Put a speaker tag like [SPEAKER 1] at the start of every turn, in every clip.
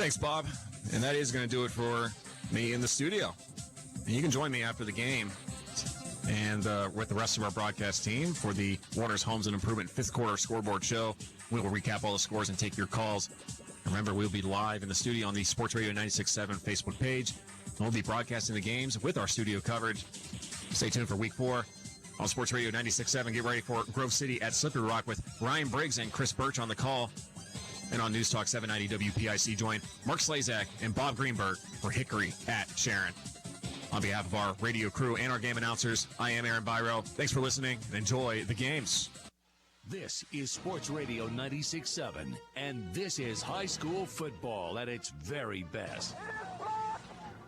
[SPEAKER 1] Thanks, Bob. And that is going to do it for me in the studio. And you can join me after the game and with the rest of our broadcast team for the Warner's Homes and Improvement fifth quarter scoreboard show. We will recap all the scores and take your calls. Remember, we'll be live in the studio on the Sports Radio 96.7 Facebook page. We'll be broadcasting the games with our studio coverage. Stay tuned for Week 4 on Sports Radio 96.7. Get ready for Grove City at Slippery Rock with Ryan Briggs and Chris Burtch on the call. And on News Talk 790 WPIC, join Mark Slazak and Bob Greenberg for Hickory at Sharon. On behalf of our radio crew and our game announcers, I am Aaron Byro. Thanks for listening and enjoy the games.
[SPEAKER 2] This is Sports Radio 96.7, and this is high school football at its very best.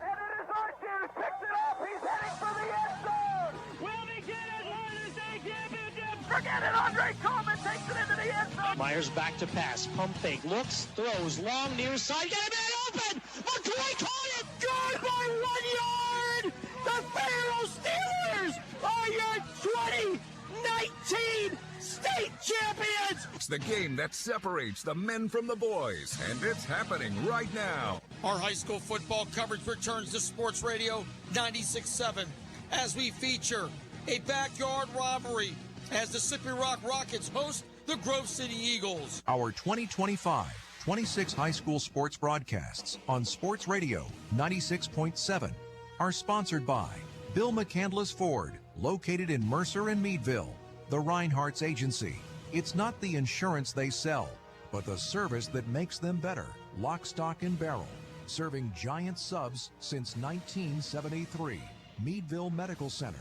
[SPEAKER 3] And it is Archie who picks it up. He's heading for the end zone. Will he get it? What is a championship? Forget it. Andre Coleman takes it into the end zone.
[SPEAKER 4] Myers back to pass. Pump fake. Looks. Throws. Long near side. Get a man open. McCoy caught it. Good by 1 yard. The Faro Steelers are your 2019 state champions.
[SPEAKER 5] It's the game that separates the men from the boys, and it's happening right now.
[SPEAKER 6] Our high school football coverage returns to Sports Radio 96.7 as we feature a backyard rivalry as the Slippery Rock Rockets host the Grove City Eagles.
[SPEAKER 7] Our 2025-26 high school sports broadcasts on Sports Radio 96.7 are sponsored by Bill McCandless Ford, located in Mercer and Meadville. The Reinhardt's Agency. It's not the insurance they sell, but the service that makes them better. Lock, Stock, and Barrel. Serving giant subs since 1973. Meadville Medical Center.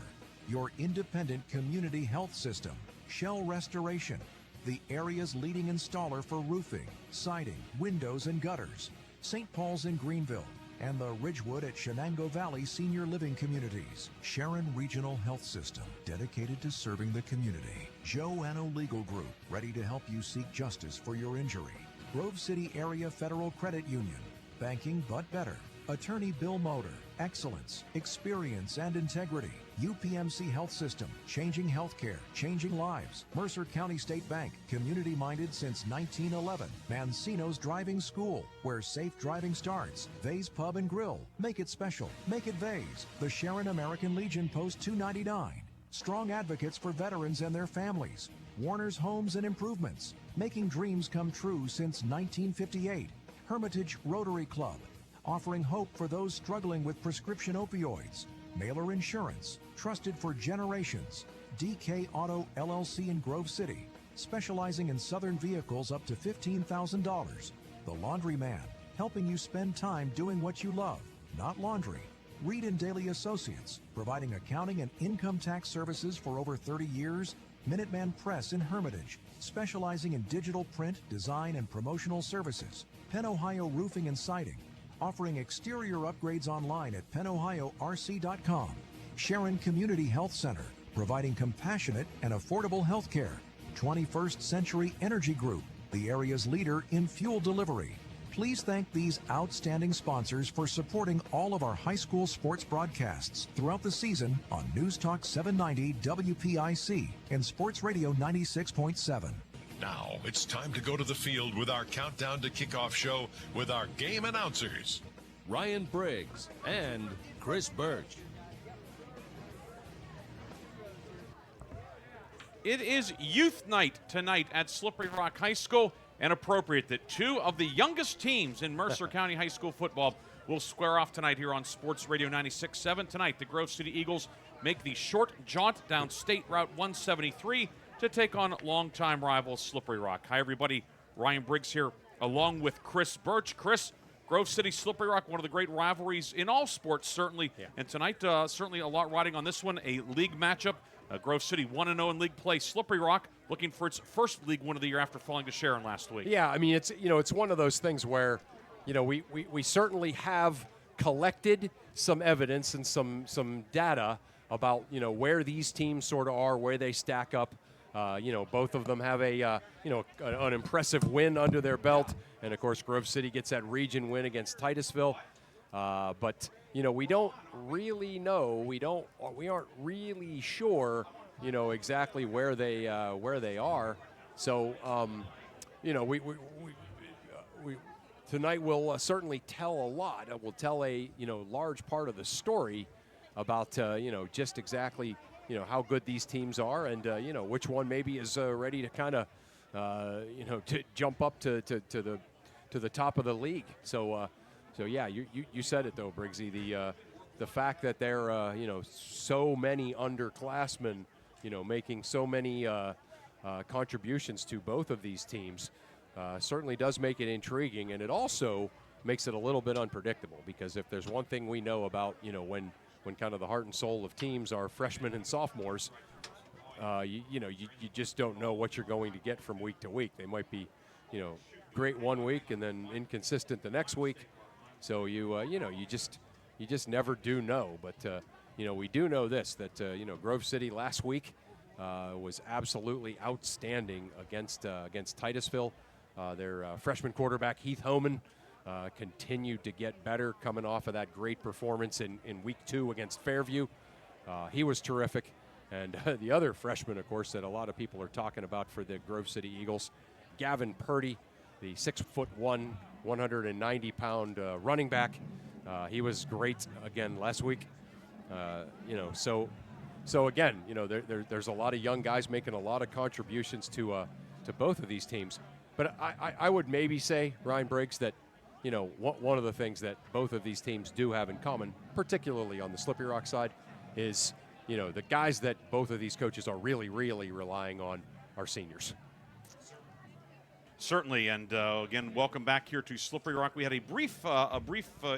[SPEAKER 7] Your independent community health system. Shell Restoration. The area's leading installer for roofing, siding, windows, and gutters. St. Paul's in Greenville. And the Ridgewood at Shenango Valley Senior Living Communities. Sharon Regional Health System, dedicated to serving the community. Joanno Legal Group, ready to help you seek justice for your injury. Grove City Area Federal Credit Union, banking but better. Attorney Bill Motor, excellence, experience, and integrity. UPMC Health System, changing healthcare, changing lives. Mercer County State Bank, community-minded since 1911. Mancino's Driving School, where safe driving starts. Vay's Pub and Grill, make it special, make it Vay's. The Sharon American Legion Post 299. Strong advocates for veterans and their families. Warner's Homes and Improvements, making dreams come true since 1958. Hermitage Rotary Club, offering hope for those struggling with prescription opioids. Mailer Insurance, trusted for generations. DK Auto LLC in Grove City, specializing in Southern vehicles up to $15,000. The Laundryman, helping you spend time doing what you love, not laundry. Reed and Daly Associates, providing accounting and income tax services for over 30 years. Minuteman Press in Hermitage, specializing in digital print, design, and promotional services. Penn Ohio Roofing and Siding, offering exterior upgrades online at pennohiorc.com. Sharon Community Health Center, providing compassionate and affordable health care. 21st Century Energy Group, the area's leader in fuel delivery. Please thank these outstanding sponsors for supporting all of our high school sports broadcasts throughout the season on News Talk 790 WPIC and Sports Radio 96.7.
[SPEAKER 8] Now it's time to go to the field with our countdown to kickoff show with our game announcers,
[SPEAKER 2] Ryan Briggs and Chris Burtch.
[SPEAKER 9] It is youth night tonight at Slippery Rock High School, and appropriate that two of the youngest teams in Mercer County High School football will square off tonight here on Sports Radio 96.7. Tonight, the Grove City Eagles make the short jaunt down State Route 173 to take on longtime rival Slippery Rock. Hi, everybody. Ryan Briggs here, along with Chris Burtch. Chris, Grove City, Slippery Rock, one of the great rivalries in all sports, certainly. Yeah. And tonight, certainly a lot riding on this one, a league matchup. Grove City 1-0 in league play. Slippery Rock looking for its first league win of the year after falling to Sharon last week.
[SPEAKER 10] Yeah, I mean, it's one of those things where, we certainly have collected some evidence and some data about, where these teams sort of are, where they stack up. Both of them have an impressive win under their belt, and of course Grove City gets that region win against Titusville. But we don't really know. We aren't really sure, exactly where they are. So, we tonight will certainly tell a lot. It will tell a large part of the story about just exactly how good these teams are, and which one maybe is ready to kind of to jump up to the top of the league. So yeah, you said it though, Briggsy. The fact that there so many underclassmen making so many contributions to both of these teams certainly does make it intriguing, and it also makes it a little bit unpredictable, because if there's one thing we know about when kind of the heart and soul of teams are freshmen and sophomores, you just don't know what you're going to get from week to week. They might be great one week and then inconsistent the next week, so you just never do know. But we do know this, that Grove City last week was absolutely outstanding against Titusville. Their freshman quarterback Heath Homan continued to get better, coming off of that great performance in week 2 against Fairview. He was terrific. And the other freshman, of course, that a lot of people are talking about for the Grove City Eagles, Gavin Purdy, the 6'1", 190-pound running back. He was great again last week. So again, there's a lot of young guys making a lot of contributions to both of these teams. But I would maybe say, Ryan Briggs, that one of the things that both of these teams do have in common, particularly on the Slippery Rock side, is the guys that both of these coaches are really, really relying on are seniors.
[SPEAKER 9] Certainly, and again, welcome back here to Slippery Rock. We had a brief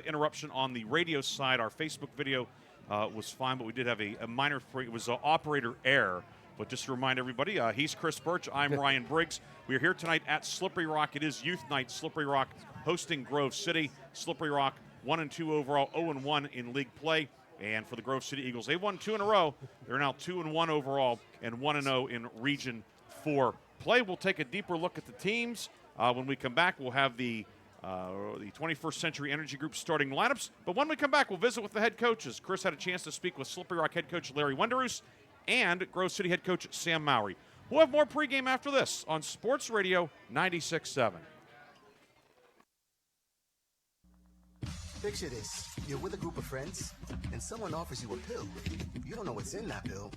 [SPEAKER 9] interruption on the radio side. Our Facebook video was fine, but we did have a minor. It was operator error. But just to remind everybody, he's Chris Burtch. I'm Ryan Briggs. We are here tonight at Slippery Rock. It is Youth Night. Slippery Rock hosting Grove City. Slippery Rock 1-2 overall, 0-1 in league play. And for the Grove City Eagles, they won 2 in a row. They're now 2-1 overall and 1-0 in Region 4 play. We'll take a deeper look at the teams. When we come back, we'll have the 21st Century Energy Group starting lineups. But when we come back, we'll visit with the head coaches. Chris had a chance to speak with Slippery Rock head coach Larry Wenderoos and Grove City head coach Sam Mowry. We'll have more pregame after this on Sports Radio 96.7.
[SPEAKER 11] Picture this. You're with a group of friends, and someone offers you a pill. You don't know what's in that pill.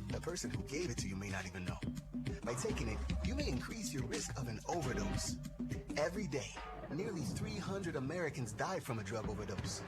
[SPEAKER 11] The person who gave it to you may not even know. By taking it, you may increase your risk of an overdose. Every day, nearly 300 Americans die from a drug overdose.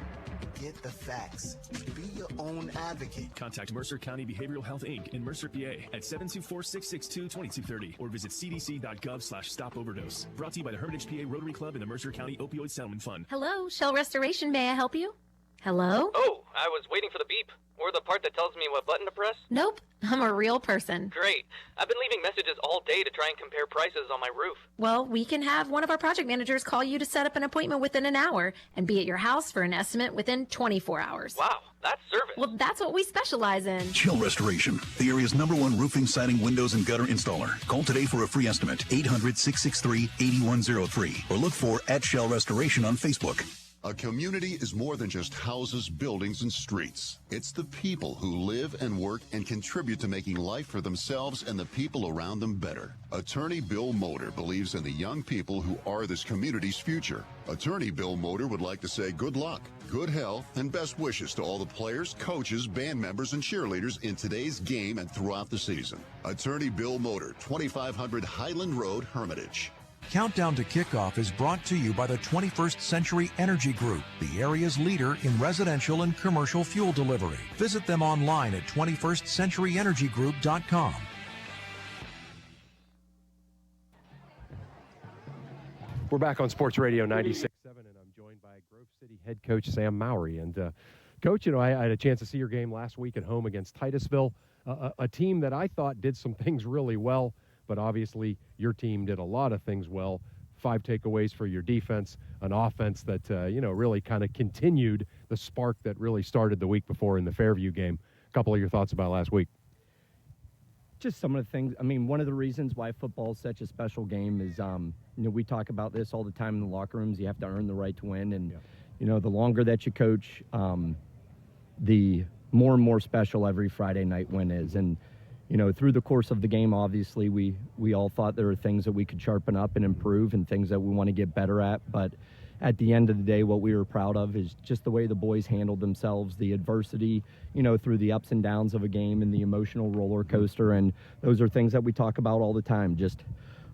[SPEAKER 11] Get the facts. Be your own advocate.
[SPEAKER 12] Contact Mercer County Behavioral Health, Inc. in Mercer, PA at 724-662-2230 or visit cdc.gov/stop-overdose. Brought to you by the Hermitage PA Rotary Club and the Mercer County Opioid Settlement Fund.
[SPEAKER 13] Hello, Shell Restoration. May I help you? Hello?
[SPEAKER 14] Oh, I was waiting for the beep. Or the part that tells me what button to press.
[SPEAKER 13] Nope, I'm a real person.
[SPEAKER 14] Great. I've been leaving messages all day to try and compare prices on my roof.
[SPEAKER 13] Well, we can have one of our project managers call you to set up an appointment within an hour and be at your house for an estimate within 24 hours.
[SPEAKER 14] Wow, that's service.
[SPEAKER 13] Well, that's what we specialize in.
[SPEAKER 15] Shell Restoration, the area's #1 roofing, siding, windows, and gutter installer. Call today for a free estimate, 800-663-8103, or look for @Shell Restoration on Facebook.
[SPEAKER 16] A community is more than just houses, buildings, and streets. It's the people who live and work and contribute to making life for themselves and the people around them better. Attorney Bill Motor believes in the young people who are this community's future. Attorney Bill Motor would like to say good luck, good health, and best wishes to all the players, coaches, band members, and cheerleaders in today's game and throughout the season. Attorney Bill Motor, 2500 Highland Road, Hermitage.
[SPEAKER 7] Countdown to Kickoff is brought to you by the 21st Century Energy Group, the area's leader in residential and commercial fuel delivery. Visit them online at 21stcenturyenergygroup.com.
[SPEAKER 10] We're back on Sports Radio 96.7, and I'm joined by Grove City head coach Sam Mowry. And Coach, I had a chance to see your game last week at home against Titusville, a team that I thought did some things really well. But obviously, your team did a lot of things well. 5 takeaways for your defense, an offense that, really kind of continued the spark that really started the week before in the Fairview game. A couple of your thoughts about last week.
[SPEAKER 17] Just some of the things. I mean, one of the reasons why football is such a special game is, we talk about this all the time in the locker rooms. You have to earn the right to win. And, the longer that you coach, the more and more special every Friday night win is. And, through the course of the game, obviously, we all thought there were things that we could sharpen up and improve and things that we want to get better at. But, at the end of the day, what we were proud of is just the way the boys handled themselves, the adversity, through the ups and downs of a game and the emotional roller coaster. And those are things that we talk about all the time. Just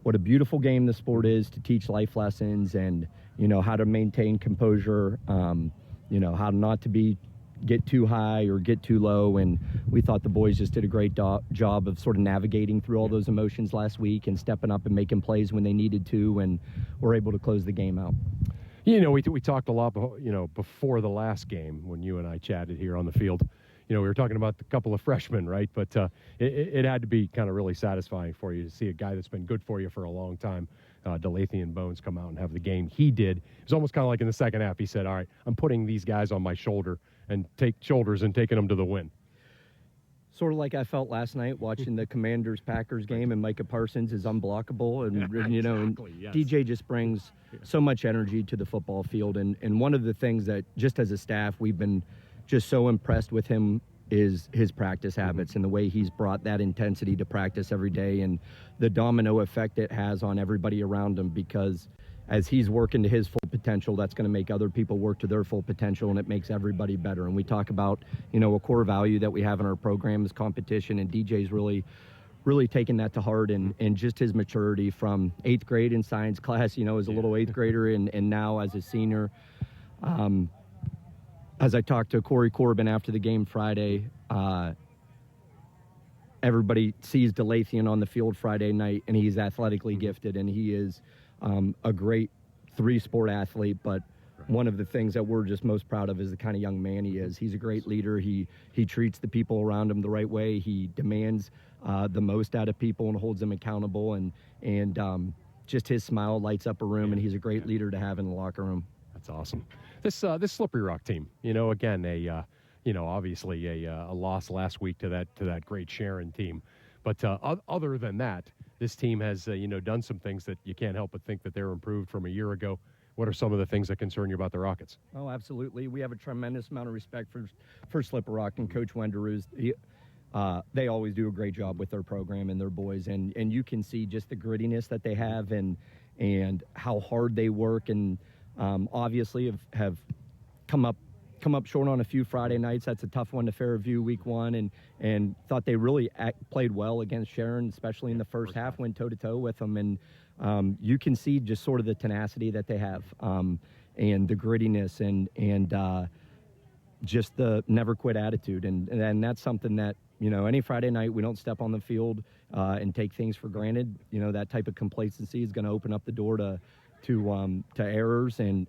[SPEAKER 17] what a beautiful game the sport is to teach life lessons and, how to maintain composure, how not to get too high or get too low. And we thought the boys just did a great job of sort of navigating through all those emotions last week and stepping up and making plays when they needed to, and were able to close the game out.
[SPEAKER 10] We talked a lot, before the last game when you and I chatted here on the field. We were talking about a couple of freshmen, right? But it had to be kind of really satisfying for you to see a guy that's been good for you for a long time, Delathian Bones, come out and have the game he did. It was almost kind of like in the second half. He said, all right, I'm putting these guys on my shoulders and taking them to the win.
[SPEAKER 17] Sort of like I felt last night watching the Commanders-Packers game, and Micah Parsons is unblockable, and
[SPEAKER 10] Exactly, yes.
[SPEAKER 17] DJ just brings so much energy to the football field. And one of the things that, just as a staff, we've been just so impressed with him is his practice habits and the way he's brought that intensity to practice every day, and the domino effect it has on everybody around him, because as he's working to his full potential, that's going to make other people work to their full potential, and it makes everybody better. And we talk about, a core value that we have in our program is competition, and DJ's really taking that to heart, and just his maturity from 8th grade in science class, as a little 8th grader, and now as a senior. As I talked to Corey Corbin after the game Friday, everybody sees Delathian on the field Friday night, and he's athletically gifted, and he is a great 3-sport athlete. But one of the things that we're just most proud of is the kind of young man he is. He's a great leader. He treats the people around him the right way. He demands the most out of people and holds them accountable. And just his smile lights up a room, and he's a great leader to have in the locker room.
[SPEAKER 10] That's awesome. This Slippery Rock team, again, obviously a loss last week to that great Sharon team. But other than that, this team has, done some things that you can't help but think that they're improved from a year ago. What are some of the things that concern you about the Rockets?
[SPEAKER 17] Oh, absolutely. We have a tremendous amount of respect for Slippery Rock and Coach Wenderoos. They always do a great job with their program and their boys, and you can see just the grittiness that they have and how hard they work, and obviously have come up short on a few Friday nights. That's a tough one to Fairview week 1, and thought they really played well against Sharon, especially in the first half, went toe-to-toe with them. And you can see just sort of the tenacity that they have, and the grittiness, and just the never quit attitude. And that's something that, any Friday night we don't step on the field and take things for granted. That type of complacency is going to open up the door to errors, and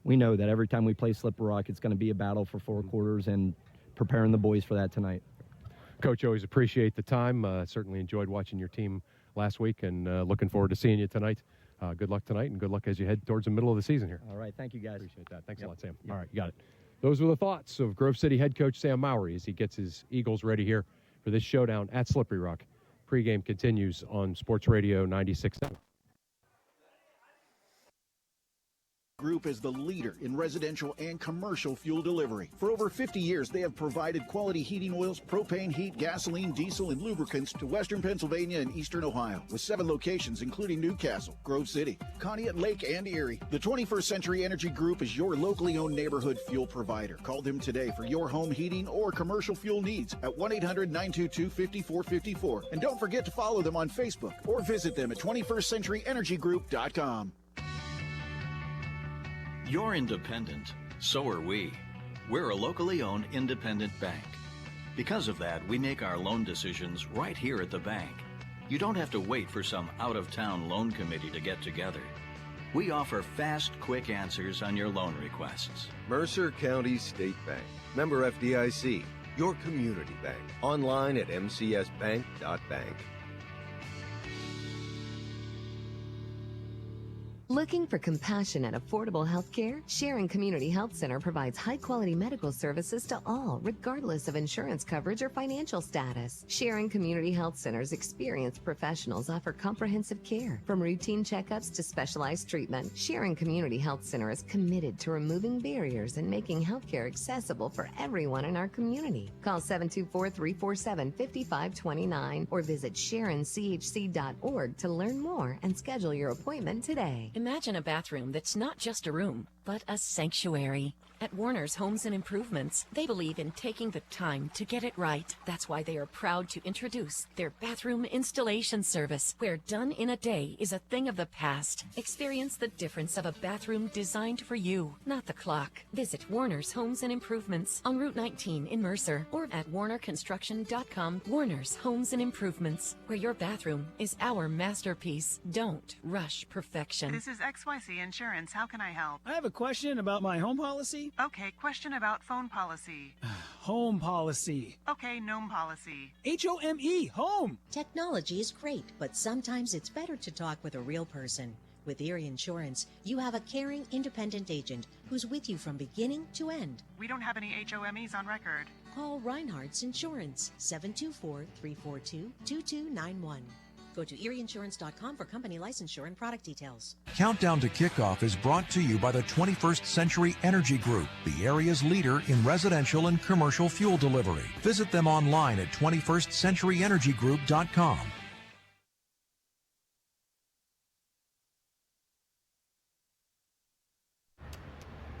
[SPEAKER 17] we know that every time we play Slippery Rock, it's going to be a battle for 4 quarters, and preparing the boys for that tonight.
[SPEAKER 10] Coach, always appreciate the time. Certainly enjoyed watching your team last week, and looking forward to seeing you tonight. Good luck tonight, and good luck as you head towards the middle of the season here.
[SPEAKER 17] All right, thank you, guys.
[SPEAKER 10] Appreciate that. Thanks a lot, Sam. All right, you got it. Those were the thoughts of Grove City head coach Sam Mowry as he gets his Eagles ready here for this showdown at Slippery Rock. Pregame continues on Sports Radio 96.7.
[SPEAKER 18] Group is the leader in residential and commercial fuel delivery. For over 50 years, they have provided quality heating oils, propane, heat, gasoline, diesel, and lubricants to western Pennsylvania and eastern Ohio, with 7 locations including Newcastle, Grove City, Conneaut Lake, and Erie. The 21st Century Energy Group is your locally owned neighborhood fuel provider. Call them today for your home heating or commercial fuel needs at 1-800-922-5454. And don't forget to follow them on Facebook or visit them at 21stcenturyenergygroup.com.
[SPEAKER 19] You're independent. So are we. We're a locally owned independent bank. Because of that, we make our loan decisions right here at the bank. You don't have to wait for some out-of-town loan committee to get together. We offer fast, quick answers on your loan requests.
[SPEAKER 20] Mercer County State Bank. Member FDIC. Your community bank. Online at mcsbank.bank.
[SPEAKER 21] Looking for compassionate, affordable health care? Sharon Community Health Center provides high-quality medical services to all, regardless of insurance coverage or financial status. Sharon Community Health Center's experienced professionals offer comprehensive care, from routine checkups to specialized treatment. Sharon Community Health Center is committed to removing barriers and making healthcare accessible for everyone in our community. Call 724-347-5529 or visit SharonCHC.org to learn more and schedule your appointment today.
[SPEAKER 1] Imagine a bathroom that's not just a room, but a sanctuary. At Warner's Homes and Improvements, they believe in taking the time to get it right. That's why they are proud to introduce their bathroom installation service, where done in a day is a thing of the past. Experience the difference of a bathroom designed for you, not the clock. Visit Warner's Homes and Improvements on Route 19 in Mercer or at warnerconstruction.com. Warner's Homes and Improvements, where your bathroom is our masterpiece. Don't rush perfection.
[SPEAKER 22] This is XYZ Insurance. How can I help?
[SPEAKER 23] I have a question about my home policy.
[SPEAKER 22] Okay, question about phone policy.
[SPEAKER 23] Home policy.
[SPEAKER 22] Okay, gnome policy.
[SPEAKER 23] HOME, home.
[SPEAKER 24] Technology is great, but sometimes it's better to talk with a real person. With Erie Insurance, you have a caring, independent agent who's with you from beginning to end.
[SPEAKER 22] We don't have any HOMEs on record.
[SPEAKER 24] Call Reinhardt's Insurance, 724-342-2291. Go to erieinsurance.com for company licensure and product details.
[SPEAKER 7] Countdown to Kickoff is brought to you by the 21st Century Energy Group, the area's leader in residential and commercial fuel delivery. Visit them online at 21stcenturyenergygroup.com.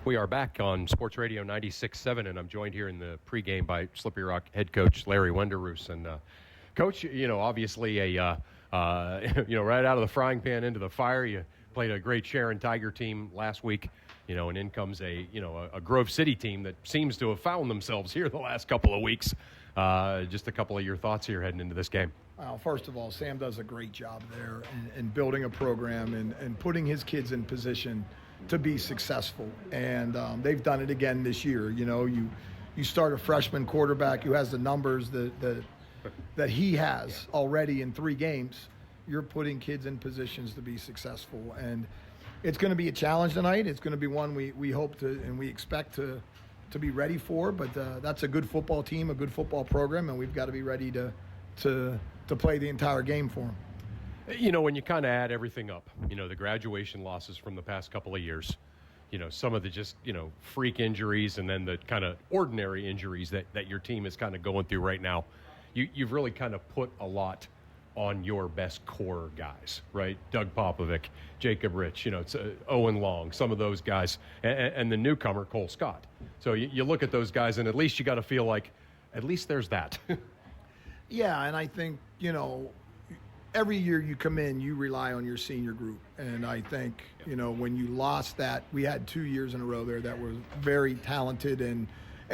[SPEAKER 10] We are back on Sports Radio 96.7, and I'm joined here in the pregame by Slippery Rock head coach Larry Wenderoos. And Coach, obviously right out of the frying pan into the fire. You played a great Sharon Tiger team last week, and in comes a Grove City team that seems to have found themselves here the last couple of weeks. Just a couple of your thoughts here heading into this game.
[SPEAKER 25] Well, first of all, Sam does a great job there in building a program and putting his kids in position to be successful. And they've done it again this year. You start a freshman quarterback who has the numbers that he has already in 3 games. You're putting kids in positions to be successful. And it's going to be a challenge tonight. It's going to be one we hope to and we expect to be ready for. But that's a good football team, a good football program, and we've got to be ready to play the entire game for them.
[SPEAKER 10] When you kind of add everything up, the graduation losses from the past couple of years, some of the just, freak injuries and then the kind of ordinary injuries that your team is kind of going through right now, you've really kind of put a lot on your best core guys, right? Doug Popovic, Jacob Rich, it's Owen Long, some of those guys, and the newcomer, Cole Scott. So you look at those guys, and at least you got to feel like at least there's that.
[SPEAKER 25] Yeah, and I think, every year you come in, you rely on your senior group. And I think, when you lost that, we had 2 years in a row there that were very talented and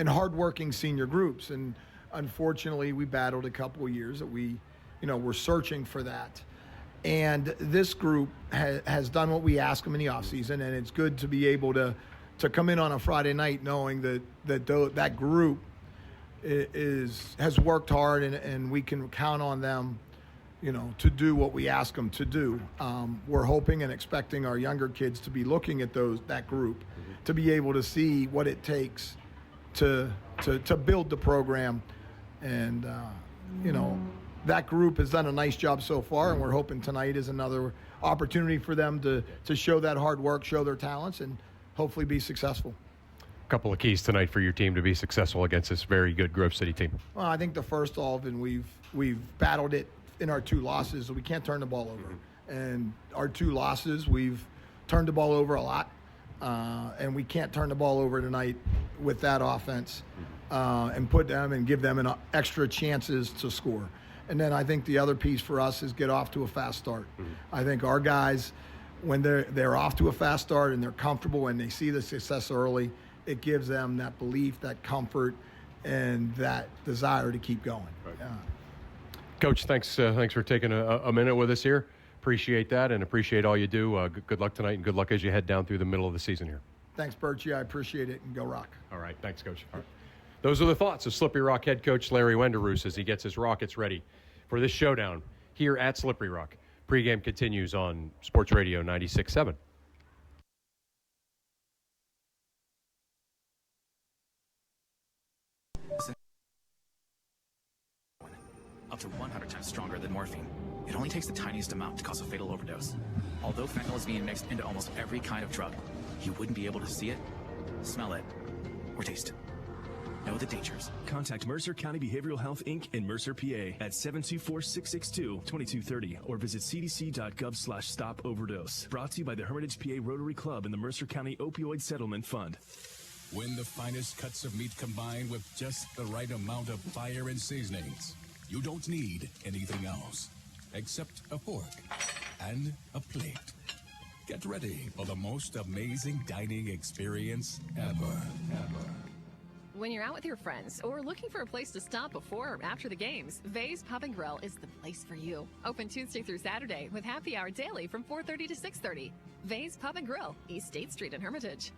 [SPEAKER 25] hardworking senior groups. And unfortunately, we battled a couple of years that we, we're searching for that. And this group has done what we asked them in the offseason, and it's good to be able to come in on a Friday night knowing that group has worked hard and we can count on them, to do what we ask them to do. We're hoping and expecting our younger kids to be looking at that group, to be able to see what it takes to build the program. And, that group has done a nice job so far, and we're hoping tonight is another opportunity for them to show that hard work, show their talents, and hopefully be successful.
[SPEAKER 10] A couple of keys tonight for your team to be successful against this very good Grove City team.
[SPEAKER 25] Well, I think the first of, and we've battled it in our 2 losses, so we can't turn the ball over. And our 2 losses, we've turned the ball over a lot, and we can't turn the ball over tonight with that offense and put them and give them extra chances to score. And then I think the other piece for us is get off to a fast start. I think our guys, when they're off to a fast start and they're comfortable and they see the success early, it gives them that belief, that comfort, and that desire to keep going. Right.
[SPEAKER 10] Coach, thanks for taking a minute with us here. Appreciate that and appreciate all you do. Good luck tonight and good luck as you head down through the middle of the season here.
[SPEAKER 25] Thanks, Burtch. I appreciate it, and go Rock.
[SPEAKER 10] All right. Thanks, Coach. All right. Those are the thoughts of Slippery Rock head coach Larry Wenderoos as he gets his Rockets ready for this showdown here at Slippery Rock. Pregame continues on Sports Radio 96.7.
[SPEAKER 26] Up to 100 times stronger than morphine. It only takes the tiniest amount to cause a fatal overdose. Although fentanyl is being mixed into almost every kind of drug, you wouldn't be able to see it, smell it, or taste it. know the dangers.
[SPEAKER 12] Contact Mercer County Behavioral Health, Inc. in Mercer, PA at 724-662-2230 or visit cdc.gov/stop overdose. Brought to you by the Hermitage PA Rotary Club and the Mercer County Opioid Settlement Fund.
[SPEAKER 2] When the finest cuts of meat combine with just the right amount of fire and seasonings, you don't need anything else except a fork and a plate. Get ready for the most amazing dining experience ever.
[SPEAKER 3] When you're out with your friends or looking for a place to stop before or after the games, Vay's Pub and Grill is the place for you. Open Tuesday through Saturday with happy hour daily from 4:30 to 6:30. Vay's Pub and Grill, East State Street in Hermitage.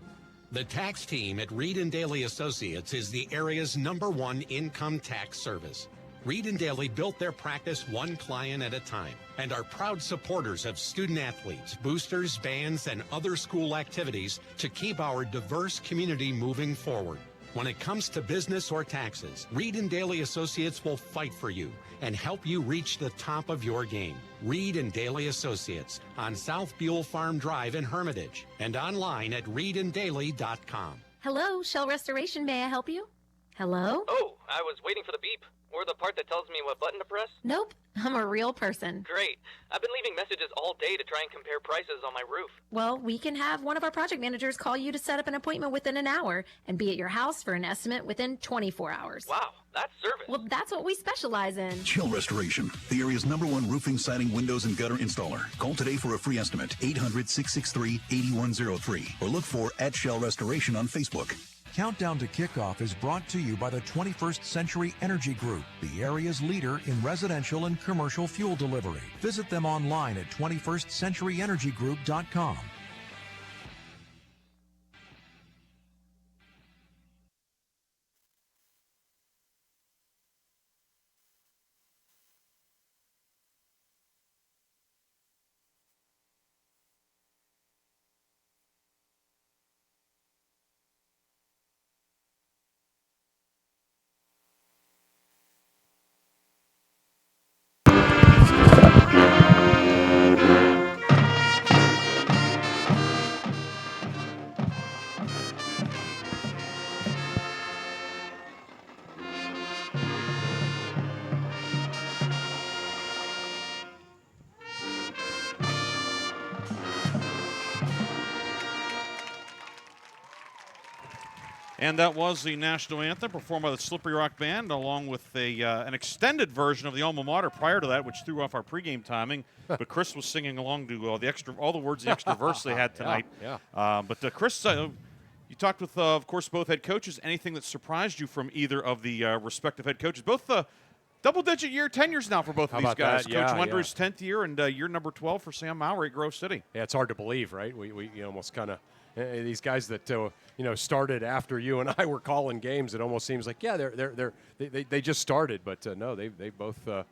[SPEAKER 4] The tax team at Reed & Daly Associates is the area's #1 income tax service. Reed & Daly built their practice one client at a time and are proud supporters of student athletes, boosters, bands, and other school activities to keep our diverse community moving forward. When it comes to business or taxes, Reed & Daly Associates will fight for you and help you reach the top of your game. Reed & Daly Associates on South Buell Farm Drive in Hermitage and online at reedanddaly.com.
[SPEAKER 13] Hello, Shell Restoration. May I help you? Hello?
[SPEAKER 14] Oh, I was waiting for the beep. Or the part that tells me what button to press?
[SPEAKER 13] Nope, I'm a real person.
[SPEAKER 14] Great. I've been leaving messages all day to try and compare prices on my roof.
[SPEAKER 13] Well, we can have one of our project managers call you to set up an appointment within an hour and be at your house for an estimate within 24 hours.
[SPEAKER 14] Wow, that's service.
[SPEAKER 13] Well, that's what we specialize in.
[SPEAKER 15] Shell Restoration, the area's #1 roofing, siding, windows, and gutter installer. Call today for a free estimate, 800-663-8103, or look for @Shell Restoration on Facebook.
[SPEAKER 7] Countdown to Kickoff is brought to you by the 21st Century Energy Group, the area's leader in residential and commercial fuel delivery. Visit them online at 21stcenturyenergygroup.com.
[SPEAKER 9] And that was the national anthem performed by the Slippery Rock Band, along with an extended version of the Alma Mater prior to that, which threw off our pregame timing. But Chris was singing along to all the words, the extra verse they had tonight. But Chris, you talked with, of course, both head coaches. Anything that surprised you from either of the respective head coaches? Both double-digit year tenures now for both of these guys.
[SPEAKER 10] That?
[SPEAKER 9] Coach Wender's 10th year and year number 12 for Sam Mowry at Grove City.
[SPEAKER 10] Yeah, it's hard to believe, right? We almost kind of these guys that started after you and I were calling games. It almost seems like they just started, but no, they both have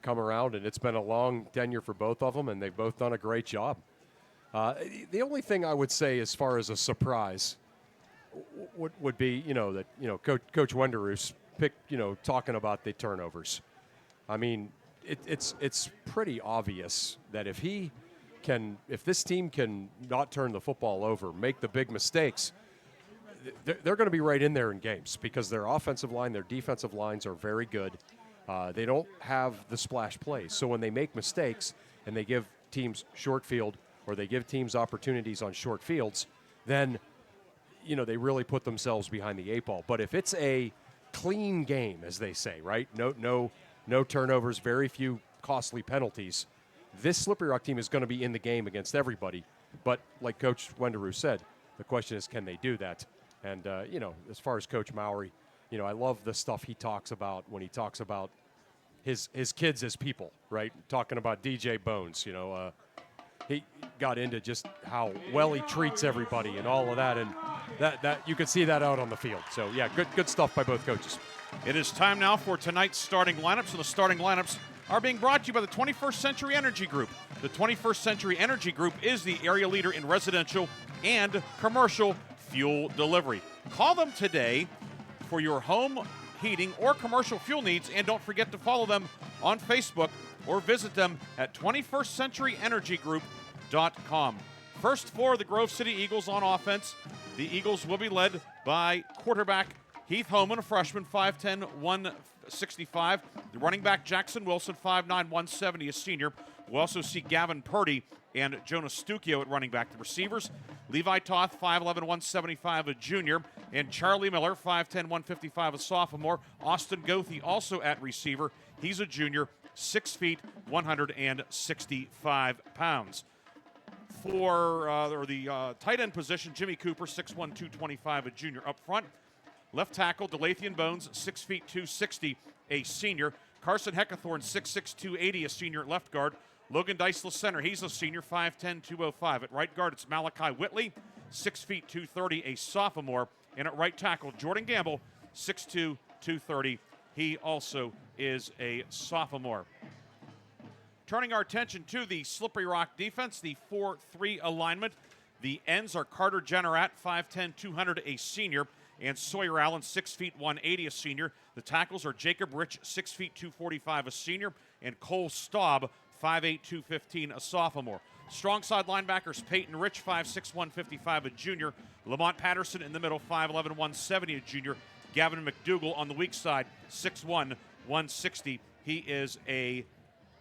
[SPEAKER 10] come around, and it's been a long tenure for both of them, and they've both done a great job. The only thing I would say as far as a surprise would be that Coach Wenderus picked talking about the turnovers. I mean, it's pretty obvious that if this team can not turn the football over, make the big mistakes, they're going to be right in there in games because their offensive line, their defensive lines are very good. They don't have the splash plays. So when they make mistakes and they give teams short field or they give teams opportunities on short fields, then, they really put themselves behind the 8 ball. But if it's a clean game, as they say, right? No turnovers, very few costly penalties. This Slippery Rock team is going to be in the game against everybody. But like Coach Wenderus said, the question is, can they do that? And, as far as Coach Mowry, I love the stuff he talks about when he talks about his kids as people, right? Talking about DJ Bones, he got into just how well he treats everybody and all of that. And that you could see that out on the field. So, yeah, good stuff by both coaches.
[SPEAKER 9] It is time now for tonight's starting lineups, and the starting lineups are being brought to you by the 21st Century Energy Group. The 21st Century Energy Group is the area leader in residential and commercial fuel delivery. Call them today for your home heating or commercial fuel needs, and don't forget to follow them on Facebook or visit them at 21stcenturyenergygroup.com. First for the Grove City Eagles on offense. The Eagles will be led by quarterback Heath Homan, a freshman, 5'10", 165. The running back, Jackson Wilson, 5'9", 170, a senior. We'll also see Gavin Purdy and Jonah Stucchio at running back. The receivers, Levi Toth, 5'11", 175, a junior. And Charlie Miller, 5'10", 155, a sophomore. Austin Goethe also at receiver. He's a junior, 6 feet, 165 pounds. For the tight end position, Jimmy Cooper, 6'1", 225, a junior. Up front, left tackle, Delathian Bones, 6 feet, 260, a senior. Carson Heckathorn, 6'6", 280, a senior at left guard. Logan Deisler, center, he's a senior, 5'10", 205. At right guard, it's Malachi Whitley, 6 feet, 230, a sophomore. And at right tackle, Jordan Gamble, 6'2", 230. He also is a sophomore. Turning our attention to the Slippery Rock defense, the 4-3 alignment. The ends are Carter Jennerat, 5'10", 200, a senior, and Sawyer Allen, 6 feet, 180, a senior. The tackles are Jacob Rich, 6 feet, 245, a senior, and Cole Staub, 5'8", 215, a sophomore. Strong side linebackers, Peyton Rich, 5'6", 155, a junior. Lamont Patterson in the middle, 5'11", 170, a junior. Gavin McDougall on the weak side, 6'1", 160. He is a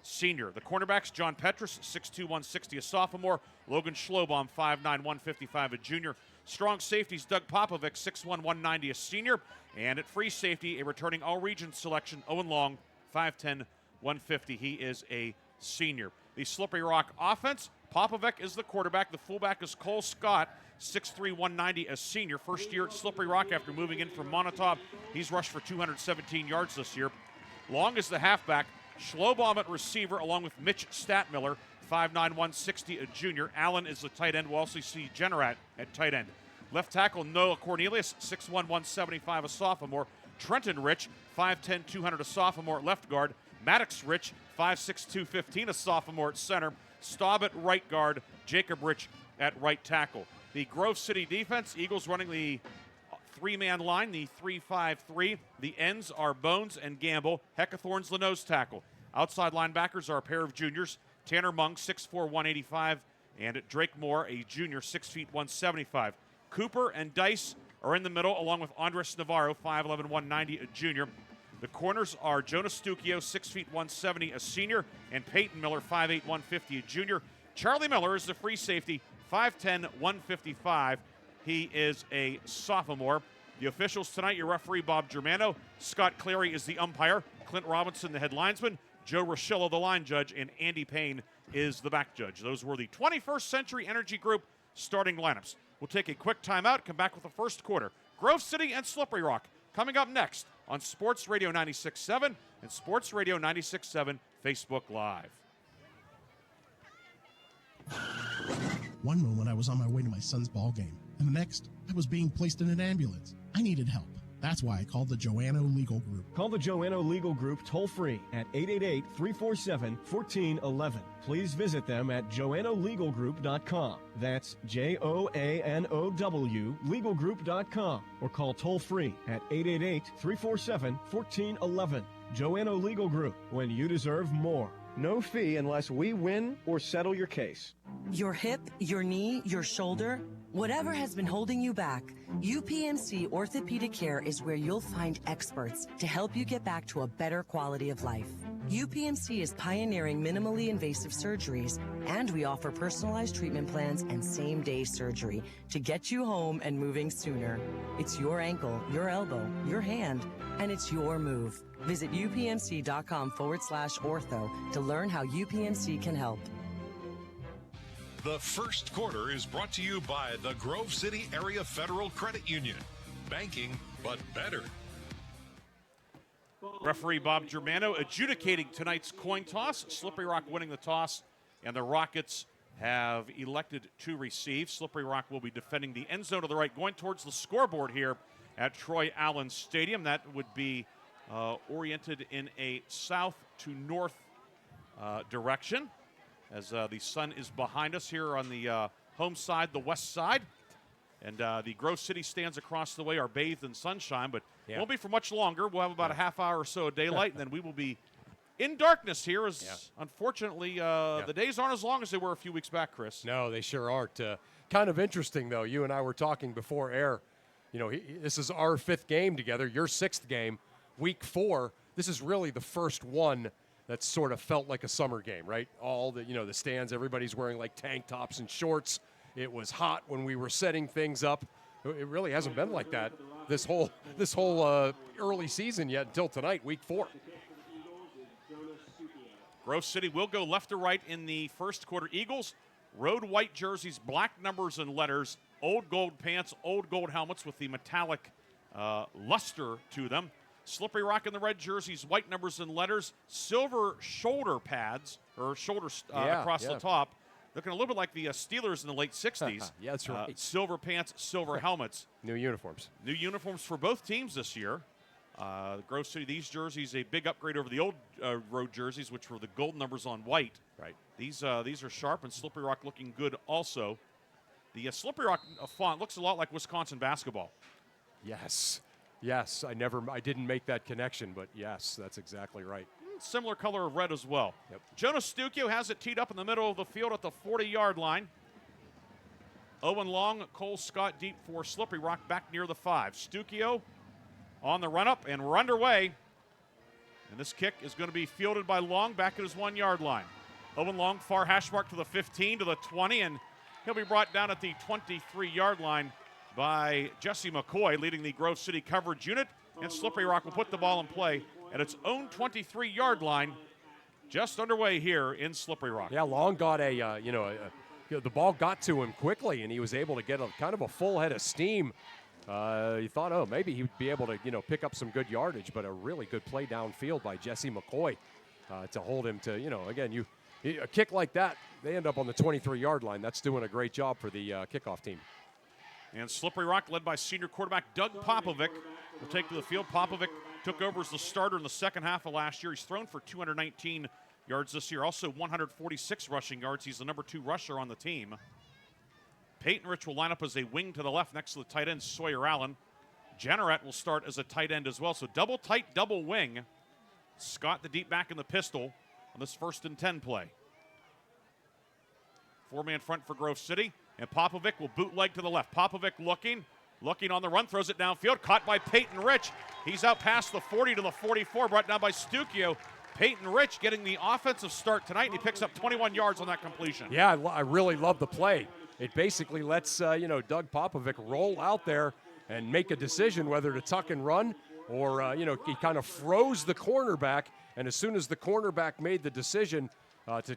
[SPEAKER 9] senior. The cornerbacks, John Petrus, 6'2", 160, a sophomore. Logan Schlobaum, 5'9", 155, a junior. Strong safeties, Doug Popovic, 6'1", 190, a senior. And at free safety, a returning all-region selection, Owen Long, 5'10", 150. He is a senior. The Slippery Rock offense, Popovic is the quarterback. The fullback is Cole Scott, 6'3", 190, a senior. First year at Slippery Rock after moving in from Montauk. He's rushed for 217 yards this year. Long is the halfback. Schlobaum at receiver along with Mitch Statmiller, 5'9", 160, a junior. Allen is the tight end. We'll also see Jennerat at tight end. Left tackle, Noah Cornelius, 6'1", 175, a sophomore. Trenton Rich, 5'10", 200, a sophomore at left guard. Maddox Rich, 5'6", 215, a sophomore at center. Staub at right guard. Jacob Rich at right tackle. The Grove City defense, Eagles running the three-man line, the 3-5-3. The ends are Bones and Gamble. Heckathorn's the nose tackle. Outside linebackers are a pair of juniors. Tanner Mung, 6'4", 185, and Drake Moore, a junior, 6 feet, 175. Cooper and Dice are in the middle, along with Andres Navarro, 5'11", 190, a junior. The corners are Jonas Stucchio, 6 feet, 170, a senior, and Peyton Miller, 5'8", 150, a junior. Charlie Miller is the free safety, 5'10", 155. He is a sophomore. The officials tonight, your referee, Bob Germano. Scott Clary is the umpire. Clint Robinson, the head linesman. Joe Rochillo, the line judge. And Andy Payne is the back judge. Those were the 21st Century Energy Group starting lineups. We'll take a quick timeout, come back with the first quarter. Grove City and Slippery Rock coming up next on Sports Radio 96.7 and Sports Radio 96.7 Facebook Live.
[SPEAKER 5] One moment I was on my way to my son's ball game, and the next I was being placed in an ambulance. I needed help. That's why I called the Joanno Legal Group.
[SPEAKER 6] Call the Joanno Legal Group toll-free at 888-347-1411. Please visit them at joannolegalgroup.com. That's Joanow legalgroup.com. Or call toll-free at 888-347-1411. Joanno Legal Group, when you deserve more. No fee unless we win or settle your case.
[SPEAKER 8] Your hip, your knee, your shoulder, whatever has been holding you back, UPMC Orthopedic Care is where you'll find experts to help you get back to a better quality of life. UPMC is pioneering minimally invasive surgeries, and we offer personalized treatment plans and same-day surgery to get you home and moving sooner. It's your ankle, your elbow, your hand, and it's your move. Visit upmc.com/ortho to learn how UPMC can help.
[SPEAKER 11] The first quarter is brought to you by the Grove City Area Federal Credit Union. Banking, but better.
[SPEAKER 9] Referee Bob Germano adjudicating tonight's coin toss. Slippery Rock winning the toss, and the Rockets have elected to receive. Slippery Rock will be defending the end zone to the right, going towards the scoreboard here at Troy Allen Stadium. That would be oriented in a south to north direction, as the sun is behind us here on the home side, the west side. And the Grove City stands across the way are bathed in sunshine, but it won't be for much longer. We'll have about a half hour or so of daylight, and then we will be in darkness here, as unfortunately the days aren't as long as they were a few weeks back, Chris.
[SPEAKER 10] No, they sure aren't. Kind of interesting, though. You and I were talking before air. This is our 5th game together, your 6th game, week 4. This is really the first one that sort of felt like a summer game, right? All the stands, everybody's wearing like tank tops and shorts. It was hot when we were setting things up. It really hasn't been like that this whole early season yet until tonight, week 4.
[SPEAKER 9] Grove City will go left to right in the first quarter. Eagles, road white jerseys, black numbers and letters, old gold pants, old gold helmets with the metallic luster to them. Slippery Rock in the red jerseys, white numbers and letters, silver shoulder pads, or shoulders across the top. Looking a little bit like the Steelers in the late 60s.
[SPEAKER 10] Yeah, that's right.
[SPEAKER 9] Silver pants, silver helmets.
[SPEAKER 10] New uniforms.
[SPEAKER 9] New uniforms for both teams this year. Grove City, these jerseys, a big upgrade over the old road jerseys, which were the gold numbers on white.
[SPEAKER 10] Right.
[SPEAKER 9] These are sharp, and Slippery Rock looking good also. The Slippery Rock font looks a lot like Wisconsin basketball.
[SPEAKER 10] Yes. I didn't make that connection, but yes, that's exactly right.
[SPEAKER 9] Similar color of red as well.
[SPEAKER 10] Yep.
[SPEAKER 9] Jonas Stucchio has it teed up in the middle of the field at the 40-yard line. Owen Long, Cole Scott deep for Slippery Rock back near the 5. Stucchio on the run-up, and we're underway. And this kick is going to be fielded by Long back at his 1-yard line. Owen Long, far hash mark to the 15, to the 20, and he'll be brought down at the 23-yard line by Jesse McCoy, leading the Grove City coverage unit. And Slippery Rock will put the ball in play at its own 23-yard line, just underway here in Slippery Rock.
[SPEAKER 10] Yeah, Long got the ball got to him quickly, and he was able to get kind of a full head of steam. He thought, maybe he'd be able to, pick up some good yardage, but a really good play downfield by Jesse McCoy to hold him to, again, a kick like that, they end up on the 23-yard line. That's doing a great job for the kickoff team.
[SPEAKER 9] And Slippery Rock, led by senior quarterback Doug Popovic, will take to the field. Popovic took over as the starter in the second half of last year. He's thrown for 219 yards this year, also 146 rushing yards. He's the number 2 rusher on the team. Peyton Rich will line up as a wing to the left next to the tight end, Sawyer Allen. Jenneret will start as a tight end as well. So double tight, double wing. Scott, the deep back in the pistol on this 1st and 10 play. 4-man front for Grove City. And Popovic will bootleg to the left. Popovic looking on the run, throws it downfield, caught by Peyton Rich. He's out past the 40 to the 44, brought down by Stucchio. Peyton Rich getting the offensive start tonight, and he picks up 21 yards on that completion.
[SPEAKER 10] Yeah, I really love the play. It basically lets, Doug Popovic roll out there and make a decision whether to tuck and run or, he kind of froze the cornerback, and as soon as the cornerback made the decision to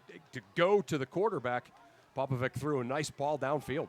[SPEAKER 10] go to the quarterback, Popovic threw a nice ball downfield.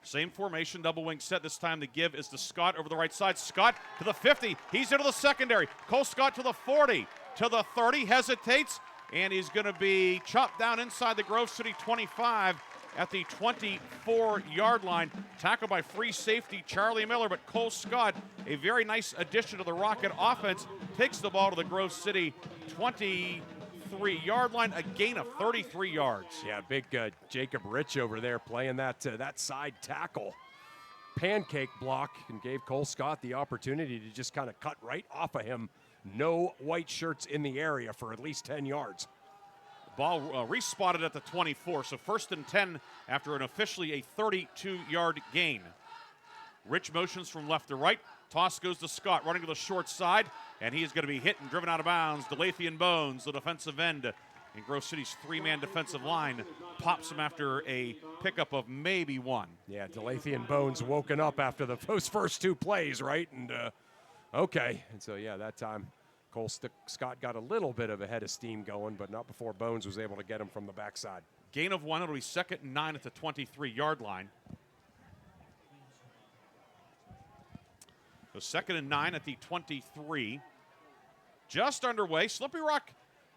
[SPEAKER 9] Same formation, double wing set. This time the give is to Scott over the right side. Scott to the 50. He's into the secondary. Cole Scott to the 40. To the 30. Hesitates. And he's going to be chopped down inside the Grove City 25 at the 24-yard line. Tackled by free safety Charlie Miller. But Cole Scott, a very nice addition to the Rocket offense, takes the ball to the Grove City 23-yard line, a gain of 33 yards.
[SPEAKER 10] Yeah, big Jacob Rich over there playing that side tackle pancake block and gave Cole Scott the opportunity to just kind of cut right off of him. No white shirts in the area for at least 10 yards.
[SPEAKER 9] Ball respotted at the 24, so 1st and 10 after an officially a 32-yard gain. Rich motions from left to right. Toss goes to Scott, running to the short side, and he is going to be hit and driven out of bounds. Delathian Bones, the defensive end in Grove City's 3-man defensive line, pops him after a pickup of maybe 1.
[SPEAKER 10] Yeah, Delathian Bones woken up after those first 2 plays, right? And, okay. And so, yeah, that time Cole Scott got a little bit of a head of steam going, but not before Bones was able to get him from the backside.
[SPEAKER 9] Gain of 1. It'll be 2nd and 9 at the 23-yard line. So 2nd and 9 at the 23. Just underway. Slippery Rock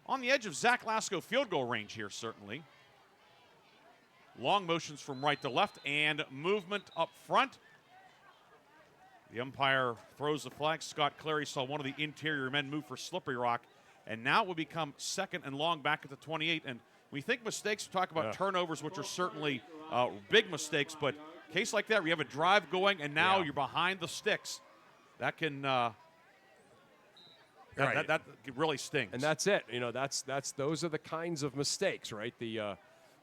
[SPEAKER 9] on the edge of Zach Lasko field goal range here, certainly. Long motions from right to left and movement up front. The umpire throws the flag. Scott Clary saw one of the interior men move for Slippery Rock. And now it will become 2nd and long back at the 28. And we think mistakes, we talk about turnovers, which are certainly big mistakes. But a case like that where you have a drive going and now you're behind the sticks, that can that really stings.
[SPEAKER 10] And that's it. Those are the kinds of mistakes, right? The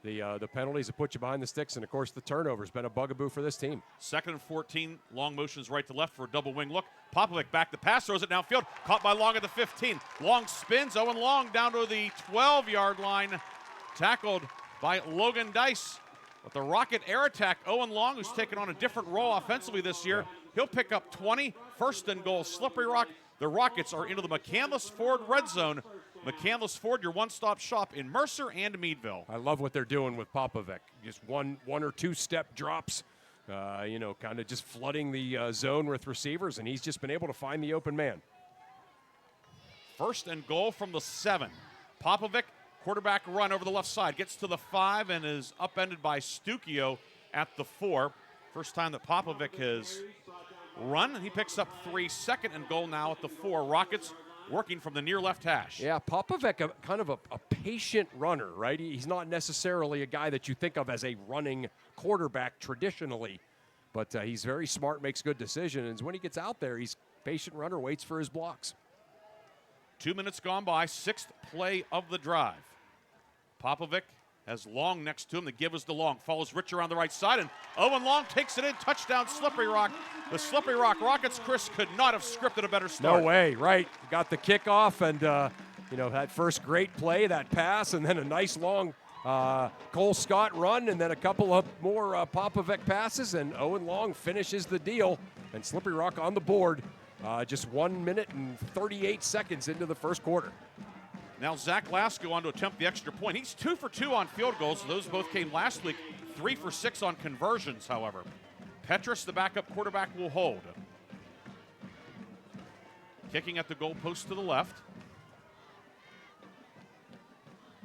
[SPEAKER 10] the penalties that put you behind the sticks, and, of course, the turnover has been a bugaboo for this team.
[SPEAKER 9] 2nd and 14, long motions right to left for a double wing look. Popovic back to pass, throws it downfield, caught by Long at the 15. Long spins, Owen Long down to the 12-yard line, tackled by Logan Dice. With the rocket air attack, Owen Long, who's taken on a different role offensively this year, he'll pick up 20. 1st and goal, Slippery Rock. The Rockets are into the McCandless Ford red zone. McCandless Ford, your one-stop shop in Mercer and Meadville.
[SPEAKER 10] I love what they're doing with Popovic. Just one or two step drops, kind of just flooding the zone with receivers, and he's just been able to find the open man.
[SPEAKER 9] 1st and goal from the 7. Popovic, quarterback run over the left side, gets to the 5 and is upended by Stukio at the 4. First time that Popovic has run, and he picks up 3. 2nd and goal now at the 4. Rockets working from the near left hash.
[SPEAKER 10] Yeah, Popovic, kind of a patient runner, right? He's not necessarily a guy that you think of as a running quarterback traditionally, but he's very smart, makes good decisions. When he gets out there, he's a patient runner, waits for his blocks.
[SPEAKER 9] 2 minutes gone by, 6th play of the drive. Popovic has Long next to him. The give is to Long. Follows Rich around the right side, and Owen Long takes it in. Touchdown, Slippery Rock. The Slippery Rock Rockets, Chris, could not have scripted a better start.
[SPEAKER 10] No way, right. Got the kickoff, and, that first great play, that pass, and then a nice long Cole Scott run, and then a couple of more Popovic passes, and Owen Long finishes the deal, and Slippery Rock on the board just 1 minute and 38 seconds into the first quarter.
[SPEAKER 9] Now Zach Lasko on to attempt the extra point. He's 2 for 2 on field goals. Those both came last week. 3 for 6 on conversions, however. Petrus, the backup quarterback, will hold. Kicking at the goalpost to the left.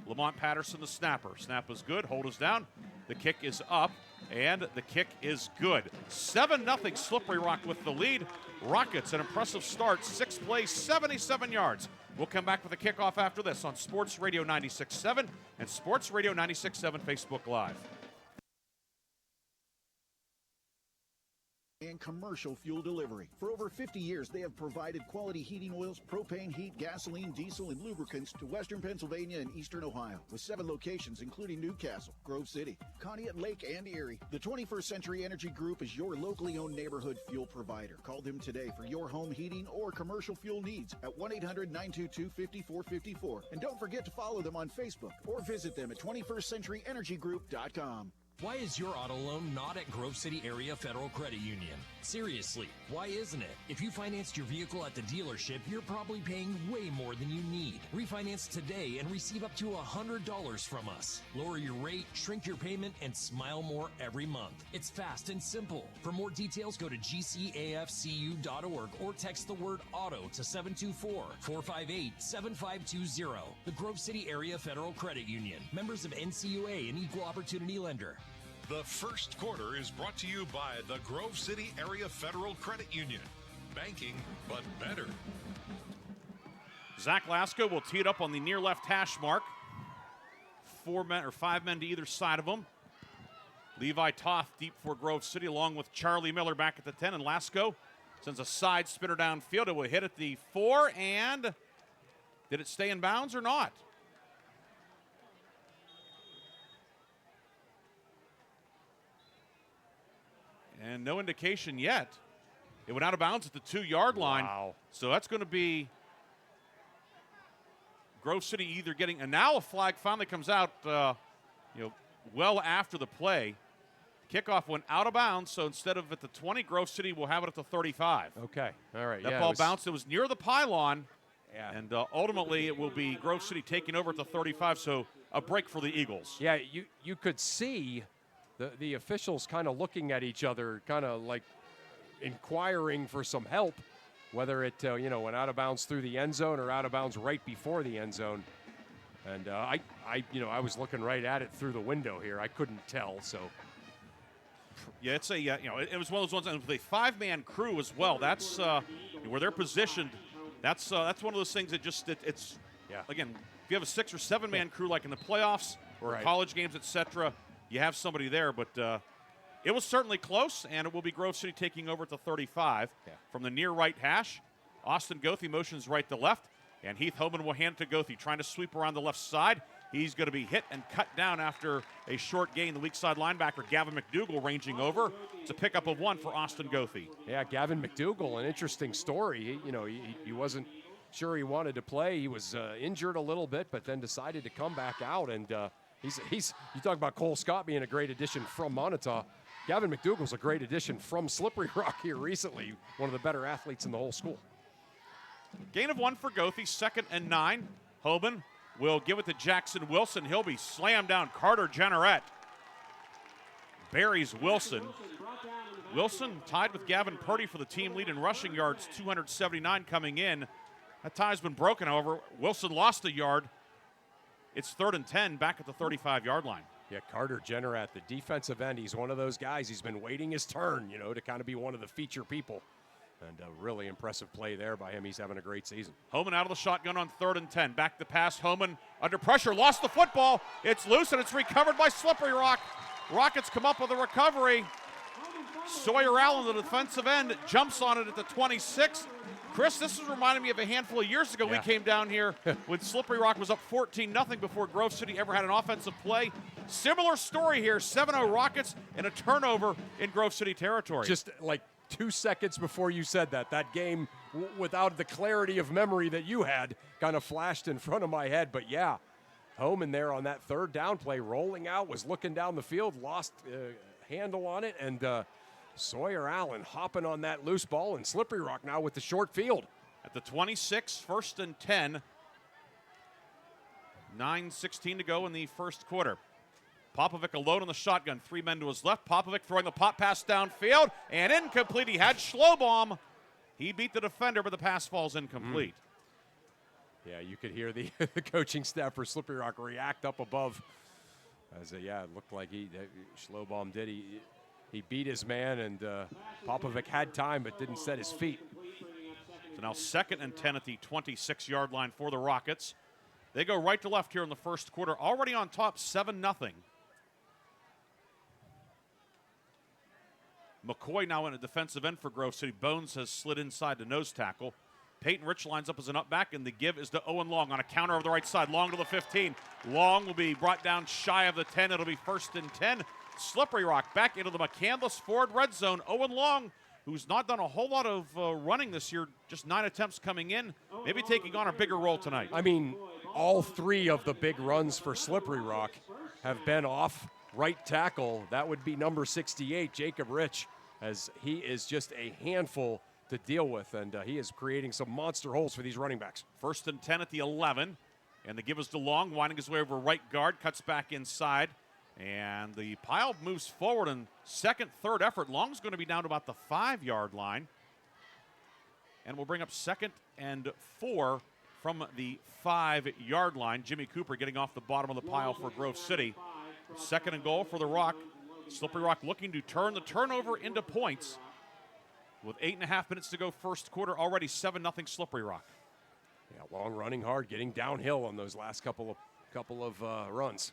[SPEAKER 9] Lamont Patterson, the snapper. Snap is good. Hold is down. The kick is up, and the kick is good. 7-0 Slippery Rock with the lead. Rockets, an impressive start. 6 plays, 77 yards. We'll come back with a kickoff after this on Sports Radio 96.7 and Sports Radio 96.7 Facebook Live.
[SPEAKER 16] And commercial fuel delivery. For over 50 years, they have provided quality heating oils, propane, heat, gasoline, diesel, and lubricants to western Pennsylvania and eastern Ohio, with 7 locations including Newcastle, Grove City, Conneaut Lake, and Erie. The 21st Century Energy Group is your locally owned neighborhood fuel provider. Call them today for your home heating or commercial fuel needs at 1-800-922-5454. And don't forget to follow them on Facebook or visit them at 21stcenturyenergygroup.com.
[SPEAKER 17] Why is your auto loan not at Grove City Area Federal Credit Union? Seriously, why isn't it? If you financed your vehicle at the dealership, you're probably paying way more than you need. Refinance today and receive up to $100 from us. Lower your rate, shrink your payment, and smile more every month. It's fast and simple. For more details, go to gcafcu.org or text the word auto to 724-458-7520. The Grove City Area Federal Credit Union. Members of NCUA and Equal Opportunity Lender.
[SPEAKER 11] The first quarter is brought to you by the Grove City Area Federal Credit Union. Banking, but better.
[SPEAKER 9] Zach Lasko will tee it up on the near left hash mark. 5 men to either side of him. Levi Toth deep for Grove City along with Charlie Miller back at the 10. And Lasko sends a side spinner downfield. It will hit at the 4, and did it stay in bounds or not? And no indication yet. It went out of bounds at the 2-yard line.
[SPEAKER 10] Wow.
[SPEAKER 9] So that's going to be Grove City either getting, and now a flag finally comes out, well after the play. Kickoff went out of bounds, so instead of at the 20, Grove City will have it at the 35.
[SPEAKER 10] Okay, all right.
[SPEAKER 9] That ball bounced. It was near the pylon,
[SPEAKER 10] and
[SPEAKER 9] ultimately it will be Grove City taking over at the 35, so a break for the Eagles.
[SPEAKER 10] Yeah, you could see the officials kind of looking at each other, kind of like inquiring for some help, whether it went out of bounds through the end zone or out of bounds right before the end zone. And I was looking right at it through the window here. I couldn't tell. So
[SPEAKER 9] yeah, it's it was one of those ones, and with a 5-man crew as well. That's where they're positioned. That's one of those things that it's again, if you have a 6 or 7-man crew like in the playoffs or college games, etc. You have somebody there, but it was certainly close, and it will be Grove City taking over at the 35 from the near right hash. Austin Goethe motions right to left, and Heath Homan will hand it to Goethe, trying to sweep around the left side. He's going to be hit and cut down after a short gain. The weak side linebacker, Gavin McDougall, ranging over. It's a pickup of 1 for Austin Goethe.
[SPEAKER 10] Yeah, Gavin McDougall, an interesting story. He wasn't sure he wanted to play. He was injured a little bit, but then decided to come back out. And he's you talk about Cole Scott being a great addition from Montauk. Gavin McDougall's a great addition from Slippery Rock here recently. One of the better athletes in the whole school.
[SPEAKER 9] Gain of 1 for Goethe, 2nd and 9. Hoban will give it to Jackson Wilson. He'll be slammed down. Carter Jenneret buries Wilson. Wilson tied with Gavin Purdy for the team lead in rushing yards, 279 coming in. That tie's been broken, however. Wilson lost a yard. It's 3rd and 10 back at the 35-yard line.
[SPEAKER 10] Yeah, Carter Jenneret, the defensive end, he's one of those guys. He's been waiting his turn, to kind of be one of the feature people. And a really impressive play there by him. He's having a great season.
[SPEAKER 9] Homan out of the shotgun on 3rd and 10. Back to pass. Homan under pressure. Lost the football. It's loose and it's recovered by Slippery Rock. Rockets come up with a recovery. Sawyer Allen, the defensive end, jumps on it at the 26. Chris, this is reminding me of a handful of years ago. We came down here when Slippery Rock was up 14-0 before Grove City ever had an offensive play. Similar story here, 7-0 Rockets and a turnover in Grove City territory.
[SPEAKER 10] Just like 2 seconds before you said that game, without the clarity of memory that you had, kind of flashed in front of my head. But yeah, Homan there on that 3rd down play, rolling out, was looking down the field, lost handle on it, and Sawyer Allen hopping on that loose ball, and Slippery Rock now with the short field.
[SPEAKER 9] At the 26, 1st and 10. 9:16 to go in the first quarter. Popovic alone on the shotgun. 3 men to his left. Popovic throwing the pop pass downfield, and incomplete. He had Schlobaum. He beat the defender, but the pass falls incomplete.
[SPEAKER 10] Yeah, you could hear the coaching staff for Slippery Rock react up above. As it looked like Schlobaum did. He beat his man, and Popovic had time but didn't set his feet.
[SPEAKER 9] So now 2nd and 10 at the 26-yard line for the Rockets. They go right to left here in the first quarter, already on top 7-0. McCoy now in a defensive end for Grove City. Bones has slid inside the nose tackle. Peyton Rich lines up as an up back, and the give is to Owen Long on a counter over the right side. Long to the 15. Long will be brought down shy of the 10. It'll be 1st and 10. Slippery Rock back into the McCandless Ford red zone. Owen Long, who's not done a whole lot of running this year, just 9 attempts coming in, maybe taking on a bigger role tonight.
[SPEAKER 10] I mean, all 3 of the big runs for Slippery Rock have been off right tackle. That would be number 68, Jacob Rich, as he is just a handful to deal with, and he is creating some monster holes for these running backs.
[SPEAKER 9] 1st and 10 at the 11, and the give is to Long, winding his way over right guard, cuts back inside. And the pile moves forward in 2nd, 3rd effort. Long's going to be down to about the 5-yard line. And we'll bring up 2nd and 4 from the 5-yard line. Jimmy Cooper getting off the bottom of the pile for Grove City. 2nd and goal for the Rock. Slippery Rock looking to turn the turnover into points. With 8.5 minutes to go first quarter, already 7-0 Slippery Rock.
[SPEAKER 10] Yeah, Long running hard, getting downhill on those last couple of runs.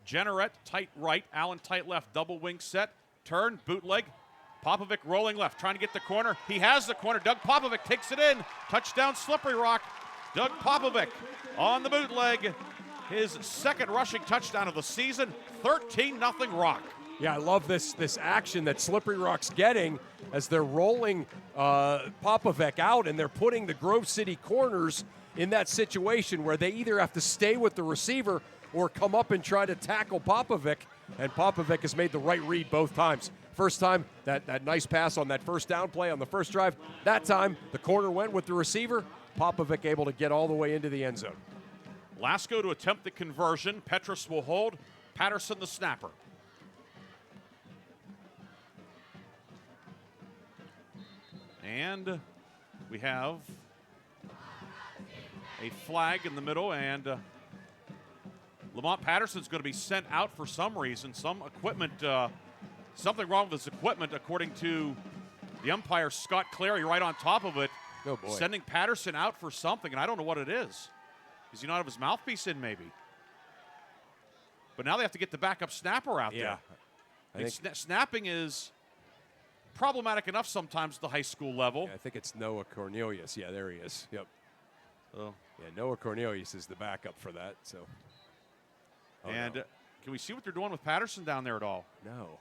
[SPEAKER 9] Jenneret, tight right, Allen tight left, double wing set, turn, bootleg, Popovic rolling left, trying to get the corner. He has the corner. Doug Popovic takes it in. Touchdown Slippery Rock. Doug Popovic on the bootleg. His 2nd rushing touchdown of the season, 13-0 Rock.
[SPEAKER 10] Yeah, I love this action that Slippery Rock's getting as they're rolling Popovic out, and they're putting the Grove City corners in that situation where they either have to stay with the receiver or come up and try to tackle Popovic, and Popovic has made the right read both times. First time, that nice pass on that 1st down play on the first drive. That time, the corner went with the receiver. Popovic able to get all the way into the end zone.
[SPEAKER 9] Lasco to attempt the conversion. Petrus will hold. Patterson the snapper. And we have a flag in the middle, and Lamont Patterson's going to be sent out for some reason. Some equipment, something wrong with his equipment, according to the umpire, Scott Clary, right on top of it.
[SPEAKER 10] Oh, boy.
[SPEAKER 9] Sending Patterson out for something, and I don't know what it is. Does he not have his mouthpiece in, maybe? But now they have to get the backup snapper out there.
[SPEAKER 10] I think
[SPEAKER 9] snapping is problematic enough sometimes at the high school level.
[SPEAKER 10] Yeah, I think it's Noah Cornelius. Yeah, there he is. Yep.
[SPEAKER 9] Oh.
[SPEAKER 10] Yeah, Noah Cornelius is the backup for that. So
[SPEAKER 9] And can we see what they're doing with Patterson down there at all?
[SPEAKER 10] No.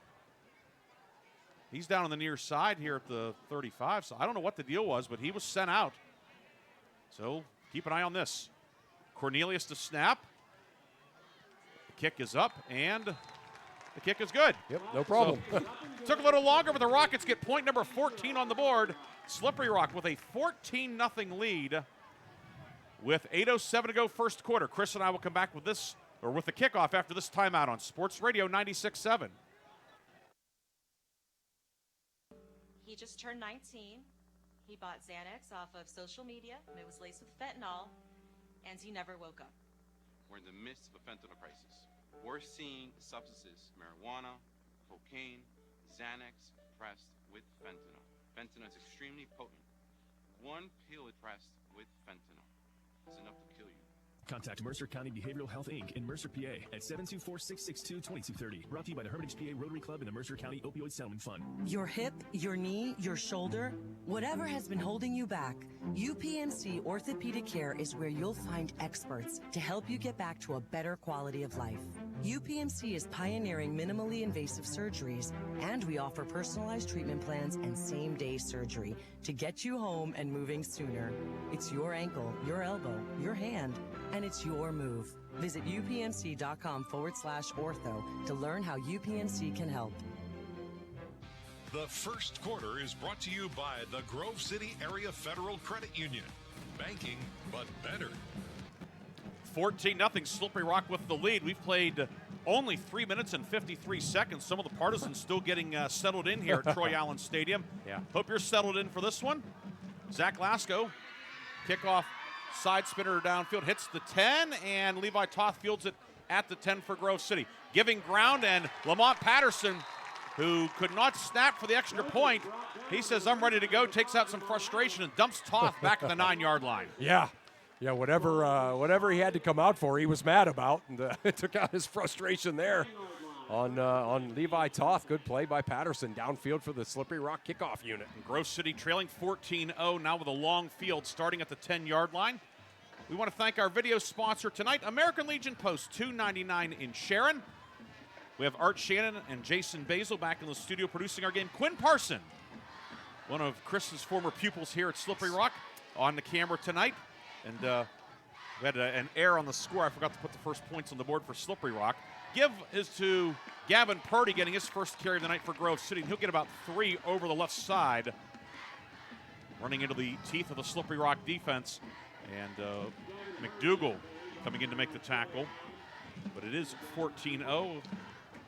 [SPEAKER 9] He's down on the near side here at the 35, so I don't know what the deal was, but he was sent out. So keep an eye on this. Cornelius to snap. The kick is up, and the kick is good.
[SPEAKER 10] Yep, no problem.
[SPEAKER 9] So, took a little longer, but the Rockets get point number 14 on the board. Slippery Rock with a 14-0 lead with 8:07 to go first quarter. Chris and I will come back with this, or with the kickoff after this timeout on Sports Radio 96.7.
[SPEAKER 1] He just turned 19. He bought Xanax off of social media, and it was laced with fentanyl, and he never woke up.
[SPEAKER 18] We're in the midst of a fentanyl crisis. We're seeing substances, marijuana, cocaine, Xanax pressed with fentanyl. Fentanyl is extremely potent. One pill pressed with fentanyl is enough to kill you.
[SPEAKER 12] Contact Mercer County Behavioral Health, Inc. in Mercer, PA at 724-662-2230. Brought to you by the Hermitage PA Rotary Club and the Mercer County Opioid Settlement Fund.
[SPEAKER 8] Your hip, your knee, your shoulder, whatever has been holding you back, UPMC Orthopedic Care is where you'll find experts to help you get back to a better quality of life. UPMC is pioneering minimally invasive surgeries, and we offer personalized treatment plans and same-day surgery to get you home and moving sooner. It's your ankle, your elbow, your hand, and it's your move. Visit upmc.com/ortho to learn how UPMC can help.
[SPEAKER 11] The first quarter is brought to you by the Grove City Area Federal Credit Union. Banking, but better.
[SPEAKER 9] 14-0 Slippery Rock with the lead. We've played only 3 minutes and 53 seconds. Some of the partisans still getting settled in here at Troy Allen Stadium.
[SPEAKER 10] Yeah.
[SPEAKER 9] Hope you're settled in for this one. Zach Lasko, kickoff side spinner downfield, hits the 10, and Levi Toth fields it at the 10 for Grove City. Giving ground, and Lamont Patterson, who could not snap for the extra point, he says, I'm ready to go, takes out some frustration and dumps Toth back at the 9-yard line.
[SPEAKER 10] Yeah, whatever he had to come out for, he was mad about, and took out his frustration there on Levi Toth. Good play by Patterson downfield for the Slippery Rock kickoff unit.
[SPEAKER 9] Grove City trailing 14-0 now with a long field starting at the 10-yard line. We want to thank our video sponsor tonight, American Legion Post 299 in Sharon. We have Art Shannon and Jason Basil back in the studio producing our game. Quinn Parson, one of Chris's former pupils here at Slippery Rock, on the camera tonight. And we had an error on the score. I forgot to put the first points on the board for Slippery Rock. Give is to Gavin Purdy getting his first carry of the night for Grove City. And he'll get about 3 over the left side, running into the teeth of the Slippery Rock defense. And McDougal coming in to make the tackle. But it is 14-0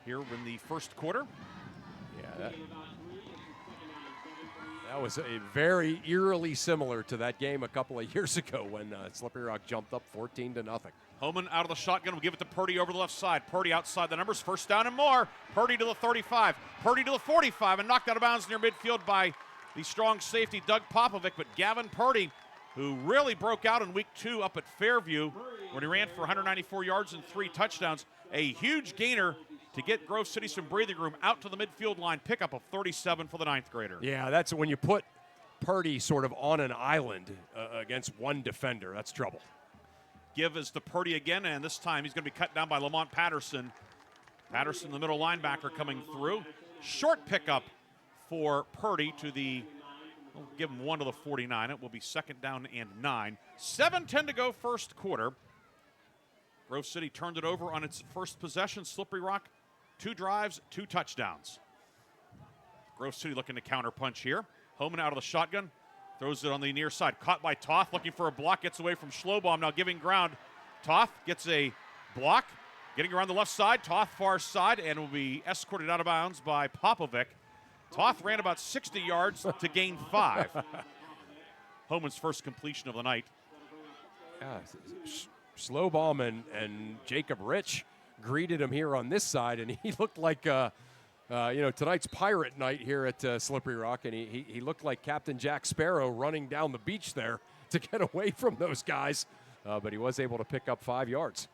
[SPEAKER 9] here in the first quarter.
[SPEAKER 10] Yeah, that was a very eerily similar to that game a couple of years ago when Slippery Rock jumped up 14-0.
[SPEAKER 9] Homan out of the shotgun will give it to Purdy over the left side. Purdy outside the numbers, first down and more. Purdy to the 35, Purdy to the 45, and knocked out of bounds near midfield by the strong safety Doug Popovic. But Gavin Purdy, who really broke out in week 2 up at Fairview when he ran for 194 yards and 3 touchdowns, a huge gainer to get Grove City some breathing room out to the midfield line, pickup of 37 for the 9th grader.
[SPEAKER 10] Yeah, that's when you put Purdy sort of on an island against one defender. That's trouble.
[SPEAKER 9] Give is to Purdy again, and this time he's going to be cut down by Lamont Patterson. Patterson, the middle linebacker, coming through. Short pickup for Purdy to the, we'll give him 1 to the 49. It will be 2nd down and 9. 7:10 to go first quarter. Grove City turned it over on its first possession. Slippery Rock, 2 drives, 2 touchdowns. Grove City looking to counterpunch here. Homan out of the shotgun. Throws it on the near side. Caught by Toth, looking for a block. Gets away from Schlobaum, now giving ground. Toth gets a block. Getting around the left side. Toth far side, and will be escorted out of bounds by Popovic. Toth ran about 60 yards to gain 5. Homan's first completion of the night.
[SPEAKER 10] Yeah, Schlobaum and Jacob Rich greeted him here on this side, and he looked like tonight's pirate night here at Slippery Rock, and he looked like Captain Jack Sparrow running down the beach there to get away from those guys, but he was able to pick up 5 yards.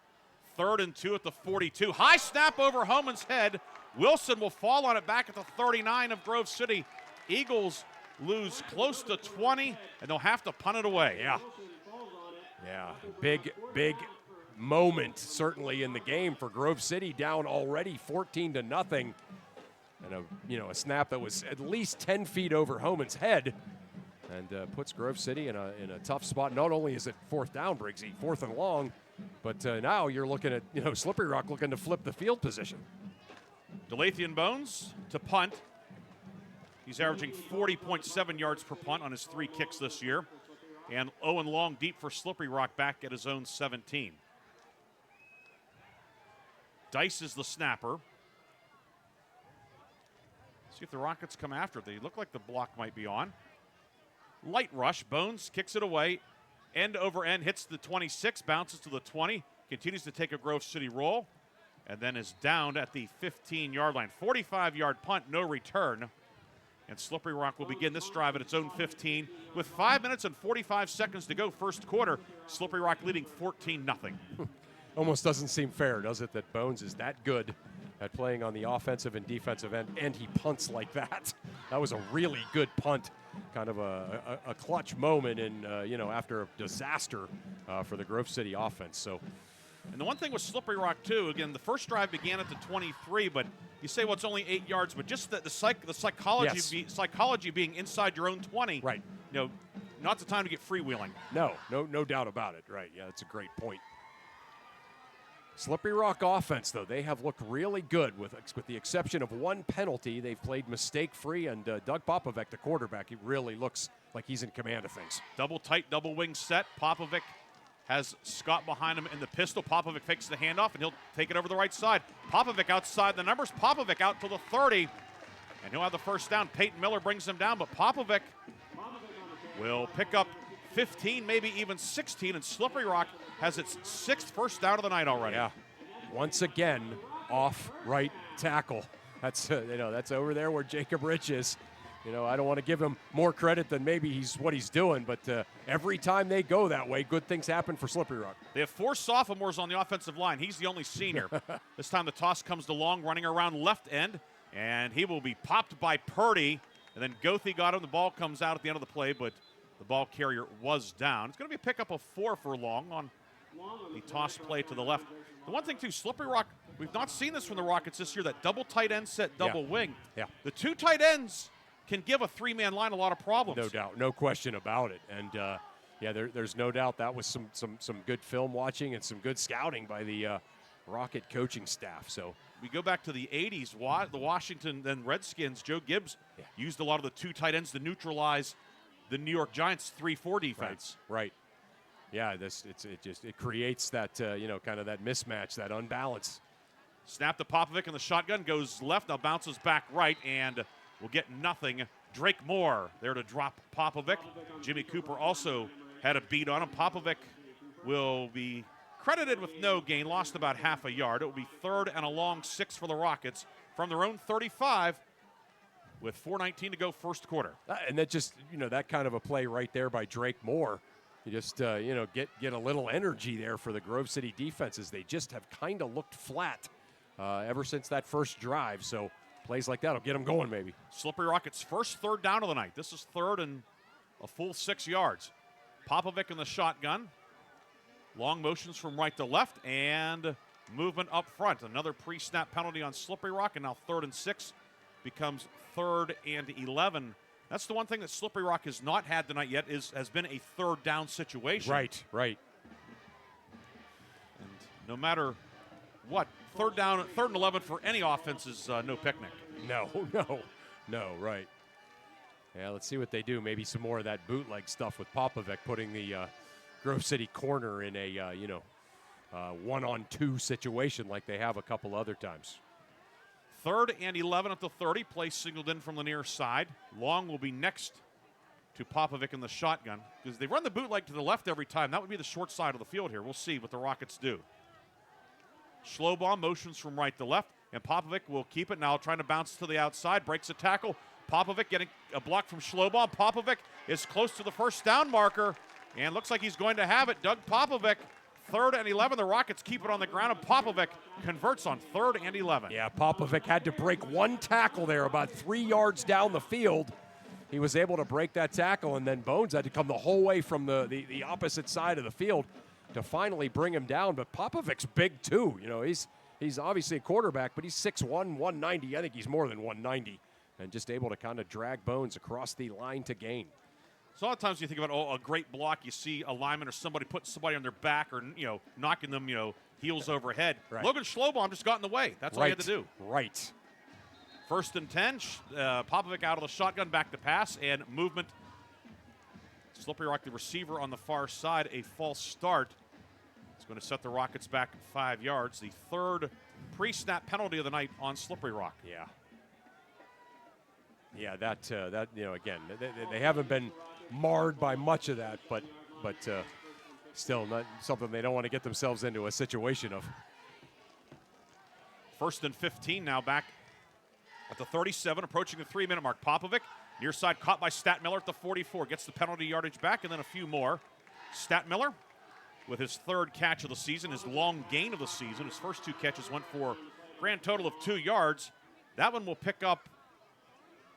[SPEAKER 9] 3rd and 2 at the 42. High snap over Homan's head. Wilson will fall on it back at the 39 of Grove City. Eagles lose close to 20, and they'll have to punt it away.
[SPEAKER 10] Yeah, big moment certainly in the game for Grove City, down already 14-0, and a snap that was at least 10 feet over Homan's head, and puts Grove City in a tough spot. Not only is it 4th down, Briggsy, 4th and long, but now you're looking at Slippery Rock looking to flip the field position.
[SPEAKER 9] Delathian Bones to punt. He's averaging 40.7 yards per punt on his 3 kicks this year. And Owen Long deep for Slippery Rock back at his own 17. Dice is the snapper. See if the Rockets come after it. They look like the block might be on. Light rush. Bones kicks it away. End over end, hits the 26, bounces to the 20, continues to take a Grove City roll, and then is downed at the 15-yard line. 45-yard punt, no return. And Slippery Rock will begin this drive at its own 15 with 5 minutes and 45 seconds to go first quarter. Slippery Rock leading 14-0.
[SPEAKER 10] Almost doesn't seem fair, does it, that Bones is that good at playing on the offensive and defensive end, and he punts like that. That was a really good punt, kind of a clutch moment in, after a disaster for the Grove City offense. So,
[SPEAKER 9] and the one thing with Slippery Rock, too, again, the first drive began at the 23, but you say, well, it's only 8 yards, but just the psychology,
[SPEAKER 10] yes.
[SPEAKER 9] Psychology being inside your own 20,
[SPEAKER 10] right?
[SPEAKER 9] Not the time to get freewheeling.
[SPEAKER 10] No doubt about it. Right? Yeah, that's a great point. Slippery Rock offense, though, they have looked really good with the exception of one penalty. They've played mistake-free, and Doug Popovic, the quarterback, he really looks like he's in command of things.
[SPEAKER 9] Double tight, double wing set. Popovic has Scott behind him in the pistol. Popovic fakes the handoff, and he'll take it over the right side. Popovic outside the numbers. Popovic out to the 30, and he'll have the first down. Peyton Miller brings him down, but Popovic will pick up 15, maybe even 16, and Slippery Rock has its 6th first down of the night already.
[SPEAKER 10] Yeah, once again, off right tackle. That's that's over there where Jacob Rich is. I don't want to give him more credit than maybe what he's doing, but every time they go that way, good things happen for Slippery Rock.
[SPEAKER 9] They have 4 sophomores on the offensive line. He's the only senior. This time the toss comes to Long, running around left end, and he will be popped by Purdy, and then Goethe got him. The ball comes out at the end of the play, but the ball carrier was down. It's going to be a pickup of 4 for Long on the toss play to the left. The one thing, too, Slippery Rock, we've not seen this from the Rockets this year, that double tight end set, double wing.
[SPEAKER 10] Yeah.
[SPEAKER 9] The 2 tight ends can give a 3-man line a lot of problems.
[SPEAKER 10] No doubt, no question about it. And, there's no doubt that was some good film watching and some good scouting by the Rocket coaching staff. So
[SPEAKER 9] we go back to the 80s, the Washington and Redskins, Joe Gibbs used a lot of the 2 tight ends to neutralize the New York Giants 3-4 defense.
[SPEAKER 10] Right. Yeah, it creates that kind of that mismatch, that unbalance.
[SPEAKER 9] Snap to Popovic in the shotgun, goes left, now bounces back right, and will get nothing. Drake Moore there to drop Popovic. Jimmy Cooper also had a beat on him. Popovic will be credited with no gain, lost about half a yard. It will be 3rd and a long 6 for the Rockets from their own 35 with 4:19 to go first quarter.
[SPEAKER 10] And that just, that kind of a play right there by Drake Moore. You just, get a little energy there for the Grove City defenses. They just have kind of looked flat ever since that first drive. So plays like that will get them going maybe.
[SPEAKER 9] Slippery Rockets' first 3rd down of the night. This is 3rd and a full 6 yards. Popovic in the shotgun. Long motions from right to left and movement up front. Another pre-snap penalty on Slippery Rock, and now 3rd and 6 becomes 3rd and 11. That's the one thing that Slippery Rock has not had tonight yet has been a 3rd down situation.
[SPEAKER 10] Right.
[SPEAKER 9] And no matter what, 3rd and 11 for any offense is no picnic.
[SPEAKER 10] No, right. Yeah, let's see what they do. Maybe some more of that bootleg stuff with Popovic, putting the Grove City corner in a 1-on-2 situation like they have a couple other times.
[SPEAKER 9] 3rd and 11 at the 30. Play signaled in from the near side. Long will be next to Popovic in the shotgun because they run the bootleg to the left every time. That would be the short side of the field here. We'll see what the Rockets do. Schlobaum motions from right to left, and Popovic will keep it now, trying to bounce to the outside. Breaks a tackle. Popovic getting a block from Schlobaum. Popovic is close to the first down marker, and looks like he's going to have it. Doug Popovic, 3rd and 11. The Rockets keep it on the ground, and Popovic converts on 3rd and 11.
[SPEAKER 10] Yeah, Popovic had to break one tackle there about 3 yards down the field. He was able to break that tackle, and then Bones had to come the whole way from the opposite side of the field. to finally bring him down. But Popovic's big too. You know, he's obviously a quarterback, but he's 6'1", 190. I think he's more than 190, and just able to kind of drag Bones across the line to gain.
[SPEAKER 9] So a lot of times you think about a great block, you see a lineman or somebody putting somebody on their back or knocking them heels overhead.
[SPEAKER 10] Right.
[SPEAKER 9] Logan Schlobaum just got in the way. That's all he had to do.
[SPEAKER 10] Right.
[SPEAKER 9] 1st and 10. Popovic out of the shotgun, back to pass, and movement. Slippery Rock, the receiver on the far side, a false start. It's going to set the Rockets back 5 yards. The 3rd pre-snap penalty of the night on Slippery Rock.
[SPEAKER 10] Yeah. Yeah, that again, they haven't been marred by much of that, but still not something they don't want to get themselves into a situation of.
[SPEAKER 9] 1st and 15 now, back at the 37, approaching the 3-minute mark. Popovic, near side, caught by Statmiller at the 44, gets the penalty yardage back, and then a few more. Statmiller with his 3rd catch of the season, his long gain of the season. His first 2 catches went for a grand total of 2 yards. That one will pick up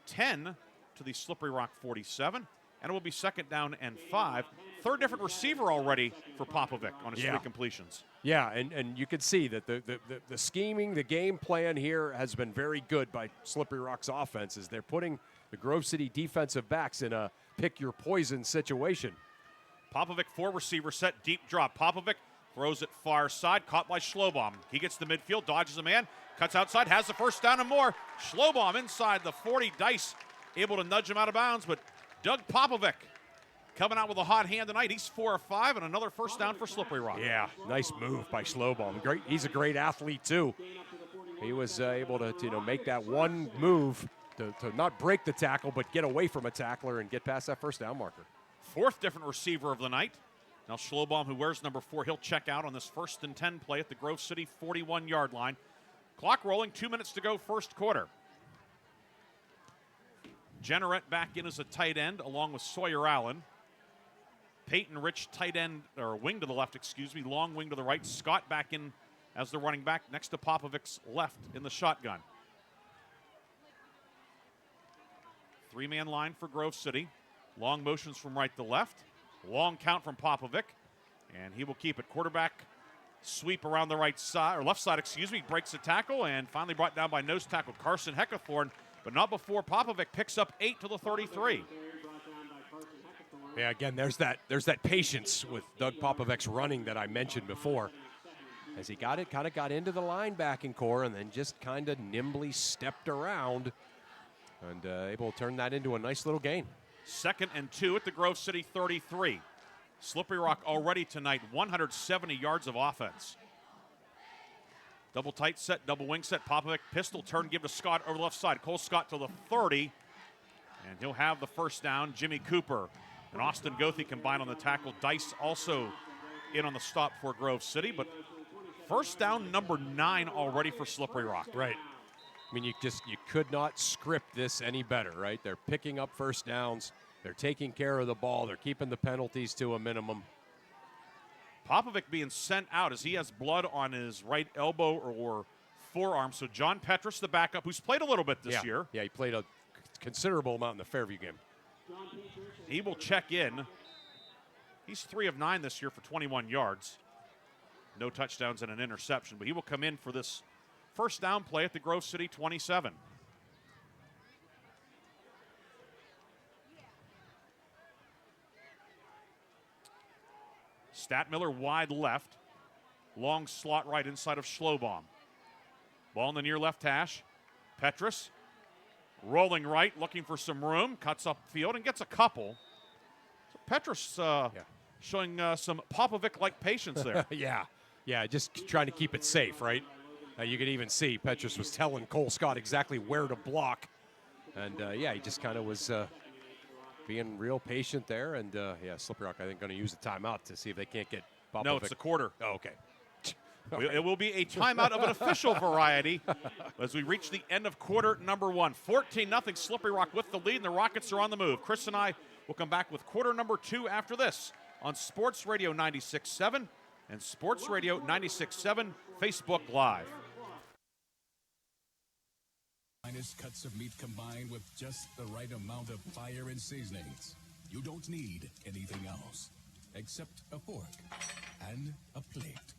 [SPEAKER 9] 10 to the Slippery Rock 47, and it will be 2nd down and 5. 3rd different receiver already for Popovic on his 3 completions.
[SPEAKER 10] Yeah, and you can see that the scheming, the game plan here has been very good by Slippery Rock's offenses. They're putting the Grove City defensive backs in a pick-your-poison situation.
[SPEAKER 9] Popovic, 4 receiver set, deep drop. Popovic throws it far side, caught by Schlobaum. He gets the midfield, dodges a man, cuts outside, has the 1st down and more. Schlobaum inside the 40, Dice able to nudge him out of bounds, but Doug Popovic coming out with a hot hand tonight. He's 4 of 5, and another 1st down for Slippery Rock.
[SPEAKER 10] Yeah, nice move by Schlobaum. Great, he's a great athlete too. He was able to make that one move to not break the tackle, but get away from a tackler and get past that 1st down marker.
[SPEAKER 9] 4th different receiver of the night. Now Schlobaum, who wears number 4, he'll check out on this 1st and 10 play at the Grove City 41-yard line. Clock rolling, 2 minutes to go, 1st quarter. Jenneret back in as a tight end along with Sawyer Allen. Peyton Rich, tight end, or wing to the left, long wing to the right. Scott back in as the running back next to Popovic's left in the shotgun. 3-man line for Grove City. Long motions from right to left. Long count from Popovic, and he will keep it. Quarterback sweep around the right side, or left side, breaks the tackle, and finally brought down by nose tackle Carson Heckathorn, but not before Popovic picks up 8 to the 33.
[SPEAKER 10] Yeah, again, there's that patience with Doug Popovic's running that I mentioned before. As he got into the linebacking core and then just kind of nimbly stepped around and able to turn that into a nice little gain.
[SPEAKER 9] 2nd and 2 at the Grove City 33. Slippery Rock already tonight, 170 yards of offense. Double tight set, double wing set. Popovic pistol turn, give to Scott over the left side. Cole Scott to the 30, and he'll have the 1st down. Jimmy Cooper and Austin Goethe combined on the tackle. Dice also in on the stop for Grove City, but 1st down, number 9 already for Slippery Rock.
[SPEAKER 10] Right. I mean, you could not script this any better, right? They're picking up 1st downs. They're taking care of the ball. They're keeping the penalties to a minimum.
[SPEAKER 9] Popovic being sent out as he has blood on his right elbow or forearm. So John Petrus, the backup, who's played a little bit this year.
[SPEAKER 10] Yeah, he played a considerable amount in the Fairview game.
[SPEAKER 9] He will check in. He's 3 of 9 this year for 21 yards. No touchdowns and an interception, but he will come in for this 1st down play at the Grove City 27. Statmiller wide left. Long slot right inside of Schlobaum. Ball in the near left hash. Petrus rolling right, looking for some room. Cuts up field and gets a couple. So Petrus showing some Popovic-like patience there.
[SPEAKER 10] Yeah, just trying to keep it safe, right? You could even see Petrus was telling Cole Scott exactly where to block. And, he just kind of was being real patient there. And, Slippery Rock, I think, going to use a timeout to see if they can't get Popovic.
[SPEAKER 9] No, it's a quarter.
[SPEAKER 10] Oh, okay.
[SPEAKER 9] It will be a timeout of an official variety as we reach the end of quarter number 1. 14-0, Slippery Rock with the lead, and the Rockets are on the move. Chris and I will come back with quarter number 2 after this on Sports Radio 96.7 and Sports Radio 96.7 Facebook Live.
[SPEAKER 2] Finest cuts of meat combined with just the right amount of fire and seasonings. You don't need anything else except a fork and a plate.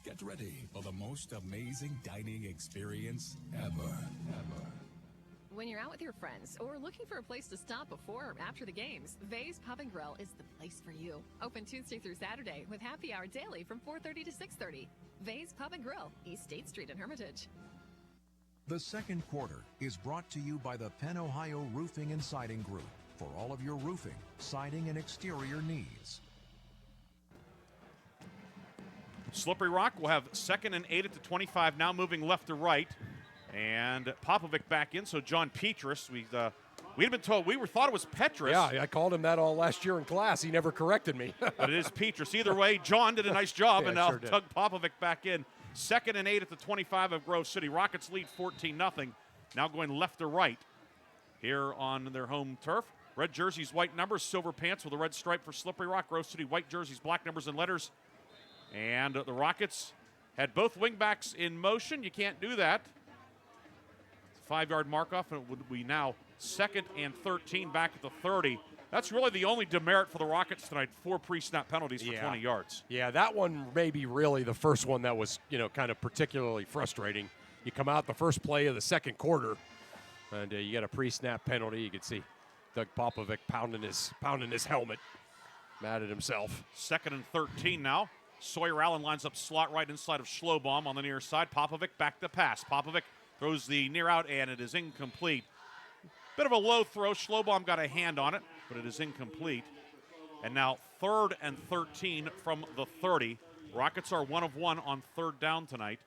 [SPEAKER 2] Get ready for the most amazing dining experience ever.
[SPEAKER 3] When you're out with your friends or looking for a place to stop before or after the games, Vay's Pub and Grill is the place for you. Open Tuesday through Saturday with happy hour daily from 4:30 to 6:30. Vay's Pub and Grill, East State Street in Hermitage.
[SPEAKER 7] The second quarter is brought to you by the Penn Ohio Roofing and Siding Group for all of your roofing, siding, and exterior needs.
[SPEAKER 9] Slippery Rock will have 2nd and 8 at the 25, now moving left to right. And Popovic back in, so John Petrus. We had been told, thought it was Petrus.
[SPEAKER 10] Yeah, I called him that all last year in class. He never corrected me.
[SPEAKER 9] But it is Petrus. Either way, John did a nice job,
[SPEAKER 10] Yeah,
[SPEAKER 9] and now
[SPEAKER 10] sure did.
[SPEAKER 9] Doug Popovic back in. 2nd and 8 at the 25 of Grove City. Rockets lead 14-0. Now going left to right here on their home turf. Red jerseys, white numbers, silver pants with a red stripe for Slippery Rock. Grove City, white jerseys, black numbers and letters. And the Rockets had both wingbacks in motion. You can't do that. 5-yard mark off, and it would be now 2nd and 13 back at the 30. That's really the only demerit for the Rockets tonight. 4 pre-snap penalties for 20 yards.
[SPEAKER 10] Yeah, that one may be really the first one that was, kind of particularly frustrating. You come out the first play of the second quarter, and you get a pre-snap penalty. You can see Doug Popovic pounding his helmet, mad at himself.
[SPEAKER 9] 2nd and 13 now. Sawyer Allen lines up slot right inside of Schlobaum on the near side. Popovic back to pass. Popovic throws the near out, and it is incomplete. Bit of a low throw. Schlobaum got a hand on it, but it is incomplete. And now 3rd and 13 from the 30. Rockets are 1 of 1 on 3rd down tonight.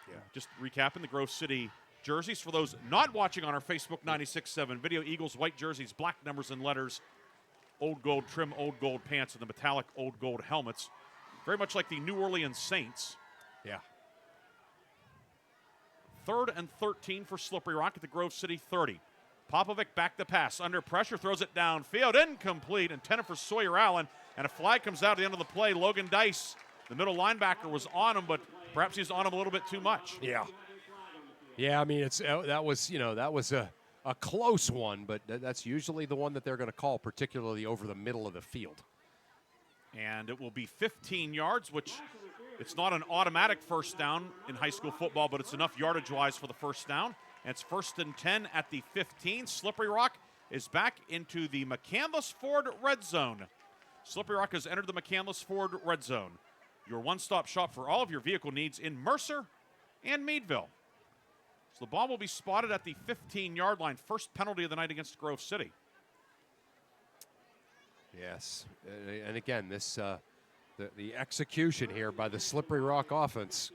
[SPEAKER 9] Yeah. Just recapping the Grove City jerseys. For those not watching on our Facebook 96.7 video, Eagles white jerseys, black numbers and letters, old gold trim, old gold pants, and the metallic old gold helmets. Very much like the New Orleans Saints.
[SPEAKER 10] Yeah.
[SPEAKER 9] 3rd and 13 for Slippery Rock at the Grove City 30. Popovic back to pass. Under pressure, throws it downfield. Incomplete. Intended for Sawyer Allen. And a flag comes out at the end of the play. Logan Dice, the middle linebacker, was on him, but perhaps he's on him a little bit too much.
[SPEAKER 10] Yeah. Yeah, I mean, that was a close one, but that's usually the one that they're going to call, particularly over the middle of the field.
[SPEAKER 9] And it will be 15 yards, which it's not an automatic first down in high school football, but it's enough yardage-wise for the first down. And it's 1st and 10 at the 15. Slippery Rock is back into the McCandless Ford red zone. Slippery Rock has entered the McCandless Ford red zone, your one-stop shop for all of your vehicle needs in Mercer and Meadville. So the ball will be spotted at the 15-yard line. First penalty of the night against Grove City.
[SPEAKER 10] Yes, and again, this the execution here by the Slippery Rock offense,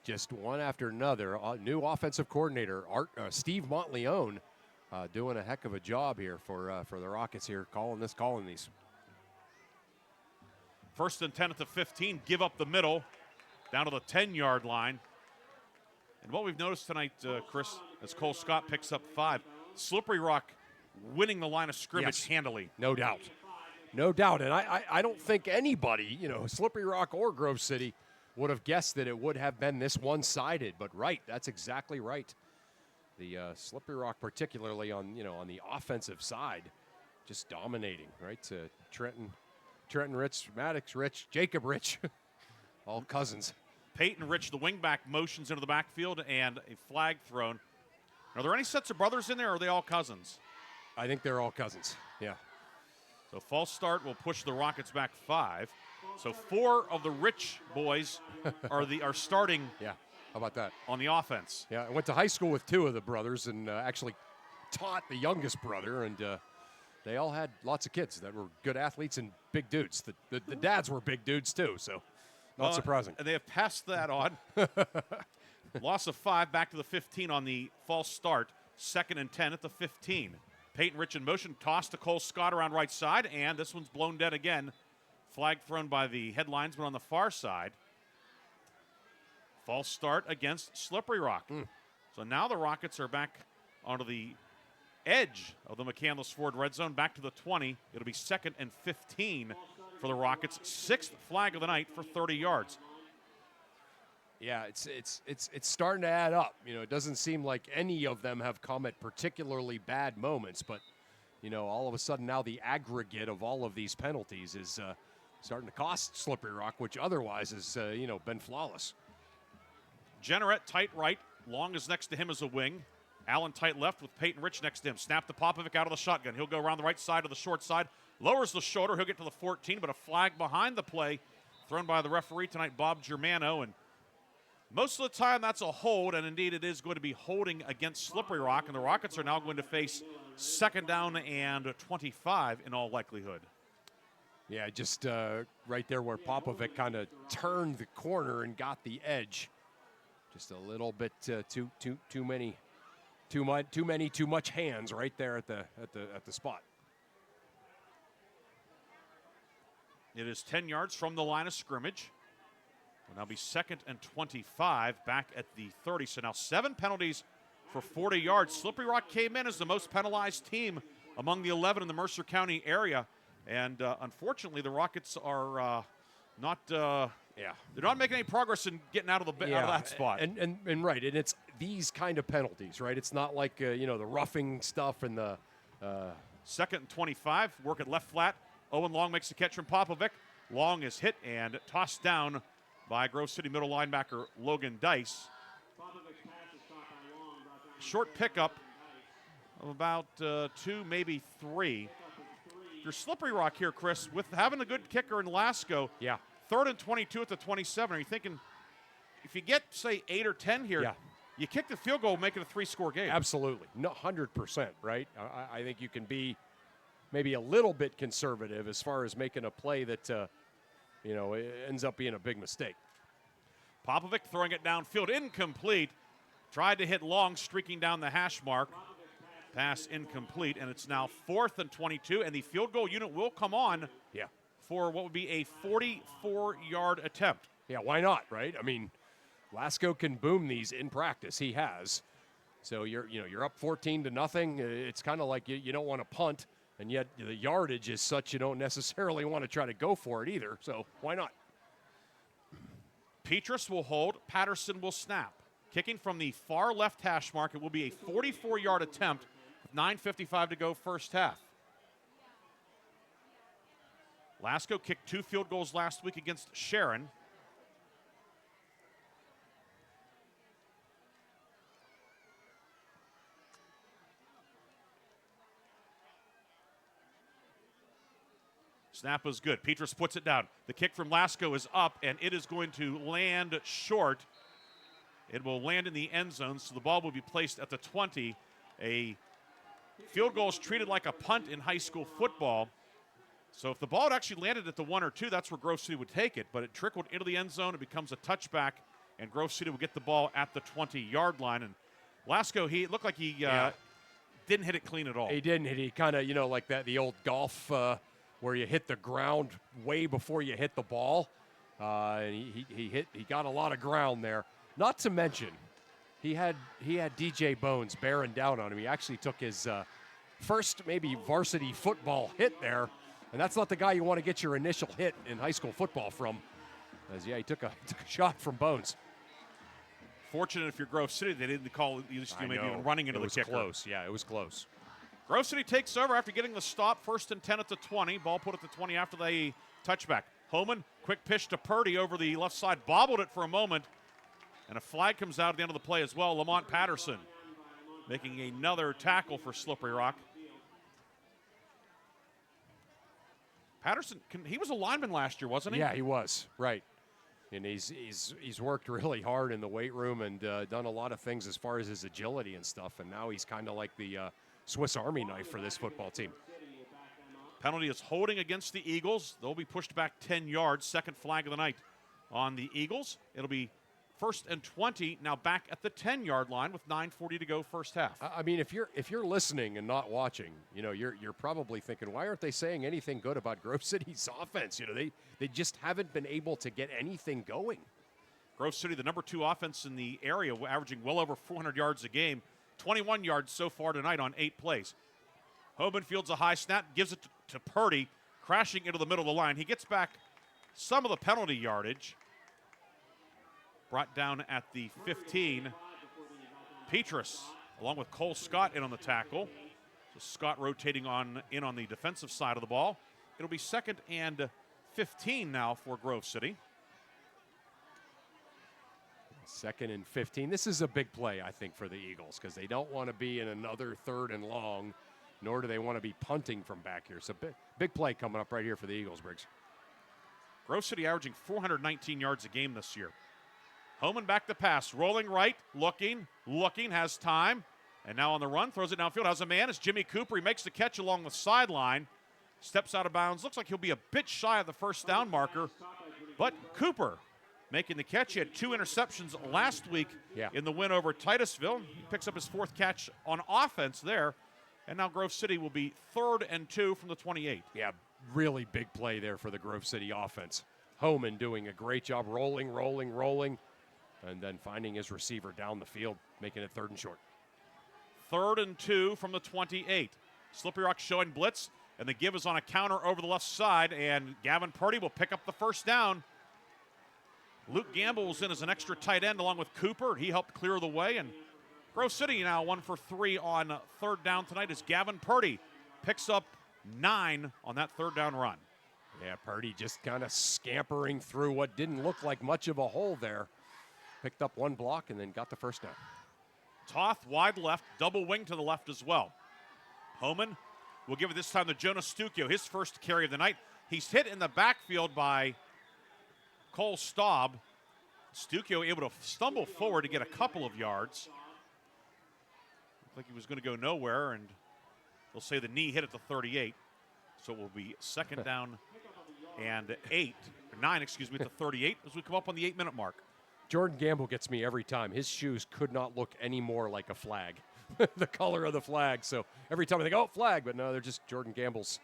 [SPEAKER 10] just one after another. New offensive coordinator Steve Montleone doing a heck of a job here for the Rockets here, calling these.
[SPEAKER 9] 1st and 10 at the 15. Give up the middle, down to the 10-yard line. And what we've noticed tonight, Chris, as Cole Scott picks up 5, Slippery Rock winning the line of scrimmage handily.
[SPEAKER 10] No doubt. No doubt. And I don't think anybody, Slippery Rock or Grove City, would have guessed that it would have been this one-sided. But right, that's exactly right. The Slippery Rock, particularly on the offensive side, just dominating, right? Trenton Rich, Maddox Rich, Jacob Rich, all cousins.
[SPEAKER 9] Peyton Rich, the wingback, motions into the backfield, and a flag thrown. Are there any sets of brothers in there, or are they all cousins?
[SPEAKER 10] I think they're all cousins, yeah.
[SPEAKER 9] So false start will push the Rockets back 5. So 4 of the Rich boys are starting.
[SPEAKER 10] Yeah, how about that?
[SPEAKER 9] On the offense.
[SPEAKER 10] Yeah, I went to high school with 2 of the brothers and actually taught the youngest brother, and they all had lots of kids that were good athletes and big dudes. The dads were big dudes too, so not surprising.
[SPEAKER 9] And they have passed that on. Loss of 5 back to the 15 on the false start. 2nd and 10 at the 15. Peyton Rich in motion, toss to Cole Scott around right side, and this one's blown dead again. Flag thrown by the headlinesman on the far side. False start against Slippery Rock. So now the Rockets are back onto the edge of the McCandless Ford red zone, back to the 20. It'll be 2nd and 15 for the Rockets. 6th flag of the night for 30 yards.
[SPEAKER 10] Yeah, it's starting to add up. It doesn't seem like any of them have come at particularly bad moments, but all of a sudden now the aggregate of all of these penalties is starting to cost Slippery Rock, which otherwise has, been flawless.
[SPEAKER 9] Jenneret, tight right. Long is next to him as a wing. Allen tight left with Peyton Rich next to him. Snap to Popovic out of the shotgun. He'll go around the right side to the short side. Lowers the shoulder. He'll get to the 14, but a flag behind the play thrown by the referee tonight, Bob Germano. And most of the time that's a hold, and indeed it is going to be holding against Slippery Rock, and the Rockets are now going to face second down and 25 in all likelihood.
[SPEAKER 10] Yeah, just right there where Popovic kind of turned the corner and got the edge. Just a little bit too much hands right there at the spot.
[SPEAKER 9] It is 10 yards from the line of scrimmage. Will now be second and 25 back at the 30. So now 7 penalties for 40 yards. Slippery Rock came in as the most penalized team among the 11 in the Mercer County area. And unfortunately, the Rockets are they're not making any progress in getting out of that spot.
[SPEAKER 10] And right, and it's these kind of penalties, right? It's not like the roughing stuff and the
[SPEAKER 9] second and 25. Work at left flat. Owen Long makes the catch from Popovic. Long is hit and tossed down by Grove City middle linebacker Logan Dice. Short pickup of about 2, maybe 3. You're Slippery Rock here, Chris, with having a good kicker in Lasco.
[SPEAKER 10] Yeah.
[SPEAKER 9] 3rd and 22 at the 27. Are you thinking if you get, say, 8 or 10 here, you kick the field goal, make it a 3-score game?
[SPEAKER 10] Absolutely. No, 100%, right? I think you can be maybe a little bit conservative as far as making a play that, it ends up being a big mistake.
[SPEAKER 9] Popovic throwing it downfield, incomplete. Tried to hit Long, streaking down the hash mark. Pass incomplete, and it's now 4th and 22, and the field goal unit will come on for what would be a 44-yard attempt.
[SPEAKER 10] Yeah, why not, right? I mean, Lasco can boom these in practice. He has. So you're up 14-0. It's kind of like you don't want to punt, and yet the yardage is such you don't necessarily want to try to go for it either. So why not?
[SPEAKER 9] Petrus will hold. Patterson will snap. Kicking from the far left hash mark, it will be a 44-yard attempt with 9:55 to go first half. Lasco kicked 2 field goals last week against Sharon. Snap was good. Petrus puts it down. The kick from Lasco is up, and it is going to land short. It will land in the end zone, so the ball will be placed at the 20. A field goal is treated like a punt in high school football. So if the ball had actually landed at the 1 or 2, that's where Grove City would take it. But it trickled into the end zone. It becomes a touchback, and Grove City will get the ball at the 20-yard line. And Lasco, it looked like he didn't hit it clean at all.
[SPEAKER 10] He didn't hit it. He kind of, like that, the old golf where you hit the ground way before you hit the ball. And he got a lot of ground there. Not to mention, he had DJ Bones bearing down on him. He actually took his first maybe varsity football hit there, and that's not the guy you want to get your initial hit in high school football from. As he took a shot from Bones.
[SPEAKER 9] Fortunate if you're Grove City, they didn't call maybe even running into the kicker.
[SPEAKER 10] It was close. Yeah, it was close.
[SPEAKER 9] Grove City takes over after getting the stop. 1st and 10 at the 20. Ball put at the 20 after the touchback. Homan, quick pitch to Purdy over the left side, bobbled it for a moment. And a flag comes out at the end of the play as well. Lamont Patterson making another tackle for Slippery Rock. Patterson, he was a lineman last year, wasn't he?
[SPEAKER 10] Yeah, he was, right. And he's worked really hard in the weight room and done a lot of things as far as his agility and stuff. And now he's kind of like the Swiss Army knife for this football team.
[SPEAKER 9] Penalty is holding against the Eagles. They'll be pushed back 10 yards. Second flag of the night on the Eagles. It'll be 1st and 20, now back at the 10-yard line with 9:40 to go first half.
[SPEAKER 10] I mean, if you're listening and not watching, you're probably thinking, why aren't they saying anything good about Grove City's offense? They just haven't been able to get anything going.
[SPEAKER 9] Grove City, the number 2 offense in the area, averaging well over 400 yards a game. 21 yards so far tonight on 8 plays. Hoban fields a high snap, gives it to Purdy, crashing into the middle of the line. He gets back some of the penalty yardage. Brought down at the 15. Petrus, along with Cole Scott, in on the tackle. So Scott rotating in on the defensive side of the ball. It'll be 2nd and 15 now for Grove City.
[SPEAKER 10] 2nd and 15. This is a big play, I think, for the Eagles because they don't want to be in another 3rd and long, nor do they want to be punting from back here. So big play coming up right here for the Eagles, Briggs.
[SPEAKER 9] Grove City averaging 419 yards a game this year. Homan back to pass, rolling right, looking, has time, and now on the run, throws it downfield, has a man. It's Jimmy Cooper. He makes the catch along the sideline, steps out of bounds. Looks like he'll be a bit shy of the first down marker, but Cooper making the catch. He had 2 interceptions last week in the win over Titusville. He picks up his 4th catch on offense there, and now Grove City will be 3rd and 2 from the 28.
[SPEAKER 10] Yeah, really big play there for the Grove City offense. Homan doing a great job rolling, and then finding his receiver down the field, making it 3rd and short.
[SPEAKER 9] 3rd and 2 from the 28. Slippery Rock showing blitz, and the give is on a counter over the left side, and Gavin Purdy will pick up the first down. Luke Gamble was in as an extra tight end along with Cooper. He helped clear the way, and Grove City now 1 for 3 on 3rd down tonight as Gavin Purdy picks up 9 on that 3rd down run.
[SPEAKER 10] Yeah, Purdy just kind of scampering through what didn't look like much of a hole there. Picked up 1 block and then got the first down.
[SPEAKER 9] Toth wide left, double wing to the left as well. Homan will give it this time to Jonas Stukio, his first carry of the night. He's hit in the backfield by Cole Staub. Stukio able to stumble forward to get a couple of yards. Looked like he was going to go nowhere, and they'll say the knee hit at the 38. So it will be 2nd down and 9 at the 38 as we come up on the 8-minute mark.
[SPEAKER 10] Jordan Gamble gets me every time. His shoes could not look any more like a flag, the color of the flag. So every time I think, oh, flag, but no, they're just Jordan Gamble's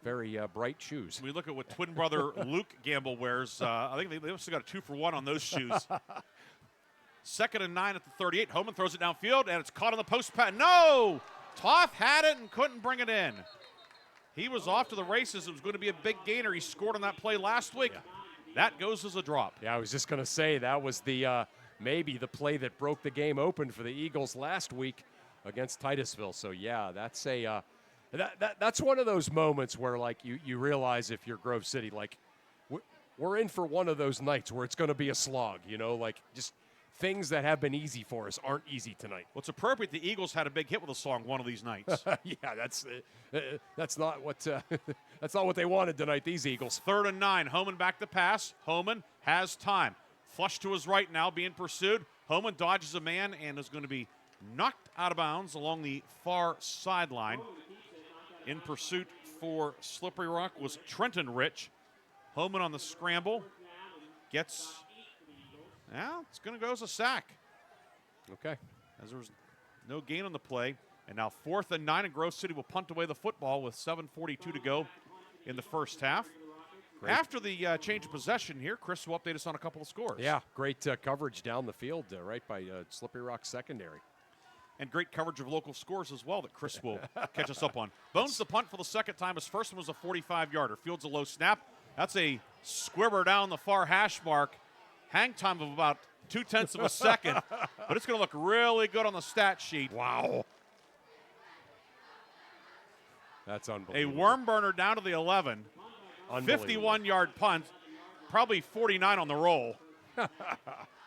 [SPEAKER 10] very bright shoes.
[SPEAKER 9] We look at what twin brother Luke Gamble wears. I think they also got a 2-for-1 on those shoes. 2nd and 9 at the 38. Homan throws it downfield, and it's caught on the post pass. No! Toth had it and couldn't bring it in. He was off to the races. It was going to be a big gainer. He scored on that play last week. Yeah. That goes as a drop.
[SPEAKER 10] Yeah, I was just going to say that was the maybe the play that broke the game open for the Eagles last week against Titusville. So, yeah, that's a that's one of those moments where, like, you realize if you're Grove City, like, we're in for one of those nights where it's going to be a slog, like just things that have been easy for us aren't easy tonight.
[SPEAKER 9] Well, it's appropriate the Eagles had a big hit with a song one of these nights.
[SPEAKER 10] Yeah, that's not what that's not what they wanted tonight, these Eagles.
[SPEAKER 9] 3rd and 9. Homan back to pass. Homan has time. Flush to his right now, being pursued. Homan dodges a man and is going to be knocked out of bounds along the far sideline. In pursuit for Slippery Rock was Trenton Rich. Homan on the scramble gets. Now it's going to go as a sack.
[SPEAKER 10] Okay.
[SPEAKER 9] As there was no gain on the play. And now 4th and 9, and Grove City will punt away the football with 7:42 to go in the first half. Great. After the change of possession here, Chris will update us on a couple of scores.
[SPEAKER 10] Yeah, great coverage down the field right by Slippery Rock secondary.
[SPEAKER 9] And great coverage of local scores as well that Chris will catch us up on. Bones the punt for the 2nd time. His first one was a 45-yarder. Fields a low snap. That's a squibber down the far hash mark. Hang time of about 0.2 of a second, but it's going to look really good on the stat sheet.
[SPEAKER 10] Wow. That's unbelievable.
[SPEAKER 9] A worm burner down to the 11. 51-yard punt, probably 49 on the roll.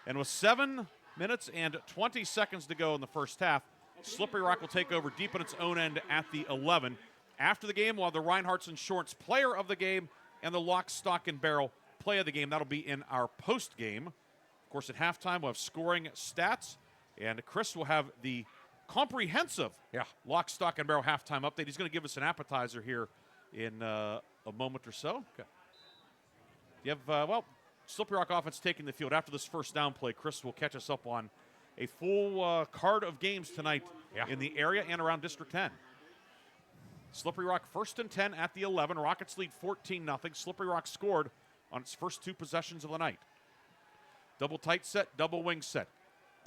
[SPEAKER 9] And with 7 minutes and 20 seconds to go in the first half, Slippery Rock will take over deep in its own end at the 11. After the game, we'll have the Reinhardt's Insurance Player of the Game and the Lock, Stock, and Barrel Play of the Game. That'll be in our post game. Of course, at halftime, we'll have scoring stats, and Chris will have the comprehensive Lock, Stock, and Barrel halftime update. He's going to give us an appetizer here in a moment or so. Okay. You have, Slippery Rock offense taking the field. After this first down play, Chris will catch us up on a full card of games tonight in the area and around District 10. Slippery Rock 1st and 10 at the 11. Rockets lead 14-0. Slippery Rock scored on its first 2 possessions of the night. Double tight set, double wing set.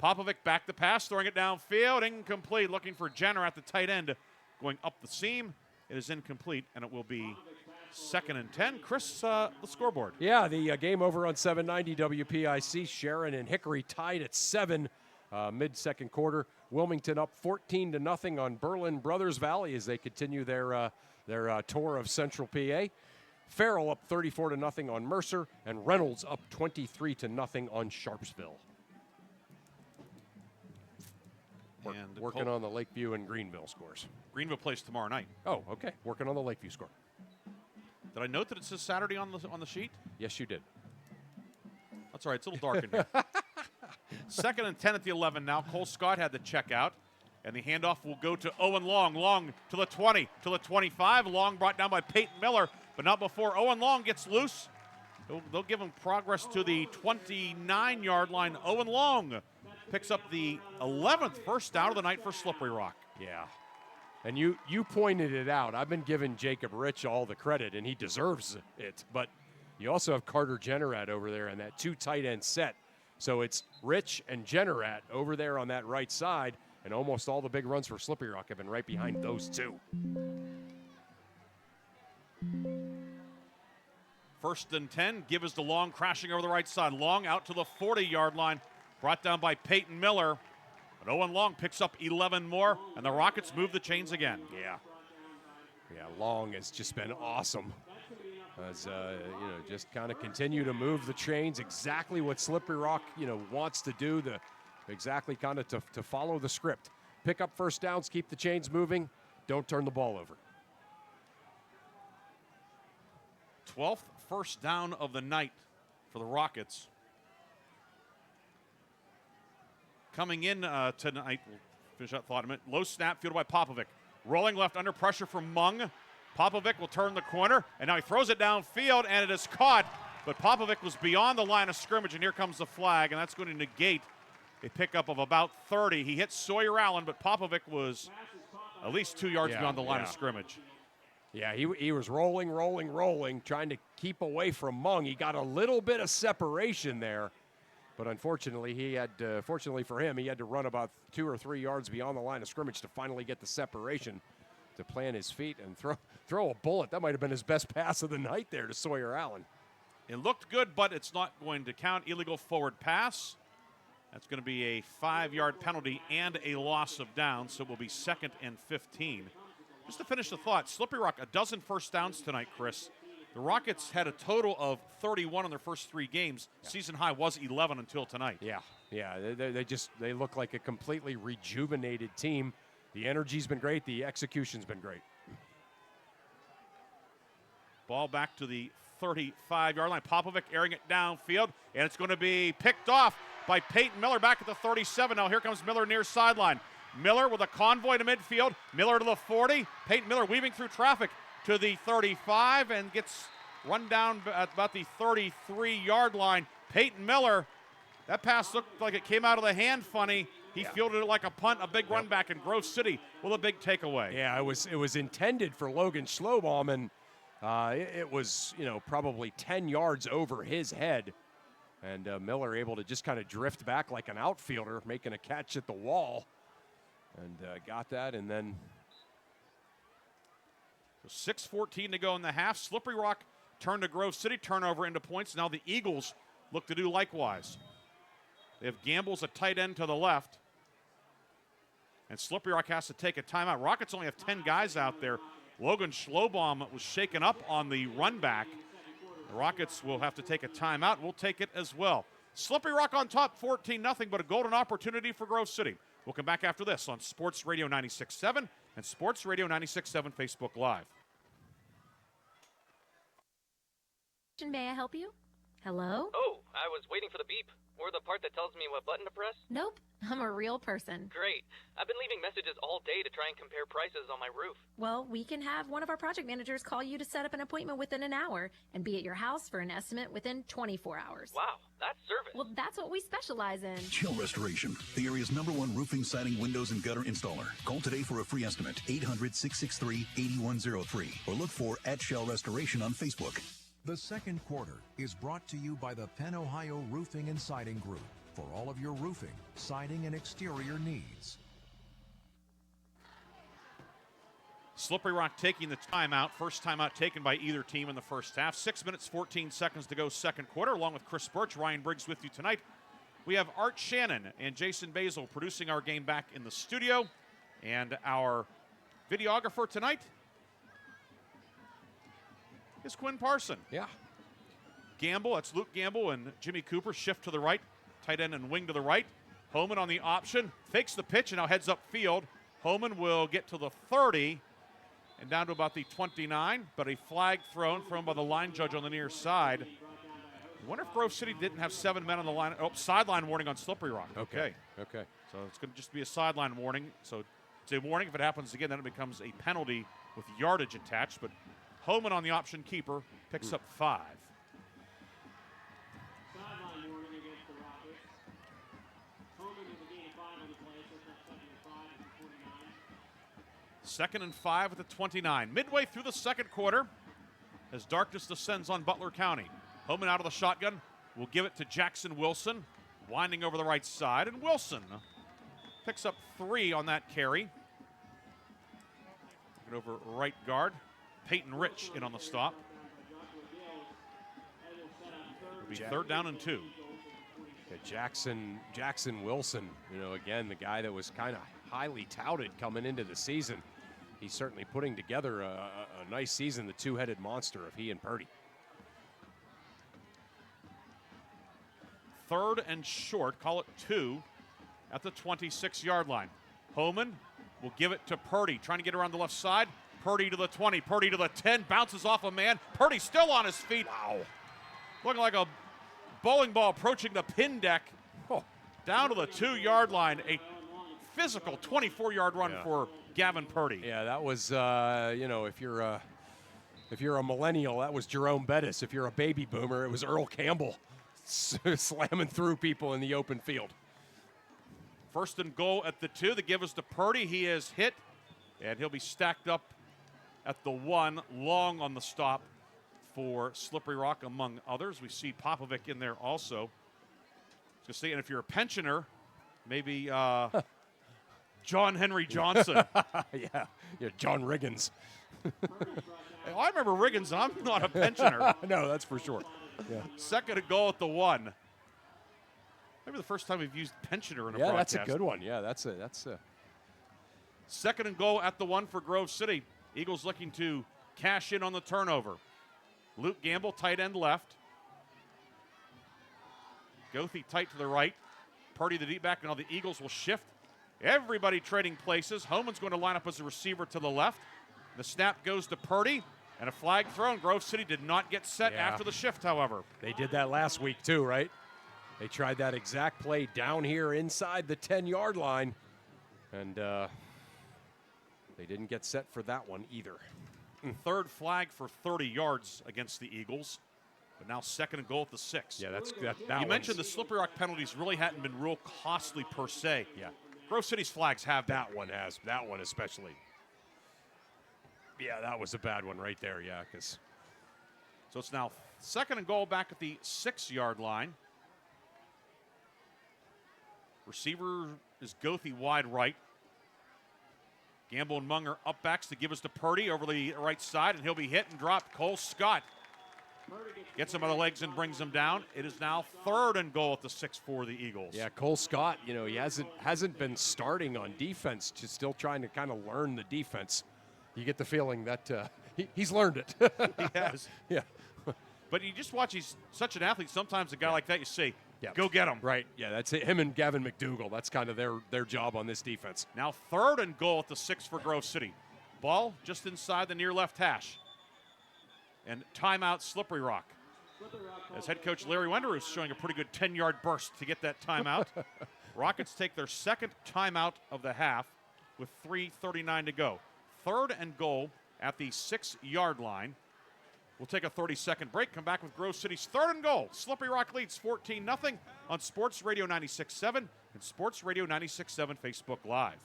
[SPEAKER 9] Popovic back to pass, throwing it downfield, incomplete. Looking for Jenner at the tight end, going up the seam. It is incomplete, and it will be 2nd and 10. Chris, the scoreboard.
[SPEAKER 10] Yeah, the game over on 790 WPIC. Sharon and Hickory tied at 7 mid-second quarter. Wilmington up 14-0 on Berlin Brothers Valley as they continue their tour of Central PA. Farrell up 34-0 on Mercer, and Reynolds up 23-0 on Sharpsville. Working on the Lakeview and Greenville scores.
[SPEAKER 9] Greenville plays tomorrow night.
[SPEAKER 10] Oh, okay. Working on the Lakeview score.
[SPEAKER 9] Did I note that it says Saturday on the sheet?
[SPEAKER 10] Yes, you did.
[SPEAKER 9] That's all right. It's a little dark in here. 2nd and 10 at the 11 now. Cole Scott had the check out, and the handoff will go to Owen Long. Long to the 20, to the 25. Long brought down by Peyton Miller, but not before Owen Long gets loose. They'll give him progress to the 29-yard line. Owen Long picks up the 11th first down of the night for Slippery Rock.
[SPEAKER 10] Yeah. And you pointed it out. I've been giving Jacob Rich all the credit, and he deserves it. But you also have Carter Jennerat over there in that 2 tight end set. So it's Rich and Jennerat over there on that right side, and almost all the big runs for Slippery Rock have been right behind those two.
[SPEAKER 9] 1st and 10. Give is to Long, crashing over the right side. Long out to the 40-yard line, brought down by Peyton Miller. But Owen Long picks up 11 more, and the Rockets move the chains again.
[SPEAKER 10] Yeah, Long has just been awesome. As just kind of continue to move the chains, exactly what Slippery Rock wants to do, exactly kind of to follow the script. Pick up first downs, keep the chains moving, don't turn the ball over.
[SPEAKER 9] 12th first down of the night for the Rockets. Coming in tonight, we'll finish that thought in a minute. Low snap, fielded by Popovic. Rolling left under pressure from Mung. Popovic will turn the corner, and now he throws it downfield, and it is caught. But Popovic was beyond the line of scrimmage, and here comes the flag, and that's going to negate a pickup of about 30. He hit Sawyer Allen, but Popovic was at least 2 yards beyond the line of scrimmage.
[SPEAKER 10] Yeah, he was rolling, trying to keep away from Mung. He got a little bit of separation there. But unfortunately, fortunately for him, he had to run about 2 or 3 yards beyond the line of scrimmage to finally get the separation to plant his feet and throw a bullet. That might have been his best pass of the night there to Sawyer Allen.
[SPEAKER 9] It looked good, but it's not going to count. Illegal forward pass. That's going to be a 5-yard penalty and a loss of down, so it will be 2nd and 15. Just to finish the thought, Slippery Rock, a dozen first downs tonight, Chris. The Rockets had a total of 31 in their first 3 games. Yeah. Season high was 11 until tonight.
[SPEAKER 10] Yeah. They look like a completely rejuvenated team. The energy's been great. The execution's been great.
[SPEAKER 9] Ball back to the 35-yard line. Popovic airing it downfield, and it's going to be picked off by Peyton Miller back at the 37. Now here comes Miller near sideline. Miller with a convoy to midfield. Miller to the 40. Peyton Miller weaving through traffic to the 35 and gets run down at about the 33-yard line. Peyton Miller, that pass looked like it came out of the hand funny. He fielded it like a punt, a big run back, in Grove City with a big takeaway.
[SPEAKER 10] Yeah, it was intended for Logan Schlobaum, and it was probably 10 yards over his head. And Miller able to just kind of drift back like an outfielder, making a catch at the wall. And got that, and then
[SPEAKER 9] 6:14 to go in the half. Slippery Rock turned to Grove City, turnover into points. Now the Eagles look to do likewise. They have Gambles, a tight end to the left. And Slippery Rock has to take a timeout. Rockets only have 10 guys out there. Logan Schlobaum was shaken up on the run back. The Rockets will have to take a timeout. We'll take it as well. Slippery Rock on top, 14-0, but a golden opportunity for Grove City. We'll come back after this on Sports Radio 96.7 and Sports Radio 96.7 Facebook Live.
[SPEAKER 13] May I help you? Hello?
[SPEAKER 14] Oh, I was waiting for the beep. Or the part that tells me what button to press.
[SPEAKER 13] Nope, I'm a real person.
[SPEAKER 14] Great. I've been leaving messages all day to try and compare prices on my roof.
[SPEAKER 13] Well, we can have one of our project managers call you to set up an appointment within an hour and be at your house for an estimate within 24 hours.
[SPEAKER 14] Wow, that's service.
[SPEAKER 13] Well, that's what we specialize in.
[SPEAKER 15] Chill Restoration, the area's #1 roofing, siding, windows, and gutter installer. Call today for a free estimate, 800-663-8103, or look for @Shell Restoration on Facebook.
[SPEAKER 7] The second quarter is brought to you by the Penn Ohio Roofing and Siding Group for all of your roofing, siding, and exterior needs.
[SPEAKER 9] Slippery Rock taking the timeout. First timeout taken by either team in the first half. 6 minutes, 14 seconds to go second quarter. Along with Chris Burtch, Ryan Briggs with you tonight. We have Art Shannon and Jason Basil producing our game back in the studio. And our videographer tonight is Quinn Parson.
[SPEAKER 10] Yeah.
[SPEAKER 9] Gamble, that's Luke Gamble and Jimmy Cooper shift to the right. Tight end and wing to the right. Homan on the option. Fakes the pitch and now heads up field. Homan will get to the 30 and down to about the 29, but a flag thrown by the line judge on the near side. I wonder if Grove City didn't have 7 men on the line. Oh, sideline warning on Slippery Rock.
[SPEAKER 10] Okay.
[SPEAKER 9] So it's going to just be a sideline warning. So it's a warning. If it happens again, then it becomes a penalty with yardage attached. But Homan on the option keeper picks up 5. Second and 5 at the 29. Midway through the second quarter, as darkness descends on Butler County. Homan out of the shotgun will give it to Jackson Wilson, winding over the right side, and Wilson picks up 3 on that carry. Get over right guard. Peyton Rich in on the stop. It'll be third down and 2.
[SPEAKER 10] Yeah, Jackson Wilson, again, the guy that was kind of highly touted coming into the season. He's certainly putting together a nice season, the two-headed monster of he and Purdy.
[SPEAKER 9] Third and short, call it 2 at the 26-yard line. Homan will give it to Purdy, trying to get around the left side. Purdy to the 20, Purdy to the 10, bounces off a man. Purdy still on his feet. Wow. Looking like a bowling ball approaching the pin deck. Oh, down to the 2-yard line. A physical 24-yard run for Gavin Purdy.
[SPEAKER 10] Yeah, that was, if you're a millennial, that was Jerome Bettis. If you're a baby boomer, it was Earl Campbell slamming through people in the open field.
[SPEAKER 9] First and goal at the 2. The give is to Purdy. He is hit, and he'll be stacked up at the 1, long on the stop for Slippery Rock, among others. We see Popovic in there also. Just saying, if you're a pensioner, maybe John Henry Johnson.
[SPEAKER 10] yeah, John Riggins.
[SPEAKER 9] I remember Riggins, and I'm not a pensioner.
[SPEAKER 10] No, that's for sure. Yeah.
[SPEAKER 9] Second and goal at the 1. Maybe the first time we've used pensioner in a broadcast.
[SPEAKER 10] Yeah, that's a good one. Yeah, that's a.
[SPEAKER 9] Second and goal at the 1 for Grove City. Eagles looking to cash in on the turnover. Luke Gamble, tight end left. Goethe tight to the right. Purdy the deep back, and now the Eagles will shift. Everybody trading places. Homan's going to line up as a receiver to the left. The snap goes to Purdy, and a flag thrown. Grove City did not get set after the shift, however.
[SPEAKER 10] They did that last week too, right? They tried that exact play down here inside the 10-yard line, and they didn't get set for that one either.
[SPEAKER 9] Third flag for 30 yards against the Eagles, but now second and goal at the 6.
[SPEAKER 10] Yeah,
[SPEAKER 9] you mentioned the Slippery Rock penalties really hadn't been real costly per se.
[SPEAKER 10] Yeah.
[SPEAKER 9] Grove City's flags have been.
[SPEAKER 10] That one especially. Yeah, that was a bad one right there, yeah.
[SPEAKER 9] So it's now second and goal back at the 6-yard line. Receiver is Goethe wide right. Gamble and Munger up backs to give us to Purdy over the right side, and he'll be hit and dropped. Cole Scott gets him on the legs and brings him down. It is now third and goal at the 6 for the Eagles.
[SPEAKER 10] Yeah, Cole Scott, he hasn't been starting on defense, just still trying to kind of learn the defense. You get the feeling that he's learned it.
[SPEAKER 9] He has.
[SPEAKER 10] Yeah.
[SPEAKER 9] But you just watch, he's such an athlete. Sometimes a guy like that, you say, go get him.
[SPEAKER 10] Right, yeah, that's it. Him and Gavin McDougall, that's kind of their job on this defense.
[SPEAKER 9] Now third and goal at the 6 for Grove City. Ball just inside the near left hash. And timeout Slippery Rock. As head coach Larry Wender is showing a pretty good 10-yard burst to get that timeout. Rockets take their second timeout of the half with 3:39 to go. Third and goal at the 6-yard line. We'll take a 30-second break, come back with Grove City's third and goal. Slippery Rock leads 14-0 on Sports Radio 96.7 and Sports Radio 96.7 Facebook Live.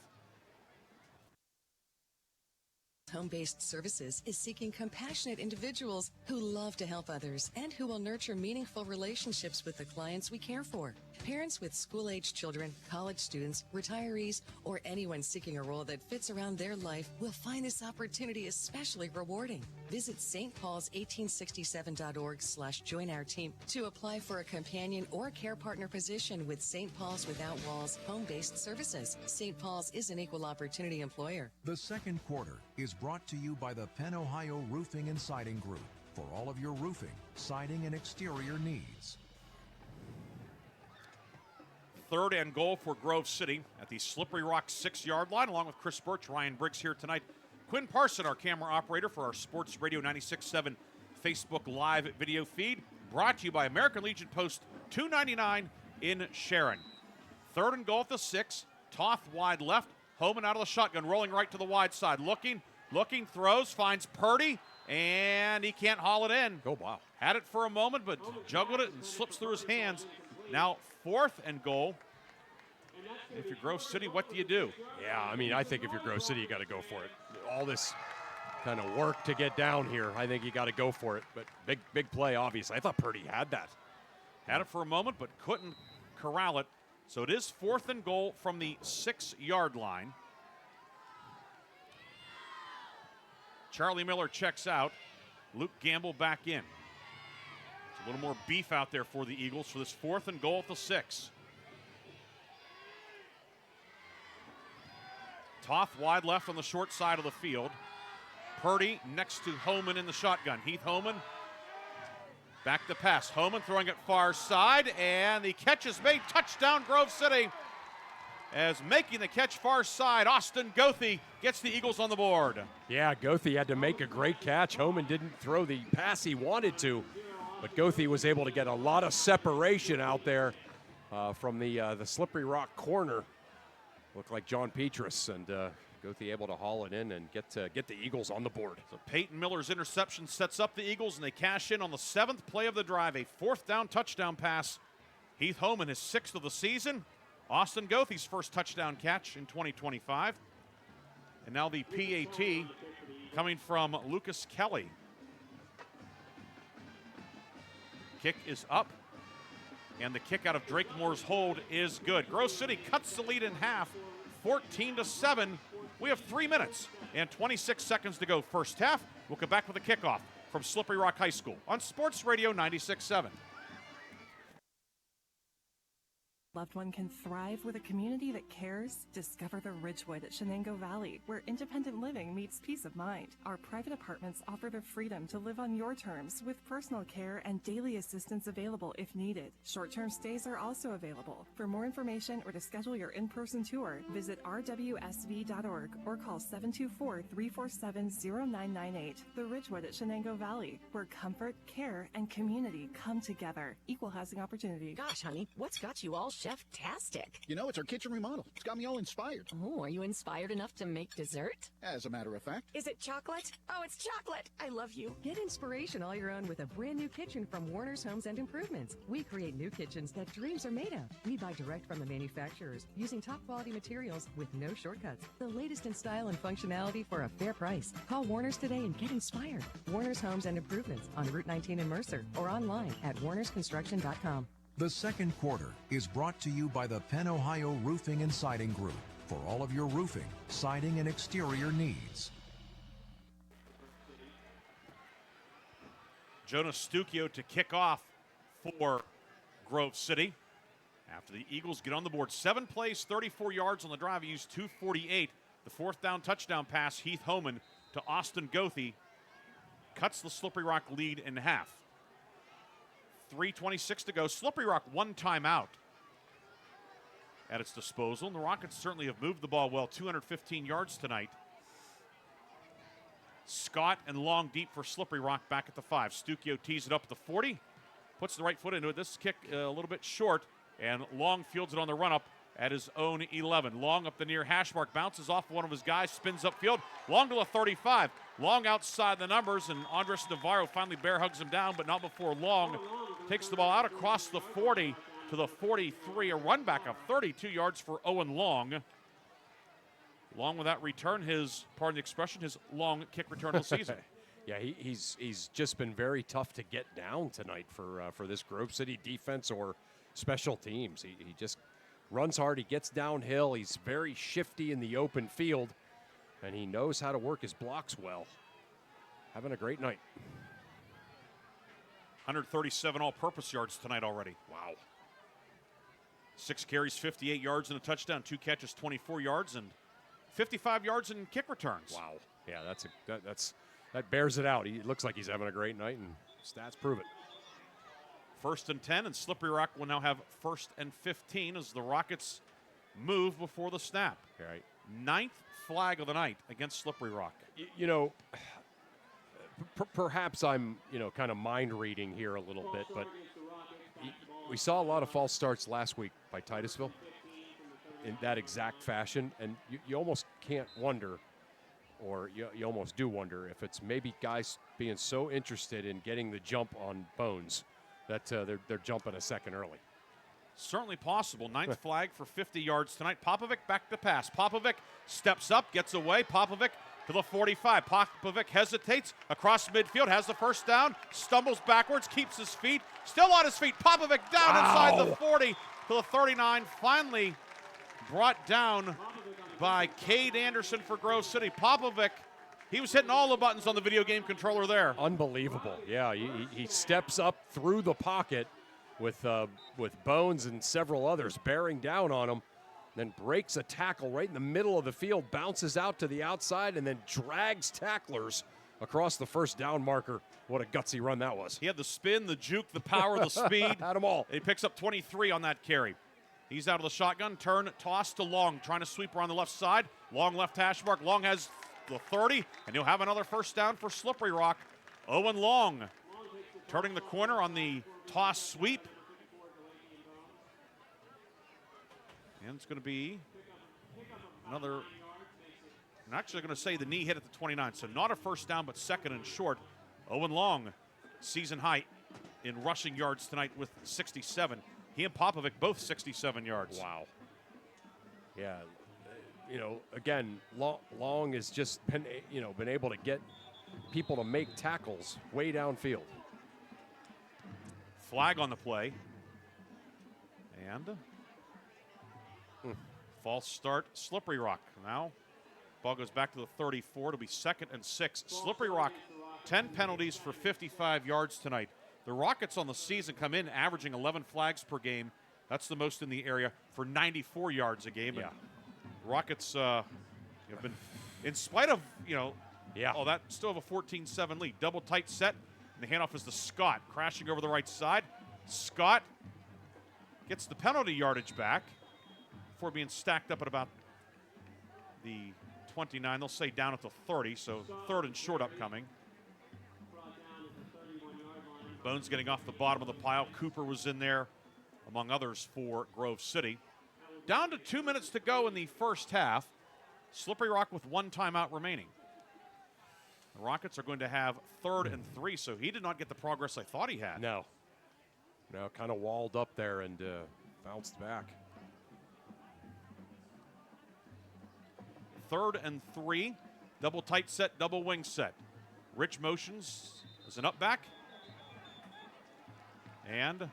[SPEAKER 19] Home-based services is seeking compassionate individuals who love to help others and who will nurture meaningful relationships with the clients we care for. Parents with school-age children, college students, retirees, or anyone seeking a role that fits around their life will find this opportunity especially rewarding. Visit stpaul's1867.org/join our team to apply for a companion or care partner position with St. Paul's Without Walls home-based services. St. Paul's is an equal opportunity employer.
[SPEAKER 7] The second quarter is brought to you by the Penn Ohio Roofing and Siding Group. for all of your roofing, siding, and exterior needs.
[SPEAKER 9] 3rd and goal for Grove City at the Slippery Rock 6-yard line, along with Chris Burtch, Ryan Briggs here tonight. Quinn Parson, our camera operator for our Sports Radio 96.7 Facebook Live video feed, brought to you by American Legion Post 299 in Sharon. 3rd and goal at the 6. Toth wide left. Homan out of the shotgun, rolling right to the wide side. Looking, throws, finds Purdy, and he can't haul it in.
[SPEAKER 10] Oh, wow.
[SPEAKER 9] Had it for a moment, but juggled it and slips through his hands. Now 4th and goal. If you're Grove City, what do you do?
[SPEAKER 10] Yeah, I mean, I think if you're Grove City, you got to go for it. All this kind of work to get down here, I think you got to go for it. But big play, obviously. I thought Purdy had that.
[SPEAKER 9] Had it for a moment, but couldn't corral it. So it is 4th and goal from the 6-yard line. Charlie Miller checks out. Luke Gamble back in. It's a little more beef out there for the Eagles for this 4th and goal at the 6. Toth wide left on the short side of the field. Purdy next to Homan in the shotgun. Heath Homan back to pass. Homan throwing it far side, and the catch is made. Touchdown, Grove City. As making the catch far side, Austin Goethe gets the Eagles on the board.
[SPEAKER 10] Yeah, Goethe had to make a great catch. Homan didn't throw the pass he wanted to, but Goethe was able to get a lot of separation out there from the Slippery Rock corner. Looked like John Petrus, and Goethe able to haul it in and get the Eagles on the board.
[SPEAKER 9] So Peyton Miller's interception sets up the Eagles, and they cash in on the 7th play of the drive. A 4th down touchdown pass. Heath Homan, his 6th of the season. Austin Goethe's first touchdown catch in 2025. And now the PAT coming from Lucas Kelly. Kick is up, and the kick out of Drake Moore's hold is good. Grove City cuts the lead in half, 14-7. We have 3 minutes and 26 seconds to go first half. We'll come back with a kickoff from Slippery Rock High School on Sports Radio 96.7.
[SPEAKER 20] Loved one can thrive with a community that cares. Discover the Ridgewood at Shenango Valley, where independent living meets peace of mind. Our private apartments offer the freedom to live on your terms with personal care and daily assistance available if needed. Short-term stays are also available. For more information or to schedule your in-person tour, visit rwsv.org or call 724-347-0998. The Ridgewood at Shenango Valley, where comfort, care, and community come together. Equal housing opportunity.
[SPEAKER 21] Gosh, honey, what's got you all chef-tastic?
[SPEAKER 16] You know, it's our kitchen remodel. It's got me all inspired.
[SPEAKER 21] Oh, are you inspired enough to make dessert?
[SPEAKER 16] As a matter of fact.
[SPEAKER 21] Is it chocolate? Oh, it's chocolate. I love you.
[SPEAKER 19] Get inspiration all your own with a brand new kitchen from Warner's Homes and Improvements. We create new kitchens that dreams are made of. We buy direct from the manufacturers using top quality materials with no shortcuts. The latest in style and functionality for a fair price. Call Warner's today and get inspired. Warner's Homes and Improvements on Route 19 in Mercer or online at warnersconstruction.com.
[SPEAKER 7] The second quarter is brought to you by the Penn Ohio Roofing and Siding Group for all of your roofing, siding, and exterior needs.
[SPEAKER 9] Jonas Stucchio to kick off for Grove City. After the Eagles get on the board, 7 plays, 34 yards on the drive. He used 248. The 4th down touchdown pass, Heath Homan to Austin Goethe, cuts the Slippery Rock lead in half. 3:26 to go. Slippery Rock 1 timeout at its disposal. And the Rockets certainly have moved the ball well, 215 yards tonight. Scott and long deep for Slippery Rock back at the 5. Stucchio tees it up at the 40, puts the right foot into it. This kick a little bit short, and Long fields it on the run-up at his own 11. Long up the near hash mark, bounces off one of his guys, spins upfield. Long to the 35. Long outside the numbers, and Andres Navarro finally bear hugs him down, but not before Long takes the ball out across the 40 to the 43. A run back of 32 yards for Owen Long. Long with that return, pardon the expression, his long kick return of the season.
[SPEAKER 10] Yeah, he's just been very tough to get down tonight for this Grove City defense or special teams. He just runs hard, he gets downhill, he's very shifty in the open field, and he knows how to work his blocks well. Having a great night.
[SPEAKER 9] 137 all-purpose yards tonight already. Wow. 6 carries, 58 yards and a touchdown. 2 catches, 24 yards, and 55 yards in kick returns.
[SPEAKER 10] Wow. Yeah, that's that bears it out. He looks like he's having a great night, and stats prove it.
[SPEAKER 9] 1st and 10, and Slippery Rock will now have 1st and 15 as the Rockets move before the snap.
[SPEAKER 10] Right.
[SPEAKER 9] 9th flag of the night against Slippery Rock.
[SPEAKER 10] You know, perhaps I'm, kind of mind reading here a little bit, but we saw a lot of false starts last week by Titusville in that exact fashion, and you almost can't wonder, or you almost do wonder, if it's maybe guys being so interested in getting the jump on Bones that they're jumping a second early.
[SPEAKER 9] Certainly possible. 9th flag for 50 yards tonight. Popovic back to pass. Popovic steps up, gets away. Popovic to the 45. Popovic hesitates across midfield, has the first down, stumbles backwards, keeps his feet, still on his feet. Popovic down inside the 40 to the 39. Finally brought down by Cade Anderson for Grove City. Popovic, he was hitting all the buttons on the video game controller there.
[SPEAKER 10] Unbelievable. Yeah, he steps up through the pocket with Bones and several others bearing down on him, then breaks a tackle right in the middle of the field, bounces out to the outside, and then drags tacklers across the first down marker. What a gutsy run that was.
[SPEAKER 9] He had the spin, the juke, the power, the speed.
[SPEAKER 10] Had them all.
[SPEAKER 9] He picks up 23 on that carry. He's out of the shotgun, turn, toss to Long, trying to sweep around the left side. Long left hash mark. Long has the 30, and he'll have another first down for Slippery Rock. Owen Long turning the corner on the toss sweep. And it's going to be another, I'm actually going to say the knee hit at the 29, so not a first down, but second and short. Owen Long, season high in rushing yards tonight with 67. He and Popovic both 67 yards.
[SPEAKER 10] Wow. Yeah, again, Long has just been able to get people to make tackles way downfield.
[SPEAKER 9] Flag on the play. And false start, Slippery Rock. Now, ball goes back to the 34. It'll be 2nd and 6. Slippery Rock, 10 penalties for 55 yards tonight. The Rockets on the season come in averaging 11 flags per game. That's the most in the area for 94 yards a game.
[SPEAKER 10] Yeah.
[SPEAKER 9] Rockets have been, in spite of, that still have a 14-7 lead. Double tight set, and the handoff is to Scott, crashing over the right side. Scott gets the penalty yardage back before being stacked up at about the 29. They'll say down at the 30, so 3rd and short upcoming. Bones getting off the bottom of the pile. Cooper was in there, among others, for Grove City. Down to 2 minutes to go in the first half. Slippery Rock with 1 timeout remaining. The Rockets are going to have 3rd and 3, so he did not get the progress I thought he had.
[SPEAKER 10] No, kind of walled up there and bounced back.
[SPEAKER 9] 3rd and 3, double tight set, double wing set. Rich motions as an up back. And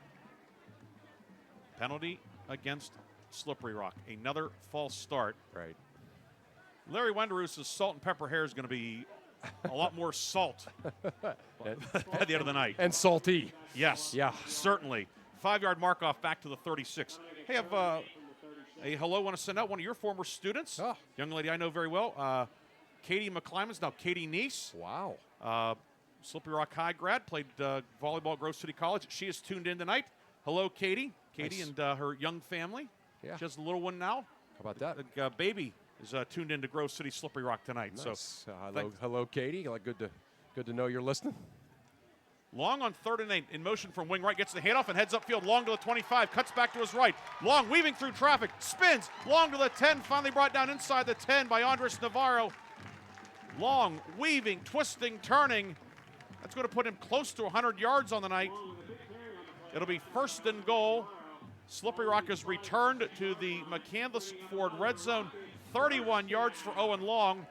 [SPEAKER 9] penalty against Slippery Rock. Another false start.
[SPEAKER 10] Right.
[SPEAKER 9] Larry Wenderoos' salt and pepper hair is going to be a lot more salt at the end of the night.
[SPEAKER 10] And salty.
[SPEAKER 9] Yes.
[SPEAKER 10] Yeah.
[SPEAKER 9] Certainly. 5-yard mark off back to the 36. Hey, I have a hello. Want to send out one of your former students.
[SPEAKER 10] Oh.
[SPEAKER 9] Young lady I know very well. Katie McClymonds, now Katie Neese.
[SPEAKER 10] Wow.
[SPEAKER 9] Slippery Rock High grad, played volleyball at Grove City College. She is tuned in tonight. Hello, Katie. Katie
[SPEAKER 10] Nice.
[SPEAKER 9] and her young family.
[SPEAKER 10] Yeah.
[SPEAKER 9] She has a little one now.
[SPEAKER 10] How about that?
[SPEAKER 9] The baby is tuned in to Grove City Slippery Rock tonight.
[SPEAKER 10] Nice.
[SPEAKER 9] So
[SPEAKER 10] Hello, Katie. Good to know you're listening.
[SPEAKER 9] Long on 3rd and 8, in motion from wing right, gets the handoff and heads upfield. Long to the 25, cuts back to his right. Long weaving through traffic, spins. Long to the 10, finally brought down inside the 10 by Andres Navarro. Long weaving, twisting, turning. That's going to put him close to 100 yards on the night. It'll be 1st and goal. Slippery Rock has returned to the McCandless Ford red zone. 31 yards for Owen Long.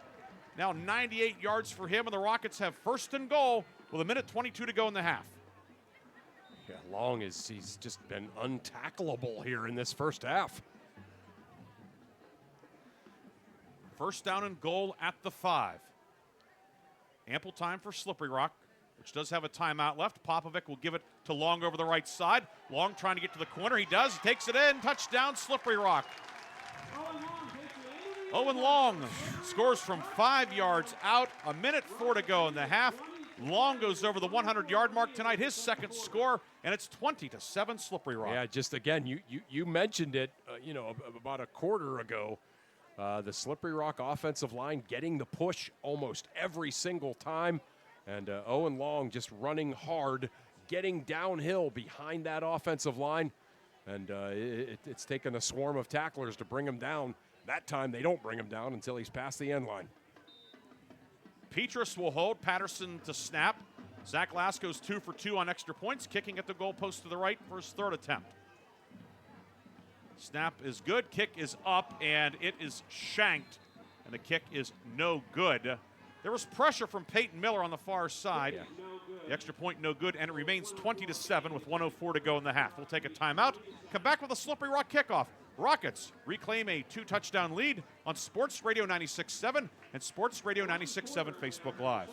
[SPEAKER 9] Now 98 yards for him, and the Rockets have 1st and goal with 1:22 to go in the half.
[SPEAKER 10] Yeah, Long he's just been untackleable here in this first half.
[SPEAKER 9] 1st down and goal at the 5. Ample time for Slippery Rock, which does have a timeout left. Popovic will give it to Long over the right side. Long trying to get to the corner. He does. He takes it in. Touchdown, Slippery Rock. Owen Long scores from 5 yards out. 1:04 to go in the half. Long goes over the 100-yard mark tonight, his second score, and it's 20-7 Slippery Rock.
[SPEAKER 10] Yeah, just again, you mentioned it, about a quarter ago. The Slippery Rock offensive line getting the push almost every single time, and Owen Long just running hard, getting downhill behind that offensive line, and it's taken a swarm of tacklers to bring him down. That time they don't bring him down until he's past the end line.
[SPEAKER 9] Petrus will hold. Patterson to snap. Zach Lasco's 2 for 2 on extra points, kicking at the goalpost to the right for his third attempt. Snap is good. Kick is up, and it is shanked, and the kick is no good. There was pressure from Peyton Miller on the far side.
[SPEAKER 10] Yeah.
[SPEAKER 9] The extra point no good, and it remains 20-7 with 1:04 to go in the half. We'll take a timeout. Come back with a Slippery Rock kickoff. Rockets reclaim a 2-touchdown lead on Sports Radio 96.7 and Sports Radio 96.7 Facebook Live.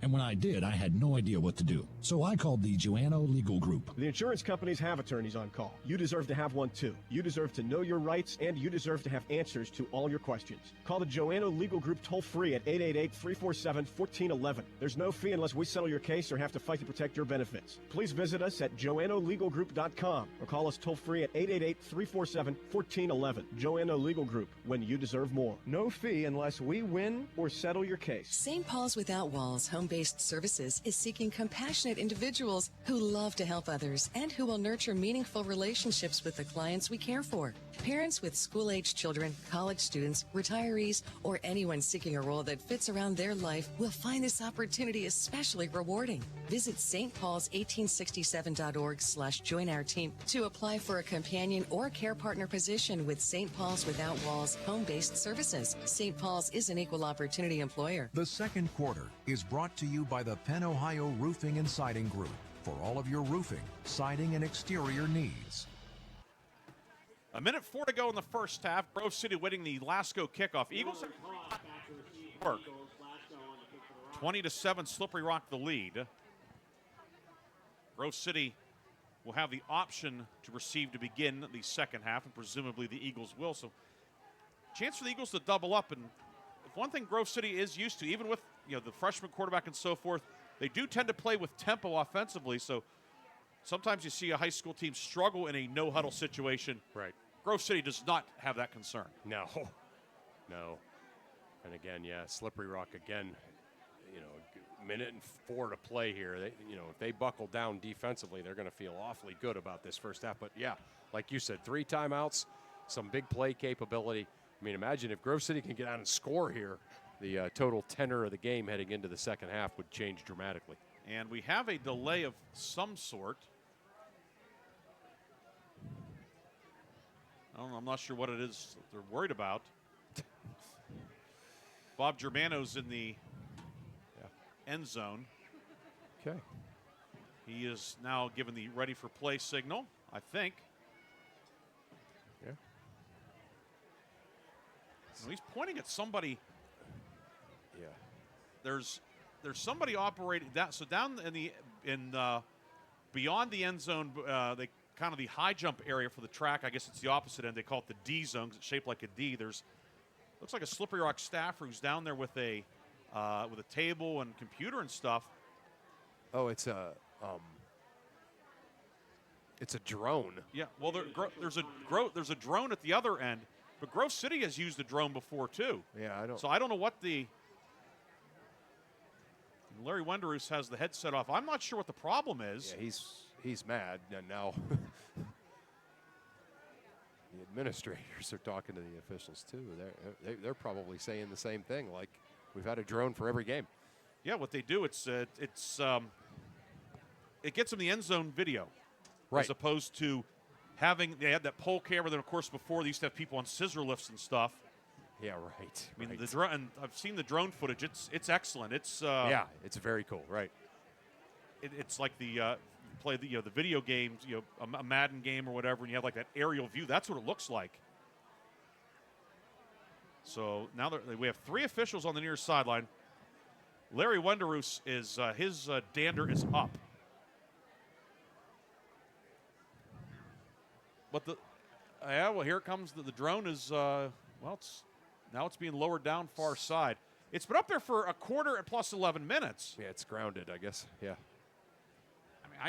[SPEAKER 4] And when I did, I had no idea what to do. So I called the Joanno Legal Group.
[SPEAKER 6] The insurance companies have attorneys on call. You deserve to have one too. You deserve to know your rights, and you deserve to have answers to all your questions. Call the Joanno Legal Group toll-free at 888-347-1411. There's no fee unless we settle your case or have to fight to protect your benefits. Please visit us at joannolegalgroup.com or call us toll-free at 888-347-1411. Joanno Legal Group, when you deserve more. No fee unless we win or settle your case.
[SPEAKER 19] St. Paul's Without Walls Home-Based Services is seeking compassionate individuals who love to help others and who will nurture meaningful relationships with the clients we care for. Parents with school-age children, college students, retirees, or anyone seeking a role that fits around their life will find this opportunity especially rewarding. Visit stpaul's1867.org/join our team to apply for a companion or care partner position with St. Paul's Without Walls Home-Based Services. St. Paul's is an equal opportunity employer.
[SPEAKER 7] The second quarter is brought to you by the Penn Ohio Roofing and Siding Group for all of your roofing, siding, and exterior needs.
[SPEAKER 9] 1:04 to go in the first half. Grove City winning the Lasco kickoff. Eagles work. 20-7 Slippery Rock the lead. Grove City will have the option to receive to begin the second half, and presumably the Eagles will. So chance for the Eagles to double up. And if one thing Grove City is used to, even with the freshman quarterback and so forth, they do tend to play with tempo offensively. So sometimes you see a high school team struggle in a no-huddle situation.
[SPEAKER 10] Right.
[SPEAKER 9] Grove City does not have that concern.
[SPEAKER 10] No. And again, Slippery Rock again, minute and 4 to play here. They, if they buckle down defensively, they're going to feel awfully good about this first half. But like you said, 3 timeouts, some big play capability. I mean, imagine if Grove City can get out and score here, the total tenor of the game heading into the second half would change dramatically.
[SPEAKER 9] And we have a delay of some sort. I'm not sure what it is that they're worried about. Bob Germano's in the end zone.
[SPEAKER 10] Okay.
[SPEAKER 9] He is now given the ready for play signal, I think.
[SPEAKER 10] Yeah.
[SPEAKER 9] He's pointing at somebody.
[SPEAKER 10] Yeah.
[SPEAKER 9] There's somebody operating that. So down in beyond the end zone, they kind of the high jump area for the track. I guess it's the opposite end. They call it the D zone because it's shaped like a D. Looks like a Slippery Rock staffer who's down there with a table and computer and stuff.
[SPEAKER 10] Oh, it's a drone.
[SPEAKER 9] Yeah. Well, there's a drone at the other end, but Grove City has used a drone before too.
[SPEAKER 10] Yeah, I don't.
[SPEAKER 9] So I don't know what the. Larry Wenderoos has the headset off. I'm not sure what the problem is.
[SPEAKER 10] Yeah, he's mad, and now the administrators are talking to the officials too. They're probably saying the same thing. Like, we've had a drone for every game.
[SPEAKER 9] Yeah, what they do, it gets them the end zone video,
[SPEAKER 10] right,
[SPEAKER 9] as opposed to they had that pole camera. Then of course before they used to have people on scissor lifts and stuff.
[SPEAKER 10] Yeah, right.
[SPEAKER 9] I mean, the drone. And I've seen the drone footage. It's excellent. It's
[SPEAKER 10] it's very cool. Right.
[SPEAKER 9] It's like the play the video games, a Madden game or whatever, and you have like that aerial view. That's what it looks like. So now we have 3 officials on the near sideline. Larry Wenderoos is his dander is up, but Yeah, well, here comes the drone is, now it's being lowered down far side. It's been up there for a quarter and plus 11 minutes.
[SPEAKER 10] Yeah, it's grounded, I guess. Yeah.
[SPEAKER 9] I mean,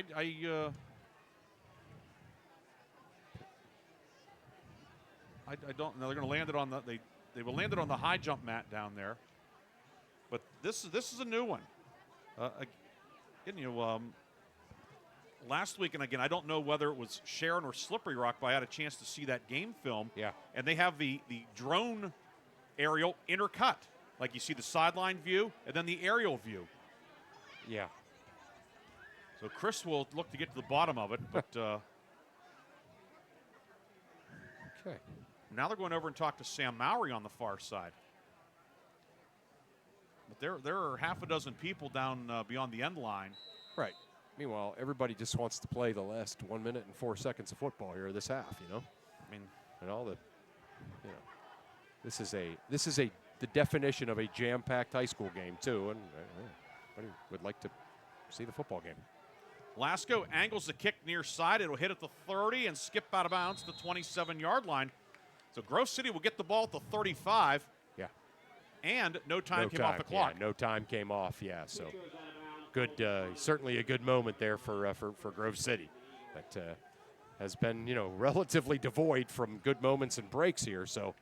[SPEAKER 9] I don't know. They're going to land it on they will land it on the high jump mat down there. But this is a new one. Last week, and again, I don't know whether it was Sharon or Slippery Rock, but I had a chance to see that game film.
[SPEAKER 10] Yeah.
[SPEAKER 9] And they have the drone aerial intercut. Like you see the sideline view and then the aerial view.
[SPEAKER 10] Yeah.
[SPEAKER 9] So Chris will look to get to the bottom of it, but
[SPEAKER 10] okay.
[SPEAKER 9] Now they're going over and talk to Sam Mowry on the far side. But there are half a dozen people down beyond the end line.
[SPEAKER 10] Right. Meanwhile, everybody just wants to play the last 1 minute and 4 seconds of football here this half. I mean, and all the, this is the definition of a jam-packed high school game too, and everybody would like to see the football game.
[SPEAKER 9] Lasco angles the kick near side. It'll hit at the 30 and skip out of bounds to the 27-yard line. So Grove City will get the ball at the 35.
[SPEAKER 10] Yeah.
[SPEAKER 9] And no time came off the clock.
[SPEAKER 10] Yeah, no time came off, yeah. So good, certainly a good moment there for Grove City. That has been, relatively devoid from good moments and breaks here. So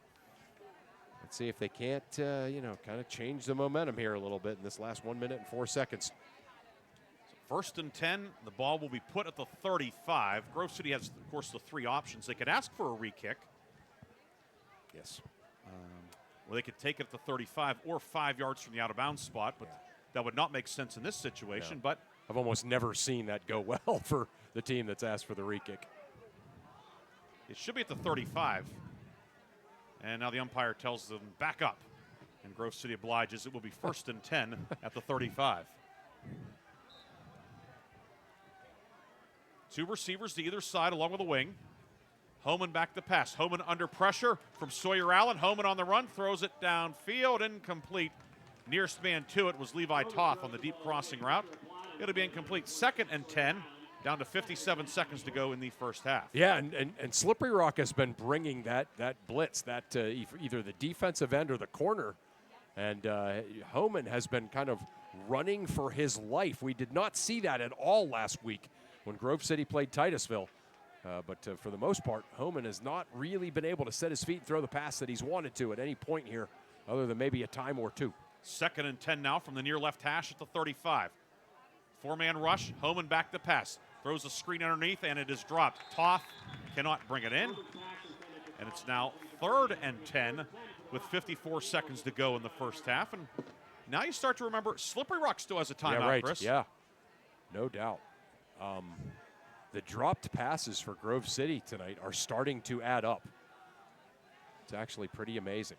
[SPEAKER 10] let's see if they can't, kind of change the momentum here a little bit in this last 1 minute and 4 seconds.
[SPEAKER 9] First and 10, the ball will be put at the 35. Grove City has, of course, the three options. They could ask for a re-kick.
[SPEAKER 10] Yes.
[SPEAKER 9] Or they could take it at the 35 or 5 yards from the out-of-bounds spot, but that would not make sense in this situation.
[SPEAKER 10] No.
[SPEAKER 9] But
[SPEAKER 10] I've almost never seen that go well for the team that's asked for the re-kick.
[SPEAKER 9] It should be at the 35. And now the umpire tells them back up. And Grove City obliges. It will be first and 10 at the 35. Two receivers to either side along with a wing. Homan back to pass. Homan under pressure from Sawyer Allen. Homan on the run, throws it downfield, incomplete. Nearest man to it was Levi Toth on the deep crossing route. It'll be incomplete. Second and 10, down to 57 seconds to go in the first half.
[SPEAKER 10] Yeah, and Slippery Rock has been bringing that blitz, that either the defensive end or the corner. And Homan has been kind of running for his life. We did not see that at all last week when Grove City played Titusville. But for the most part, Homan has not really been able to set his feet and throw the pass that he's wanted to at any point here, other than maybe a time or two.
[SPEAKER 9] Second and 10 now from the near left hash at the 35. Four-man rush, Homan back to pass. Throws a screen underneath, and it is dropped. Toth cannot bring it in. And it's now third and 10 with 54 seconds to go in the first half. And now you start to remember Slippery Rock still has a timeout,
[SPEAKER 10] yeah, right.
[SPEAKER 9] Chris.
[SPEAKER 10] Yeah, no doubt. The dropped passes for Grove City tonight are starting to add up. It's actually pretty amazing.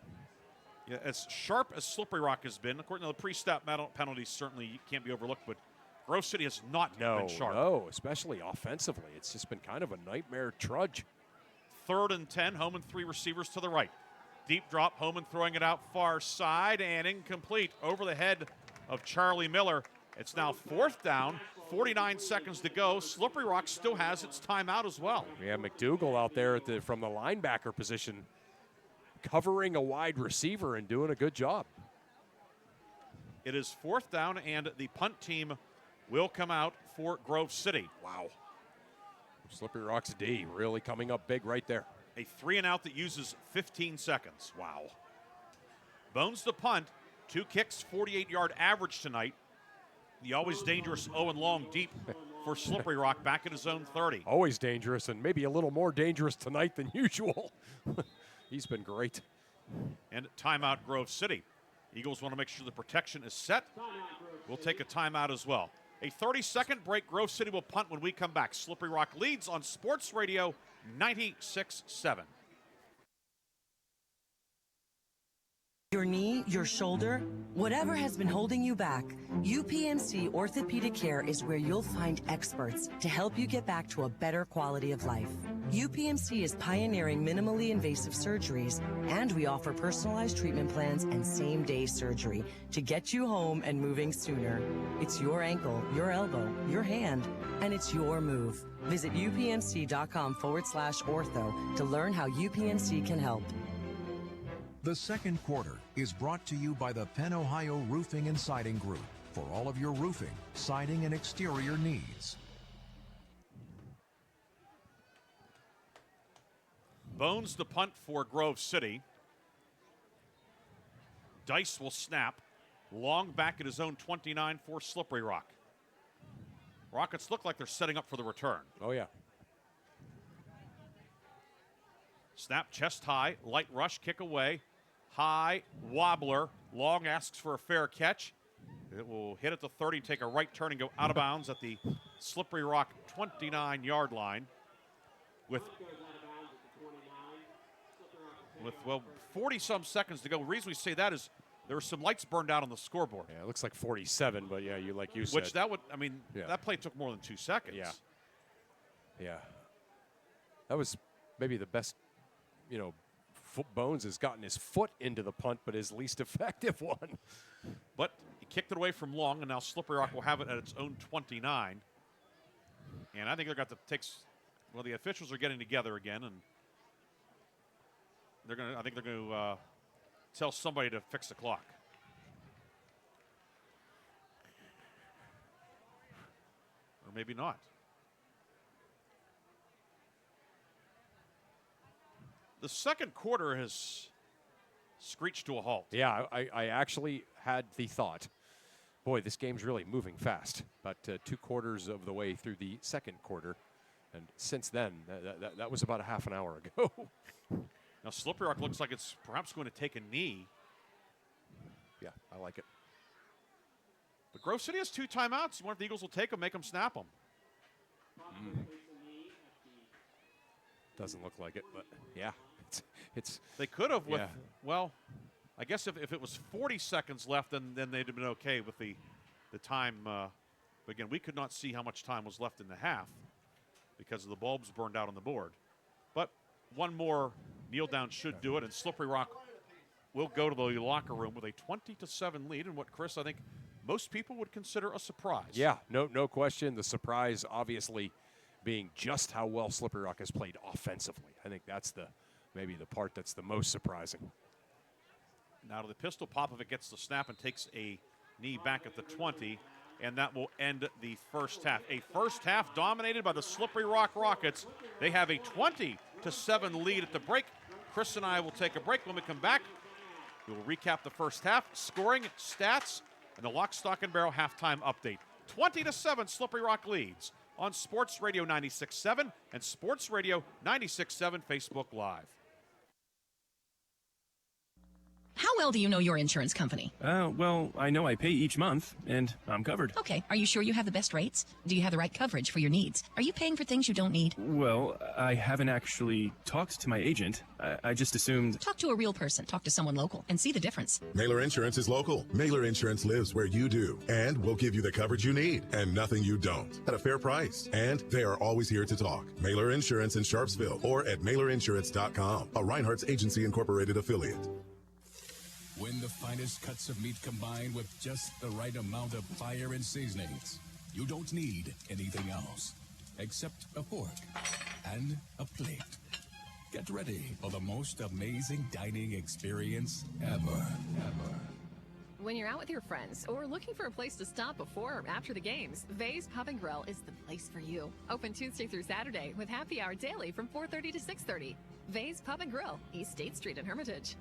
[SPEAKER 9] Yeah, as sharp as Slippery Rock has been, according to the pre-snap penalties, certainly can't be overlooked, but Grove City has not been sharp.
[SPEAKER 10] No, especially offensively. It's just been kind of a nightmare trudge.
[SPEAKER 9] Third and 10, Homan, three receivers to the right. Deep drop, Homan throwing it out far side and incomplete over the head of Charlie Miller. It's now fourth down, 49 seconds to go. Slippery Rock still has its timeout as well.
[SPEAKER 10] Yeah, McDougal out there from the linebacker position, covering a wide receiver and doing a good job.
[SPEAKER 9] It is fourth down, and the punt team will come out for Grove City.
[SPEAKER 10] Wow. Slippery Rock's D really coming up big right there.
[SPEAKER 9] A 3-and-out that uses 15 seconds. Wow. Bones the punt. 2 kicks, 48-yard average tonight. The always dangerous Owen Long deep for Slippery Rock back at his own 30.
[SPEAKER 10] Always dangerous, and maybe a little more dangerous tonight than usual. He's been great.
[SPEAKER 9] And timeout Grove City. Eagles want to make sure the protection is set. We'll take a timeout as well. A 30-second break. Grove City will punt when we come back. Slippery Rock leads on Sports Radio 96.7.
[SPEAKER 8] Your knee, your shoulder, whatever has been holding you back, UPMC Orthopedic Care is where you'll find experts to help you get back to a better quality of life. UPMC is pioneering minimally invasive surgeries, and we offer personalized treatment plans and same-day surgery to get you home and moving sooner. It's your ankle, your elbow, your hand, and it's your move. Visit upmc.com/ortho to learn how UPMC can help.
[SPEAKER 7] The second quarter is brought to you by the Penn Ohio Roofing and Siding Group for all of your roofing, siding, and exterior needs.
[SPEAKER 9] Bones the punt for Grove City. Dice will snap. Long back at his own 29 for Slippery Rock. Rockets look like they're setting up for the return.
[SPEAKER 10] Oh, yeah.
[SPEAKER 9] Snap chest high, light rush, kick away. High, wobbler. Long asks for a fair catch. It will hit at the 30, take a right turn and go out of bounds at the Slippery Rock 29-yard line. With 40-some seconds to go. The reason we say that is there were some lights burned out on the scoreboard.
[SPEAKER 10] Yeah, it looks like 47, but yeah, you said.
[SPEAKER 9] Which that would, I mean, that play took more than 2 seconds.
[SPEAKER 10] Yeah. Yeah. That was maybe the best, Bones has gotten his foot into the punt, but his least effective one.
[SPEAKER 9] But he kicked it away from Long, and now Slippery Rock will have it at its own 29. And I think they're going to take, the officials are getting together again, and I think they're going to tell somebody to fix the clock. Or maybe not. The second quarter has screeched to a halt.
[SPEAKER 10] Yeah, I actually had the thought, boy, this game's really moving fast. But 2 quarters of the way through the second quarter, and since then, that was about a half an hour ago.
[SPEAKER 9] Now, Slippery Rock looks like it's perhaps going to take a knee.
[SPEAKER 10] Yeah, I like it.
[SPEAKER 9] But Grove City has 2 timeouts. You wonder if the Eagles will take them, make them snap them.
[SPEAKER 10] Doesn't look like it, but yeah. It's
[SPEAKER 9] they could have with, I guess if it was 40 seconds left, then they'd have been okay with the time. But again, we could not see how much time was left in the half because of the bulbs burned out on the board. But one more kneel down should do it, and Slippery Rock will go to the locker room with a 20-7 lead, and what, Chris, I think most people would consider a surprise.
[SPEAKER 10] Yeah, no question. The surprise, obviously, being just how well Slippery Rock has played offensively. I think that's maybe the part that's the most surprising.
[SPEAKER 9] Now to the pistol, Popovic gets the snap and takes a knee back at the 20, and that will end the first half. A first half dominated by the Slippery Rock Rockets. They have a 20-7 lead at the break. Chris and I will take a break. When we come back, we will recap the first half, scoring, stats, and the lock, stock, and barrel halftime update. 20-7, Slippery Rock leads on Sports Radio 96.7 and Sports Radio 96.7 Facebook Live.
[SPEAKER 5] How well do you know your insurance company?
[SPEAKER 12] Well, I know I pay each month, and I'm covered.
[SPEAKER 5] Okay, are you sure you have the best rates? Do you have the right coverage for your needs? Are you paying for things you don't need?
[SPEAKER 12] Well, I haven't actually talked to my agent. I just assumed...
[SPEAKER 5] Talk to a real person. Talk to someone local and see the difference.
[SPEAKER 22] Mailer Insurance is local. Mailer Insurance lives where you do, and will give you the coverage you need and nothing you don't at a fair price. And they are always here to talk. Mailer Insurance in Sharpsville or at mailerinsurance.com, a Reinhardt's Agency Incorporated affiliate.
[SPEAKER 2] When the finest cuts of meat combine with just the right amount of fire and seasonings, you don't need anything else except a fork and a plate. Get ready for the most amazing dining experience ever.
[SPEAKER 3] When you're out with your friends or looking for a place to stop before or after the games, Vay's Pub and Grill is the place for you. Open Tuesday through Saturday with happy hour daily from 4:30 to 6:30. Vay's Pub and Grill, East State Street in Hermitage.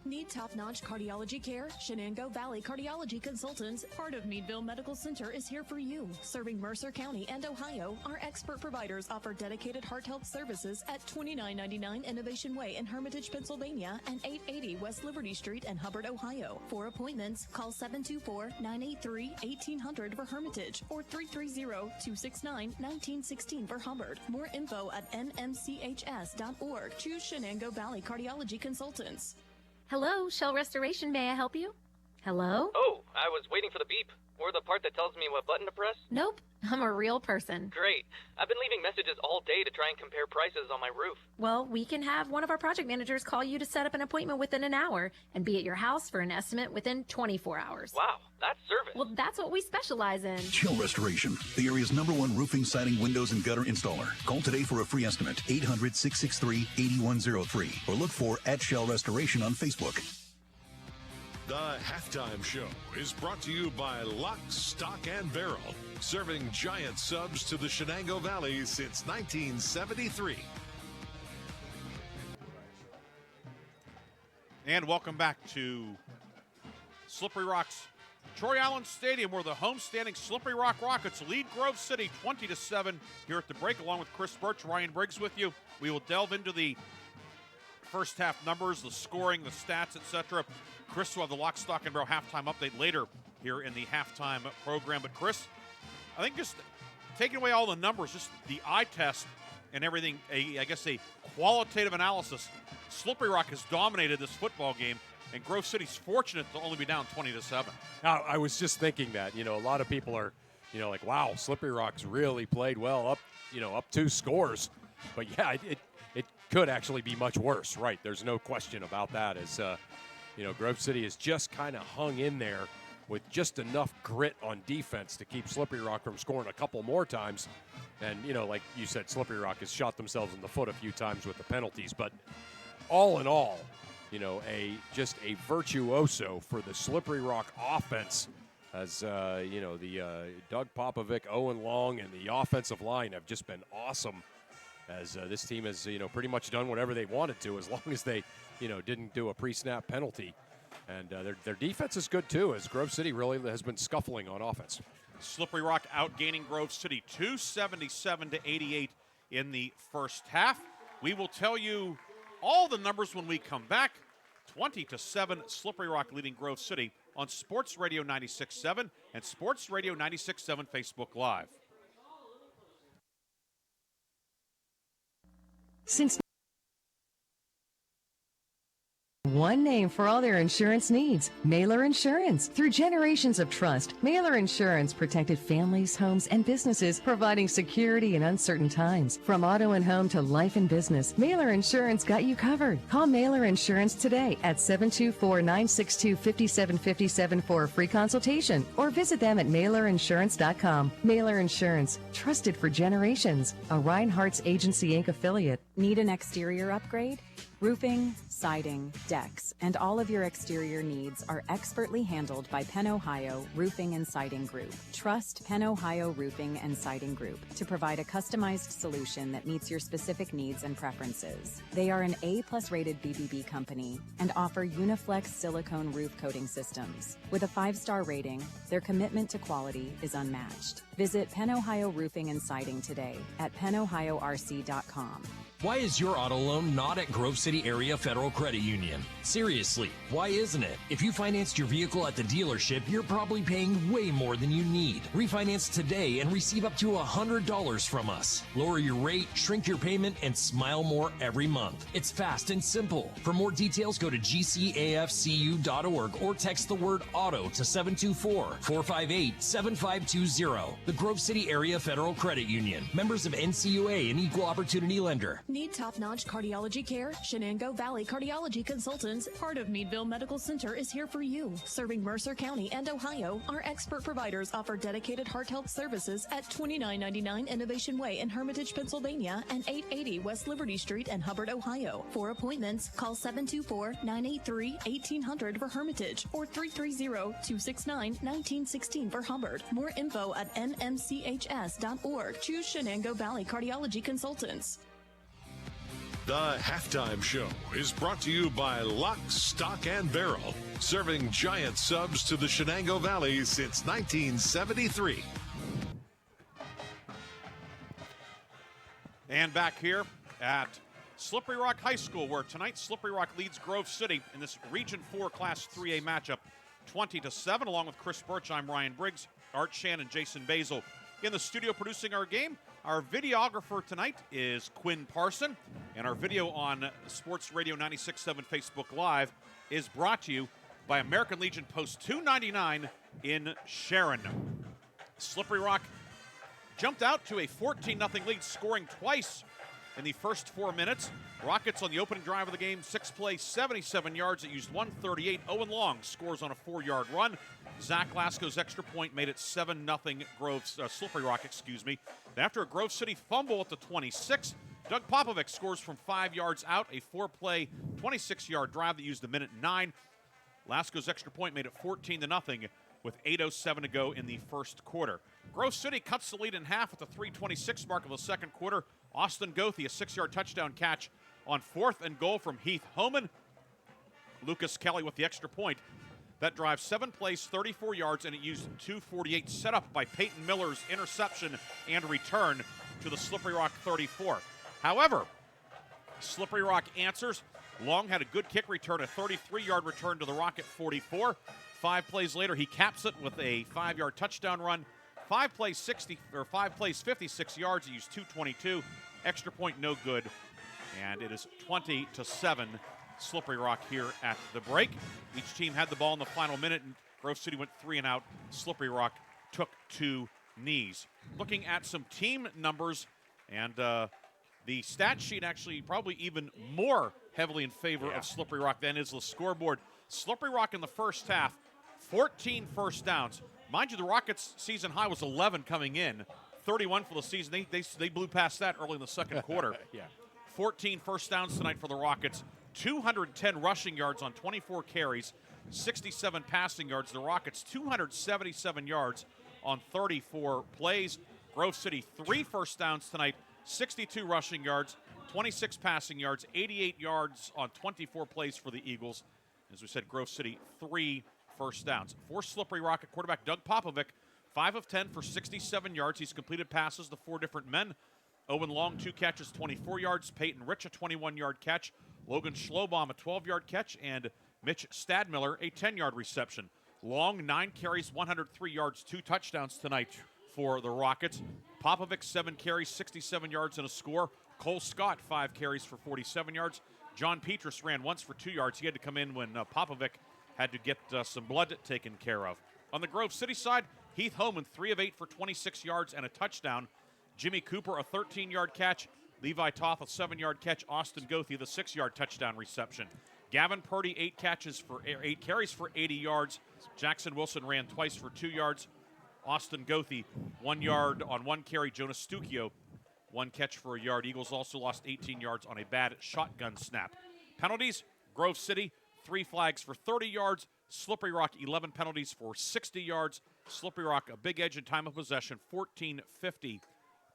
[SPEAKER 21] Need top-notch cardiology care? Shenango Valley Cardiology Consultants, part of Meadville Medical Center, is here for you. Serving Mercer County and Ohio, our expert providers offer dedicated heart health services at 2999 Innovation Way in Hermitage, Pennsylvania, and 880 West Liberty Street in Hubbard, Ohio. For appointments, call 724-983-1800 for Hermitage or 330-269-1916 for Hubbard. More info at nmchs.org. Choose Shenango Valley Cardiology Consultants.
[SPEAKER 13] Hello, Shell Restoration. May I help you? Hello?
[SPEAKER 14] Oh, I was waiting for the beep. Or the part that tells me what button to press.
[SPEAKER 13] Nope, I'm a real person.
[SPEAKER 14] Great. I've been leaving messages all day to try and compare prices on my roof.
[SPEAKER 13] Well, we can have one of our project managers call you to set up an appointment within an hour and be at your house for an estimate within 24 hours.
[SPEAKER 14] Wow, that's service.
[SPEAKER 13] Well, that's what we specialize in.
[SPEAKER 15] Shell Restoration, the area's #1 roofing, siding, windows, and gutter installer. Call today for a free estimate, 800-663-8103, or look for @Shell Restoration on Facebook.
[SPEAKER 11] The Halftime Show is brought to you by Lock, Stock, and Barrel, serving giant subs to the Shenango Valley since 1973.
[SPEAKER 9] And welcome back to Slippery Rock's Troy Allen Stadium, where the homestanding Slippery Rock Rockets lead Grove City 20-7 here at the break, along with Chris Burtch, Ryan Briggs with you. We will delve into the first half numbers, the scoring, the stats, etc. Chris will have the Lock, Stock, and Barrel halftime update later here in the halftime program. But Chris, I think just taking away all the numbers, just the eye test and everything, I guess a qualitative analysis, Slippery Rock has dominated this football game, and Grove City's fortunate to only be down 20-7.
[SPEAKER 10] Now, I was just thinking that, a lot of people are, like, wow, Slippery Rock's really played well, up 2 scores. But yeah, it could actually be much worse, right? There's no question about that. As Grove City has just kind of hung in there with just enough grit on defense to keep Slippery Rock from scoring a couple more times. And, like you said, Slippery Rock has shot themselves in the foot a few times with the penalties. But all in all, just a virtuoso for the Slippery Rock offense. As, the Doug Popovic, Owen Long, and the offensive line have just been awesome. As this team has, pretty much done whatever they wanted to, as long as they, didn't do a pre-snap penalty. And their defense is good, too, as Grove City really has been scuffling on offense.
[SPEAKER 9] Slippery Rock outgaining Grove City 277-88 in the first half. We will tell you all the numbers when we come back. 20-7, Slippery Rock leading Grove City on Sports Radio 96.7 and Sports Radio 96.7 Facebook Live.
[SPEAKER 1] Since one name for all their insurance needs, Mailer Insurance. Through generations of trust, Mailer Insurance protected families, homes, and businesses, providing security in uncertain times. From auto and home to life and business, Mailer Insurance got you covered. Call Mailer Insurance today at 724-962-5757 for a free consultation, or visit them at mailerinsurance.com. Mailer Insurance, trusted for generations. A Reinhardt's Agency Inc. affiliate.
[SPEAKER 17] Need an exterior upgrade? Roofing, siding, decks, and all of your exterior needs are expertly handled by Penn Ohio Roofing and Siding Group. Trust Penn Ohio Roofing and Siding Group to provide a customized solution that meets your specific needs and preferences. They are an A+ rated BBB company and offer Uniflex silicone roof coating systems. With a 5-star rating, their commitment to quality is unmatched. Visit Penn Ohio Roofing and Siding today at pennohiorc.com.
[SPEAKER 23] Why is your auto loan not at Grove City Area Federal Credit Union? Seriously, why isn't it? If you financed your vehicle at the dealership, you're probably paying way more than you need. Refinance today and receive up to $100 from us. Lower your rate, shrink your payment, and smile more every month. It's fast and simple. For more details, go to gcafcu.org or text the word AUTO to 724-458-7520. The Grove City Area Federal Credit Union. Members of NCUA, an equal opportunity lender.
[SPEAKER 21] Need top-notch cardiology care? Shenango Valley Cardiology Consultants, part of Meadville Medical Center, is here for you. Serving Mercer County and Ohio, our expert providers offer dedicated heart health services at 2999 Innovation Way in Hermitage, Pennsylvania, and 880 West Liberty Street in Hubbard, Ohio. For appointments, call 724-983-1800 for Hermitage or 330-269-1916 for Hubbard. More info at nmchs.org. Choose Shenango Valley Cardiology Consultants.
[SPEAKER 11] The Halftime Show is brought to you by Lock, Stock, and Barrel, serving giant subs to the Shenango Valley since 1973.
[SPEAKER 9] And back here at Slippery Rock High School, where tonight Slippery Rock leads Grove City in this Region 4 Class 3A matchup 20-7. Along with Chris Burtch, I'm Ryan Briggs, Art Shannon, Jason Basil in the studio producing our game. Our videographer tonight is Quinn Parson, and our video on Sports Radio 96.7 Facebook Live is brought to you by American Legion Post 299 in Sharon. Slippery Rock jumped out to a 14-0 lead, scoring twice in the first 4 minutes. Rockets on the opening drive of the game, 6 plays, 77 yards. It used 138. Owen Long scores on a 4-yard run. Zach Lasko's extra point made it 7-0 Slippery Rock, Then after a Grove City fumble at the 26, Doug Popovic scores from 5 yards out, a 4-play, 26-yard drive that used a minute 9. Lasko's extra point made it 14-0 with 8:07 to go in the first quarter. Grove City cuts the lead in half at the 3:26 mark of the second quarter. Austin Goethe, a 6-yard touchdown catch on 4th and goal from Heath Homan. Lucas Kelly with the extra point. That drive, 7 plays, 34 yards, and it used 2:48, set up by Peyton Miller's interception and return to the Slippery Rock 34. However, Slippery Rock answers. Long had a good kick return, a 33-yard return to the Rocket 44. 5 plays later, he caps it with a 5-yard touchdown run. 5 plays 56 yards. He used 2:22. Extra point, no good. And it is 20-7. Slippery Rock here at the break. Each team had the ball in the final minute, and Grove City went 3 and out. Slippery Rock took 2 knees. Looking at some team numbers, and the stat sheet actually probably even more heavily in favor of Slippery Rock than is the scoreboard. Slippery Rock in the first half, 14 first downs. Mind you, the Rockets' season high was 11 coming in, 31 for the season. They blew past that early in the second quarter. 14 first downs tonight for the Rockets, 210 rushing yards on 24 carries, 67 passing yards. The Rockets 277 yards on 34 plays. Grove City 3 first downs tonight, 62 rushing yards, 26 passing yards, 88 yards on 24 plays for the Eagles. As we said, Grove City 3 first downs. For Slippery Rock at quarterback, Doug Popovic, 5 of 10 for 67 yards. He's completed passes to 4 different men. Owen Long, 2 catches, 24 yards. Peyton Rich, a 21-yard catch. Logan Schlobaum, a 12-yard catch. And Mitch Stadmiller, a 10-yard reception. Long, 9 carries, 103 yards, 2 touchdowns tonight for the Rockets. Popovic, 7 carries, 67 yards and a score. Cole Scott, 5 carries for 47 yards. John Petrus ran once for 2 yards. He had to come in when Popovic had to get some blood taken care of. On the Grove City side, Heath Homan, 3 of 8 for 26 yards and a touchdown. Jimmy Cooper, a 13-yard catch. Levi Toth, a 7-yard catch. Austin Goethe, the 6-yard touchdown reception. Gavin Purdy, 8 carries for 80 yards. Jackson Wilson ran twice for 2 yards. Austin Goethe, 1 yard on 1 carry. Jonas Stucchio, 1 catch for a yard. Eagles also lost 18 yards on a bad shotgun snap. Penalties, Grove City, 3 flags for 30 yards. Slippery Rock, 11 penalties for 60 yards. Slippery Rock, a big edge in time of possession, 14:50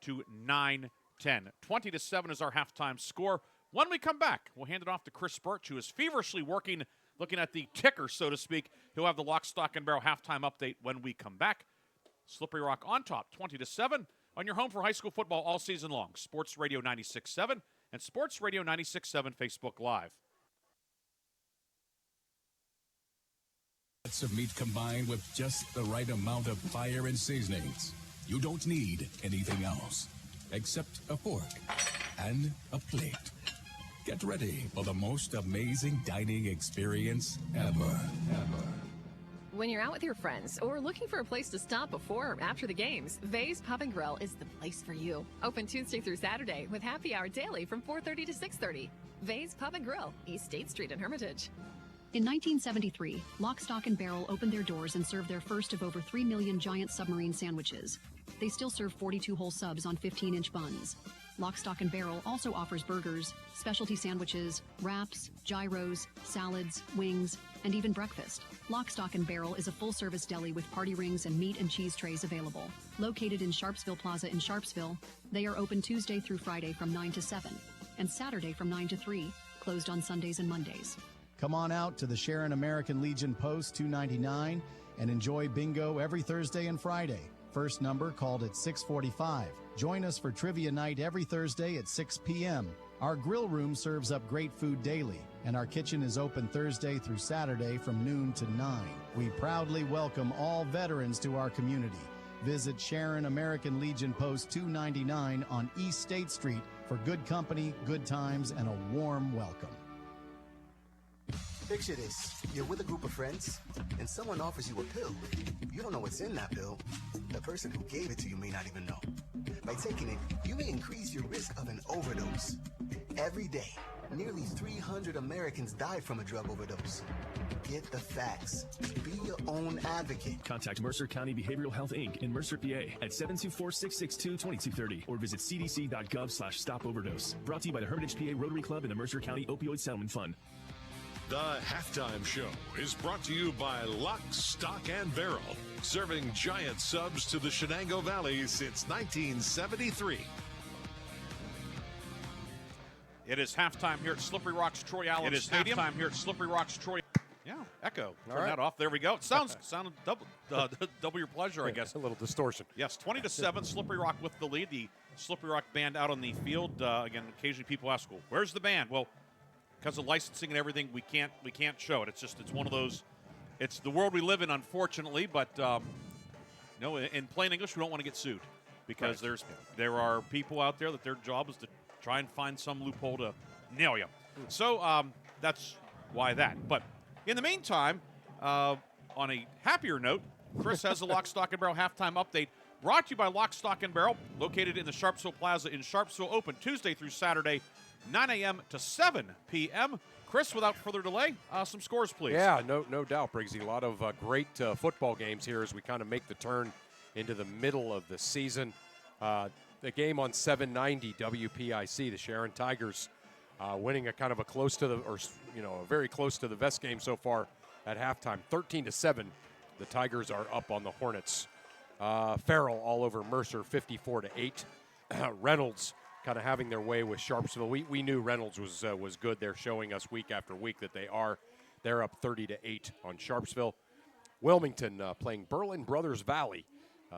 [SPEAKER 9] to 9:10. 20-7 is our halftime score. When we come back, we'll hand it off to Chris Burtch, who is feverishly working, looking at the ticker, so to speak. He'll have the Lock, Stock, and Barrel halftime update when we come back. Slippery Rock on top, 20-7, on your home for high school football all season long. Sports Radio 96.7 and Sports Radio 96.7 Facebook Live.
[SPEAKER 2] Cuts of meat combined with just the right amount of fire and seasonings. You don't need anything else except a fork and a plate. Get ready for the most amazing dining experience ever.
[SPEAKER 3] When you're out with your friends or looking for a place to stop before or after the games, Vay's Pub and Grill is the place for you. Open Tuesday through Saturday with happy hour daily from 4:30 to 6:30. Vay's Pub and Grill, East State Street in Hermitage.
[SPEAKER 16] In 1973, Lock, Stock, and Barrel opened their doors and served their first of over 3 million giant submarine sandwiches. They still serve 42-hole subs on 15-inch buns. Lock, Stock, and Barrel also offers burgers, specialty sandwiches, wraps, gyros, salads, wings, and even breakfast. Lock, Stock, and Barrel is a full-service deli with party rings and meat and cheese trays available. Located in Sharpsville Plaza in Sharpsville, they are open Tuesday through Friday from 9 to 7 and Saturday from 9 to 3, closed on Sundays and Mondays.
[SPEAKER 18] Come on out to the Sharon American Legion Post 299 and enjoy bingo every Thursday and Friday. First number called at 6:45. Join us for trivia night every Thursday at 6 p.m. Our grill room serves up great food daily, and our kitchen is open Thursday through Saturday from noon to 9. We proudly welcome all veterans to our community. Visit Sharon American Legion Post 299 on East State Street for good company, good times, and a warm welcome.
[SPEAKER 4] Picture this. You're with a group of friends, and someone offers you a pill. You don't know what's in that pill. The person who gave it to you may not even know. By taking it, you may increase your risk of an overdose. Every day, nearly 300 Americans die from a drug overdose. Get the facts. Be your own advocate.
[SPEAKER 12] Contact Mercer County Behavioral Health Inc. in Mercer, PA at 724-662-2230 or visit cdc.gov/stop-overdose. Brought to you by the Hermitage PA Rotary Club and the Mercer County Opioid Settlement Fund.
[SPEAKER 11] The Halftime Show is brought to you by Lock, Stock, and Barrel, serving giant subs to the Shenango Valley since 1973.
[SPEAKER 9] It is halftime here at Slippery Rocks Troy Allen Stadium. It is halftime here at Slippery Rocks Troy. Yeah, echo. Turn that off. There we go. It sounded double your pleasure, I guess.
[SPEAKER 10] A little distortion.
[SPEAKER 9] Yes, 20-7. Slippery Rock with the lead. The Slippery Rock band out on the field. Again, occasionally people ask, "Well, where's the band?" Well, because of licensing and everything, we can't show it. It's one of those. It's the world we live in, unfortunately. But in plain English, we don't want to get sued because there are people out there that their job is to try and find some loophole to nail you. So that's why that. But in the meantime, on a happier note, Chris has a Lock, Stock, and Barrel halftime update brought to you by Lock, Stock, and Barrel, located in the Sharpsville Plaza in Sharpsville, open Tuesday through Saturday, 9 a.m. to 7 p.m. Chris, without further delay, some scores, please.
[SPEAKER 10] Yeah, no doubt, Briggsy. A lot of great football games here as we kind of make the turn into the middle of the season. The game on 790 WPIC, the Sharon Tigers winning a kind of a very close to the best game so far at halftime. 13-7, the Tigers are up on the Hornets. Farrell all over Mercer, 54-8. Reynolds kind of having their way with Sharpsville. We knew Reynolds was good. They're showing us week after week that they are. They're up 30-8 on Sharpsville. Wilmington playing Berlin Brothers Valley.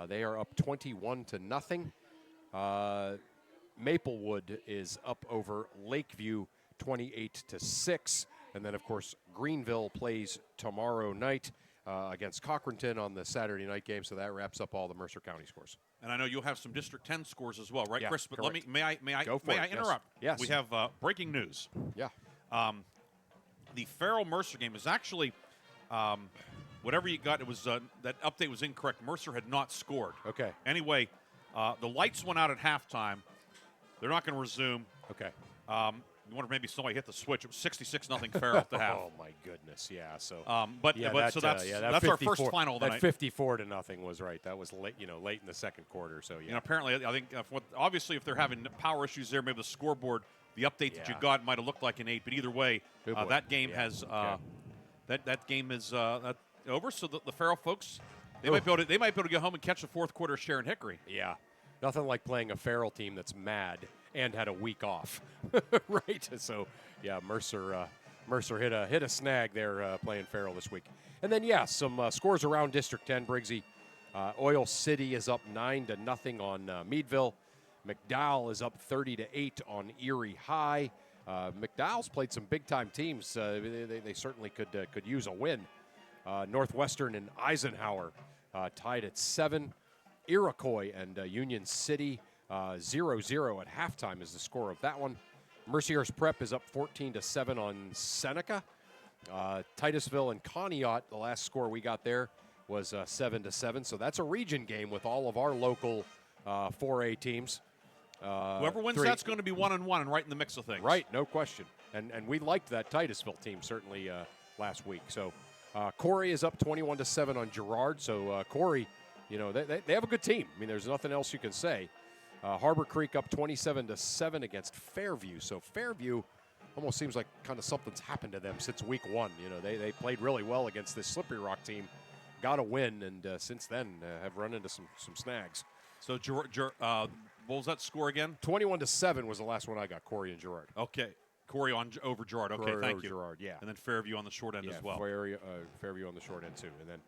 [SPEAKER 10] They are up 21-0. Maplewood is up over Lakeview 28-6. And then, of course, Greenville plays tomorrow night against Cochranton on the Saturday night game. So that wraps up all the Mercer County scores.
[SPEAKER 9] And I know you'll have some District 10 scores as well, right,
[SPEAKER 10] Yeah,
[SPEAKER 9] Chris? But
[SPEAKER 10] correct.
[SPEAKER 9] may I interrupt?
[SPEAKER 10] Yes.
[SPEAKER 9] We have breaking news.
[SPEAKER 10] Yeah.
[SPEAKER 9] The Farrell Mercer game is actually whatever you got. It was that update was incorrect. Mercer had not scored.
[SPEAKER 10] Okay.
[SPEAKER 9] Anyway, the lights went out at halftime. They're not going to resume.
[SPEAKER 10] Okay.
[SPEAKER 9] You wonder if maybe somebody hit the switch. It was 66-0 Farrell at the half.
[SPEAKER 10] Oh my goodness, yeah. So,
[SPEAKER 9] that's our first final of the night.
[SPEAKER 10] That 54-0 was right. That was late in the second quarter. So yeah.
[SPEAKER 9] Apparently, I think obviously if they're having power issues there, maybe the scoreboard, the update that you got might have looked like an 8. But either way, that game has that game is over. So the Farrell folks, they might be able to go home and catch the fourth quarter of Sharon Hickory.
[SPEAKER 10] Yeah. Nothing like playing a Farrell team that's mad and had a week off, right? So, yeah, Mercer hit a snag there playing Farrell this week. And then, some scores around District 10, Briggsy. Oil City is up 9-0 on Meadville. McDowell is up 30-8 on Erie High. McDowell's played some big-time teams. They certainly could use a win. Northwestern and Eisenhower tied at 7. Iroquois and Union City 0-0 at halftime is the score of that one. Mercier's Prep is up 14-7 on Seneca. Titusville and Conneaut, the last score we got there was 7-7. So that's a region game with all of our local 4A teams.
[SPEAKER 9] Whoever wins that's going to be 1-1 and right in the mix of things.
[SPEAKER 10] Right, no question. And we liked that Titusville team certainly last week. So Corey is up 21-7 on Girard. So Corey, they have a good team. I mean, there's nothing else you can say. Harbor Creek up 27-7 against Fairview. So Fairview almost seems like kind of something's happened to them since week 1. They played really well against this Slippery Rock team, got a win, and since then have run into some snags.
[SPEAKER 9] So what was that score again?
[SPEAKER 10] 21-7 was the last one I got. Corey and Girard.
[SPEAKER 9] Okay, Corey over Girard. Okay,
[SPEAKER 10] Corey
[SPEAKER 9] thank
[SPEAKER 10] over
[SPEAKER 9] you.
[SPEAKER 10] Girard, yeah.
[SPEAKER 9] And then Fairview on the short end as well.
[SPEAKER 10] Fairview on the short end too, and then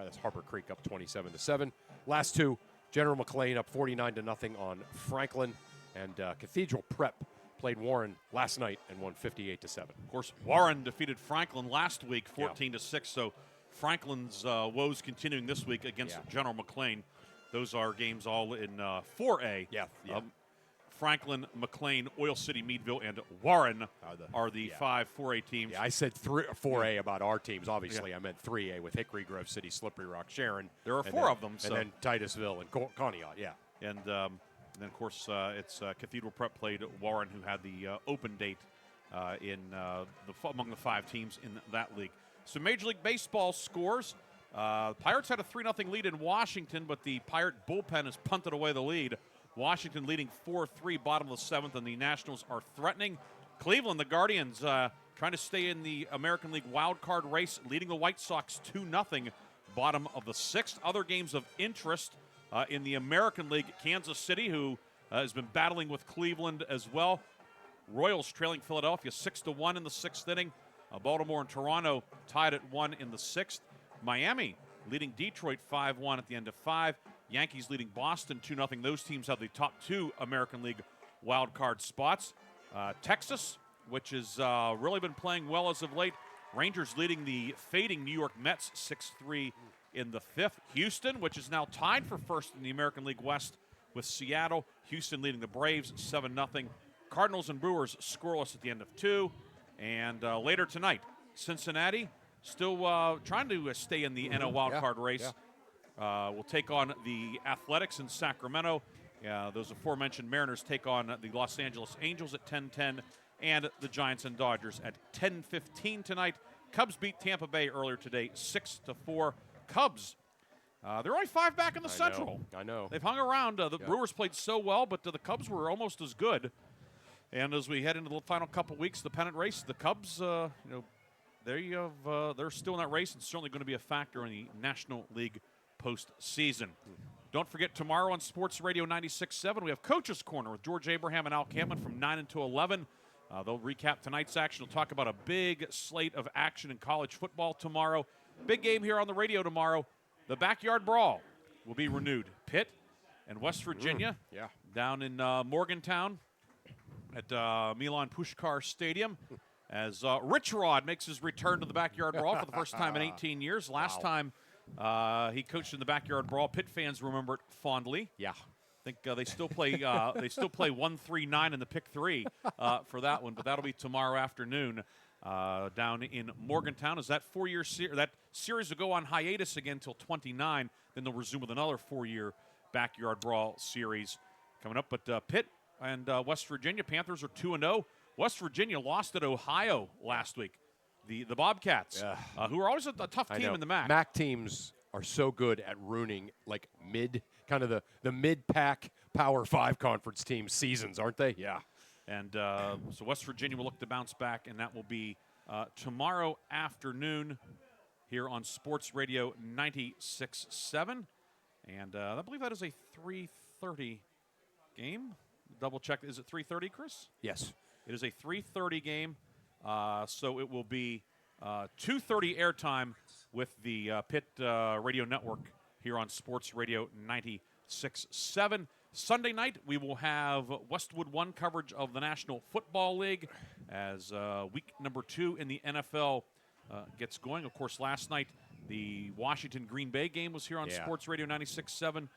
[SPEAKER 10] that's Harbor Creek up 27-7. Last two. General McLean up 49-0 on Franklin, and Cathedral Prep played Warren last night and won 58-7.
[SPEAKER 9] Of course, Warren defeated Franklin last week 14-6, so Franklin's woes continuing this week against General McLean. Those are games all in 4A.
[SPEAKER 10] Yeah.
[SPEAKER 9] Franklin, McLean, Oil City, Meadville, and Warren are the 5 4A teams.
[SPEAKER 10] Yeah, I said 4A about our teams. Obviously, I meant 3A with Hickory, Grove City, Slippery Rock, Sharon.
[SPEAKER 9] There are 4 of them. So.
[SPEAKER 10] And then Titusville and Conneaut, yeah.
[SPEAKER 9] And then, of course, it's Cathedral Prep played Warren, who had the open date among the 5 teams in that league. So Major League Baseball scores. Pirates had a 3-0 lead in Washington, but the Pirate bullpen has punted away the lead. Washington leading 4-3, bottom of the 7th, and the Nationals are threatening. Cleveland, the Guardians, trying to stay in the American League wild card race, leading the White Sox 2-0, bottom of the 6th. Other games of interest in the American League, Kansas City, who has been battling with Cleveland as well. Royals trailing Philadelphia 6-1 in the 6th inning. Baltimore and Toronto tied at 1 in the 6th. Miami leading Detroit 5-1 at the end of 5. Yankees leading Boston 2-0. Those teams have the top 2 American League wild card spots. Texas, which has really been playing well as of late. Rangers leading the fading New York Mets 6-3 in the 5th. Houston, which is now tied for first in the American League West with Seattle. Houston leading the Braves 7-0. Cardinals and Brewers scoreless at the end of 2. And later tonight, Cincinnati still trying to stay in the NL wildcard race. Will take on the Athletics in Sacramento. Those aforementioned Mariners take on the Los Angeles Angels at 10:10, and the Giants and Dodgers at 10:15 tonight. Cubs beat Tampa Bay earlier today, 6-4. Cubs, they're only 5 back in the Central.
[SPEAKER 10] I know.
[SPEAKER 9] They've hung around. The Brewers played so well, but the Cubs were almost as good. And as we head into the final couple weeks, the pennant race, the Cubs, they're still in that race and certainly going to be a factor in the National League postseason. Don't forget, tomorrow on Sports Radio 96.7, we have Coach's Corner with George Abraham and Al Campman from 9 until 11. They'll recap tonight's action. They'll talk about a big slate of action in college football tomorrow. Big game here on the radio tomorrow. The Backyard Brawl will be renewed. Pitt and West Virginia down in Morgantown at Milan Pushkar Stadium as Rich Rod makes his return to the Backyard Brawl for the first time in 18 years. Last time he coached in the Backyard Brawl, Pitt fans remember it fondly.
[SPEAKER 10] Yeah.
[SPEAKER 9] I think they still play 1-3-9 in the pick 3 for that one, but that'll be tomorrow afternoon down in Morgantown. As that 4-year that series will go on hiatus again until 29, then they'll resume with another 4-year Backyard Brawl series coming up. But Pitt and West Virginia Panthers are 2-0. West Virginia lost at Ohio last week. The Bobcats, who are always a tough team in the MAC.
[SPEAKER 10] MAC teams are so good at ruining like the mid-pack Power 5 conference team seasons, aren't they? Yeah.
[SPEAKER 9] And so West Virginia will look to bounce back, and that will be tomorrow afternoon here on Sports Radio 96.7. And I believe that is a 3:30 game. Double check. Is it 3:30, Chris?
[SPEAKER 10] Yes.
[SPEAKER 9] It is a 3:30 game. So it will be 2:30 airtime with the Pitt Radio Network here on Sports Radio 96.7. Sunday night, we will have Westwood 1 coverage of the National Football League as week number 2 in the NFL gets going. Of course, last night, the Washington-Green Bay game was here on Sports Radio 96.7,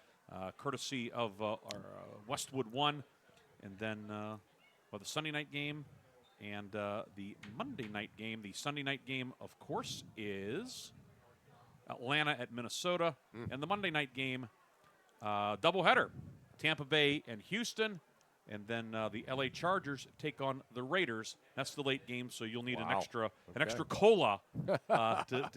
[SPEAKER 9] courtesy of our Westwood 1. And then the Sunday night game and the Monday night game. The Sunday night game, of course, is Atlanta at Minnesota. And the Monday night game, doubleheader, Tampa Bay and Houston. And then the LA Chargers take on the Raiders. That's the late game, so you'll need an extra cola to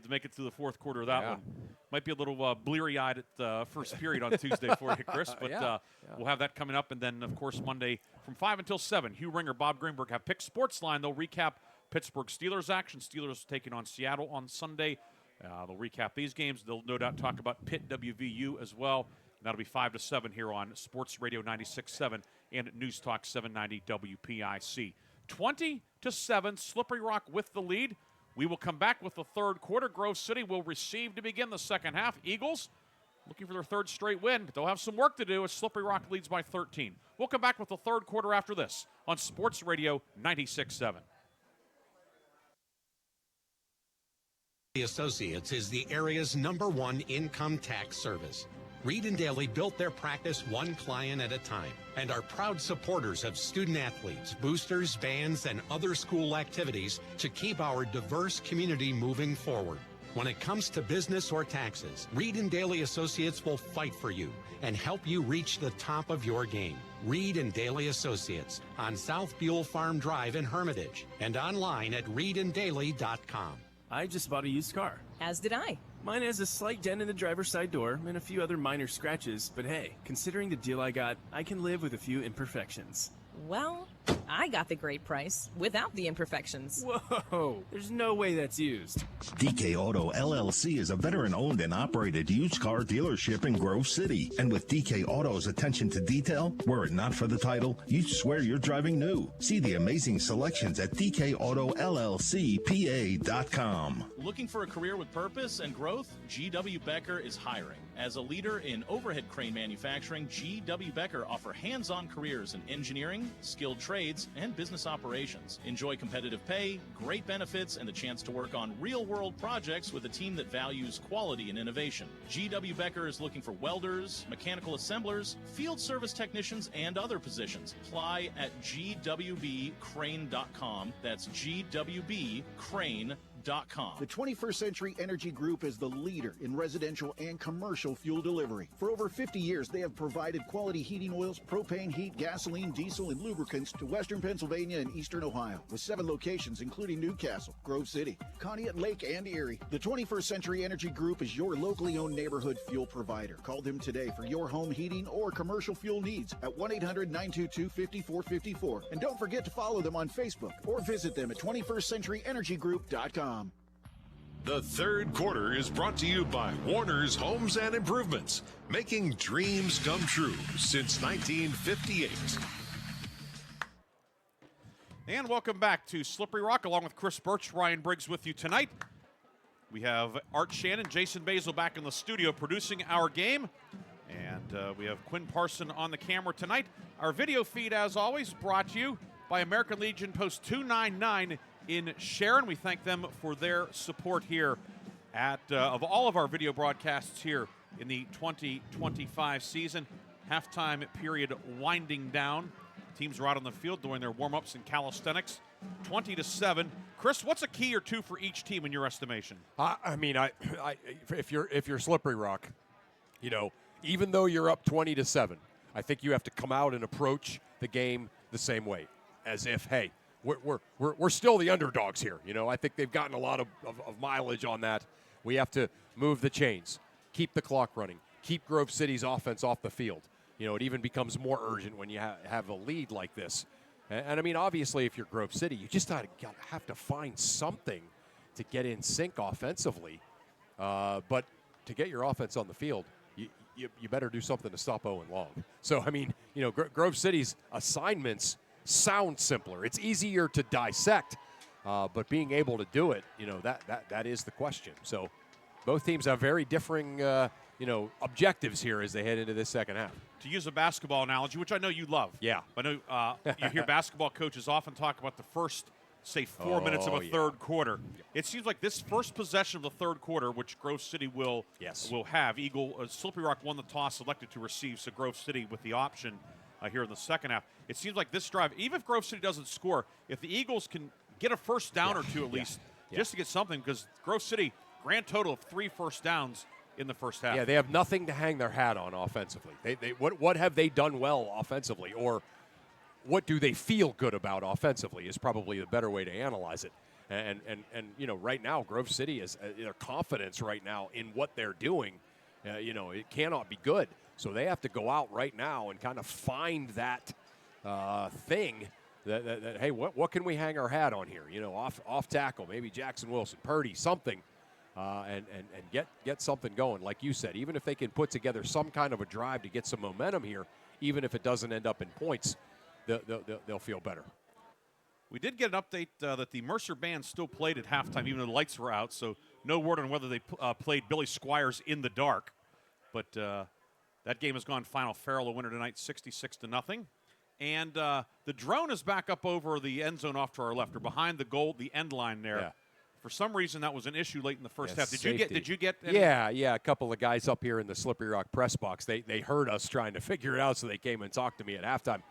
[SPEAKER 9] make it through the fourth quarter of that one. Might be a little bleary-eyed at first period on Tuesday for you, Chris, but we'll have that coming up. And then, of course, Monday from 5 until 7, Hugh Ringer, Bob Greenberg have Pick Sports Line. They'll recap Pittsburgh Steelers action. Steelers taking on Seattle on Sunday. They'll recap these games. They'll no doubt talk about Pitt WVU as well. That'll be 5 to 7 here on Sports Radio 96.7 and News Talk 790 WPIC. 20 to 7, Slippery Rock with the lead. We will come back with the third quarter. Grove City will receive to begin the second half. Eagles looking for their third straight win, but they'll have some work to do as Slippery Rock leads by 13. We'll come back with the third quarter after this on Sports Radio 96.7.
[SPEAKER 6] Associates is the area's #1 income tax service. Reed and Daly built their practice one client at a time and are proud supporters of student athletes, boosters, bands, and other school activities to keep our diverse community moving forward. When it comes to business or taxes, Reed and Daly Associates will fight for you and help you reach the top of your game. Reed and Daly Associates on South Buell Farm Drive in Hermitage and online at reedanddaly.com.
[SPEAKER 12] I just bought a used car.
[SPEAKER 19] As did I.
[SPEAKER 12] Mine has a slight dent in the driver's side door and a few other minor scratches, but hey, considering the deal I got, I can live with a few imperfections.
[SPEAKER 19] Well, I got the great price without the imperfections.
[SPEAKER 12] Whoa, there's no way that's used.
[SPEAKER 20] DK Auto LLC is a veteran-owned and operated used car dealership in Grove City. And with DK Auto's attention to detail, were it not for the title, you'd swear you're driving new. See the amazing selections at DKAutoLLCPA.com.
[SPEAKER 24] Looking for a career with purpose and growth? G.W. Becker is hiring. As a leader in overhead crane manufacturing, G.W. Becker offer hands-on careers in engineering, skilled trades, and business operations. Enjoy competitive pay, great benefits, and the chance to work on real-world projects with a team that values quality and innovation. G.W. Becker is looking for welders, mechanical assemblers, field service technicians, and other positions. Apply at gwbcrane.com. That's gwbcrane.com.
[SPEAKER 25] The 21st Century Energy Group is the leader in residential and commercial fuel delivery. For over 50 years, they have provided quality heating oils, propane, heat, gasoline, diesel, and lubricants to western Pennsylvania and eastern Ohio, with 7 locations including Newcastle, Grove City, Conneaut Lake, and Erie. The 21st Century Energy Group is your locally owned neighborhood fuel provider. Call them today for your home heating or commercial fuel needs at 1-800-922-5454. And don't forget to follow them on Facebook or visit them at 21stCenturyEnergyGroup.com.
[SPEAKER 11] The third quarter is brought to you by Warner's Homes and Improvements, making dreams come true since 1958.
[SPEAKER 9] And welcome back to Slippery Rock, along with Chris Burtch, Ryan Briggs with you tonight. We have Art Shannon, Jason Basil back in the studio producing our game. And we have Quinn Parson on the camera tonight. Our video feed, as always, brought to you by American Legion Post 299 in Sharon. We thank them for their support here at of all of our video broadcasts here in the 2025 season. Halftime period winding down. Teams are out on the field doing their warm-ups and calisthenics. 20-7. Chris, what's a key or two for each team in your estimation?
[SPEAKER 10] If you're Slippery Rock, you know, even though you're up 20-7, I think you have to come out and approach the game the same way, as if, hey, we're still the underdogs here. You know, I think they've gotten a lot of mileage on that. We have to move the chains, keep the clock running, keep Grove City's offense off the field. You know, it even becomes more urgent when you have a lead like this. And I mean, obviously, if you're Grove City, you just have to find something to get in sync offensively. But to get your offense on the field, you better do something to stop Owen Long. So, I mean, you know, Grove City's assignments sound simpler. It's easier to dissect, but being able to do it, you know, that is the question. So both teams have very differing, objectives here as they head into this second half.
[SPEAKER 9] To use a basketball analogy, which I know you love.
[SPEAKER 10] Yeah.
[SPEAKER 9] I know you hear basketball coaches often talk about the first, say, 4 minutes of a third quarter. It seems like this first possession of the third quarter, which Grove City will have. Slippery Rock won the toss, elected to receive, so Grove City with the option here in the second half. It seems like this drive, even if Grove City doesn't score, if the Eagles can get a first down or two at least, just to get something, because Grove City, grand total of 3 first downs in the first half.
[SPEAKER 10] Yeah, they have nothing to hang their hat on offensively. What have they done well offensively, or what do they feel good about offensively is probably the better way to analyze it. And you know, right now, Grove City is their confidence right now in what they're doing. It cannot be good. So they have to go out right now and kind of find that thing that hey, what can we hang our hat on here? You know, off tackle, maybe Jackson Wilson, Purdy, something, and get something going. Like you said, even if they can put together some kind of a drive to get some momentum here, even if it doesn't end up in points, they'll feel better.
[SPEAKER 9] We did get an update that the Mercer band still played at halftime, even though the lights were out. So no word on whether they played Billy Squires in the dark, but. That game has gone final. Farrell a winner tonight, 66-0. And the drone is back up over the end zone off to our left, or behind the goal, the end line there For some reason, that was an issue late in the first half. Did
[SPEAKER 10] safety.
[SPEAKER 9] you get? Any?
[SPEAKER 10] Yeah. A couple of guys up here in the Slippery Rock press box. They heard us trying to figure it out, so they came and talked to me at halftime.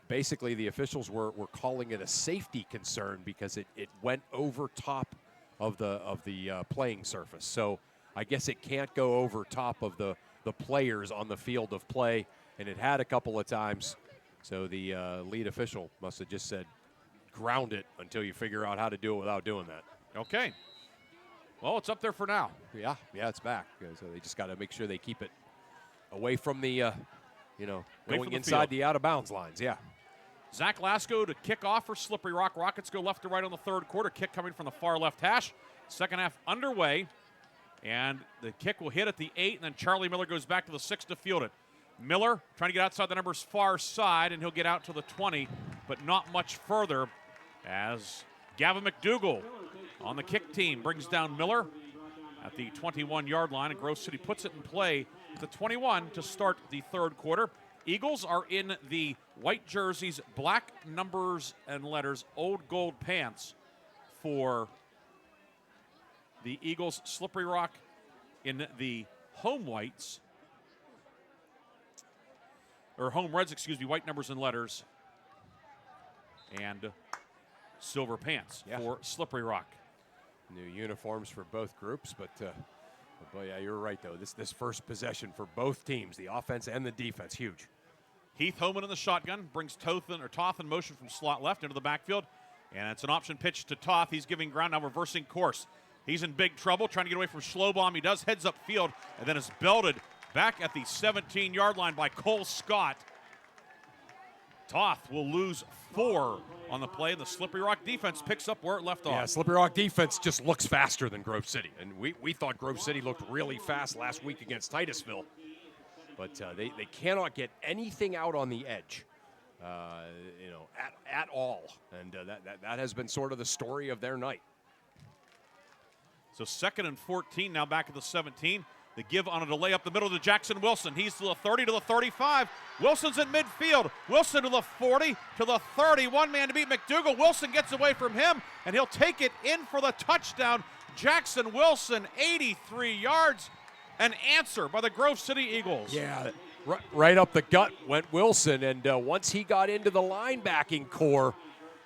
[SPEAKER 10] Basically, the officials were calling it a safety concern because it went over top of the playing surface. So I guess it can't go over top of the players on the field of play, and it had a couple of times. So the lead official must have just said, ground it until you figure out how to do it without doing that.
[SPEAKER 9] Okay. Well, it's up there for now.
[SPEAKER 10] Yeah, it's back. So they just got to make sure they keep it away from the, going inside the out-of-bounds lines. Yeah.
[SPEAKER 9] Zach Lasko to kick off for Slippery Rock. Rockets go left to right on the third quarter. Kick coming from the far left hash. Second half underway. And the kick will hit at the 8, and then Charlie Miller goes back to the 6 to field it. Miller trying to get outside the numbers far side, and he'll get out to the 20, but not much further as Gavin McDougall on the kick team brings down Miller at the 21-yard line, and Grove City puts it in play at the 21 to start the third quarter. Eagles are in the white jerseys, black numbers and letters, old gold pants for the Eagles. Slippery Rock in the home whites, or home reds, white numbers and letters, and silver pants for Slippery Rock.
[SPEAKER 10] New uniforms for both groups, but yeah, you're right, though. This first possession for both teams, the offense and the defense, huge.
[SPEAKER 9] Heath Homan in the shotgun brings Toth in motion from slot left into the backfield, and it's an option pitch to Toth. He's giving ground, now reversing course. He's in big trouble, trying to get away from Schlobom. He does, heads up field, and then is belted back at the 17-yard line by Cole Scott. Toth will lose 4 on the play. The Slippery Rock defense picks up where it left off.
[SPEAKER 10] Yeah, Slippery Rock defense just looks faster than Grove City. And we thought Grove City looked really fast last week against Titusville. But they cannot get anything out on the edge, at all. And that has been sort of the story of their night.
[SPEAKER 9] So 2nd and 14 now back at the 17. The give on a delay up the middle to Jackson Wilson. He's to the 30 to the 35. Wilson's in midfield. Wilson to the 40 to the 30. One man to beat McDougall. Wilson gets away from him, and he'll take it in for the touchdown. Jackson Wilson, 83 yards. An answer by the Grove City Eagles.
[SPEAKER 10] Yeah, right up the gut went Wilson, and once he got into the linebacking core,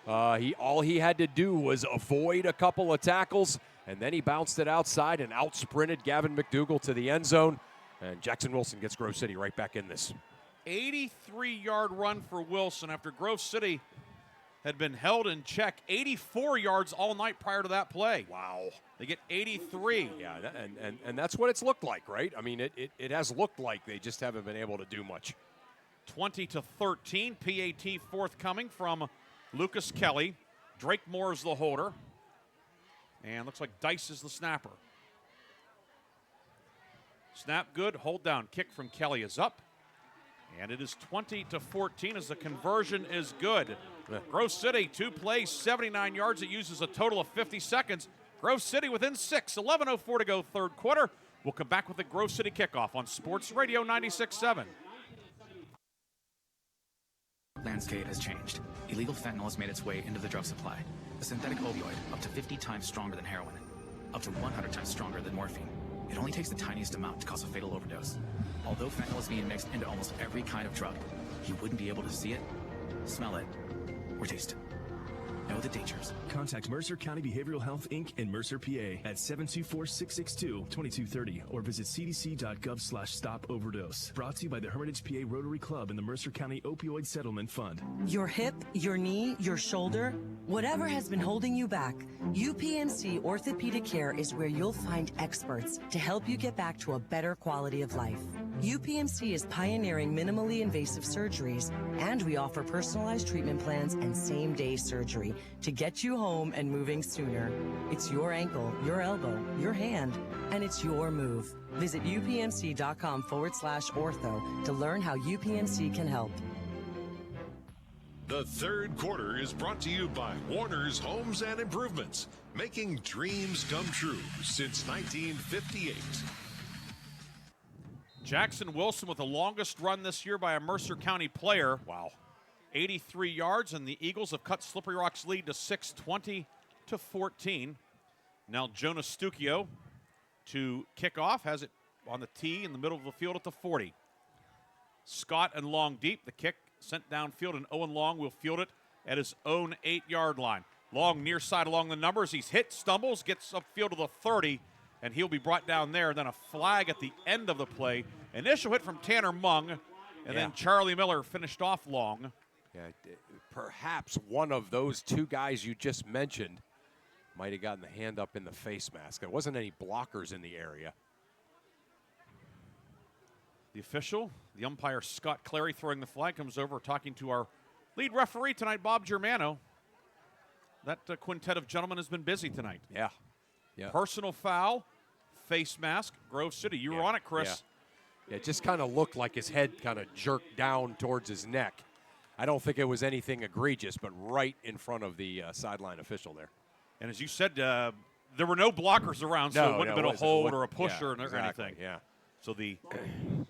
[SPEAKER 10] all he had to do was avoid a couple of tackles, and then he bounced it outside and out-sprinted Gavin McDougall to the end zone, and Jackson Wilson gets Grove City right back in this.
[SPEAKER 9] 83-yard run for Wilson after Grove City had been held in check. 84 yards all night prior to that play.
[SPEAKER 10] Wow.
[SPEAKER 9] They get 83.
[SPEAKER 10] Yeah, and that's what it's looked like, right? I mean, it has looked like they just haven't been able to do much.
[SPEAKER 9] 20 to 13, PAT forthcoming from Lucas Kelly. Drake Moore is the holder. And looks like Dice is the snapper. Snap good, hold down. Kick from Kelly is up. And it is 20 to 14 as the conversion is good. Grove City, 2 plays, 79 yards. It uses a total of 50 seconds. Grove City within 6, 11:04 to go third quarter. We'll come back with the Grove City kickoff on Sports Radio 96.7.
[SPEAKER 5] Landscape has changed. Illegal fentanyl has made its way into the drug supply. A synthetic opioid up to 50 times stronger than heroin, up to 100 times stronger than morphine. It only takes the tiniest amount to cause a fatal overdose. Although fentanyl is being mixed into almost every kind of drug, you wouldn't be able to see it, smell it, or taste it. Know the dangers.
[SPEAKER 12] Contact Mercer County Behavioral Health, Inc. in Mercer, PA at 724-662-2230 or visit cdc.gov/stop overdose. Brought to you by the Hermitage PA Rotary Club and the Mercer County Opioid Settlement Fund.
[SPEAKER 7] Your hip, your knee, your shoulder, whatever has been holding you back, UPMC Orthopedic Care is where you'll find experts to help you get back to a better quality of life. UPMC is pioneering minimally invasive surgeries, and we offer personalized treatment plans and same-day surgery to get you home and moving sooner. It's your ankle, your elbow, your hand, and it's your move. Visit upmc.com/ortho to learn how UPMC can help.
[SPEAKER 11] The third quarter is brought to you by Warner's Homes and Improvements, making dreams come true since 1958.
[SPEAKER 9] Jackson Wilson with the longest run this year by a Mercer County player. Wow. 83 yards, and the Eagles have cut Slippery Rock's lead to 6, 20 to 14. Now Jonas Stucchio to kick off, has it on the tee in the middle of the field at the 40. Scott and Long deep. The kick sent downfield, and Owen Long will field it at his own 8-yard line. Long near side along the numbers. He's hit, stumbles, gets upfield to the 30, and he'll be brought down there. Then a flag at the end of the play. Initial hit from Tanner Mung, and then Charlie Miller finished off Long.
[SPEAKER 10] Yeah, perhaps one of those two guys you just mentioned might have gotten the hand up in the face mask. There wasn't any blockers in the area.
[SPEAKER 9] The official, the umpire Scott Clary, throwing the flag, comes over talking to our lead referee tonight, Bob Germano. That quintet of gentlemen has been busy tonight.
[SPEAKER 10] Yeah.
[SPEAKER 9] Personal foul, face mask, Grove City. You were on it, Chris.
[SPEAKER 10] Yeah, it just kind of looked like his head kind of jerked down towards his neck. I don't think it was anything egregious, but right in front of the sideline official there.
[SPEAKER 9] And as you said, there were no blockers around, so it wouldn't have been a hold or a pusher or anything.
[SPEAKER 10] Yeah.
[SPEAKER 9] So the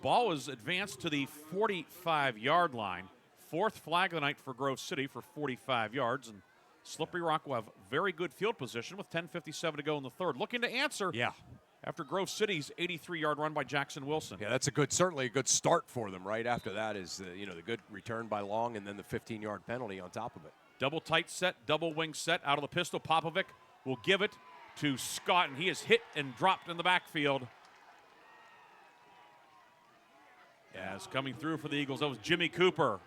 [SPEAKER 9] ball was advanced to the 45-yard line. Fourth flag of the night for Grove City for 45 yards. And Slippery Rock will have very good field position with 10:57 to go in the third. Looking to answer after Grove City's 83-yard run by Jackson Wilson.
[SPEAKER 10] Yeah, that's certainly a good start for them. Right after that is the good return by Long, and then the 15-yard penalty on top of it.
[SPEAKER 9] Double tight set, double wing set out of the pistol. Popovic will give it to Scott, and he is hit and dropped in the backfield. As coming through for the Eagles, that was Jimmy Cooper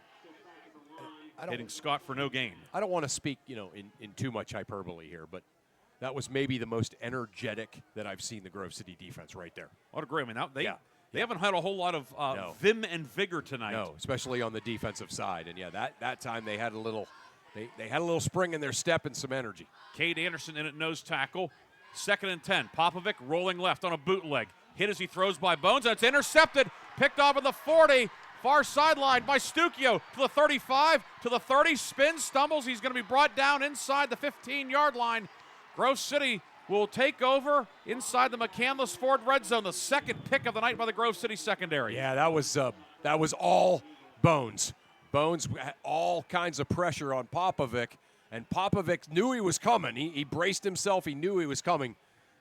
[SPEAKER 9] hitting Scott for no gain.
[SPEAKER 10] I don't want to speak, in too much hyperbole here, but that was maybe the most energetic that I've seen the Grove City defense right there.
[SPEAKER 9] I would agree. I mean, they haven't had a whole lot of vim and vigor tonight.
[SPEAKER 10] No, especially on the defensive side. And that time they had a little, they had a little spring in their step and some energy.
[SPEAKER 9] Cade Anderson in at nose tackle. 2nd and 10. Popovic rolling left on a bootleg. Hit as he throws by Bones. That's intercepted. Picked off at the 40. Far sideline by Stucchio to the 35, to the 30. Spins, stumbles. He's going to be brought down inside the 15-yard line. Grove City will take over inside the McCandless Ford red zone. The second pick of the night by the Grove City secondary.
[SPEAKER 10] Yeah, that was all Bones. Bones had all kinds of pressure on Popovic, and Popovic knew he was coming. He braced himself. He knew he was coming.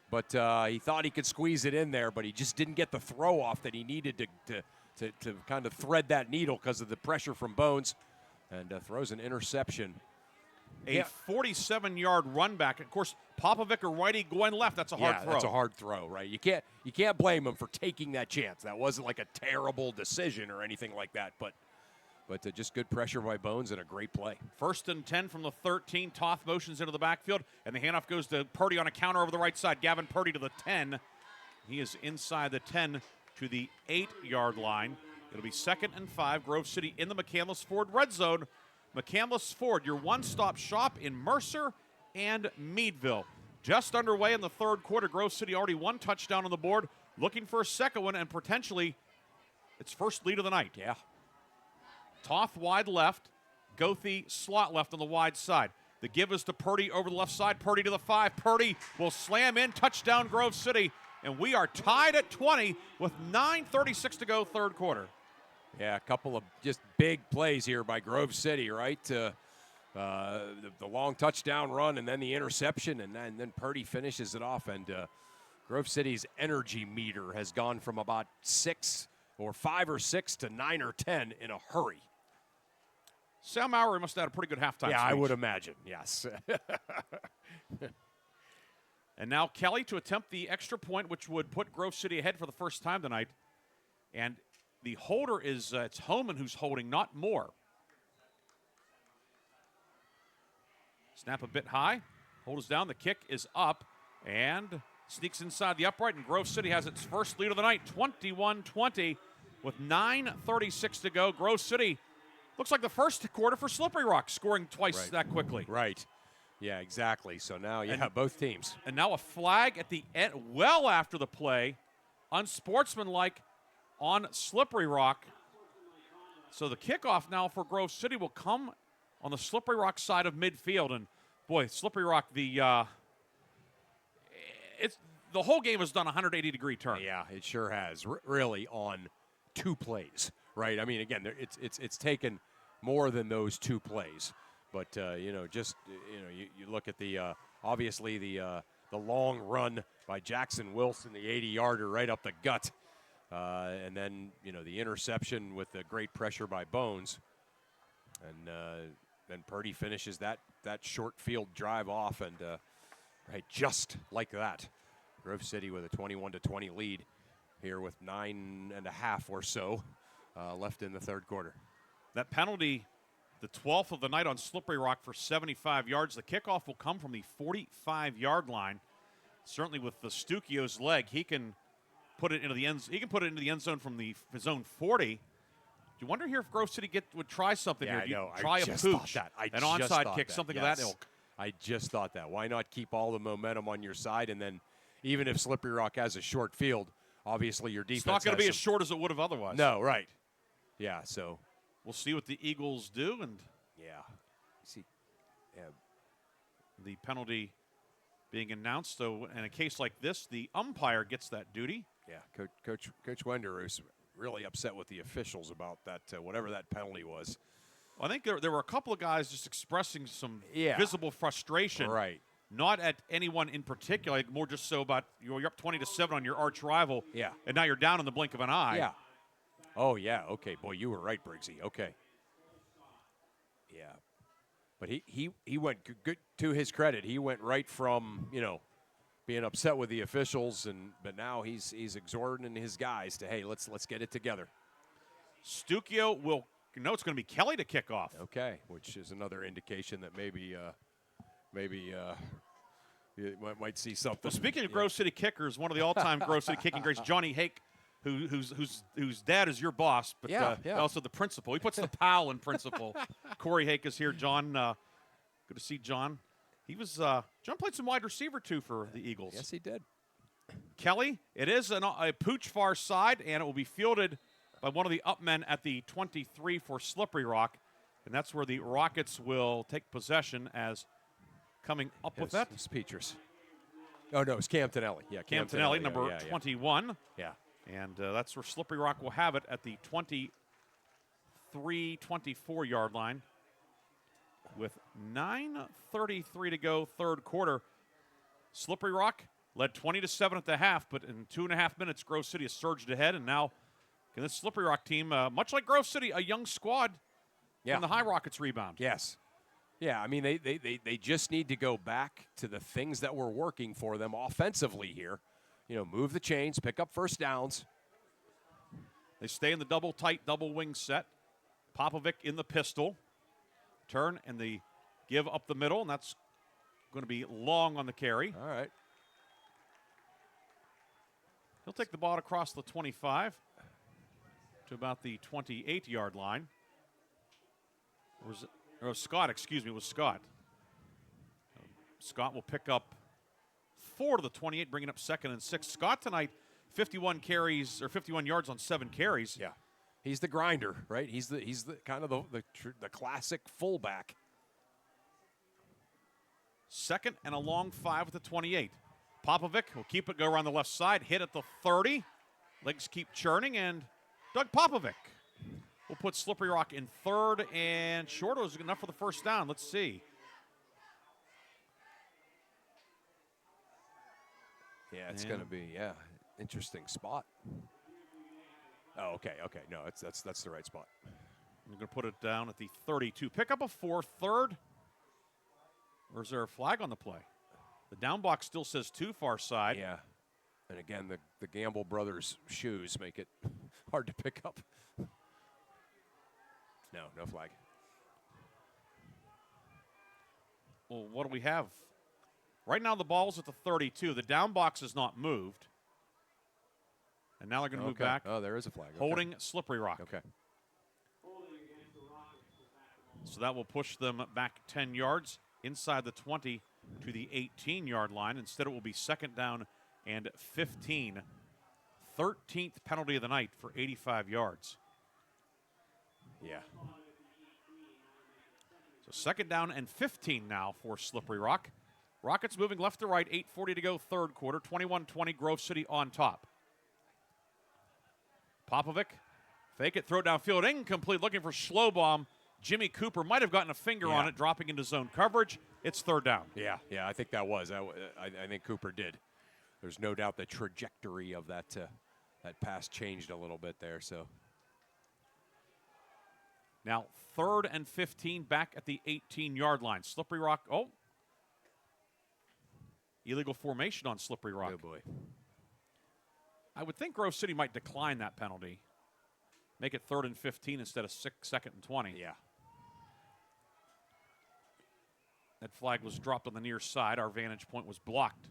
[SPEAKER 10] But he thought he could squeeze it in there, but he just didn't get the throw off that he needed to kind of thread that needle because of the pressure from Bones, and throws an interception.
[SPEAKER 9] A 47-yard run back. Of course, Popovic or righty going left. That's a hard throw.
[SPEAKER 10] That's a hard throw, right? You can't blame him for taking that chance. That wasn't like a terrible decision or anything like that, but just good pressure by Bones and a great play.
[SPEAKER 9] 1st and 10 from the 13. Toth motions into the backfield, and the handoff goes to Purdy on a counter over the right side. Gavin Purdy to the 10. He is inside the 10 to the 8-yard line. It'll be 2nd and 5. Grove City in the McCandless Ford red zone. McCandless Ford, your one-stop shop in Mercer and Meadville. Just underway in the third quarter. Grove City already one touchdown on the board, looking for a second one and potentially its first lead of the night.
[SPEAKER 10] Yeah.
[SPEAKER 9] Toth wide left, Goethe slot left on the wide side. The give is to Purdy over the left side. Purdy to the 5. Purdy will slam in. Touchdown Grove City. And we are tied at 20 with 9:36 to go third quarter.
[SPEAKER 10] Yeah, a couple of just big plays here by Grove City, right? The long touchdown run and then the interception, and then Purdy finishes it off. And Grove City's energy meter has gone from about 5 or 6 to 9 or 10 in a hurry.
[SPEAKER 9] Sam Maurer must have had a pretty good halftime
[SPEAKER 10] Yeah,
[SPEAKER 9] speech.
[SPEAKER 10] I would imagine, yes.
[SPEAKER 9] And now Kelly to attempt the extra point, which would put Grove City ahead for the first time tonight. And the holder is, it's Homan who's holding, not Moore. Snap a bit high. Hold is down. The kick is up and sneaks inside the upright. And Grove City has its first lead of the night, 21-20 with 9:36 to go. Grove City looks like the first quarter for Slippery Rock, scoring twice that quickly.
[SPEAKER 10] Right. Yeah, exactly. So now, both teams.
[SPEAKER 9] And now a flag at the end, well after the play, unsportsmanlike on Slippery Rock. So the kickoff now for Grove City will come on the Slippery Rock side of midfield. And boy, Slippery Rock, the whole game has done a 180-degree turn.
[SPEAKER 10] Yeah, it sure has. Really on 2 plays, right? I mean, again, it's taken more than those 2 plays. But, you look at the obviously the the long run by Jackson Wilson, the 80-yarder right up the gut. And then, the interception with the great pressure by Bones. And then Purdy finishes that short field drive off, and right, just like that, Grove City with a 21-20 lead here with 9.5 or so left in the third quarter.
[SPEAKER 9] That penalty, the 12th of the night on Slippery Rock for 75 yards. The kickoff will come from the 45-yard line. Certainly with the Stukio's leg, he can put it into the end. He can put it into the end zone from his own 40. Do you wonder here if Grove City would try something
[SPEAKER 10] Yeah,
[SPEAKER 9] here?
[SPEAKER 10] I know.
[SPEAKER 9] Try
[SPEAKER 10] I
[SPEAKER 9] a
[SPEAKER 10] just
[SPEAKER 9] pooch,
[SPEAKER 10] thought that.
[SPEAKER 9] an onside kick, something of that ilk.
[SPEAKER 10] I just thought that. Why not keep all the momentum on your side, and then even if Slippery Rock has a short field, obviously your defense.
[SPEAKER 9] It's not going to be
[SPEAKER 10] has
[SPEAKER 9] as short as it would have otherwise.
[SPEAKER 10] No, right. Yeah, so
[SPEAKER 9] we'll see what the Eagles do, and
[SPEAKER 10] see,
[SPEAKER 9] the penalty being announced. So in a case like this, the umpire gets that duty.
[SPEAKER 10] Yeah, Coach Wender is really upset with the officials about that, whatever that penalty was.
[SPEAKER 9] Well, I think there were a couple of guys just expressing some
[SPEAKER 10] Yeah.
[SPEAKER 9] visible frustration.
[SPEAKER 10] Right.
[SPEAKER 9] Not at anyone in particular, like more just so about you're up 20-7 on your arch rival.
[SPEAKER 10] Yeah.
[SPEAKER 9] And now you're down in the blink of an eye.
[SPEAKER 10] Yeah. Oh, yeah. Okay. Boy, you were right, Briggsy. Okay. Yeah. But he went good to his credit. He went right from, being upset with the officials, but now he's exhorting his guys to, hey, let's get it together.
[SPEAKER 9] Stukio will it's going to be Kelly to kick off.
[SPEAKER 10] Okay, which is another indication that maybe you might see something.
[SPEAKER 9] Well, speaking of Grove City kickers, one of the all-time Grove City kicking greats, Johnny Hake, whose dad is your boss, but also the principal. He puts the pal in principal. Corey Hake is here. John, good to see John. He was John played some wide receiver too for the Eagles.
[SPEAKER 10] Yes, he did.
[SPEAKER 9] Kelly, it is a pooch far side, and it will be fielded by one of the up men at the 23 for Slippery Rock, and that's where the Rockets will take possession as coming up with that.
[SPEAKER 10] It's Petrus. Oh, no, it's Campanelli. Yeah,
[SPEAKER 9] Campanelli, number 21.
[SPEAKER 10] Yeah.
[SPEAKER 9] And that's where Slippery Rock will have it at the 23, 24-yard line with 9:33 to go, third quarter. Slippery Rock led 20-7 at the half, but in 2.5 minutes, Grove City has surged ahead, and now this Slippery Rock team, much like Grove City, a young squad from the High Rockets rebound.
[SPEAKER 10] Yes. Yeah, I mean, they just need to go back to the things that were working for them offensively here. Move the chains, pick up first downs.
[SPEAKER 9] They stay in the double wing set. Popovic in the pistol. Turn and the give up the middle, and that's going to be long on the carry.
[SPEAKER 10] All right.
[SPEAKER 9] He'll take the ball across the 25 to about the 28-yard line. Scott, excuse me, it was Scott. Scott will pick up 4 to the 28, bringing up 2nd and 6. Scott tonight, 51 yards on 7 carries.
[SPEAKER 10] Yeah. He's the grinder, right? He's the kind of the classic fullback.
[SPEAKER 9] 2nd and a long 5 at the 28. Popovic will keep it, go around the left side, hit at the 30. Legs keep churning, and Doug Popovic will put Slippery Rock in 3rd and short. It was enough for the first down. Let's see.
[SPEAKER 10] Yeah, it's going to be, interesting spot. Oh, okay. No, that's the right spot.
[SPEAKER 9] I'm going to put it down at the 32. Pick up a 4, 3rd. Or is there a flag on the play? The down box still says 2 far side.
[SPEAKER 10] Yeah. And again, the Gamble brothers' shoes make it hard to pick up. No flag.
[SPEAKER 9] Well, what do we have? Right now the ball's at the 32. The down box is not moved. And now they're going to move back.
[SPEAKER 10] Oh, there is a flag.
[SPEAKER 9] Holding Slippery Rock.
[SPEAKER 10] Okay.
[SPEAKER 9] So that will push them back 10 yards inside the 20 to the 18-yard line. Instead, it will be 2nd down and 15. 13th penalty of the night for 85 yards.
[SPEAKER 10] Yeah.
[SPEAKER 9] So 2nd down and 15 now for Slippery Rock. Rockets moving left to right, 8:40 to go, third quarter. 21-20, Grove City on top. Popovic, fake it, throw it downfield, incomplete, looking for Schlobom. Jimmy Cooper might have gotten a finger
[SPEAKER 10] Yeah.
[SPEAKER 9] on it, dropping into zone coverage. It's third down.
[SPEAKER 10] Yeah, I think that was. I think Cooper did. There's no doubt the trajectory of that pass changed a little bit there. So
[SPEAKER 9] now 3rd and 15 back at the 18-yard line. Slippery Rock. Oh, illegal formation on Slippery Rock.
[SPEAKER 10] Oh boy.
[SPEAKER 9] I would think Grove City might decline that penalty. Make it 3rd and 15 instead of 2nd and 20.
[SPEAKER 10] Yeah.
[SPEAKER 9] That flag was dropped on the near side. Our vantage point was blocked.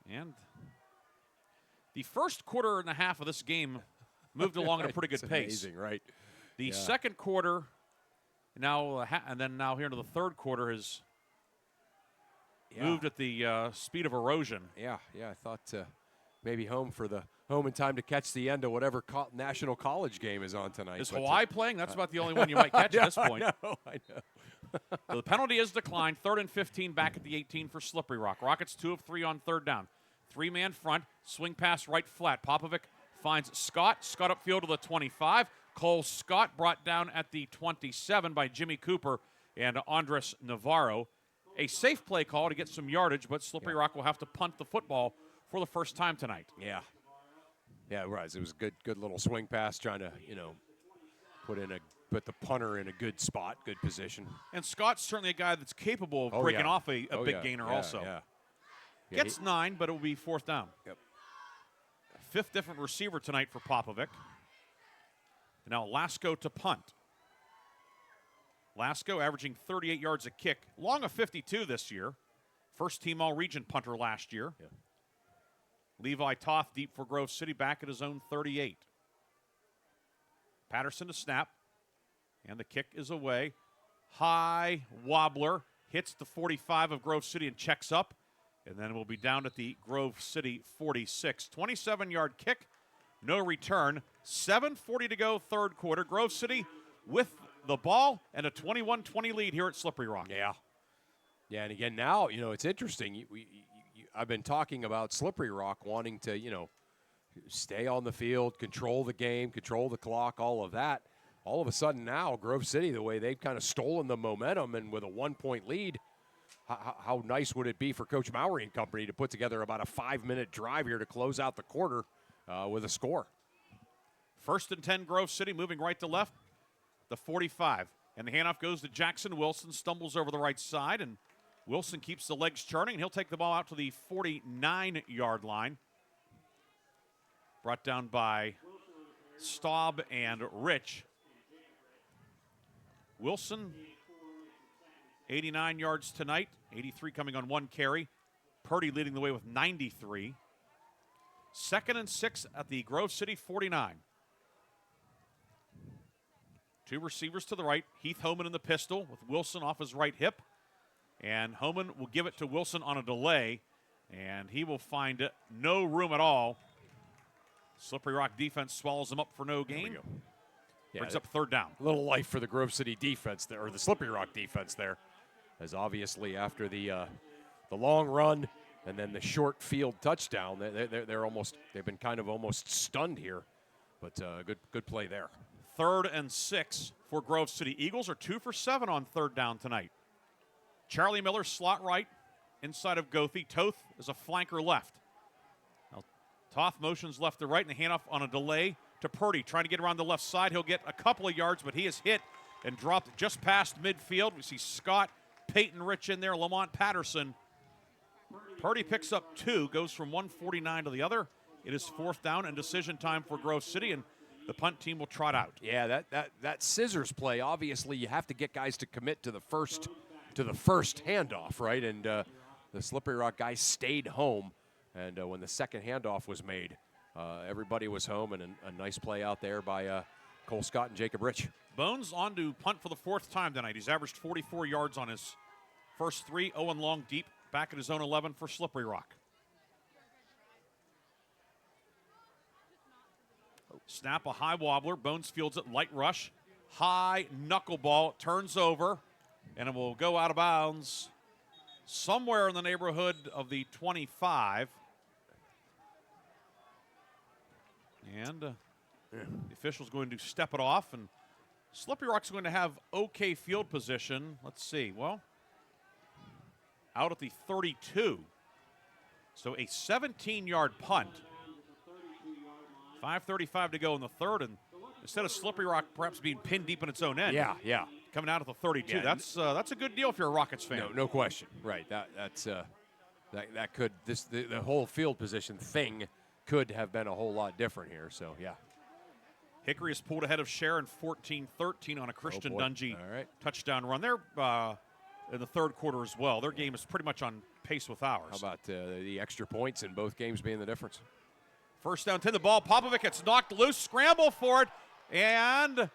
[SPEAKER 9] And the first quarter and a half of this game moved along at a pretty good
[SPEAKER 10] It's
[SPEAKER 9] pace.
[SPEAKER 10] amazing, right?
[SPEAKER 9] The
[SPEAKER 10] Yeah.
[SPEAKER 9] second quarter, now and then now here into the third quarter has moved at the speed of erosion.
[SPEAKER 10] Yeah. I thought maybe home in time to catch the end of whatever national college game is on tonight.
[SPEAKER 9] Is
[SPEAKER 10] but,
[SPEAKER 9] Hawaii playing? That's about the only one you might catch at this point.
[SPEAKER 10] I know.
[SPEAKER 9] So the penalty is declined. 3rd and 15 back at the 18 for Slippery Rock. Rockets 2 of 3 on 3rd down. 3-man front. Swing pass right flat. Popovic finds Scott. Scott upfield to the 25. Cole Scott brought down at the 27 by Jimmy Cooper and Andres Navarro. A safe play call to get some yardage, but Slippery Rock will have to punt the football for the first time tonight.
[SPEAKER 10] Yeah, it was. It was a good little swing pass, trying to put the punter in a good spot, good position.
[SPEAKER 9] And Scott's certainly a guy that's capable of breaking off a big gainer also.
[SPEAKER 10] Yeah.
[SPEAKER 9] Gets 9, but it will be 4th down.
[SPEAKER 10] Yep.
[SPEAKER 9] 5th different receiver tonight for Popovic. Now Lasko to punt. Lasko averaging 38 yards a kick. Long of 52 this year. First team all-region punter last year.
[SPEAKER 10] Yeah.
[SPEAKER 9] Levi Toth deep for Grove City, back at his own 38. Patterson to snap. And the kick is away. High wobbler. Hits the 45 of Grove City and checks up. And then we'll be down at the Grove City 46. 27-yard kick. No return. 7:40 to go, third quarter. Grove City with the ball and a 21-20 lead here at Slippery Rock.
[SPEAKER 10] Yeah, and again, now, it's interesting. I've been talking about Slippery Rock wanting to, stay on the field, control the game, control the clock, all of that. All of a sudden now, Grove City, the way they've kind of stolen the momentum and with a 1-point lead, how nice would it be for Coach Mowry and company to put together about a 5-minute drive here to close out the quarter with a score?
[SPEAKER 9] 1st and 10, Grove City moving right to left. The 45. And the handoff goes to Jackson Wilson, stumbles over the right side, and Wilson keeps the legs churning, and he'll take the ball out to the 49-yard line. Brought down by Staub and Rich. Wilson, 89 yards tonight, 83 coming on 1 carry. Purdy leading the way with 93. 2nd and 6 at the Grove City 49. 2 receivers to the right. Heath Homan in the pistol with Wilson off his right hip. And Homan will give it to Wilson on a delay, and he will find no room at all. Slippery Rock defense swallows him up for no gain. Brings up 3rd down.
[SPEAKER 10] A little life for the Grove City defense there, or the Slippery Rock defense there, as obviously after the long run and then the short field touchdown, they've been kind of almost stunned here, but good play there.
[SPEAKER 9] 3rd and 6 for Grove City. Eagles are 2 for 7 on 3rd down tonight. Charlie Miller slot right inside of Goethe. Toth is a flanker left. Now, Toth motions left to right, and the handoff on a delay to Purdy, trying to get around the left side. He'll get a couple of yards, but he is hit and dropped just past midfield. We see Scott, Peyton Rich in there, Lamont Patterson. Purdy picks up 2, goes from 149 to the other. It is 4th down and decision time for Grove City, and the punt team will trot out.
[SPEAKER 10] Yeah, that scissors play, obviously you have to get guys to commit to the first handoff, right? And the Slippery Rock guys stayed home, and when the second handoff was made, everybody was home, and a nice play out there by Cole Scott and Jacob Rich.
[SPEAKER 9] Bones on to punt for the 4th time tonight. He's averaged 44 yards on his first 3. Owen long deep, back at his own 11 for Slippery Rock. Snap, a high wobbler. Bones fields it, light rush. High knuckleball, turns over, and it will go out of bounds somewhere in the neighborhood of the 25. And the official's going to step it off, and Slippery Rock's going to have okay field position. Let's see. Well, out at the 32. So a 17-yard punt. 5:35 to go in the third, and instead of Slippery Rock perhaps being pinned deep in its own end.
[SPEAKER 10] Yeah.
[SPEAKER 9] Coming out at the 32.
[SPEAKER 10] Yeah.
[SPEAKER 9] That's a good deal if you're a Rockets fan.
[SPEAKER 10] No question. Right. That could the whole field position thing could have been a whole lot different here. So yeah.
[SPEAKER 9] Hickory has pulled ahead of Sharon 14-13 on a Christian Dungy touchdown run. They're in the third quarter as well. Their game is pretty much on pace with ours.
[SPEAKER 10] How about the extra points in both games being the difference?
[SPEAKER 9] First down 10, the ball. Popovic gets knocked loose, scramble for it, and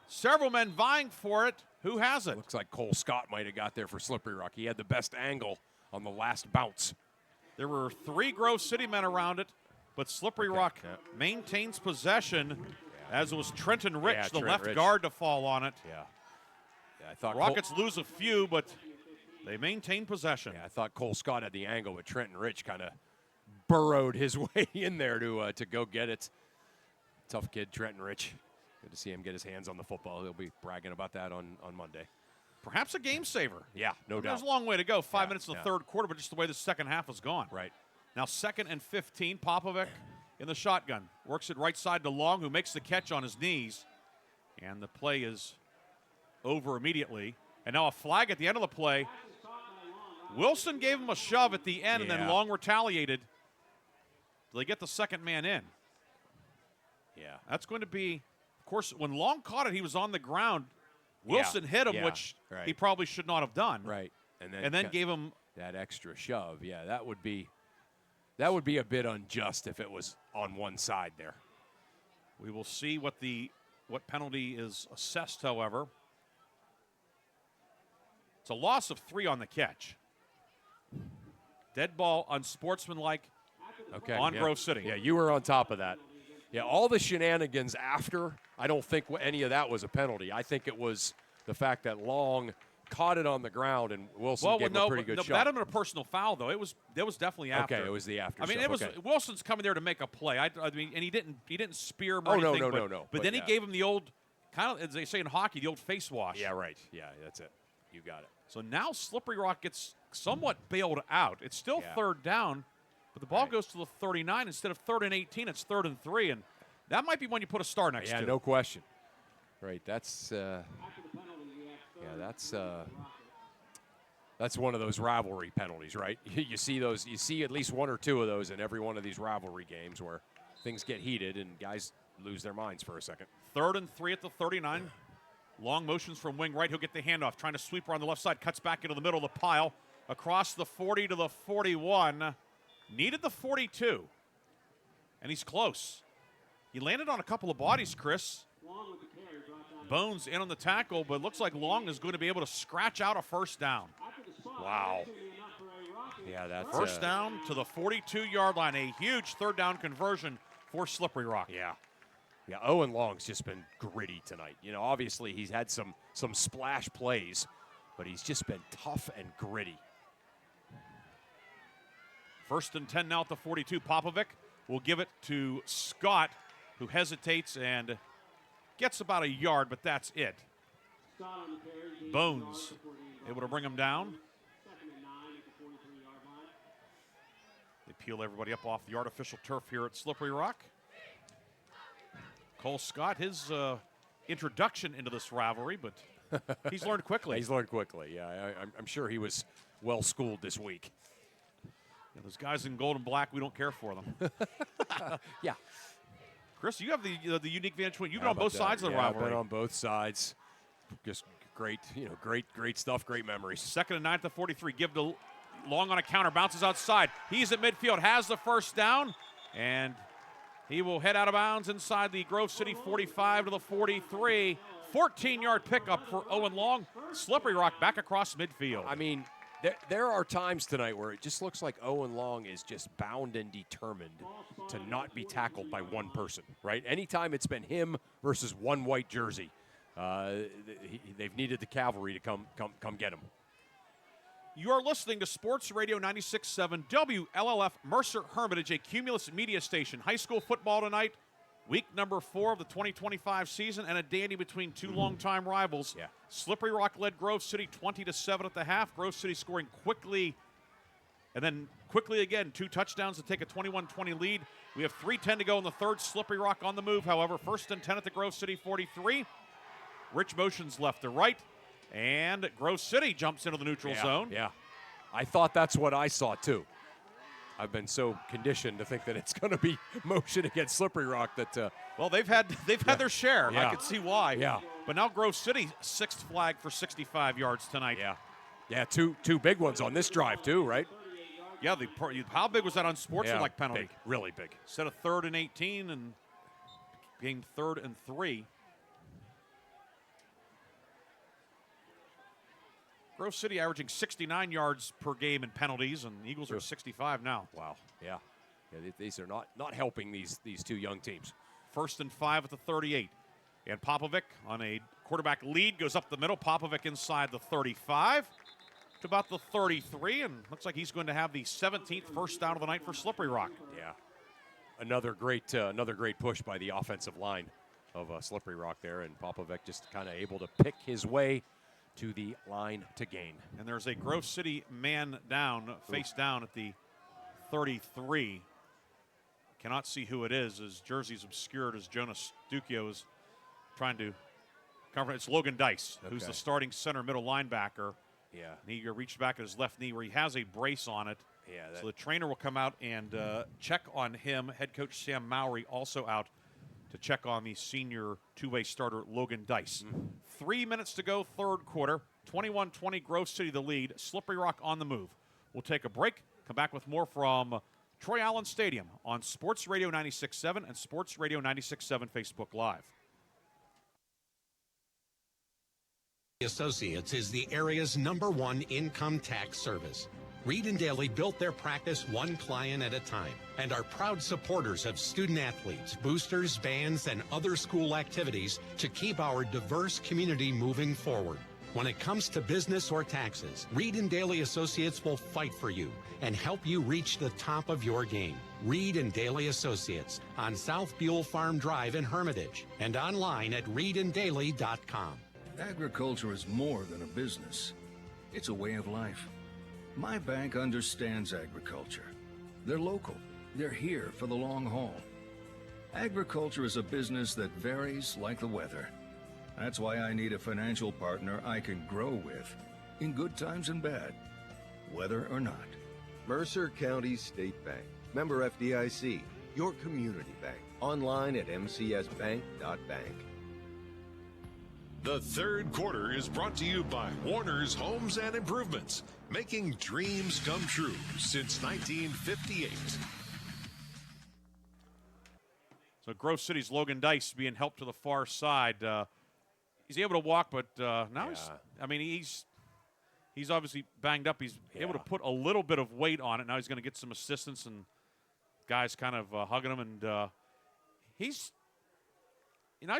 [SPEAKER 9] several men vying for it. Who has it?
[SPEAKER 10] Looks like Cole Scott might have got there for Slippery Rock. He had the best angle on the last bounce.
[SPEAKER 9] There were 3 Grove City men around it, but Slippery Rock maintains possession, as it was Trenton Rich, the left guard, to fall on it.
[SPEAKER 10] Yeah, I thought
[SPEAKER 9] Rockets lose a few, but they maintain possession.
[SPEAKER 10] Yeah, I thought Cole Scott had the angle, but Trenton Rich kind of burrowed his way in there to go get it. Tough kid, Trenton Rich. Good to see him get his hands on the football. He'll be bragging about that on Monday.
[SPEAKER 9] Perhaps a game saver.
[SPEAKER 10] Yeah, no doubt.
[SPEAKER 9] There's a long way to go. 5 minutes in the third quarter, but just the way the second half has gone.
[SPEAKER 10] Right.
[SPEAKER 9] Now 2nd and 15. Popovic in the shotgun. Works it right side to Long, who makes the catch on his knees. And the play is over immediately. And now a flag at the end of the play. Wilson gave him a shove at the end, and then Long retaliated. They get the second man in.
[SPEAKER 10] Yeah.
[SPEAKER 9] That's going to be, of course, when Long caught it, he was on the ground. Wilson hit him, which he probably should not have done.
[SPEAKER 10] Right.
[SPEAKER 9] And then gave him
[SPEAKER 10] that extra shove. Yeah, that would be a bit unjust if it was on one side there.
[SPEAKER 9] We will see what penalty is assessed, however. It's a loss of 3 on the catch. Dead ball, unsportsmanlike on Grove City.
[SPEAKER 10] Yeah, you were on top of that. Yeah, all the shenanigans after, I don't think any of that was a penalty. I think it was the fact that Long caught it on the ground and Wilson gave him a pretty good shot.
[SPEAKER 9] That had been a personal foul, though. It was definitely after.
[SPEAKER 10] Okay, it was the after.
[SPEAKER 9] I mean,
[SPEAKER 10] stuff.
[SPEAKER 9] Wilson's coming there to make a play. I mean, and he didn't spear him or
[SPEAKER 10] anything.
[SPEAKER 9] No. But then he gave him the old, kind of as they say in hockey, the old face wash.
[SPEAKER 10] Yeah, right. Yeah, that's it. You got it.
[SPEAKER 9] So now Slippery Rock gets somewhat bailed out. It's still third down, but the ball goes to the 39 instead of 3rd and 18. It's 3rd and 3, and that might be when you put a star next to.
[SPEAKER 10] Yeah, no question. Right. That's one of those rivalry penalties, right? You see those. You see at least 1 or 2 of those in every one of these rivalry games where things get heated and guys lose their minds for a second.
[SPEAKER 9] 3rd and 3 at the 39. Long motions from wing right. He'll get the handoff. Trying to sweep around the left side. Cuts back into the middle of the pile. Across the 40 to the 41. Needed the 42. And he's close. He landed on a couple of bodies, Chris. Bones in on the tackle, but looks like Long is going to be able to scratch out a first down.
[SPEAKER 10] Wow. Yeah, that's
[SPEAKER 9] first down to the 42-yard line. A huge third down conversion for Slippery Rock.
[SPEAKER 10] Yeah. Yeah, Owen Long's just been gritty tonight. You know, obviously he's had some splash plays, but he's just been tough and gritty.
[SPEAKER 9] 1st and 10 now at the 42. Popovic will give it to Scott, who hesitates and gets about a yard, but that's it. Bones able to bring him down. They peel everybody up off the artificial turf here at Slippery Rock. Cole Scott, his introduction into this rivalry, but he's learned quickly.
[SPEAKER 10] He's learned quickly, yeah. I'm sure he was well-schooled this week.
[SPEAKER 9] Yeah, those guys in gold and black, we don't care for them.
[SPEAKER 10] Yeah.
[SPEAKER 9] Chris, you have the unique vantage point. You've been on both sides of the rivalry.
[SPEAKER 10] I've been on both sides. Just great, great stuff, great memories.
[SPEAKER 9] 2nd and 9 at the 43. Give to Long on a counter, bounces outside. He's at midfield, has the first down, and he will head out of bounds inside the Grove City 45 to the 43. 14-yard pickup for Owen Long. Slippery Rock back across midfield.
[SPEAKER 10] I mean, there are times tonight where it just looks like Owen Long is just bound and determined to not be tackled by one person, right? Anytime it's been him versus one white jersey, they've needed the cavalry to come get him.
[SPEAKER 9] You are listening to Sports Radio 96.7 WLLF Mercer Hermitage, a Cumulus media station. High school football tonight, Week number 4 of the 2025 season, and a dandy between two longtime rivals.
[SPEAKER 10] Yeah.
[SPEAKER 9] Slippery Rock led Grove City 20-7 at the half. Grove City scoring quickly, and then quickly again, 2 touchdowns to take a 21-20 lead. We have 3:10 to go in the third. Slippery Rock on the move, however. 1st and 10 at the Grove City 43. Rich motions left to right, and Grove City jumps into the neutral zone.
[SPEAKER 10] Yeah, I thought that's what I saw too. I've been so conditioned to think that it's going to be motion against Slippery Rock that.
[SPEAKER 9] Well, they've had their share.
[SPEAKER 10] Yeah.
[SPEAKER 9] I can see why.
[SPEAKER 10] Yeah.
[SPEAKER 9] But now Grove City 6th flag for 65 yards tonight.
[SPEAKER 10] Yeah, two big ones on this drive too, right?
[SPEAKER 9] Yeah. How big was that unsportsmanlike penalty?
[SPEAKER 10] Big, really big.
[SPEAKER 9] Instead of 3rd and 18 and being 3rd and 3. Grove City averaging 69 yards per game in penalties, and the Eagles are 65 now.
[SPEAKER 10] Wow. Yeah. These are not helping these two young teams.
[SPEAKER 9] 1st and 5 at the 38. And Popovic on a quarterback lead goes up the middle. Popovic inside the 35 to about the 33, and looks like he's going to have the 17th first down of the night for Slippery Rock.
[SPEAKER 10] Yeah. Another great push by the offensive line of Slippery Rock there, and Popovic just kind of able to pick his way to the line to gain.
[SPEAKER 9] And there's a Grove City man down, face down at the 33. Cannot see who it is. His jersey's obscured as Jonas Ducchio is trying to cover. It's Logan Dice, who's the starting center middle linebacker.
[SPEAKER 10] Yeah.
[SPEAKER 9] He reached back at his left knee where he has a brace on it.
[SPEAKER 10] Yeah.
[SPEAKER 9] So the trainer will come out and check on him. Head coach Sam Mowry also out to check on the senior two-way starter Logan Dice. 3 minutes to go, third quarter. 21-20, Grove City the lead. Slippery Rock on the move. We'll take a break. Come back with more from Troy Allen Stadium on Sports Radio 96.7 and Sports Radio 96.7 Facebook Live.
[SPEAKER 6] Associates is the area's #1 income tax service. Reed and Daly built their practice one client at a time and are proud supporters of student athletes, boosters, bands, and other school activities to keep our diverse community moving forward. When it comes to business or taxes, Reed and Daly Associates will fight for you and help you reach the top of your game. Reed and Daly Associates on South Buell Farm Drive in Hermitage and online at reedanddaly.com.
[SPEAKER 8] Agriculture is more than a business. It's a way of life. My bank understands agriculture. They're local. They're here for the long haul. Agriculture is a business that varies like the weather. That's why I need a financial partner I can grow with, in good times and bad, whether or not.
[SPEAKER 13] Mercer County State Bank. Member FDIC. Your community bank. Online at mcsbank.bank.
[SPEAKER 11] The third quarter is brought to you by Warner's Homes and Improvements, making dreams come true since 1958.
[SPEAKER 9] So Grove City's Logan Dice being helped to the far side. He's able to walk, but now he's obviously banged up. He's able to put a little bit of weight on it. Now he's going to get some assistance, and guys kind of hugging him, and he's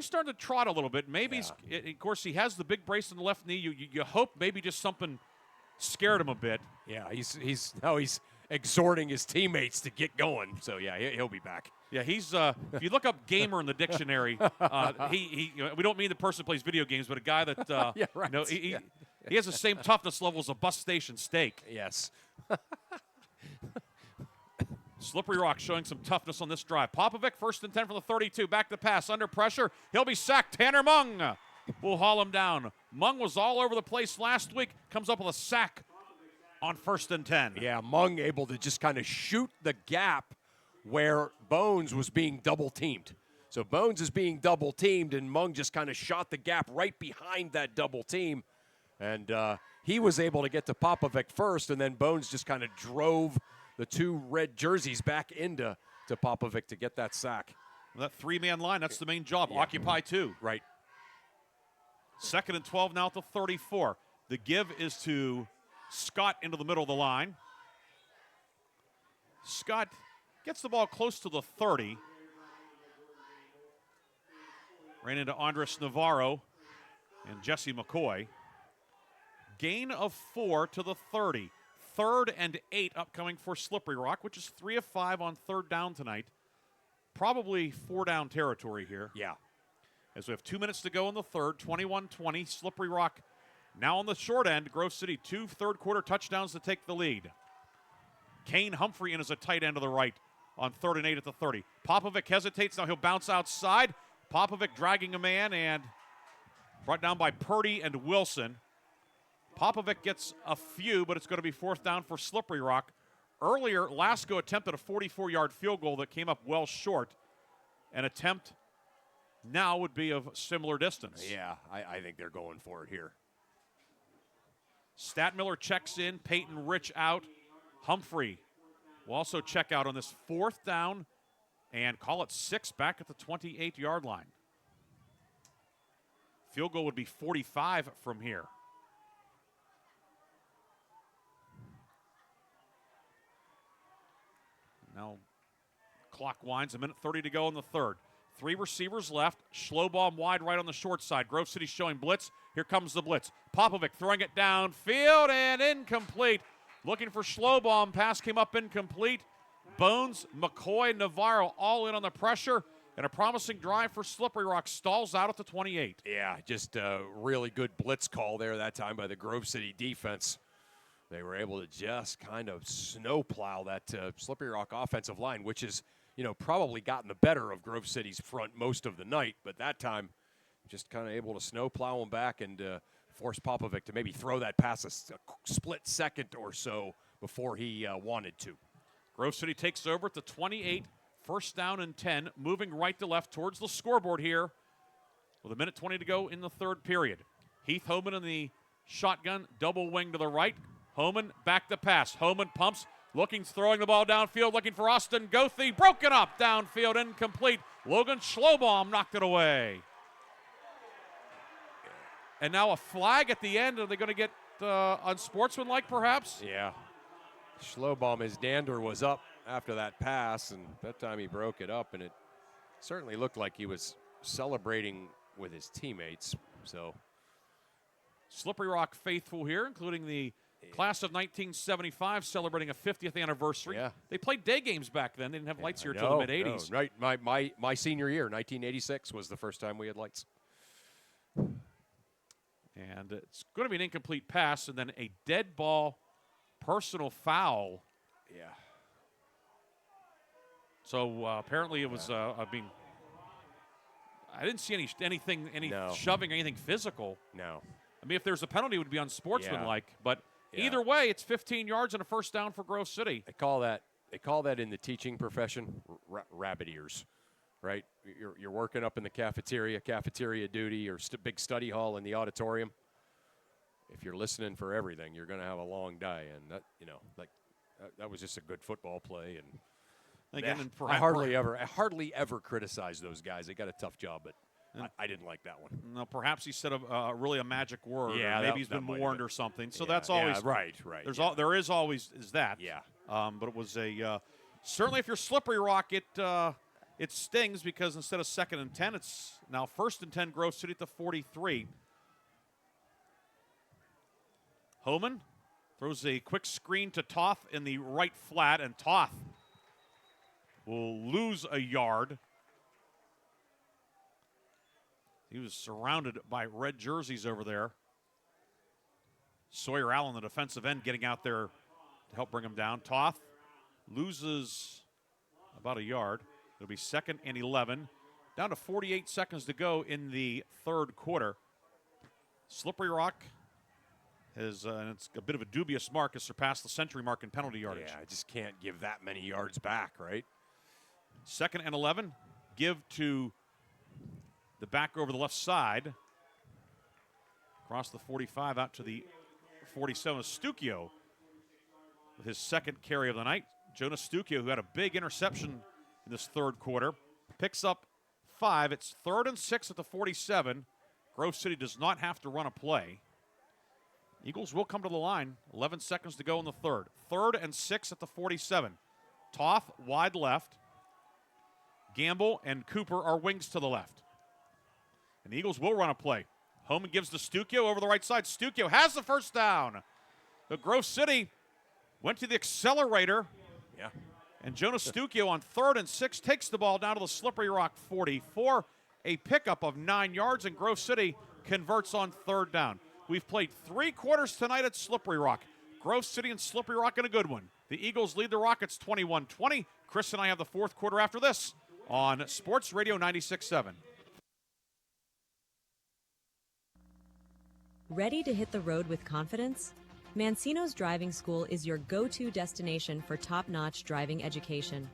[SPEAKER 9] starting to trot a little bit. Maybe, of course, he has the big brace on the left knee. You hope maybe just something scared him a bit.
[SPEAKER 10] Yeah, he's exhorting his teammates to get going. So yeah, he'll be back.
[SPEAKER 9] Yeah, he's. If you look up gamer in the dictionary, we don't mean the person who plays video games, but a guy that
[SPEAKER 10] yeah, right.
[SPEAKER 9] He has the same toughness level as a bus station steak.
[SPEAKER 10] Yes.
[SPEAKER 9] Slippery Rock showing some toughness on this drive. Popovic, 1st and 10 from the 32. Back to pass, under pressure. He'll be sacked. Tanner Mung will haul him down. Mung was all over the place last week. Comes up with a sack on 1st and 10.
[SPEAKER 10] Yeah, Mung able to just kind of shoot the gap where Bones was being double-teamed. So Bones is being double-teamed, and Mung just kind of shot the gap right behind that double team. And he was able to get to Popovic first, and then Bones just kind of drove the two red jerseys back into Popovic to get that sack.
[SPEAKER 9] Well, that three-man line, that's the main job. Yeah. Occupy two.
[SPEAKER 10] Right.
[SPEAKER 9] 2nd and 12 now at the 34. The give is to Scott into the middle of the line. Scott gets the ball close to the 30. Ran into Andres Navarro and Jesse McCoy. Gain of 4 to the 30. 3rd and 8 upcoming for Slippery Rock, which is 3 of 5 on 3rd down tonight. probably 4-down territory here.
[SPEAKER 10] Yeah.
[SPEAKER 9] As we have 2 minutes to go in the third, 21-20. Slippery Rock now on the short end. Grove City 2 third-quarter touchdowns to take the lead. Kane Humphrey in as a tight end to the right on 3rd and 8 at the 30. Popovic hesitates. Now he'll bounce outside. Popovic dragging a man and brought down by Purdy and Wilson. Popovic gets a few, but it's going to be 4th down for Slippery Rock. Earlier, Lasko attempted a 44-yard field goal that came up well short. An attempt now would be of similar distance.
[SPEAKER 10] Yeah, I think they're going for it here.
[SPEAKER 9] Statmiller checks in. Peyton Rich out. Humphrey will also check out on this 4th down and call it 6 back at the 28-yard line. Field goal would be 45 from here. Now, clock winds, 1:30 to go in the third. 3 receivers left. Schlobbaum wide right on the short side. Grove City showing blitz. Here comes the blitz. Popovic throwing it downfield and incomplete. Looking for Schlobbaum. Pass came up incomplete. Bones, McCoy, Navarro all in on the pressure. And a promising drive for Slippery Rock stalls out at the 28.
[SPEAKER 10] Yeah, just a really good blitz call there that time by the Grove City defense. They were able to just kind of snowplow that Slippery Rock offensive line, which is, probably gotten the better of Grove City's front most of the night. But that time, just kind of able to snowplow them back and force Popovic to maybe throw that pass a split second or so before he wanted to.
[SPEAKER 9] Grove City takes over at the 28, 1st down and 10, moving right to left towards the scoreboard here with 1:20 to go in the third period. Heath Homan in the shotgun, double wing to the right. Homan back to pass. Homan pumps, throwing the ball downfield, looking for Austin Goethe. Broken up downfield, incomplete. Logan Schlobbaum knocked it away. And now a flag at the end. Are they going to get unsportsmanlike, perhaps?
[SPEAKER 10] Yeah. Schlobbaum, his dander was up after that pass, and that time he broke it up, and it certainly looked like he was celebrating with his teammates. So,
[SPEAKER 9] Slippery Rock faithful here, including the class of 1975 celebrating a 50th anniversary.
[SPEAKER 10] Yeah.
[SPEAKER 9] They played day games back then. They didn't have lights here until the mid-'80s.
[SPEAKER 10] No, right. My senior year, 1986, was the first time we had lights.
[SPEAKER 9] And it's going to be an incomplete pass and then a dead ball personal foul.
[SPEAKER 10] Yeah.
[SPEAKER 9] So apparently it was, I didn't see anything shoving, anything physical.
[SPEAKER 10] No.
[SPEAKER 9] I mean, if there's a penalty, it would be unsportsmanlike. Yeah. But either way, it's 15 yards and a 1st down for Grove City.
[SPEAKER 10] They call that in the teaching profession rabbit ears, right? You're working up in the cafeteria duty, or big study hall in the auditorium. If you're listening for everything, you're going to have a long day, and that that was just a good football play. And again, I hardly ever criticize those guys. They got a tough job, but I didn't like that one.
[SPEAKER 9] No, perhaps he said really a magic word.
[SPEAKER 10] Yeah,
[SPEAKER 9] or maybe he's been warned or something. So that's always
[SPEAKER 10] right.
[SPEAKER 9] There is always that.
[SPEAKER 10] Yeah.
[SPEAKER 9] But it was a certainly if you're Slippery Rock, it stings because instead of 2nd and 10, it's now 1st and 10. Grove City at the 43. Homan throws a quick screen to Toth in the right flat, and Toth will lose a yard. He was surrounded by red jerseys over there. Sawyer Allen, the defensive end, getting out there to help bring him down. Toth loses about a yard. It'll be 2nd and 11. Down to 48 seconds to go in the third quarter. Slippery Rock has, and it's a bit of a dubious mark, has surpassed the century mark in penalty yardage.
[SPEAKER 10] Yeah, I just can't give that many yards back, right?
[SPEAKER 9] 2nd and 11. Give to the back over the left side. Across the 45 out to the 47. Stucchio with his 2nd carry of the night. Jonas Stucchio, who had a big interception in this third quarter, picks up 5. It's 3rd and 6 at the 47. Grove City does not have to run a play. Eagles will come to the line. 11 seconds to go in the third. 3rd and 6 at the 47. Toth wide left. Gamble and Cooper are wings to the left. And the Eagles will run a play. Homan gives to Stucchio over the right side. Stucchio has the 1st down. The Grove City went to the accelerator.
[SPEAKER 10] Yeah.
[SPEAKER 9] And Jonas Stucchio on 3rd and 6 takes the ball down to the Slippery Rock 44. A pickup of 9 yards, and Grove City converts on 3rd down. We've played 3 quarters tonight at Slippery Rock. Grove City and Slippery Rock in a good one. The Eagles lead the Rockets 21-20. Chris and I have the 4th quarter after this on Sports Radio 96.7.
[SPEAKER 1] Ready to hit the road with confidence? Mancino's Driving School is your go-to destination for top-notch driving education.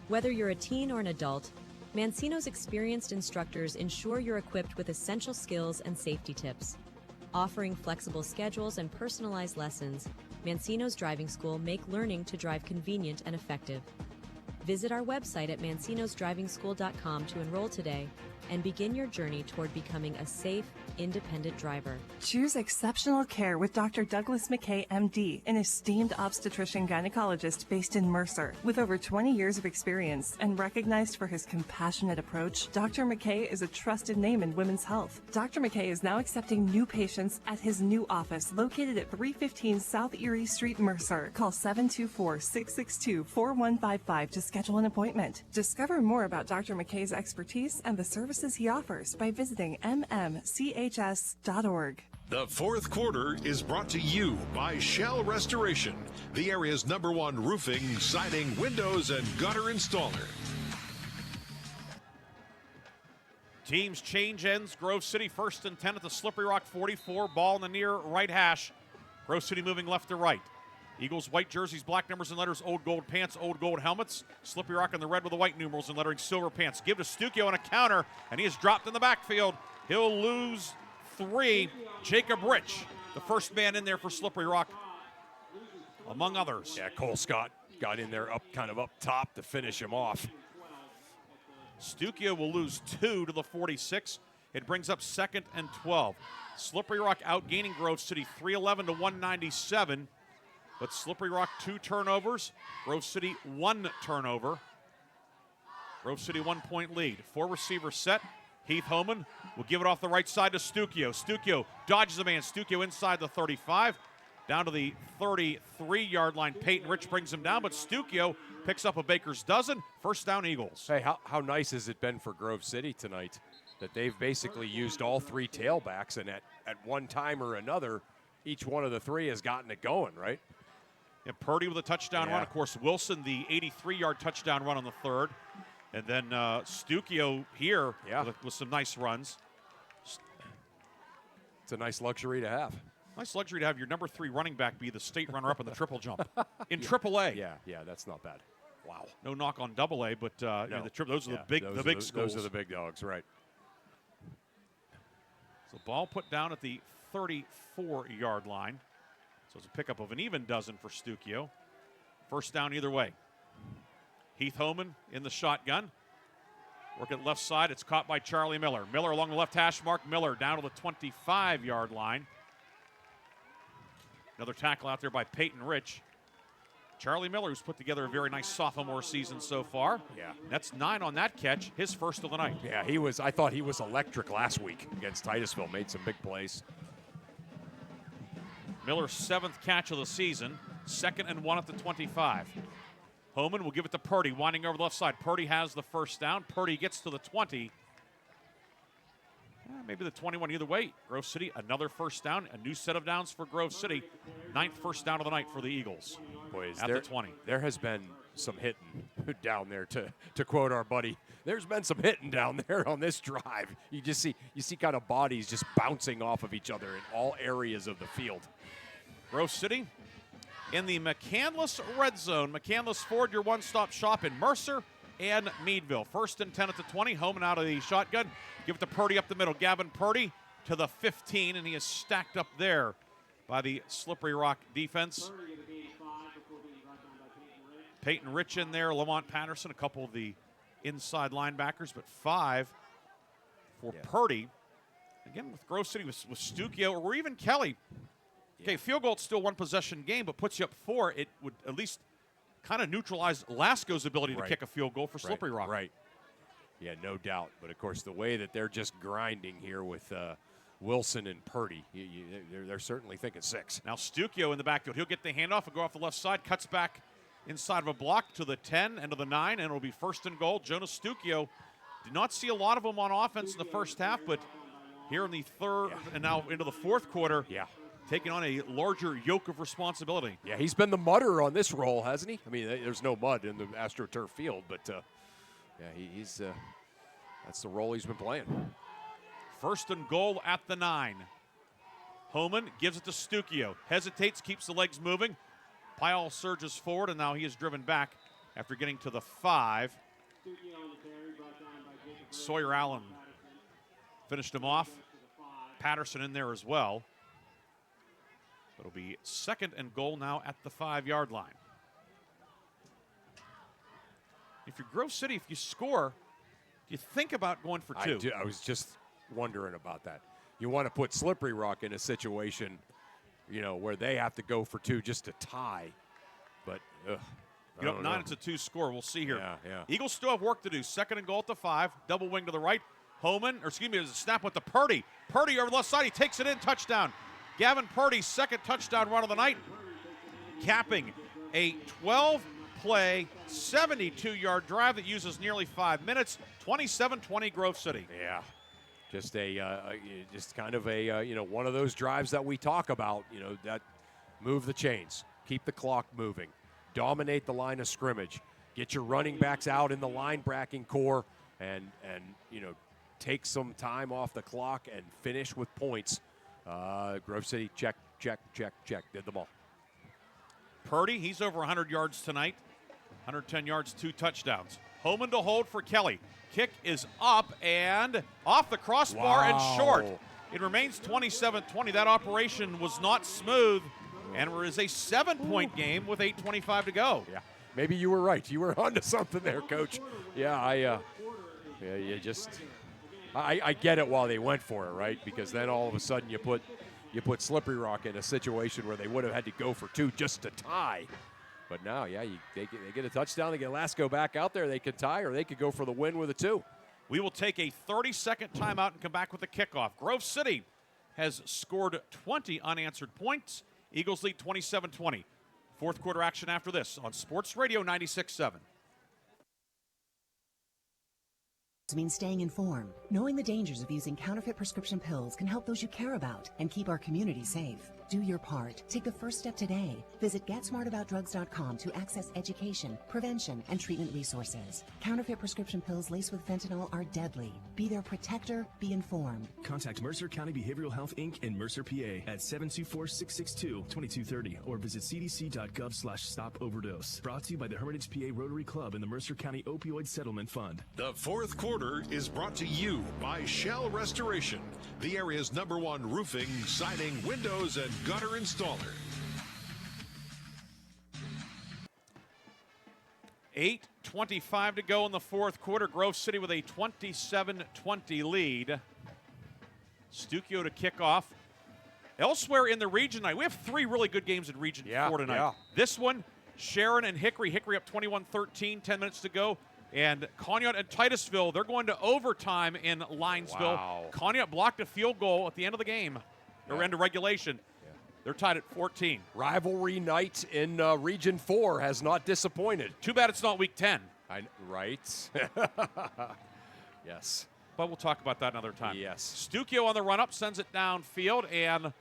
[SPEAKER 1] Whether you're a teen or an adult, Mancino's experienced instructors ensure you're equipped with essential skills and safety tips. Offering flexible schedules and personalized lessons, Mancino's Driving School make learning to drive convenient and effective. Visit our website at mancinosdrivingschool.com to enroll today and begin your journey toward becoming a safe, independent driver.
[SPEAKER 14] Choose exceptional care with Dr. Douglas McKay, MD, an esteemed obstetrician gynecologist based in Mercer. With over 20 years of experience and recognized for his compassionate approach, Dr. McKay is a trusted name in women's health. Dr. McKay is now accepting new patients at his new office located at 315 South Erie Street, Mercer. Call 724-662-4155 to schedule an appointment. Discover more about Dr. McKay's expertise and the services he offers by visiting mmchs.org.
[SPEAKER 11] The 4th quarter is brought to you by Shell Restoration, the area's #1 roofing, siding, windows, and gutter installer.
[SPEAKER 9] Teams change ends. Grove City 1st and 10 at the Slippery Rock 44. Ball in the near right hash. Grove City moving left to right. Eagles white jerseys, black numbers and letters, old gold pants, old gold helmets. Slippery Rock in the red with the white numerals and lettering, silver pants. Give to Stucchio on a counter, and he is dropped in the backfield. He'll lose 3. Jacob Rich, the first man in there for Slippery Rock, among others.
[SPEAKER 10] Yeah, Cole Scott got in there kind of up top to finish him off.
[SPEAKER 9] Stucchio will lose 2 to the 46. It brings up 2nd and 12. Slippery Rock outgaining Grove City 311 to 197. But Slippery Rock 2 turnovers. Grove City 1 turnover. Grove City 1-point lead. 4 receivers set. Heath Homan will give it off the right side to Stucchio. Stucchio dodges the man. Stucchio inside the 35. Down to the 33-yard line. Peyton Rich brings him down, but Stucchio picks up a baker's dozen. First down, Eagles.
[SPEAKER 10] Hey, how nice has it been for Grove City tonight that they've basically used all 3 tailbacks, and at one time or another, each one of the 3 has gotten it going, right?
[SPEAKER 9] And Purdy with a touchdown run. Of course, Wilson, the 83-yard touchdown run on the 3rd. And then Stucchio here with some nice runs.
[SPEAKER 10] It's a nice luxury to have.
[SPEAKER 9] Nice luxury to have your number 3 running back be the state runner-up in the triple jump. In AAA.
[SPEAKER 10] Yeah, that's not bad.
[SPEAKER 9] Wow. No knock on AA, but
[SPEAKER 10] no.
[SPEAKER 9] those are the big schools.
[SPEAKER 10] Those are the big dogs, right.
[SPEAKER 9] So ball put down at the 34-yard line. So it's a pickup of an even dozen for Stucchio. First down either way. Heath Homan in the shotgun. Work at left side. It's caught by Charlie Miller. Miller along the left hash mark. Miller down to the 25-yard line. Another tackle out there by Peyton Rich. Charlie Miller, who's put together a very nice sophomore season so far.
[SPEAKER 10] Yeah.
[SPEAKER 9] That's 9 on that catch, his first of the night.
[SPEAKER 10] Yeah, I thought he was electric last week against Titusville. Made some big plays.
[SPEAKER 9] Miller's 7th catch of the season, 2nd and 1 at the 25. Homan will give it to Purdy, winding over the left side. Purdy has the first down. Purdy gets to the 20. Maybe the 21, either way. Grove City, another first down, a new set of downs for Grove City. 9th first down of the night for the Eagles.
[SPEAKER 10] Boys,
[SPEAKER 9] at the 20.
[SPEAKER 10] There has been some hitting down there, to quote our buddy. There's been some hitting down there on this drive. You see kind of bodies just bouncing off of each other in all areas of the field.
[SPEAKER 9] Grove City in the McCandless red zone. McCandless Ford, your one-stop shop in Mercer and Meadville. 1st and 10 at the 20. Homan out of the shotgun. Give it to Purdy up the middle. Gavin Purdy to the 15, and he is stacked up there by the Slippery Rock defense. Peyton Rich in there. Lamont Patterson, a couple of the inside linebackers, but 5 for Purdy. Again, with Grove City, with Stucchio, or even Kelly. Okay, field goal, it's still one possession game, but puts you up 4. It would at least kind of neutralize Lasco's ability to kick a field goal for Slippery Rock.
[SPEAKER 10] Right. Yeah, no doubt. But, of course, the way that they're just grinding here with Wilson and Purdy, they're certainly thinking 6.
[SPEAKER 9] Now Stucchio in the backfield. He'll get the handoff and go off the left side, cuts back inside of a block to the 10 and to the 9, and it'll be first and goal. Jonas Stukio did not see a lot of them on offense in the first half, but here in the third and now into the fourth quarter, taking on a larger yoke of responsibility.
[SPEAKER 10] Yeah, he's been the mudder on this role, hasn't he? I mean, there's no mud in the AstroTurf field, but he's that's the role he's been playing.
[SPEAKER 9] First and goal at the 9. Homan gives it to Stukio. Hesitates, keeps the legs moving. Pyle surges forward, and now he is driven back after getting to the 5. Sawyer Allen finished him off. Patterson in there as well. It'll be second and goal now at the 5-yard line. If you're Grove City, if you score, do you think about going for 2?
[SPEAKER 10] I was just wondering about that. You want to put Slippery Rock in a situation, where they have to go for 2 just to tie. But,
[SPEAKER 9] Get up 9, it's a 2 score. We'll see here.
[SPEAKER 10] Yeah.
[SPEAKER 9] Eagles still have work to do. Second and goal at the 5. Double wing to the right. There's a snap with the Purdy. Purdy over the left side. He takes it in. Touchdown. Gavin Purdy's second touchdown run of the night, capping a 12-play, 72-yard drive that uses nearly 5 minutes. 27-20 Grove City.
[SPEAKER 10] Yeah. Just just kind of a one of those drives that we talk about, that move the chains, keep the clock moving, dominate the line of scrimmage, get your running backs out in the line bracking core, and take some time off the clock and finish with points. Grove City, check, did them all.
[SPEAKER 9] Purdy, he's over 100 yards tonight, 110 yards, 2 touchdowns. Homan to hold for Kelly. Kick is up and off the crossbar and short. It remains 27-20. That operation was not smooth, and it is a 7-point game with 8:25 to go.
[SPEAKER 10] Yeah, maybe you were right. You were onto something there, Coach. Yeah, I get it while they went for it, right? Because then all of a sudden you put Slippery Rock in a situation where they would have had to go for 2 just to tie. But now, they get a touchdown. They get Lasco back out there. They could tie, or they could go for the win with a 2.
[SPEAKER 9] We will take a 30-second timeout and come back with a kickoff. Grove City has scored 20 unanswered points. Eagles lead 27-20. Fourth quarter action after this on Sports Radio 96.7.
[SPEAKER 15] Means staying informed. Knowing the dangers of using counterfeit prescription pills can help those you care about and keep our community safe. Do your part. Take the first step today. Visit GetSmartAboutDrugs.com to access education, prevention, and treatment resources. Counterfeit prescription pills laced with fentanyl are deadly. Be their protector. Be informed.
[SPEAKER 12] Contact Mercer County Behavioral Health Inc. in Mercer, PA at 724-662-2230 or visit cdc.gov/stop overdose. Brought to you by the Hermitage PA Rotary Club and the Mercer County Opioid Settlement Fund.
[SPEAKER 11] The fourth quarter is brought to you by Shell Restoration, the area's #1 roofing, siding, windows, and gutter installer.
[SPEAKER 9] 8:25 to go in the fourth quarter. Grove City with a 27-20 lead. Stukio to kick off. Elsewhere in the region tonight, we have 3 really good games in Region 4 tonight.
[SPEAKER 10] Yeah.
[SPEAKER 9] This one, Sharon and Hickory. Hickory up 21-13, 10 minutes to go. And Conneaut and Titusville, they're going to overtime in Linesville.
[SPEAKER 10] Wow.
[SPEAKER 9] Conneaut blocked a field goal at the end of the game, or end of regulation. They're tied at 14.
[SPEAKER 10] Rivalry night in Region 4 has not disappointed.
[SPEAKER 9] Too bad it's not Week 10.
[SPEAKER 10] Right. Yes.
[SPEAKER 9] But we'll talk about that another time.
[SPEAKER 10] Yes.
[SPEAKER 9] Stukio on the run-up, sends it downfield, and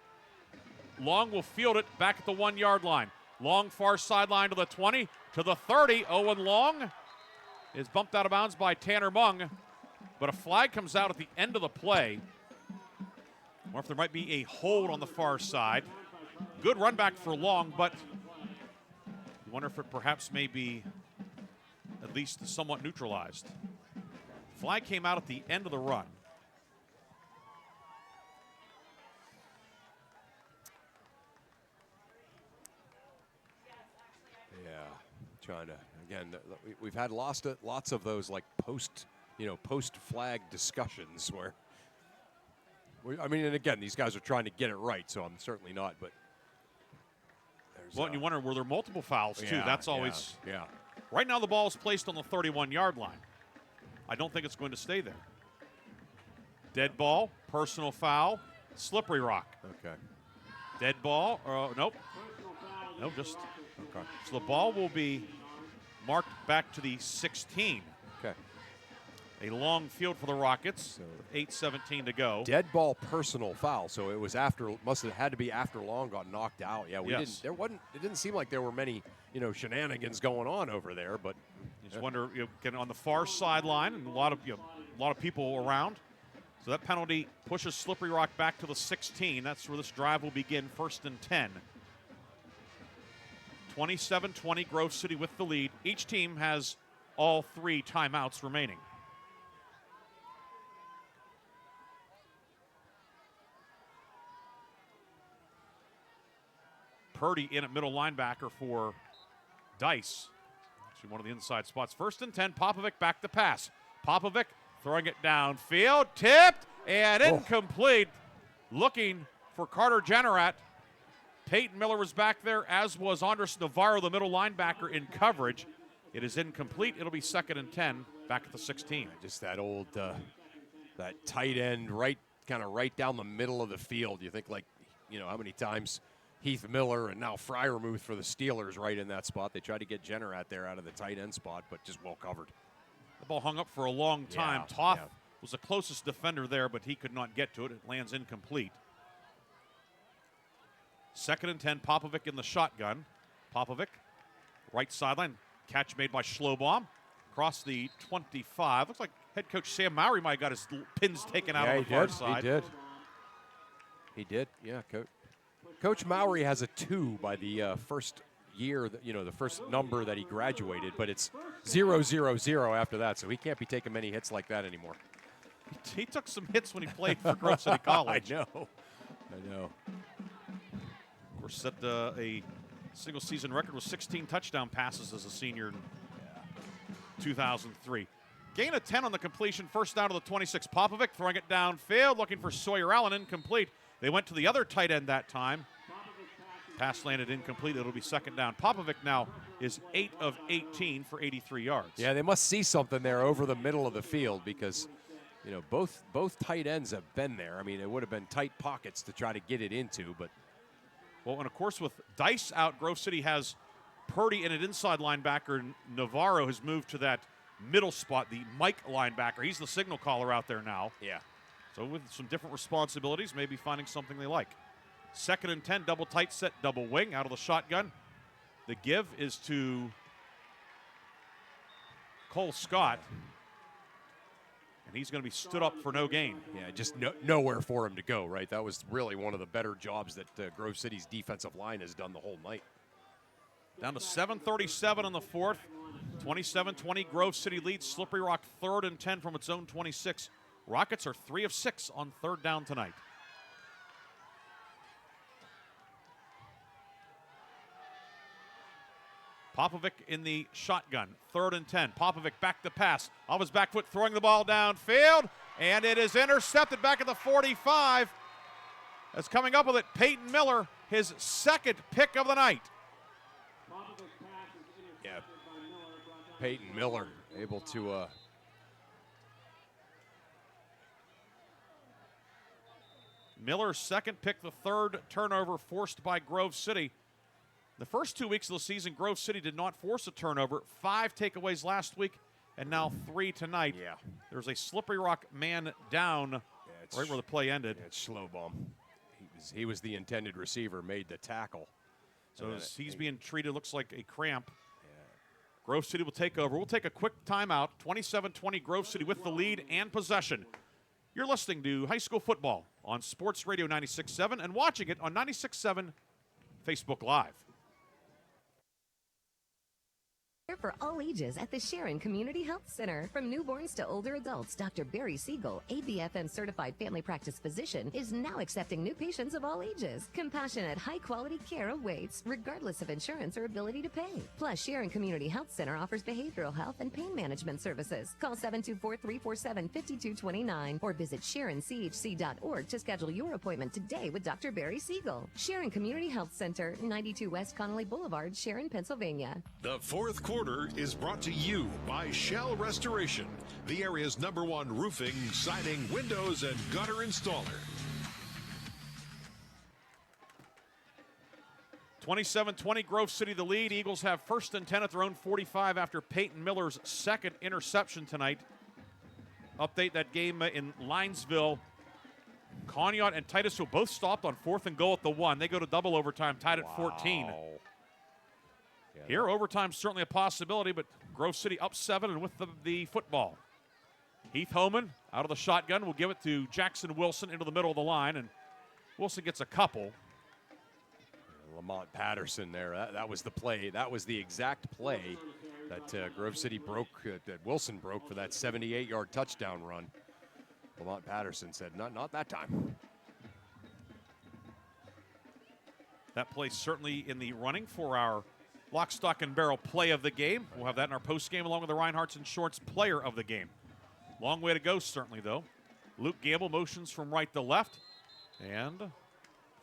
[SPEAKER 9] Long will field it back at the 1-yard line. Long far sideline to the 20, to the 30. Owen Long is bumped out of bounds by Tanner Mung, but a flag comes out at the end of the play. Or if there might be a hold on the far side. Good run back for Long, but you wonder if it perhaps may be at least somewhat neutralized. Flag came out at the end of the run.
[SPEAKER 10] Yeah, trying to, again, we've had lots of those like post-flag discussions where, and again, these guys are trying to get it right, so I'm certainly not, but.
[SPEAKER 9] Well, and you wonder, were there multiple fouls, too?
[SPEAKER 10] Yeah,
[SPEAKER 9] That's always.
[SPEAKER 10] Yeah.
[SPEAKER 9] Right now, the ball is placed on the 31-yard line. I don't think it's going to stay there. Dead ball, personal foul, Slippery Rock.
[SPEAKER 10] Okay.
[SPEAKER 9] Dead ball, nope. Nope, just.
[SPEAKER 10] Okay.
[SPEAKER 9] So the ball will be marked back to the 16.
[SPEAKER 10] Okay.
[SPEAKER 9] A long field for the Rockets. 8:17 to go.
[SPEAKER 10] Dead ball personal foul. So it was after. Must have had to be after Long got knocked out. Yeah, we didn't. There wasn't. It didn't seem like there were many, shenanigans going on over there. But
[SPEAKER 9] you just wonder, getting on the far sideline and a lot of people around. So that penalty pushes Slippery Rock back to the 16. That's where this drive will begin. 1st and 10. 27-20, Grove City with the lead. Each team has all 3 timeouts remaining. Purdy in at middle linebacker for Dice. Actually, one of the inside spots. 1st and 10, Popovic back to pass. Popovic throwing it downfield, tipped, and incomplete. Looking for Carter Generat. Peyton Miller was back there, as was Andres Navarro, the middle linebacker, in coverage. It is incomplete. It'll be 2nd and 10, back at the 16.
[SPEAKER 10] Just that old, that tight end right down the middle of the field. You think, how many times Heath Miller and now Fryermuth for the Steelers right in that spot. They tried to get Generat there out of the tight end spot, but just well covered.
[SPEAKER 9] The ball hung up for a long time. Toth was the closest defender there, but he could not get to it. It lands incomplete. 2nd and 10, Popovic in the shotgun. Popovic, right sideline. Catch made by Schlobaum. Across the 25. Looks like head coach Sam Mowry might have got his pins taken out on the far side.
[SPEAKER 10] He did. Yeah, Coach Mowry has a 2 by the first year, the first number that he graduated, but it's 0-0-0 after that, so he can't be taking many hits like that anymore.
[SPEAKER 9] He took some hits when he played for Grove City College.
[SPEAKER 10] I know.
[SPEAKER 9] Of course, set a single season record with 16 touchdown passes as a senior in 2003. Gain of 10 on the completion, 1st down to the 26. Popovic throwing it downfield, looking for Sawyer Allen, incomplete. They went to the other tight end that time. Pass landed incomplete. It'll be 2nd down. Popovic now is 8 of 18 for 83 yards.
[SPEAKER 10] Yeah, they must see something there over the middle of the field because, both tight ends have been there. I mean, it would have been tight pockets to try to get it into, but.
[SPEAKER 9] Well, and of course, with Dice out, Grove City has Purdy in an inside linebacker. Navarro has moved to that middle spot, the Mike linebacker. He's the signal caller out there now.
[SPEAKER 10] Yeah.
[SPEAKER 9] So with some different responsibilities, maybe finding something they like. 2nd and 10, double tight set, double wing out of the shotgun. The give is to Cole Scott. And he's going to be stood up for no gain.
[SPEAKER 10] Yeah, just nowhere for him to go, right? That was really one of the better jobs that Grove City's defensive line has done the whole night.
[SPEAKER 9] Down to 7:37 in the 4th. 27-20, Grove City leads. Slippery Rock 3rd and 10 from its own 26. Rockets are 3 of 6 on 3rd down tonight. Popovic in the shotgun, 3rd and 10. Popovic back to pass. Off his back foot, throwing the ball downfield, and it is intercepted back at the 45. As coming up with it, Peyton Miller, his 2nd pick of the night.
[SPEAKER 10] Yeah, Peyton Miller able to
[SPEAKER 9] Miller's 2nd pick, the 3rd turnover forced by Grove City. The first 2 weeks of the season, Grove City did not force a turnover. 5 takeaways last week, and now 3 tonight.
[SPEAKER 10] Yeah.
[SPEAKER 9] There's a Slippery Rock man down right where the play ended.
[SPEAKER 10] Yeah, it's Schlobaum. He was the intended receiver, made the tackle.
[SPEAKER 9] So he's being treated, looks like a cramp. Grove City will take over. We'll take a quick timeout. 27-20, Grove City with the lead and possession. You're listening to high school football on Sports Radio 96.7 and watching it on 96.7 Facebook Live.
[SPEAKER 2] For all ages at the Sharon Community Health Center. From newborns to older adults, Dr. Barry Siegel, ABFN certified family practice physician, is now accepting new patients of all ages. Compassionate, high-quality care awaits, regardless of insurance or ability to pay. Plus, Sharon Community Health Center offers behavioral health and pain management services. Call 724-347-5229 or visit SharonCHC.org to schedule your appointment today with Dr. Barry Siegel. Sharon Community Health Center, 92 West Connolly Boulevard, Sharon, Pennsylvania.
[SPEAKER 11] The 4th quarter is brought to you by Shell Restoration, the area's #1 roofing, siding, windows, and gutter installer.
[SPEAKER 9] 27-20, Grove City the lead. Eagles have 1st and 10 at their own 45 after Peyton Miller's second interception tonight. Update that game in Linesville. Conneaut and Titusville both stopped on 4th and goal at the 1. They go to double overtime, tied at 14.
[SPEAKER 10] Yeah,
[SPEAKER 9] Here, overtime's certainly a possibility, but Grove City up 7 and with the football. Heath Homan out of the shotgun will give it to Jackson Wilson into the middle of the line, and Wilson gets a couple.
[SPEAKER 10] Lamont Patterson there. That was the play. That was the exact play that Grove City broke, that Wilson broke for that 78-yard touchdown run. Lamont Patterson said, not that time.
[SPEAKER 9] That play certainly in the running for our lock, stock, and barrel play of the game. We'll have that in our postgame along with the Reinhardts and Shorts player of the game. Long way to go, certainly, though. Luke Gamble motions from right to left. And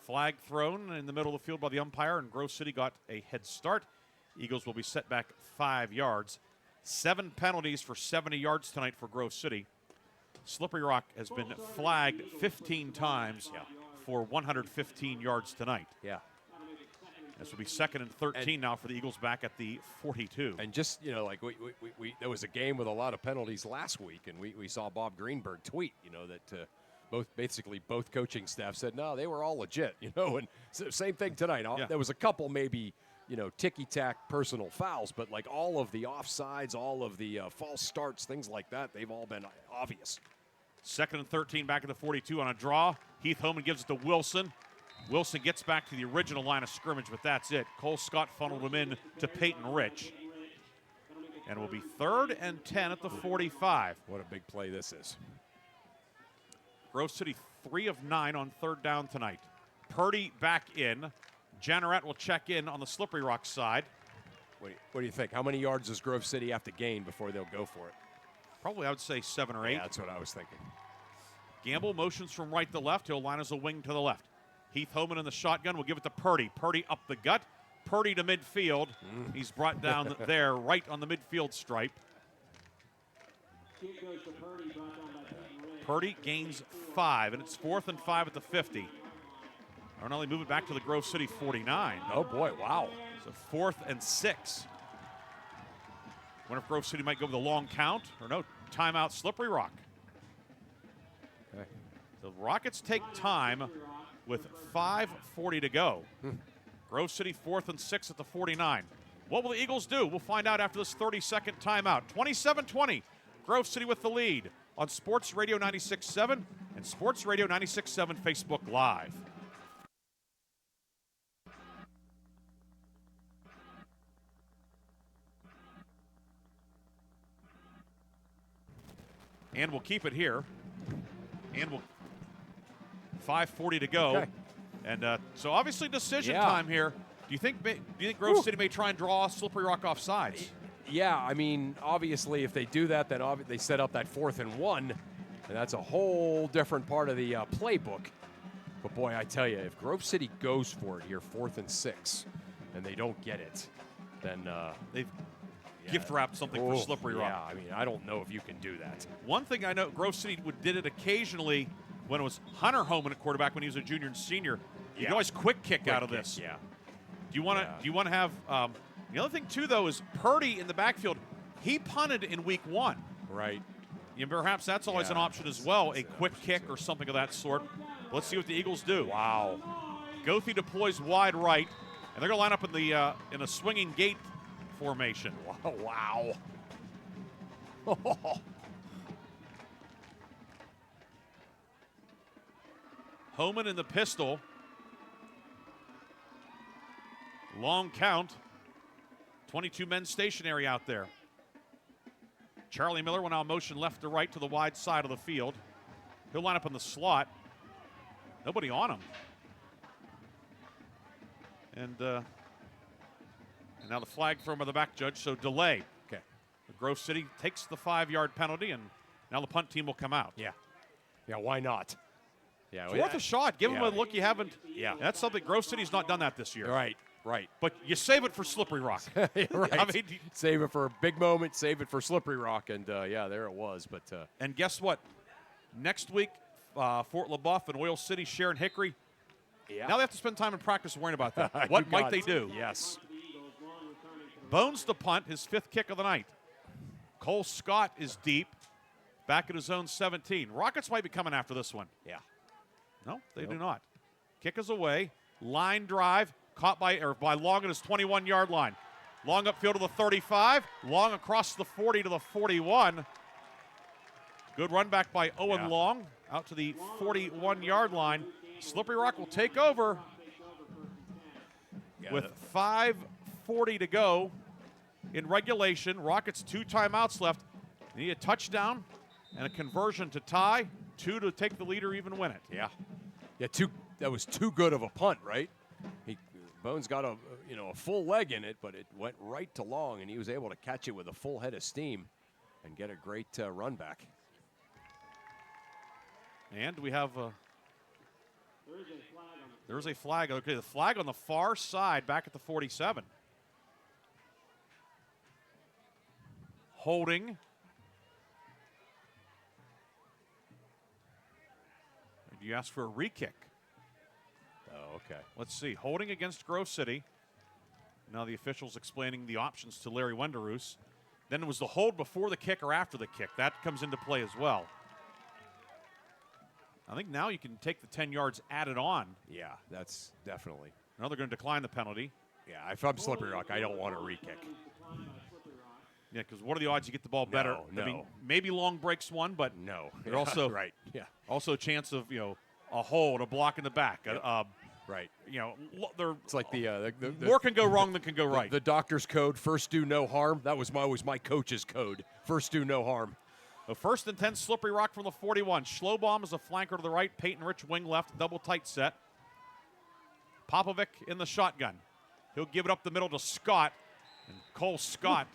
[SPEAKER 9] flag thrown in the middle of the field by the umpire, and Grove City got a head start. Eagles will be set back 5 yards. 7 penalties for 70 yards tonight for Grove City. Slippery Rock has been flagged 15 times for 115 yards tonight.
[SPEAKER 10] Yeah.
[SPEAKER 9] This will be 2nd and 13 now for the Eagles back at the 42.
[SPEAKER 10] And just, like we there was a game with a lot of penalties last week, and we saw Bob Greenberg tweet, that both coaching staff said, no, they were all legit, and same thing tonight. There was a couple maybe, ticky-tack personal fouls, but like all of the offsides, all of the false starts, things like that, they've all been obvious.
[SPEAKER 9] 2nd and 13 back at the 42 on a draw. Heath Homan gives it to Wilson. Wilson gets back to the original line of scrimmage, but that's it. Cole Scott funneled him in to Peyton Rich. And it will be 3rd and 10 at the 45.
[SPEAKER 10] What a big play this is.
[SPEAKER 9] Grove City 3 of 9 on 3rd down tonight. Purdy back in. Janneret will check in on the Slippery Rock side.
[SPEAKER 10] What do you think? How many yards does Grove City have to gain before they'll go for it?
[SPEAKER 9] Probably, I would say 7 or 8.
[SPEAKER 10] Yeah, that's what I was thinking.
[SPEAKER 9] Gamble motions from right to left. He'll line as a wing to the left. Heath Homan in the shotgun will give it to Purdy. Purdy up the gut. Purdy to midfield. He's brought down there right on the midfield stripe. Purdy gains 5, and it's 4th and 5 at the 50. Arnelli move it back to the Grove City 49.
[SPEAKER 10] Oh, boy, wow.
[SPEAKER 9] So 4th and 6. Wonder if Grove City might go with a long count, or no, timeout Slippery Rock.
[SPEAKER 10] Okay.
[SPEAKER 9] The Rockets take time with 5:40 to go. Grove City 4th and 6 at the 49. What will the Eagles do? We'll find out after this 30-second timeout. 27-20, Grove City with the lead on Sports Radio 96.7 and Sports Radio 96.7 Facebook Live. And we'll keep it here. And we'll 5:40 to go.
[SPEAKER 10] Okay.
[SPEAKER 9] And so obviously decision time here. Do you think Grove City may try and draw Slippery Rock off sides?
[SPEAKER 10] Yeah, I mean, obviously if they do that, then they set up that 4th and 1, and that's a whole different part of the playbook. But boy, I tell you, if Grove City goes for it here, 4th and 6, and they don't get it, then
[SPEAKER 9] they've gift wrapped something for Slippery Rock.
[SPEAKER 10] Yeah, I mean, I don't know if you can do that.
[SPEAKER 9] One thing I know, Grove City did it occasionally when it was Hunter Homan at quarterback when he was a junior and senior. You can always quick kick out of this.
[SPEAKER 10] Yeah.
[SPEAKER 9] Do you want to have the other thing too though is Purdy in the backfield. He punted in week 1.
[SPEAKER 10] Right.
[SPEAKER 9] Perhaps that's always an option as well, a quick kick or something of that sort. Let's see what the Eagles do.
[SPEAKER 10] Wow.
[SPEAKER 9] Goethe deploys wide right, and they're going to line up in a swinging gate formation.
[SPEAKER 10] Wow.
[SPEAKER 9] Homan in the pistol. Long count. 22 men stationary out there. Charlie Miller will now motion left to right to the wide side of the field. He'll line up in the slot. Nobody on him. And now the flag thrown by the back judge, so delay.
[SPEAKER 10] Okay.
[SPEAKER 9] Grove City takes the 5-yard penalty, and now the punt team will come out.
[SPEAKER 10] Yeah. Yeah, why not? Yeah,
[SPEAKER 9] it's worth a shot. Give them a look you haven't.
[SPEAKER 10] Yeah.
[SPEAKER 9] That's something. Grove City's not done that this year.
[SPEAKER 10] Right.
[SPEAKER 9] But you save it for Slippery Rock.
[SPEAKER 10] Right.
[SPEAKER 9] I mean,
[SPEAKER 10] save it for a big moment, save it for Slippery Rock, and there it was. But
[SPEAKER 9] and guess what? Next week, Fort LaBeouf and Oil City, Sharon Hickory, Now they have to spend time in practice worrying about that.
[SPEAKER 10] You
[SPEAKER 9] What might
[SPEAKER 10] got
[SPEAKER 9] they
[SPEAKER 10] it.
[SPEAKER 9] do?
[SPEAKER 10] Yes.
[SPEAKER 9] Bones to punt, his 5th kick of the night. Cole Scott is deep, back at his own 17. Rockets might be coming after this one.
[SPEAKER 10] Yeah.
[SPEAKER 9] No, they do not. Kick is away. Line drive, caught by Long at his 21-yard line. Long upfield to the 35. Long across the 40 to the 41. Good run back by Owen Long out to the 41-yard line. Slippery Rock will take over with 5:40 to go in regulation. Rockets 2 timeouts left. They need a touchdown and a conversion to tie. 2 to take the lead or even win it.
[SPEAKER 10] Yeah. That was too good of a punt, right? Bones got a full leg in it, but it went right to Long, and he was able to catch it with a full head of steam and get a great run back.
[SPEAKER 9] And we have there's a flag. Okay, the flag on the far side back at the 47. Holding. You asked for a re-kick.
[SPEAKER 10] Oh, okay.
[SPEAKER 9] Let's see. Holding against Grove City. Now the officials explaining the options to Larry Wenderoos. Then it was the hold before the kick or after the kick. That comes into play as well. I think now you can take the 10 yards added on.
[SPEAKER 10] Yeah, that's definitely.
[SPEAKER 9] Now they're going to decline the penalty.
[SPEAKER 10] Yeah, if I'm Slippery Rock, I don't want a re-kick.
[SPEAKER 9] Yeah, because what are the odds you get the better?
[SPEAKER 10] No.
[SPEAKER 9] I mean, maybe Long breaks one, but
[SPEAKER 10] no.
[SPEAKER 9] They're also
[SPEAKER 10] right. Yeah.
[SPEAKER 9] Also a chance of a hold, a block in the back.
[SPEAKER 10] Yep. Right.
[SPEAKER 9] It's
[SPEAKER 10] like the
[SPEAKER 9] more can go wrong than can go right.
[SPEAKER 10] The doctor's code: first do no harm. That was always my coach's code: first do no harm.
[SPEAKER 9] A 1st and 10, Slippery Rock from the 41. Schlobaum is a flanker to the right. Peyton Rich wing left. Double tight set. Popovic in the shotgun. He'll give it up the middle to Scott. And Cole Scott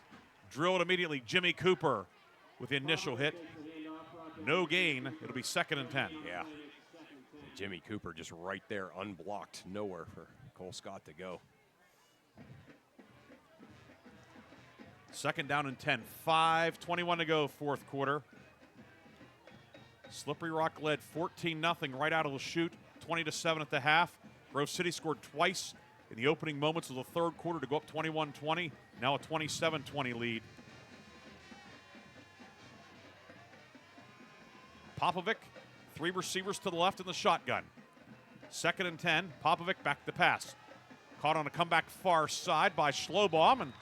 [SPEAKER 9] drilled immediately. Jimmy Cooper with the initial hit. No gain. It'll be 2nd and 10.
[SPEAKER 10] Yeah. Jimmy Cooper just right there, unblocked. Nowhere for Cole Scott to go.
[SPEAKER 9] 2nd down and 10. 5:21 to go, 4th quarter. Slippery Rock led 14-0 right out of the chute, 20-7 at the half. Grove City scored twice in the opening moments of the 3rd quarter to go up 21-20. Now a 27-20 lead. Popovic, 3 receivers to the left in the shotgun. 2nd and 10. Popovic back to pass. Caught on a comeback far side by Schlobaum and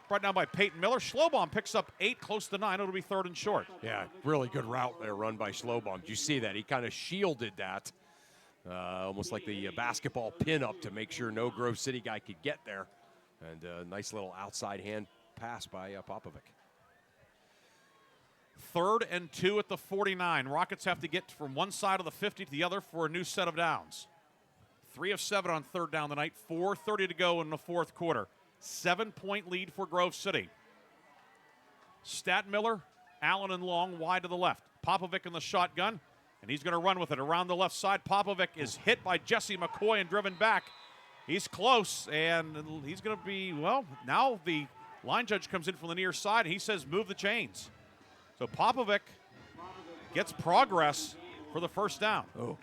[SPEAKER 9] brought down by Peyton Miller. Schlobaum picks up 8, close to 9. It'll be 3rd and short.
[SPEAKER 10] Yeah, really good route there run by Schlobaum. Did you see that? He kind of shielded that, almost like the basketball pin-up to make sure no Grove City guy could get there. And a nice little outside hand pass by Popovic.
[SPEAKER 9] 3rd and 2 at the 49. Rockets have to get from one side of the 50 to the other for a new set of downs. 3 of 7 on 3rd down the night. 4:30 to go in the 4th quarter. 7-point lead for Grove City. Stadtmiller, Allen, and Long wide to the left. Popovic in the shotgun, and he's going to run with it around the left side. Popovic is hit by Jesse McCoy and driven back. He's close, and he's going to be, now the line judge comes in from the near side, and he says move the chains. So Popovic gets progress for the 1st down.
[SPEAKER 10] Oh,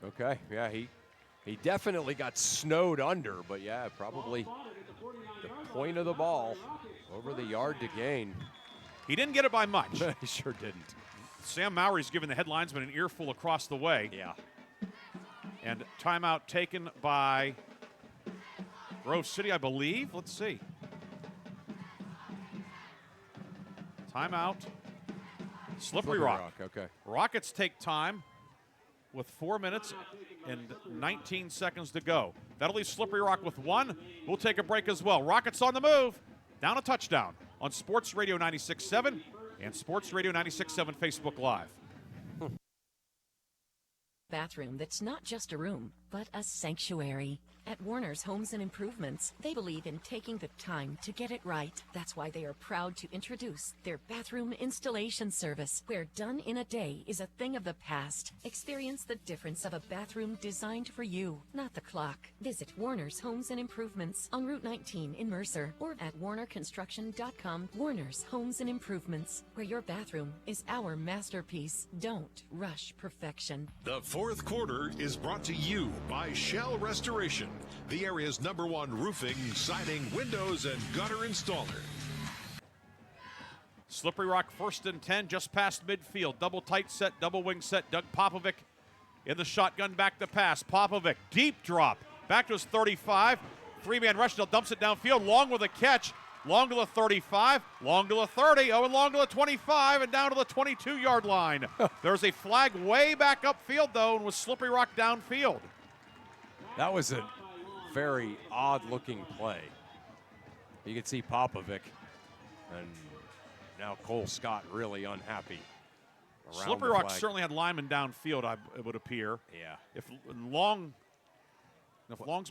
[SPEAKER 10] okay. Yeah, he definitely got snowed under, but yeah, probably the point of the ball over the yard to gain.
[SPEAKER 9] He didn't get it by much.
[SPEAKER 10] He sure didn't.
[SPEAKER 9] Sam Mowry's giving the headlinesman an earful across the way.
[SPEAKER 10] Yeah.
[SPEAKER 9] And timeout taken by Grove City, I believe. Let's see. Timeout. Slippery Rock.
[SPEAKER 10] Okay.
[SPEAKER 9] Rockets take time with 4 minutes and 19 seconds to go. That'll leave Slippery Rock with 1. We'll take a break as well. Rockets on the move. Down a touchdown on Sports Radio 96.7 and Sports Radio 96.7 Facebook Live.
[SPEAKER 2] Bathroom that's not just a room, but a sanctuary. At Warner's Homes and Improvements, they believe in taking the time to get it right. That's why they are proud to introduce their bathroom installation service, where done in a day is a thing of the past. Experience the difference of a bathroom designed for you, not the clock. Visit Warner's Homes and Improvements on Route 19 in Mercer or at warnerconstruction.com. Warner's Homes and Improvements, where your bathroom is our masterpiece. Don't rush perfection.
[SPEAKER 11] The fourth quarter is brought to you by Shell Restoration, the area's #1 roofing, siding, windows, and gutter installer.
[SPEAKER 9] Slippery Rock 1st and 10, just past midfield. Double tight set, double wing set. Doug Popovic in the shotgun, back to pass. Popovic, deep drop, back to his 35. Three-man rush, now dumps it downfield. Long with a catch, long to the 35, long to the 30, and long to the 25, and down to the 22-yard line. There's a flag way back upfield, though, and with Slippery Rock downfield.
[SPEAKER 10] That was a very odd-looking play. You can see Popovic and now Cole Scott really unhappy.
[SPEAKER 9] Slippery Rock certainly had linemen downfield, it would appear.
[SPEAKER 10] Yeah.
[SPEAKER 9] If Long's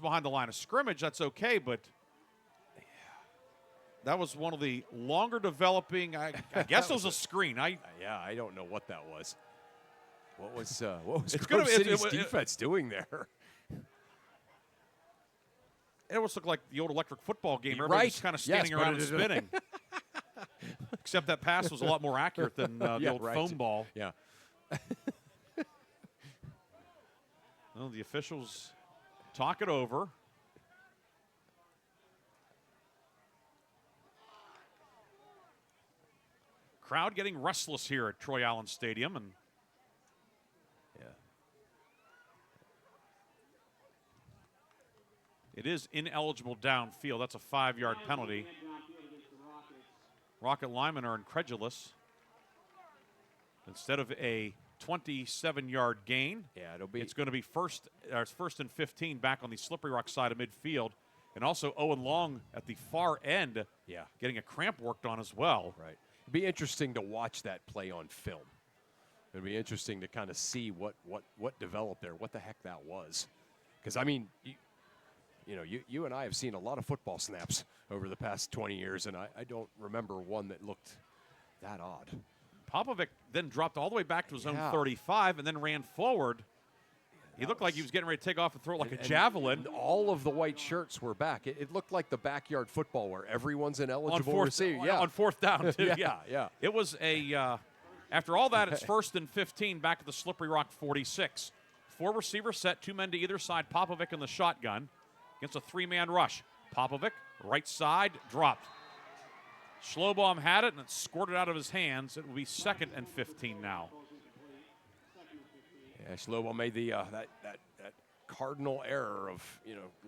[SPEAKER 9] behind the line of scrimmage, that's okay, but that was one of the longer developing, I guess it was a screen.
[SPEAKER 10] I don't know what that was. What was Grove City's defense doing there?
[SPEAKER 9] It almost looked like the old electric football game.
[SPEAKER 10] Right.
[SPEAKER 9] Everybody just kind of standing around and spinning. Except that pass was a lot more accurate than the old foam ball.
[SPEAKER 10] Yeah.
[SPEAKER 9] Well, the officials talk it over. Crowd getting restless here at Troy Allen Stadium, and it is ineligible downfield. That's a 5-yard penalty. Rocket linemen are incredulous. Instead of a 27-yard gain, it's going to be first and 15 back on the Slippery Rock side of midfield. And also Owen Long at the far end, getting a cramp worked on as well.
[SPEAKER 10] Right. It'd be interesting to watch that play on film. It'd be interesting to kind of see what developed there, what the heck that was. Because, I mean, you and I have seen a lot of football snaps over the past 20 years, and I don't remember one that looked that odd.
[SPEAKER 9] Popovic then dropped all the way back to his own 35 and then ran forward. He looked like he was getting ready to take off and throw it like a javelin.
[SPEAKER 10] All of the white shirts were back. It looked like the backyard football where everyone's an eligible receiver.
[SPEAKER 9] On fourth down, too.
[SPEAKER 10] yeah.
[SPEAKER 9] It was after all that, it's 1st and 15 back at the Slippery Rock 46. 4 receiver set, 2 men to either side. Popovic in the shotgun against a 3-man rush. Popovic, right side, dropped. Schlobaum had it, and it squirted out of his hands. It will be 2nd and 15 now.
[SPEAKER 10] Yeah, Schlobaum made the that cardinal error of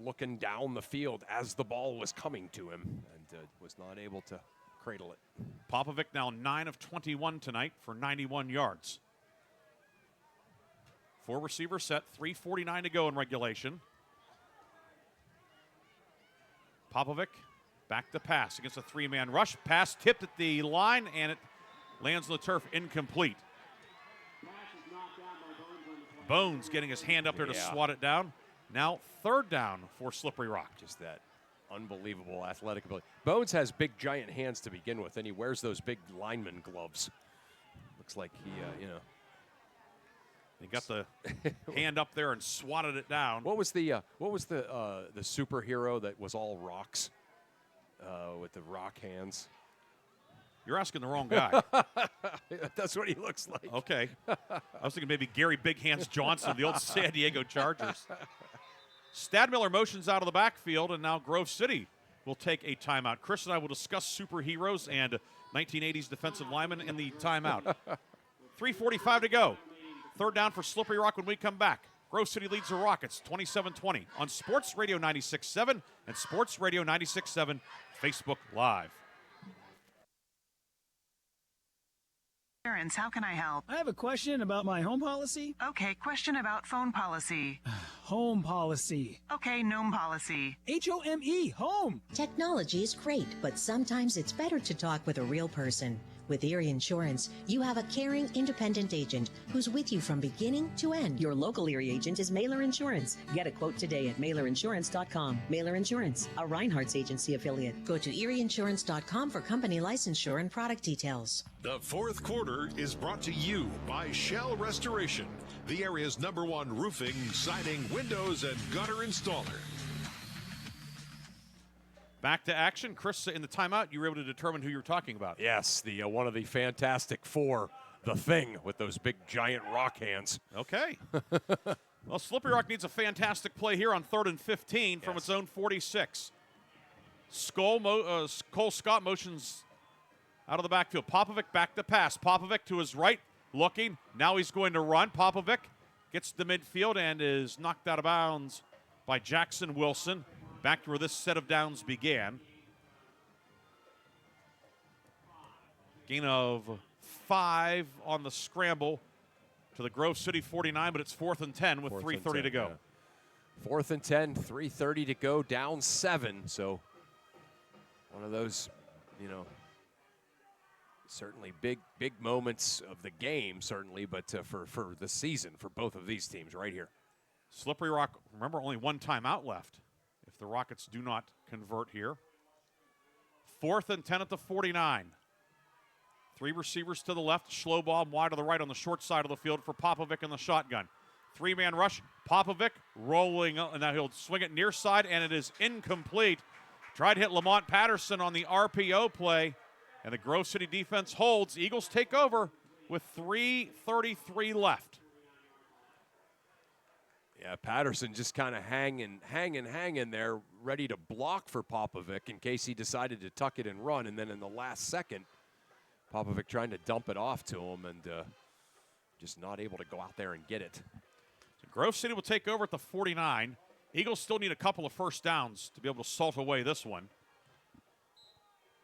[SPEAKER 10] looking down the field as the ball was coming to him, and was not able to cradle it.
[SPEAKER 9] Popovic now 9 of 21 tonight for 91 yards. 4 receiver set, 3:49 to go in regulation. Popovic back to pass against a 3-man rush. Pass tipped at the line, and it lands on the turf incomplete. Bones getting his hand up there to swat it down. Now 3rd down for Slippery Rock.
[SPEAKER 10] Just that unbelievable athletic ability. Bones has big, giant hands to begin with, and he wears those big lineman gloves. Looks like
[SPEAKER 9] he got the hand up there and swatted it down.
[SPEAKER 10] What was the superhero that was all rocks with the rock hands?
[SPEAKER 9] You're asking the wrong guy.
[SPEAKER 10] That's what he looks like.
[SPEAKER 9] Okay. I was thinking maybe Gary Big Hands Johnson, the old San Diego Chargers. Stadmiller motions out of the backfield, and now Grove City will take a timeout. Chris and I will discuss superheroes and 1980s defensive linemen in the timeout. 3:45 to go. 3rd down for Slippery Rock when we come back. Grove City leads the Rockets 27-20 on Sports Radio 96.7 and Sports Radio 96.7 Facebook Live.
[SPEAKER 3] How can I help?
[SPEAKER 17] I have a question about my home policy.
[SPEAKER 3] Okay, question about phone policy.
[SPEAKER 17] Home policy.
[SPEAKER 3] Okay, gnome policy.
[SPEAKER 17] H-O-M-E, home.
[SPEAKER 21] Technology is great, but sometimes it's better to talk with a real person. With Erie Insurance, you have a caring, independent agent who's with you from beginning to end. Your local Erie agent is Mailer Insurance. Get a quote today at mailerinsurance.com. Mailer Insurance, a Reinhardt's agency affiliate. Go to erieinsurance.com for company licensure and product details.
[SPEAKER 11] The fourth quarter is brought to you by Shell Restoration, the area's #1 roofing, siding, windows, and gutter installer.
[SPEAKER 9] Back to action. Chris, in the timeout, you were able to determine who you were talking about.
[SPEAKER 10] Yes, the one of the Fantastic Four the thing with those big giant rock hands.
[SPEAKER 9] Okay. Well, Slippery Rock needs a fantastic play here on 3rd and 15 from its own 46. Cole Scott motions out of the backfield. Popovic back to pass. Popovic to his right, looking. Now he's going to run. Popovic gets to midfield and is knocked out of bounds by Jackson Wilson. Back to where this set of downs began. Gain of 5 on the scramble to the Grove City 49, but it's 4th and 10 with 3:30 to go.
[SPEAKER 10] Yeah. 4th and 10, 3:30 to go, down 7. So one of those, certainly big moments of the game, certainly, but for the season for both of these teams right here.
[SPEAKER 9] Slippery Rock, remember, only 1 timeout left if the Rockets do not convert here. 4th and 10 at the 49. 3 receivers to the left, Schlobaum wide to the right on the short side of the field for Popovic in the shotgun. 3-man rush, Popovic rolling, and now he'll swing it near side, and it is incomplete. Tried to hit Lamont Patterson on the RPO play, and the Grove City defense holds. Eagles take over with 3:33 left.
[SPEAKER 10] Yeah, Patterson just kind of hanging there, ready to block for Popovic in case he decided to tuck it and run, and then in the last second, Popovic trying to dump it off to him and just not able to go out there and get it.
[SPEAKER 9] So Grove City will take over at the 49. Eagles still need a couple of first downs to be able to salt away this one.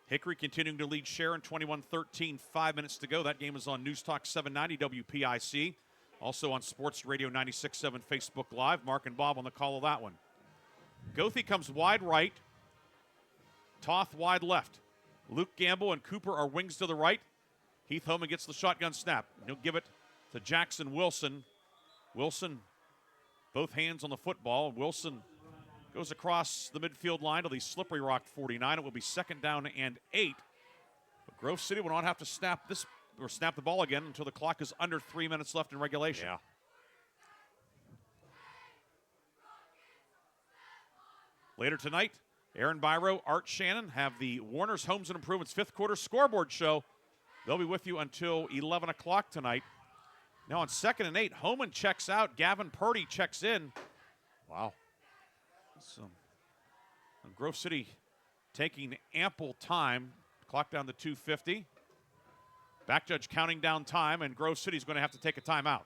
[SPEAKER 9] Hickory continuing to lead Sharon 21-13, 5 minutes to go. That game is on News Talk 790 WPIC. Also on Sports Radio 96.7 Facebook Live. Mark and Bob on the call of that one. Goethe comes wide right. Toth wide left. Luke Gamble and Cooper are wings to the right. Heath Homan gets the shotgun snap. He'll give it to Jackson Wilson. Wilson, both hands on the football. Wilson goes across the midfield line to the Slippery Rock 49. It will be 2nd down and 8. But Grove City will not have to snap the ball again until the clock is under 3 minutes left in regulation.
[SPEAKER 10] Yeah.
[SPEAKER 9] Later tonight, Aaron Byro, Art Shannon have the Warner's Homes and Improvements 5th quarter scoreboard show. They'll be with you until 11 o'clock tonight. Now on 2nd and 8, Homan checks out. Gavin Purdy checks in. Wow. So, Grove City taking ample time. Clock down to 2:50. Back judge counting down time, and Grove City's going to have to take a timeout.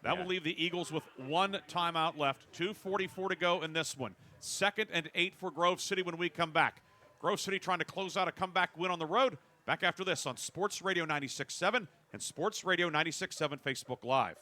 [SPEAKER 9] That will leave the Eagles with 1 timeout left. 2:44 to go in this one. 2nd and 8 for Grove City when we come back. Grove City trying to close out a comeback win on the road. Back after this on Sports Radio 96.7 and Sports Radio 96.7 Facebook Live.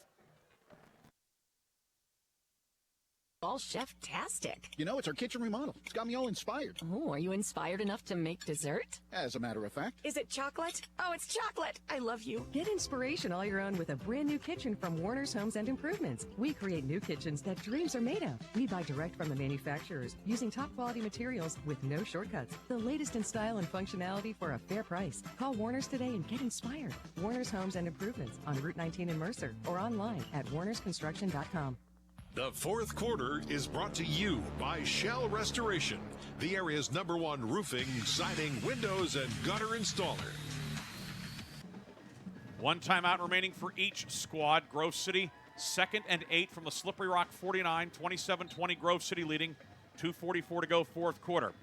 [SPEAKER 4] All chef-tastic.
[SPEAKER 25] You know, it's our kitchen remodel. It's got me all inspired.
[SPEAKER 4] Oh, are you inspired enough to make dessert?
[SPEAKER 25] As a matter of fact.
[SPEAKER 4] Is it chocolate? Oh, it's chocolate. I love you.
[SPEAKER 2] Get inspiration all your own with a brand new kitchen from Warner's Homes and Improvements. We create new kitchens that dreams are made of. We buy direct from the manufacturers using top quality materials with no shortcuts. The latest in style and functionality for a fair price. Call Warner's today and get inspired. Warner's Homes and Improvements on Route 19 in Mercer or online at warnersconstruction.com.
[SPEAKER 11] The 4th quarter is brought to you by Shell Restoration, the area's #1 roofing, siding, windows, and gutter installer.
[SPEAKER 9] 1 timeout remaining for each squad. Grove City 2nd and 8 from the Slippery Rock 49. 27-20 Grove City leading. 2:44 to go 4th quarter.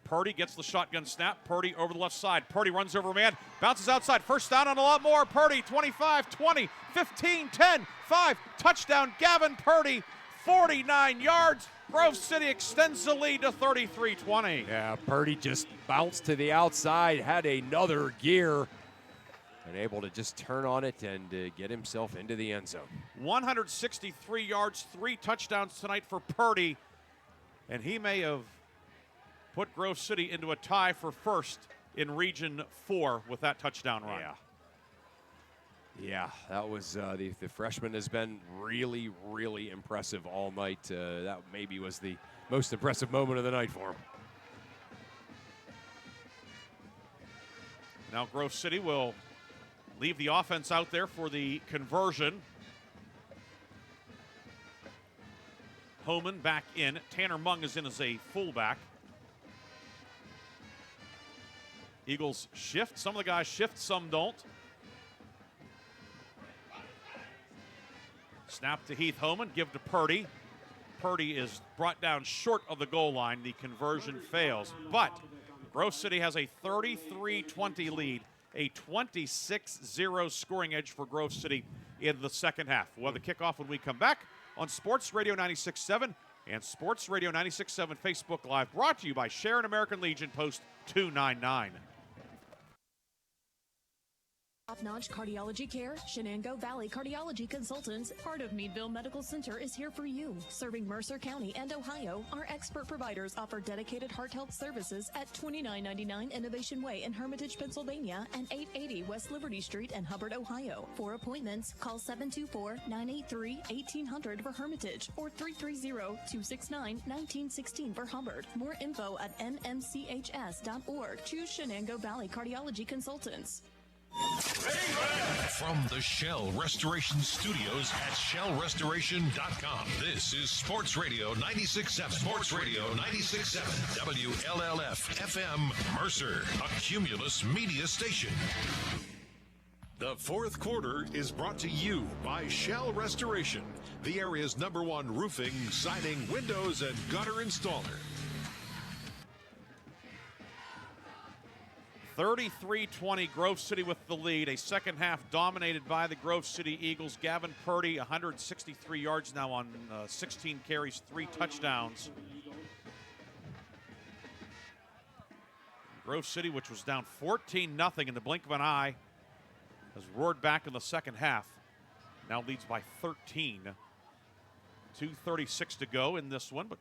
[SPEAKER 9] Purdy gets the shotgun snap. Purdy over the left side. Purdy runs over a man. Bounces outside. First down on a lot more. Purdy 25, 20, 15, 10, 5. Touchdown Gavin Purdy. 49 yards. Grove City extends the lead to 33-20.
[SPEAKER 10] Yeah, Purdy just bounced to the outside, had another gear, and able to just turn on it and get himself into the end zone.
[SPEAKER 9] 163 yards, 3 touchdowns tonight for Purdy. And he may have put Grove City into a tie for first in Region 4 with that touchdown run.
[SPEAKER 10] Yeah, that was the freshman has been really, really impressive all night. That maybe was the most impressive moment of the night for him.
[SPEAKER 9] Now Grove City will leave the offense out there for the conversion. Homan back in. Tanner Mung is in as a fullback. Eagles shift. Some of the guys shift, some don't. Snap to Heath Homan, give to Purdy. Purdy is brought down short of the goal line. The conversion fails. But Grove City has a 33-20 lead, a 26-0 scoring edge for Grove City in the second half. We'll have the kickoff when we come back on Sports Radio 96.7 and Sports Radio 96.7 Facebook Live, brought to you by Sharon American Legion Post 299.
[SPEAKER 16] Top-notch cardiology care, Shenango Valley Cardiology Consultants, part of Meadville Medical Center, is here for you. Serving Mercer County and Ohio, our expert providers offer dedicated heart health services at 2999 Innovation Way in Hermitage, Pennsylvania, and 880 West Liberty Street in Hubbard, Ohio. For appointments, call 724-983-1800 for Hermitage or 330-269-1916 for Hubbard. More info at nmchs.org. Choose Shenango Valley Cardiology Consultants.
[SPEAKER 11] From the Shell Restoration Studios at shellrestoration.com, this is Sports Radio 96.7. Sports Radio 96.7. WLLF FM Mercer, a Cumulus media station. The fourth quarter is brought to you by Shell Restoration, the area's #1 roofing, siding, windows, and gutter installer.
[SPEAKER 9] 33-20, Grove City with the lead. A second half dominated by the Grove City Eagles. Gavin Purdy, 163 yards now on 16 carries, 3 touchdowns. Grove City, which was down 14-0 in the blink of an eye, has roared back in the second half. Now leads by 13. 2:36 to go in this one, but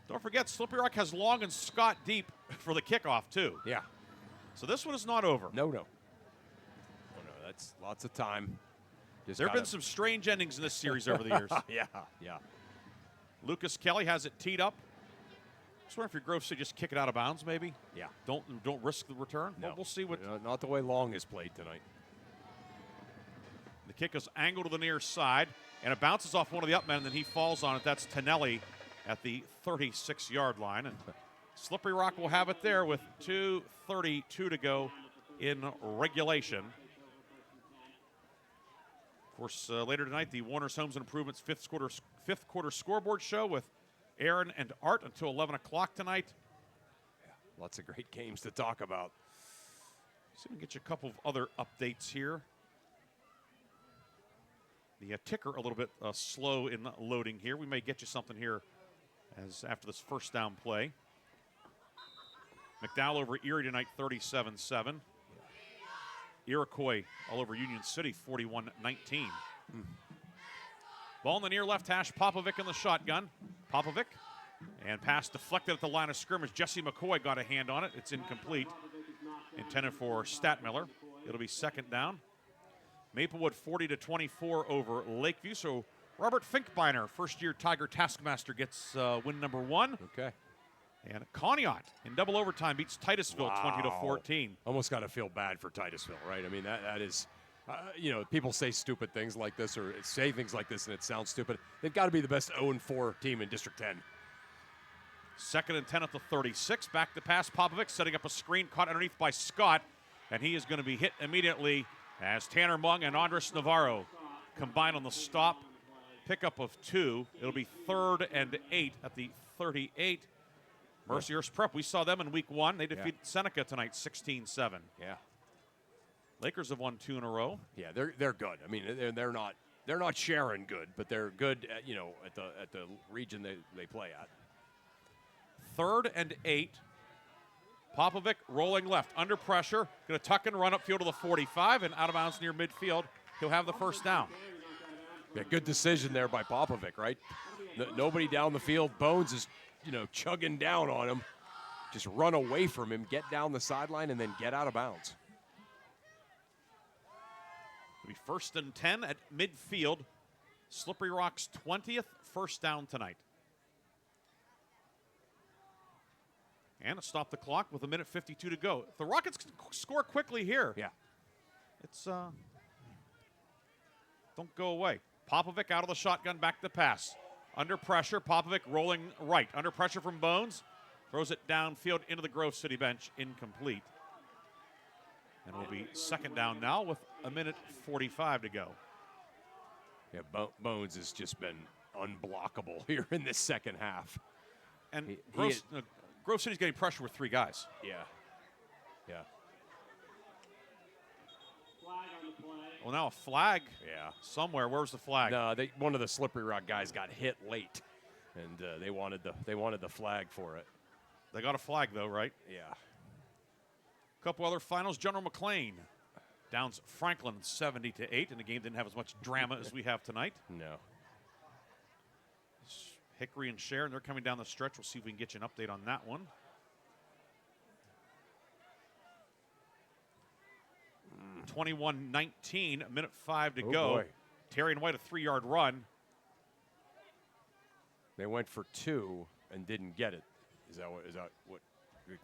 [SPEAKER 9] don't forget, Slippery Rock has Long and Scott deep for the kickoff, too.
[SPEAKER 10] Yeah.
[SPEAKER 9] So this one is not over.
[SPEAKER 10] No, that's lots of time.
[SPEAKER 9] There have been some strange endings in this series over the years.
[SPEAKER 10] Yeah.
[SPEAKER 9] Lucas Kelly has it teed up. Just wonder if your Grove City just kick it out of bounds, maybe.
[SPEAKER 10] Yeah.
[SPEAKER 9] Don't risk the return.
[SPEAKER 10] No.
[SPEAKER 9] Well, we'll see what.
[SPEAKER 10] Not the way Long has played tonight.
[SPEAKER 9] The kick is angled to the near side, and it bounces off one of the up men, and then he falls on it. That's Tonelli at the 36-yard line. And Slippery Rock will have it there with 2:32 to go in regulation. Of course, later tonight, the Warner's Homes and Improvements fifth quarter scoreboard show with Aaron and Art until 11 o'clock tonight.
[SPEAKER 10] Yeah, lots of great games to talk about.
[SPEAKER 9] See if we can get you a couple of other updates here. The ticker a little bit slow in loading here. We may get you something here as after this first down play. McDowell over Erie tonight, 37-7. Iroquois all over Union City, 41-19. Ball in the near left hash, Popovic in the shotgun. Popovic, and pass deflected at the line of scrimmage. Jesse McCoy got a hand on it. It's incomplete. Intended for Statmiller. It'll be second down. Maplewood 40-24 over Lakeview. So Robert Finkbeiner, first-year Tiger Taskmaster, gets win number 1.
[SPEAKER 10] Okay.
[SPEAKER 9] And Conneaut in double overtime beats Titusville 20-14.
[SPEAKER 10] Almost got to feel bad for Titusville, right? I mean, that is, people say stupid things like this or say things like this and it sounds stupid. They've got to be the best 0-4 team in District 10.
[SPEAKER 9] Second and 10 at the 36. Back to pass. Popovic setting up a screen caught underneath by Scott. And he is going to be hit immediately as Tanner Mung and Andres Navarro combine on the stop. Pickup of 2. It'll be 3rd and 8 at the 38. Mercyhurst Prep, we saw them in week 1. They defeated Seneca tonight, 16-7.
[SPEAKER 10] Yeah.
[SPEAKER 9] Lakers have won 2 in a row.
[SPEAKER 10] Yeah, they're good. I mean, they're not Sharon good, but they're good at, at the region they play at.
[SPEAKER 9] 3rd and 8. Popovic rolling left, under pressure, going to tuck and run upfield to the 45 and out of bounds near midfield. He'll have the first down.
[SPEAKER 10] Yeah, good decision there by Popovic, right? Nobody down the field. Bones is chugging down on him. Just run away from him, get down the sideline, and then get out of bounds.
[SPEAKER 9] It'll be 1st and 10 at midfield. Slippery Rock's 20th first down tonight. And stop the clock with 1:52 to go. If the Rockets can score quickly here, it's don't go away. Popovic out of the shotgun, back to pass. Under pressure, Popovic rolling right. Under pressure from Bones. Throws it downfield into the Grove City bench. Incomplete. And it'll be second down now with 1:45 to go.
[SPEAKER 10] Yeah, Bones has just been unblockable here in this second half.
[SPEAKER 9] And Grove City's getting pressure with 3 guys.
[SPEAKER 10] Yeah. Yeah.
[SPEAKER 9] Well, now a flag.
[SPEAKER 10] Yeah.
[SPEAKER 9] Somewhere. Where's the flag?
[SPEAKER 10] No, one of the Slippery Rock guys got hit late, and they wanted the flag for it.
[SPEAKER 9] They got a flag though, right?
[SPEAKER 10] Yeah.
[SPEAKER 9] A couple other finals. General McLean downs Franklin 70-8, and the game didn't have as much drama as we have tonight.
[SPEAKER 10] No.
[SPEAKER 9] Hickory and Sharon, they're coming down the stretch. We'll see if we can get you an update on that one. 21-19, 1:05 to go.
[SPEAKER 10] Boy.
[SPEAKER 9] Terry and White, a 3-yard run.
[SPEAKER 10] They went for 2 and didn't get it. Is that what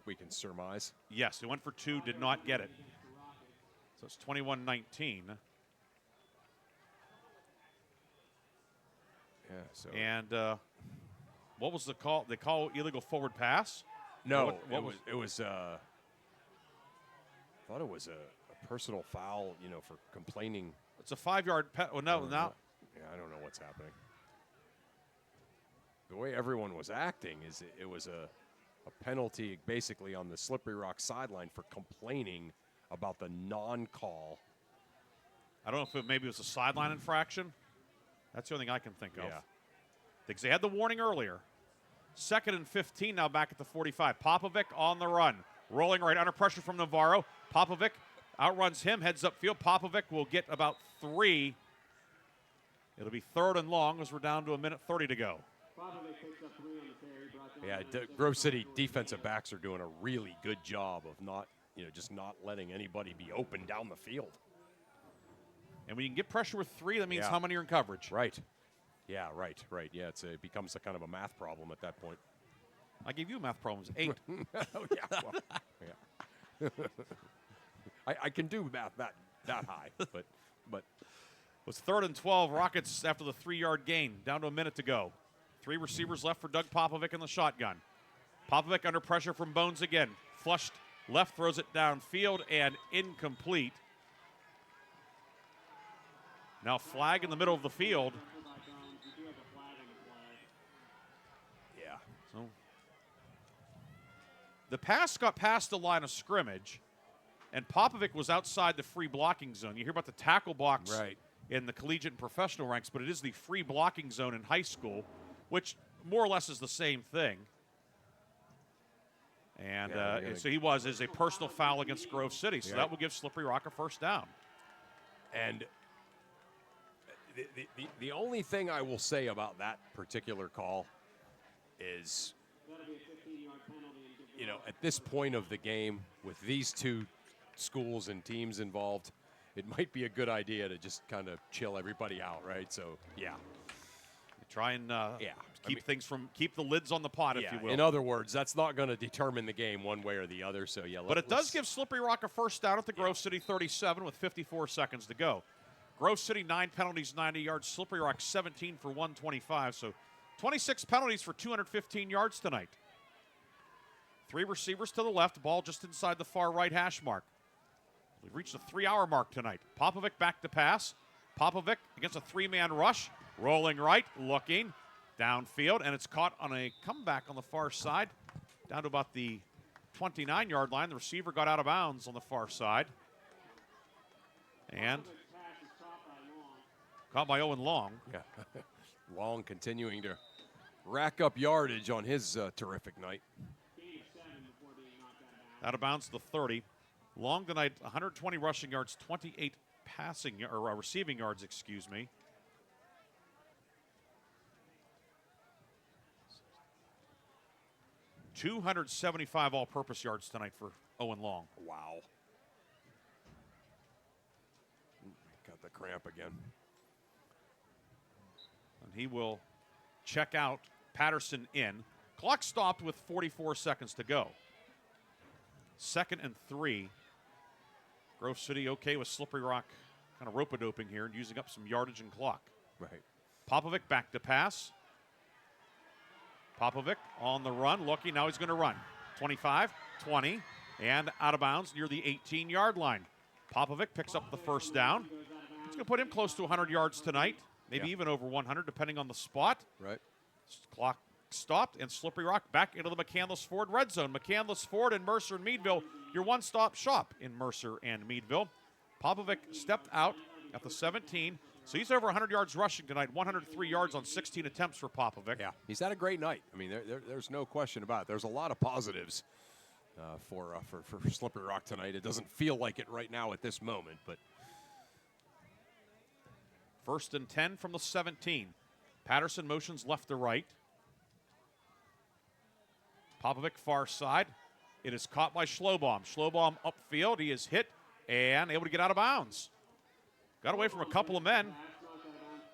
[SPEAKER 10] we can surmise?
[SPEAKER 9] Yes, they went for 2, did not get it. So it's 21-19.
[SPEAKER 10] Yeah. So.
[SPEAKER 9] And what was the call? They call illegal forward pass?
[SPEAKER 10] No,
[SPEAKER 9] What
[SPEAKER 10] it was. I thought it was a personal foul. For complaining.
[SPEAKER 9] It's a 5-yard. Oh no, now.
[SPEAKER 10] Yeah, I don't know what's happening. The way everyone was acting is it was a penalty basically on the Slippery Rock sideline for complaining about the non-call.
[SPEAKER 9] I don't know if maybe it was a sideline infraction. That's the only thing I can think of.
[SPEAKER 10] Yeah.
[SPEAKER 9] Because they had the warning earlier. 2nd and 15 now back at the 45. Popovic on the run. Rolling right under pressure from Navarro. Popovic outruns him, heads upfield. Popovic will get about 3. It'll be 3rd and long as we're down to 1:30 to go.
[SPEAKER 10] Yeah, Grove City defensive backs are doing a really good job of just not letting anybody be open down the field.
[SPEAKER 9] And when you can get pressure with 3, that means how many are in coverage?
[SPEAKER 10] Right. Yeah, right. Yeah, it becomes a kind of a math problem at that point.
[SPEAKER 9] I gave you math problems. 8.
[SPEAKER 10] Oh, yeah. Well, yeah. I can do math that high, but
[SPEAKER 9] it was 3rd and 12. Rockets after the 3-yard gain. Down to 1 minute to go. 3 receivers left for Doug Popovic in the shotgun. Popovic under pressure from Bones again. Flushed left, throws it downfield, and incomplete. Now flag in the middle of the field.
[SPEAKER 10] Yeah.
[SPEAKER 9] So the pass got past the line of scrimmage, and Popovic was outside the free blocking zone. You hear about the tackle box in the collegiate and professional ranks, but it is the free blocking zone in high school, which more or less is the same thing. And so he is a personal foul against Grove City. So that will give Slippery Rock a 1st down.
[SPEAKER 10] And the only thing I will say about that particular call is, at this point of the game, with these 2 schools and teams involved, it might be a good idea to just kind of chill everybody out, right? So, yeah.
[SPEAKER 9] Try and keep the lids on the pot, if you will.
[SPEAKER 10] In other words, that's not going to determine the game one way or the other. So
[SPEAKER 9] but it does give Slippery Rock a 1st down at the Grove City 37 with 54 seconds to go. Grove City 9 penalties, 90 yards. Slippery Rock 17 for 125. So 26 penalties for 215 yards tonight. 3 receivers to the left. Ball just inside the far right hash mark. We've reached the 3-hour mark tonight. Popovic back to pass. Popovic against a 3-man rush. Rolling right, looking downfield, and it's caught on a comeback on the far side, down to about the 29-yard line. The receiver got out of bounds on the far side. And caught by Owen Long.
[SPEAKER 10] Yeah. Long continuing to rack up yardage on his terrific night.
[SPEAKER 9] Out of bounds to the 30. Long tonight, 120 rushing yards, 28 receiving yards, excuse me. .275 all-purpose yards tonight for Owen Long.
[SPEAKER 10] Wow. Got the cramp again.
[SPEAKER 9] And he will check out. Patterson in. Clock stopped with 44 seconds to go. 2nd and 3. Grove City okay with Slippery Rock kind of rope-a-doping here and using up some yardage and clock.
[SPEAKER 10] Right.
[SPEAKER 9] Popovic back to pass. Popovic on the run, looking, now he's going to run. 25, 20, and out of bounds near the 18-yard line. Popovic picks up the first down. It's going to put him close to 100 yards tonight, maybe even over 100, depending on the spot.
[SPEAKER 10] Right.
[SPEAKER 9] Clock stopped, and Slippery Rock back into the McCandless Ford red zone. McCandless Ford and Mercer and Meadville, your one-stop shop in Mercer and Meadville. Popovic stepped out at the 17, so he's over 100 yards rushing tonight, 103 yards on 16 attempts for Popovic.
[SPEAKER 10] Yeah, he's had a great night. I mean, there's no question about it. There's a lot of positives for Slippery Rock tonight. It doesn't feel like it right now at this moment, but
[SPEAKER 9] 1st and 10 from the 17. Patterson motions left to right. Popovic far side. It is caught by Schlobaum. Schlobaum upfield. He is hit and able to get out of bounds. Got away from a couple of men.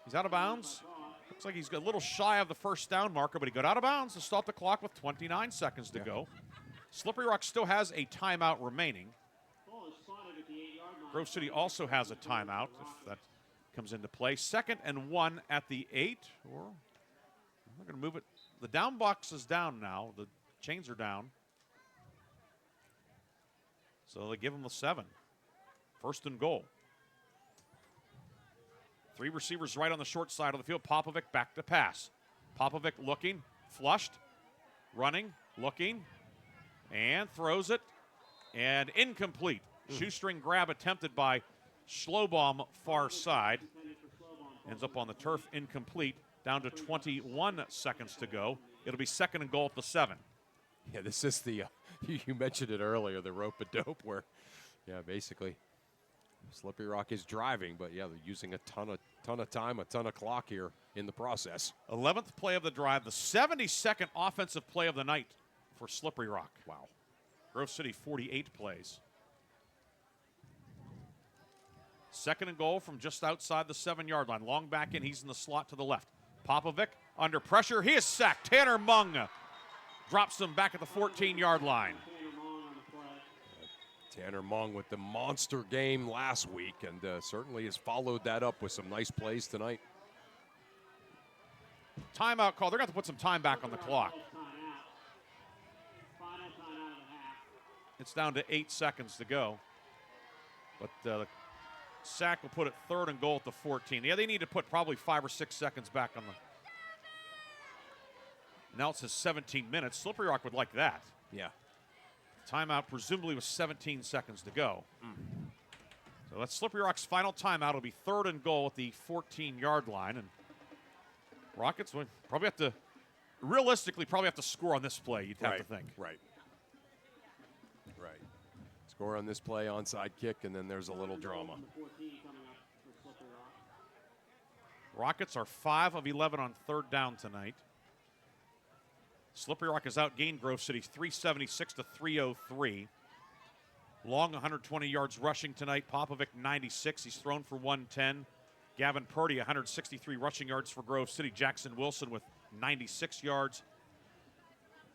[SPEAKER 9] He's out of bounds. Looks like he's a little shy of the first down marker, but he got out of bounds to stop the clock with 29 seconds to go. Slippery Rock still has a timeout remaining. Grove City also has a timeout if that comes into play. 2nd and 1 at the 8. Or we're going to move it. The down box is down now. The chains are down. So they give him the 7. 1st and goal. 3 receivers right on the short side of the field. Popovic back to pass. Popovic looking, flushed, running, looking, and throws it, and incomplete. Shoestring grab attempted by Schlobaum far side. Ends up on the turf, incomplete. Down to 21 seconds to go. It'll be 2nd and goal at the 7.
[SPEAKER 10] yeah, this is the you mentioned it earlier, the rope-a-dope, where basically Slippery Rock is driving, but they're using a ton of time, a ton of clock here in the process.
[SPEAKER 9] 11th play of the drive, the 72nd offensive play of the night for Slippery Rock.
[SPEAKER 10] Wow.
[SPEAKER 9] Grove City 48 plays. 2nd and goal from just outside the 7-yard line. Long back in, he's in the slot to the left. Popovic under pressure. He is sacked. Tanner Mung drops him back at the 14-yard line.
[SPEAKER 10] Tanner Mung with the monster game last week, and certainly has followed that up with some nice plays tonight.
[SPEAKER 9] Timeout call. They're going to have to put some time back on the clock. It's down to 8 seconds to go. But the sack will put it 3rd and goal at the 14. Yeah, they need to put probably 5 or 6 seconds back on the. Now it says 17 minutes. Slippery Rock would like that.
[SPEAKER 10] Yeah.
[SPEAKER 9] Timeout presumably with 17 seconds to go. So that's Slippery Rock's final timeout. It'll be 3rd and goal at the 14-yard line. And Rockets will probably have to, realistically, score on this play, you'd have to think.
[SPEAKER 10] Right. Score on this play, onside kick, and then there's a little drama.
[SPEAKER 9] Rockets are 5 of 11 on 3rd down tonight. Slippery Rock has outgained Grove City 376 to 303. Long 120 yards rushing tonight. Popovic 96. He's thrown for 110. Gavin Purdy 163 rushing yards for Grove City. Jackson Wilson with 96 yards.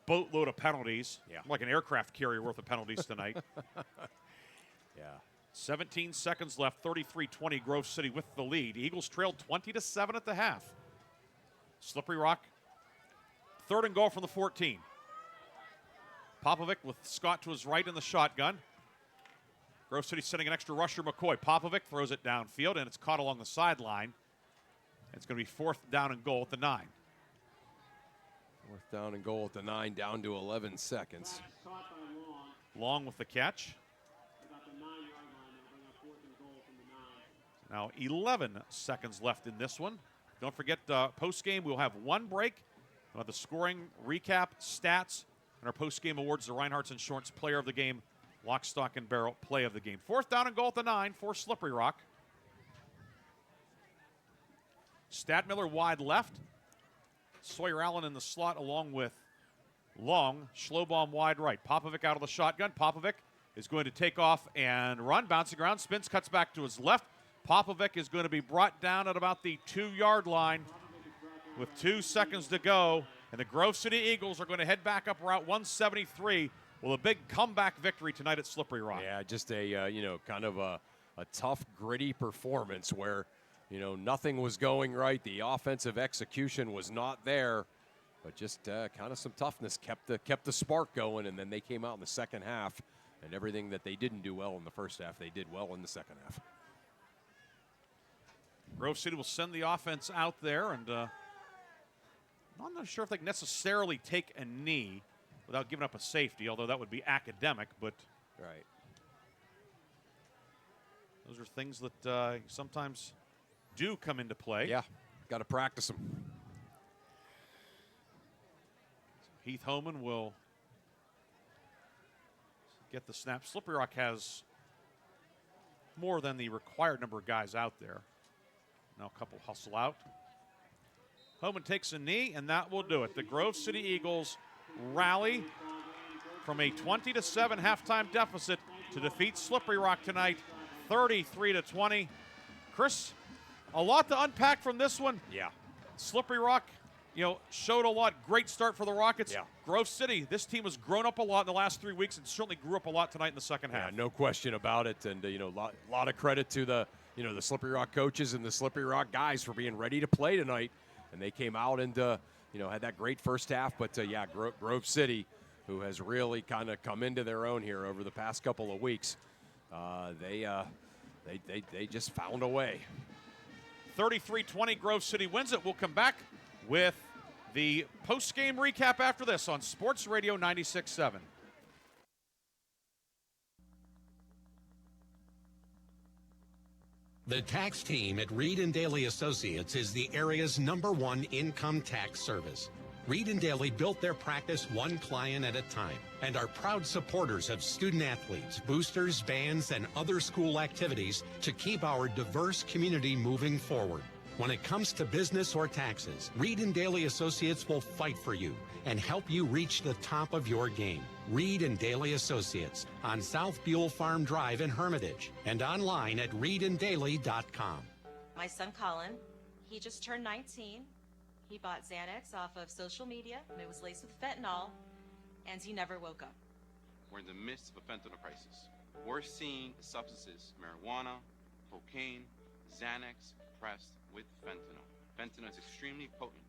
[SPEAKER 9] Boatload of penalties. Like an aircraft carrier worth of penalties tonight. 17 seconds left. 33-20 Grove City with the lead. Eagles trailed 20-7 at the half. Slippery Rock 3rd and goal from the 14. Popovic with Scott to his right in the shotgun. Grove City sending an extra rusher, McCoy. Popovic throws it downfield, and it's caught along the sideline. It's going to be 4th down and goal at the 9.
[SPEAKER 10] 4th down and goal at the 9, down to 11 seconds.
[SPEAKER 9] Long with the catch. Now 11 seconds left in this one. Don't forget, post-game, we'll have one break. We'll have the scoring, recap, stats, and our post-game awards, the Reinhardt's Insurance Player of the Game, Lock, Stock, and Barrel Play of the Game. 4th down and goal at the 9 for Slippery Rock. Stadmiller wide left. Sawyer Allen in the slot along with Long. Schlobaum wide right. Popovic out of the shotgun. Popovic is going to take off and run. Bouncing around. Spins, cuts back to his left. Popovic is going to be brought down at about the 2-yard line with 2 seconds to go. And the Grove City Eagles are going to head back up Route 173 with a big comeback victory tonight at Slippery Rock.
[SPEAKER 10] Yeah, just a, kind of a tough, gritty performance where, nothing was going right. The offensive execution was not there, but just kind of some toughness kept the spark going, and then they came out in the second half And everything that they didn't do well in the first half, they did well in the second half.
[SPEAKER 9] Grove City will send the offense out there, and I'm not sure if they can necessarily take a knee without giving up a safety, although that would be academic, but
[SPEAKER 10] right.
[SPEAKER 9] Those are things that sometimes do come into play.
[SPEAKER 10] Yeah, got to practice them.
[SPEAKER 9] Heath Homan will get the snap. Slippery Rock has more than the required number of guys out there. Now a couple hustle out. Homan takes a knee, and that will do it. The Grove City Eagles rally from a 20-7 halftime deficit to defeat Slippery Rock tonight, 33-20. Chris, a lot to unpack from this one.
[SPEAKER 10] Yeah.
[SPEAKER 9] Slippery Rock, showed a lot. Great start for the Rockets.
[SPEAKER 10] Yeah.
[SPEAKER 9] Grove City, this team has grown up a lot in the last 3 weeks and certainly grew up a lot tonight in the second half.
[SPEAKER 10] Yeah, no question about it. And, lot of credit to the Slippery Rock coaches and the Slippery Rock guys for being ready to play tonight. And they came out and, had that great first half. But, Grove City, who has really kind of come into their own here over the past couple of weeks, they just found a way.
[SPEAKER 9] 33-20, Grove City wins it. We'll come back with the post-game recap after this on Sports Radio 96.7.
[SPEAKER 6] The tax team at Reed & Daly Associates is the area's #1 income tax service. Reed & Daly built their practice one client at a time and are proud supporters of student athletes, boosters, bands, and other school activities to keep our diverse community moving forward. When it comes to business or taxes, Reed & Daly Associates will fight for you and help you reach the top of your game. Reed & Daly Associates on South Buell Farm Drive in Hermitage and online at reedanddaly.com.
[SPEAKER 18] My son Colin, he just turned 19. He bought Xanax off of social media, and it was laced with fentanyl, and he never woke up.
[SPEAKER 19] We're in the midst of a fentanyl crisis. We're seeing substances, marijuana, cocaine, Xanax pressed with fentanyl. Fentanyl is extremely potent.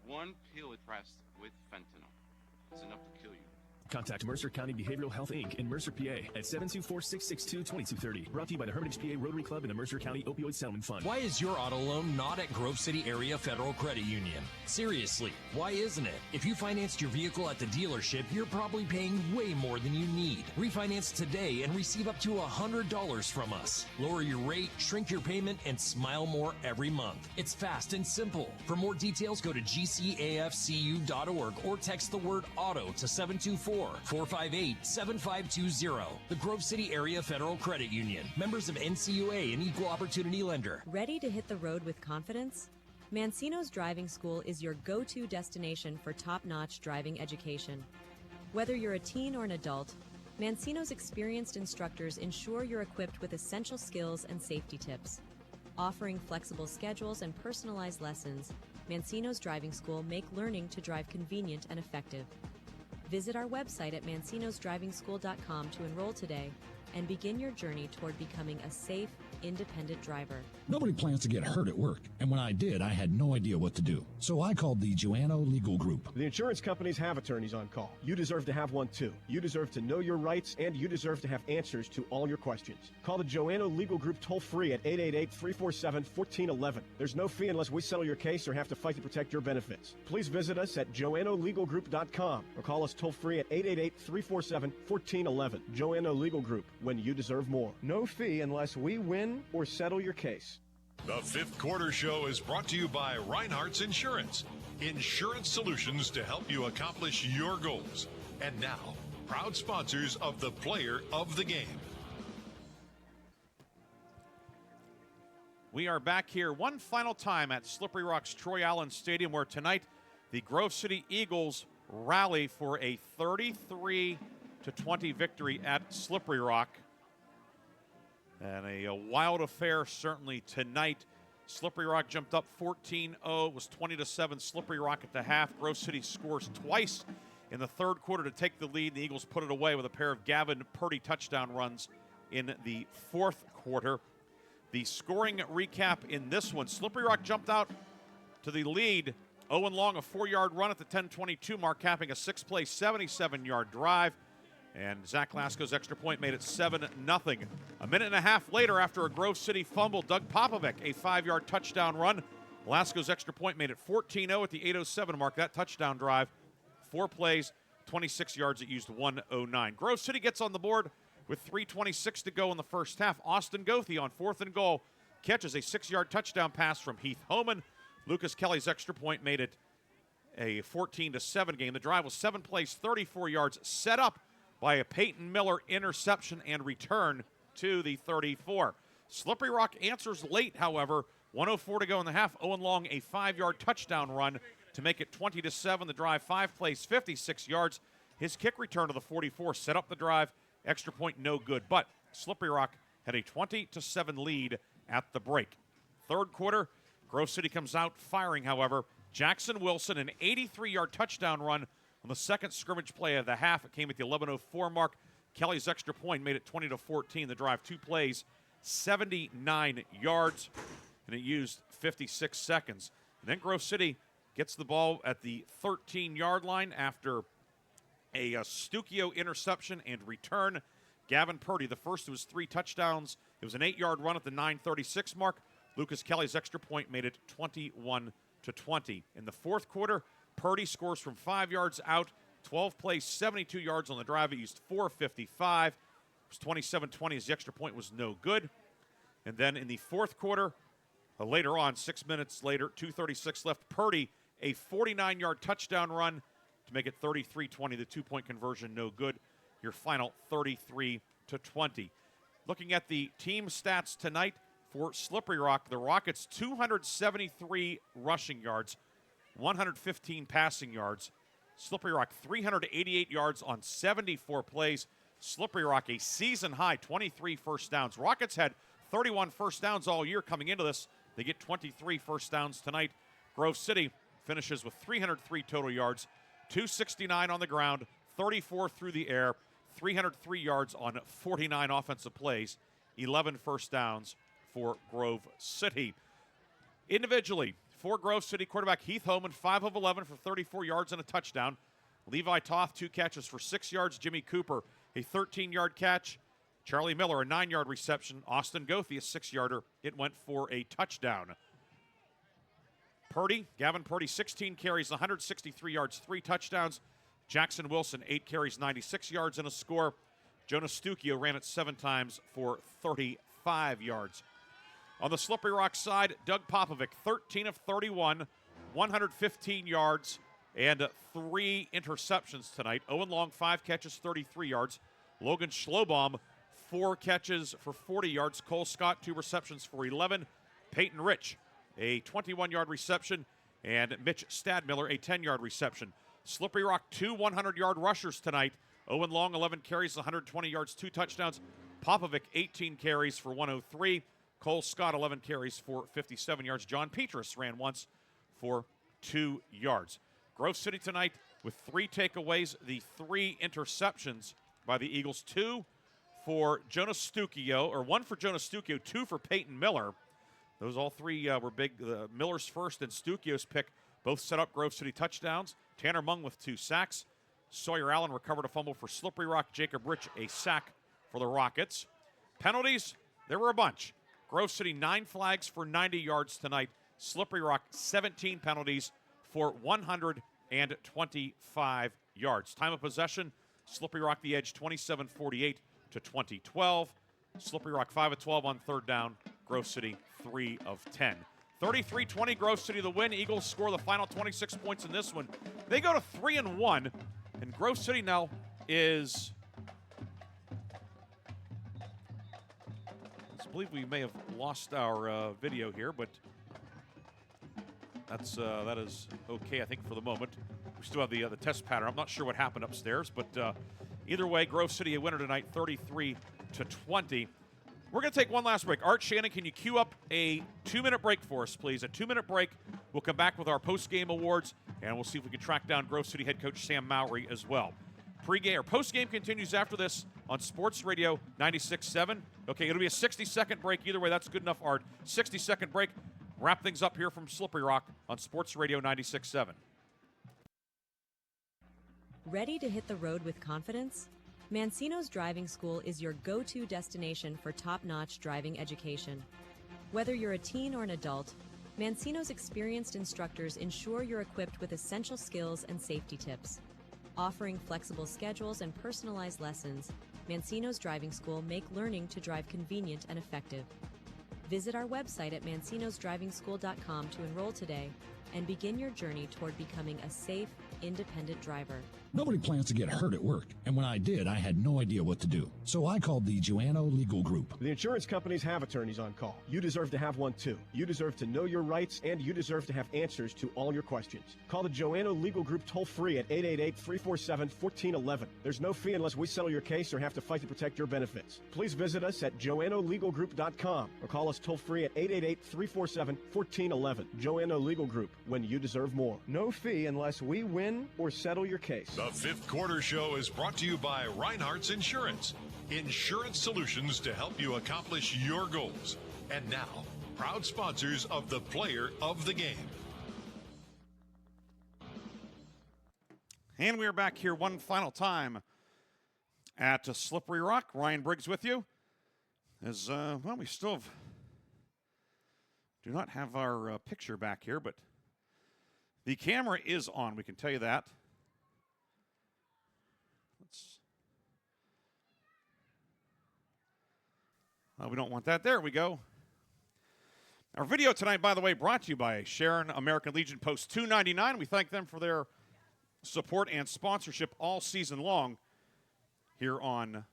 [SPEAKER 19] One pill pressed with fentanyl is enough to kill you.
[SPEAKER 12] Contact Mercer County Behavioral Health, Inc. in Mercer, PA at 724-662-2230. Brought to you by the Hermitage PA Rotary Club and the Mercer County Opioid Settlement Fund.
[SPEAKER 20] Why is your auto loan not at Grove City Area Federal Credit Union? Seriously, why isn't it? If you financed your vehicle at the dealership, you're probably paying way more than you need. Refinance today and receive up to $100 from us. Lower your rate, shrink your payment, and smile more every month. It's fast and simple. For more details, go to gcafcu.org or text the word auto to 724-458-7520. The Grove City Area Federal Credit Union. Members of NCUA and Equal Opportunity Lender.
[SPEAKER 1] Ready to hit the road with confidence? Mancino's Driving School is your go-to destination for top-notch driving education. Whether you're a teen or an adult, Mancino's experienced instructors ensure you're equipped with essential skills and safety tips. Offering flexible schedules and personalized lessons, Mancino's Driving School make learning to drive convenient and effective. Visit our website at mancinosdrivingschool.com to enroll today and begin your journey toward becoming a safe, independent driver.
[SPEAKER 22] Nobody plans to get hurt at work, and when I did, I had no idea what to do. So I called the Joanno Legal Group.
[SPEAKER 23] The insurance companies have attorneys on call. You deserve to have one too. You deserve to know your rights, and you deserve to have answers to all your questions. Call the Joanno Legal Group toll-free at 888-347-1411. There's no fee unless we settle your case or have to fight to protect your benefits. Please visit us at joannolegalgroup.com or call us toll-free at 888-347-1411. Joanno Legal Group, when you deserve more. No fee unless we win or settle your case.
[SPEAKER 11] The Fifth Quarter Show is brought to you by Reinhardt's Insurance. Insurance solutions to help you accomplish your goals. And now, proud sponsors of the Player of the Game.
[SPEAKER 9] We are back here one final time at Slippery Rock's Troy Allen Stadium, where tonight the Grove City Eagles rally for a 33-20 victory at Slippery Rock. And a wild affair certainly tonight. Slippery Rock jumped up 14-0. It was 20-7 Slippery Rock at the half. Grove City scores twice in the third quarter to take the lead. The Eagles put it away with a pair of Gavin Purdy touchdown runs in the fourth quarter. The scoring recap in this one. Slippery Rock jumped out to the lead. Owen Long, a 4-yard run at the 10:22 mark, capping a 6-play, 77-yard drive. And Zach Lasko's extra point made it 7-0. A minute and a half later, after a Grove City fumble, Doug Popovic, a 5-yard touchdown run. Lasko's extra point made it 14-0 at the 8:07 mark. That touchdown drive, 4 plays, 26 yards. It used 1:09. Grove City gets on the board with 3:26 to go in the first half. Austin Goethe on 4th and goal catches a 6-yard touchdown pass from Heath Homan. Lucas Kelly's extra point made it a 14-7 game. The drive was 7 plays, 34 yards, set up by a Peyton Miller interception and return to the 34. Slippery Rock answers late, however. 1:04 to go in the half. Owen Long, a 5-yard touchdown run to make it 20-7. The drive, 5 plays, 56 yards. His kick return to the 44 set up the drive. Extra point, no good. But Slippery Rock had a 20-7 lead at the break. Third quarter, Grove City comes out firing, however. Jackson Wilson, an 83-yard touchdown run on the second scrimmage play of the half. It came at the 11:04 mark. Kelly's extra point made it 20-14. The drive, 2 plays, 79 yards, and it used 56 seconds. And then Grove City gets the ball at the 13-yard line after a Stukio interception and return. Gavin Purdy, the first of his 3 touchdowns. It was an 8-yard run at the 9:36 mark. Lucas Kelly's extra point made it 21-20. In the fourth quarter, Purdy scores from 5 yards out, 12 plays, 72 yards on the drive. It used 4:55. It was 27-20 as the extra point was no good. And then in the fourth quarter, later on, 6 minutes later, 2:36 left, Purdy, a 49-yard touchdown run to make it 33-20. The 2-point conversion no good. Your final 33-20. Looking at the team stats tonight for Slippery Rock, the Rockets 273 rushing yards, 115 passing yards. Slippery Rock 388 yards on 74 plays. Slippery Rock a season high 23 first downs. Rockets had 31 first downs all year coming into this. They get 23 first downs tonight. Grove City finishes with 303 total yards, 269 on the ground, 34 through the air, 303 yards on 49 offensive plays, 11 first downs for Grove City. Individually, for Grove City, quarterback Heath Homan, 5 of 11 for 34 yards and a touchdown. Levi Toth, 2 catches for 6 yards. Jimmy Cooper, a 13-yard catch. Charlie Miller, a 9-yard reception. Austin Goethe, a 6-yarder. It went for a touchdown. Gavin Purdy, 16 carries, 163 yards, 3 touchdowns. Jackson Wilson, 8 carries, 96 yards and a score. Jonas Stukio ran it 7 times for 35 yards. On the Slippery Rock side, Doug Popovic, 13 of 31, 115 yards, and 3 interceptions tonight. Owen Long, 5 catches, 33 yards. Logan Schlobaum, 4 catches for 40 yards. Cole Scott, 2 receptions for 11. Peyton Rich, a 21-yard reception. And Mitch Stadmiller, a 10-yard reception. Slippery Rock, 2 100-yard rushers tonight. Owen Long, 11 carries, 120 yards, 2 touchdowns. Popovic, 18 carries for 103. Cole Scott, 11 carries for 57 yards. John Petrus ran once for 2 yards. Grove City tonight with 3 takeaways, the 3 interceptions by the Eagles, 2 for Jonas Stukio, or 1 for Jonas Stukio, 2 for Peyton Miller. Those all 3 were big. Miller's first and Stukio's pick both set up Grove City touchdowns. Tanner Mung with 2 sacks. Sawyer Allen recovered a fumble for Slippery Rock. Jacob Rich, a sack for the Rockets. Penalties, there were a bunch. Grove City, 9 flags for 90 yards tonight. Slippery Rock, 17 penalties for 125 yards. Time of possession, Slippery Rock the edge, 27-48 to 2012. Slippery Rock 5 of 12 on 3rd down. Grove City 3 of 10. 33-20, Grove City the win. Eagles score the final 26 points in this one. They go to 3-1, and Grove City now is, I believe we may have lost our video here, but that is okay, I think, for the moment. We still have the test pattern. I'm not sure what happened upstairs, but either way, Grove City a winner tonight, 33-20. We're going to take one last break. Art Shannon, can you cue up a 2-minute break for us, please? A 2-minute break. We'll come back with our post-game awards, and we'll see if we can track down Grove City head coach Sam Mowry as well. Pre-game or post-game continues after this on Sports Radio 96.7. Okay, it'll be a 60-second break. Either way, that's good enough, Art. 60-second break. Wrap things up here from Slippery Rock on Sports Radio 96.7.
[SPEAKER 1] Ready to hit the road with confidence? Mancino's Driving School is your go-to destination for top-notch driving education. Whether you're a teen or an adult, Mancino's experienced instructors ensure you're equipped with essential skills and safety tips. Offering flexible schedules and personalized lessons, Mancino's Driving School make learning to drive convenient and effective. Visit our website at mancinosdrivingschool.com to enroll today and begin your journey toward becoming a safe, independent driver.
[SPEAKER 22] Nobody plans to get hurt at work, and when I did, I had no idea what to do. So I called the Joanno Legal Group.
[SPEAKER 23] The insurance companies have attorneys on call. You deserve to have one too. You deserve to know your rights, and you deserve to have answers to all your questions. Call the Joanno Legal Group toll-free at 888-347-1411. There's no fee unless we settle your case or have to fight to protect your benefits. Please visit us at joannolegalgroup.com or call us toll-free at 888-347-1411. Joanno Legal Group, when you deserve more. No fee unless we win or settle your case.
[SPEAKER 11] The Fifth Quarter Show is brought to you by Reinhardt's Insurance. Insurance solutions to help you accomplish your goals. And now, proud sponsors of the Player of the Game.
[SPEAKER 9] And we are back here one final time at Slippery Rock. Ryan Briggs with you. As, well, we still do not have our picture back here, but the camera is on. We can tell you that. We don't want that. There we go. Our video tonight, by the way, brought to you by Sharon American Legion Post 299. We thank them for their support and sponsorship all season long here on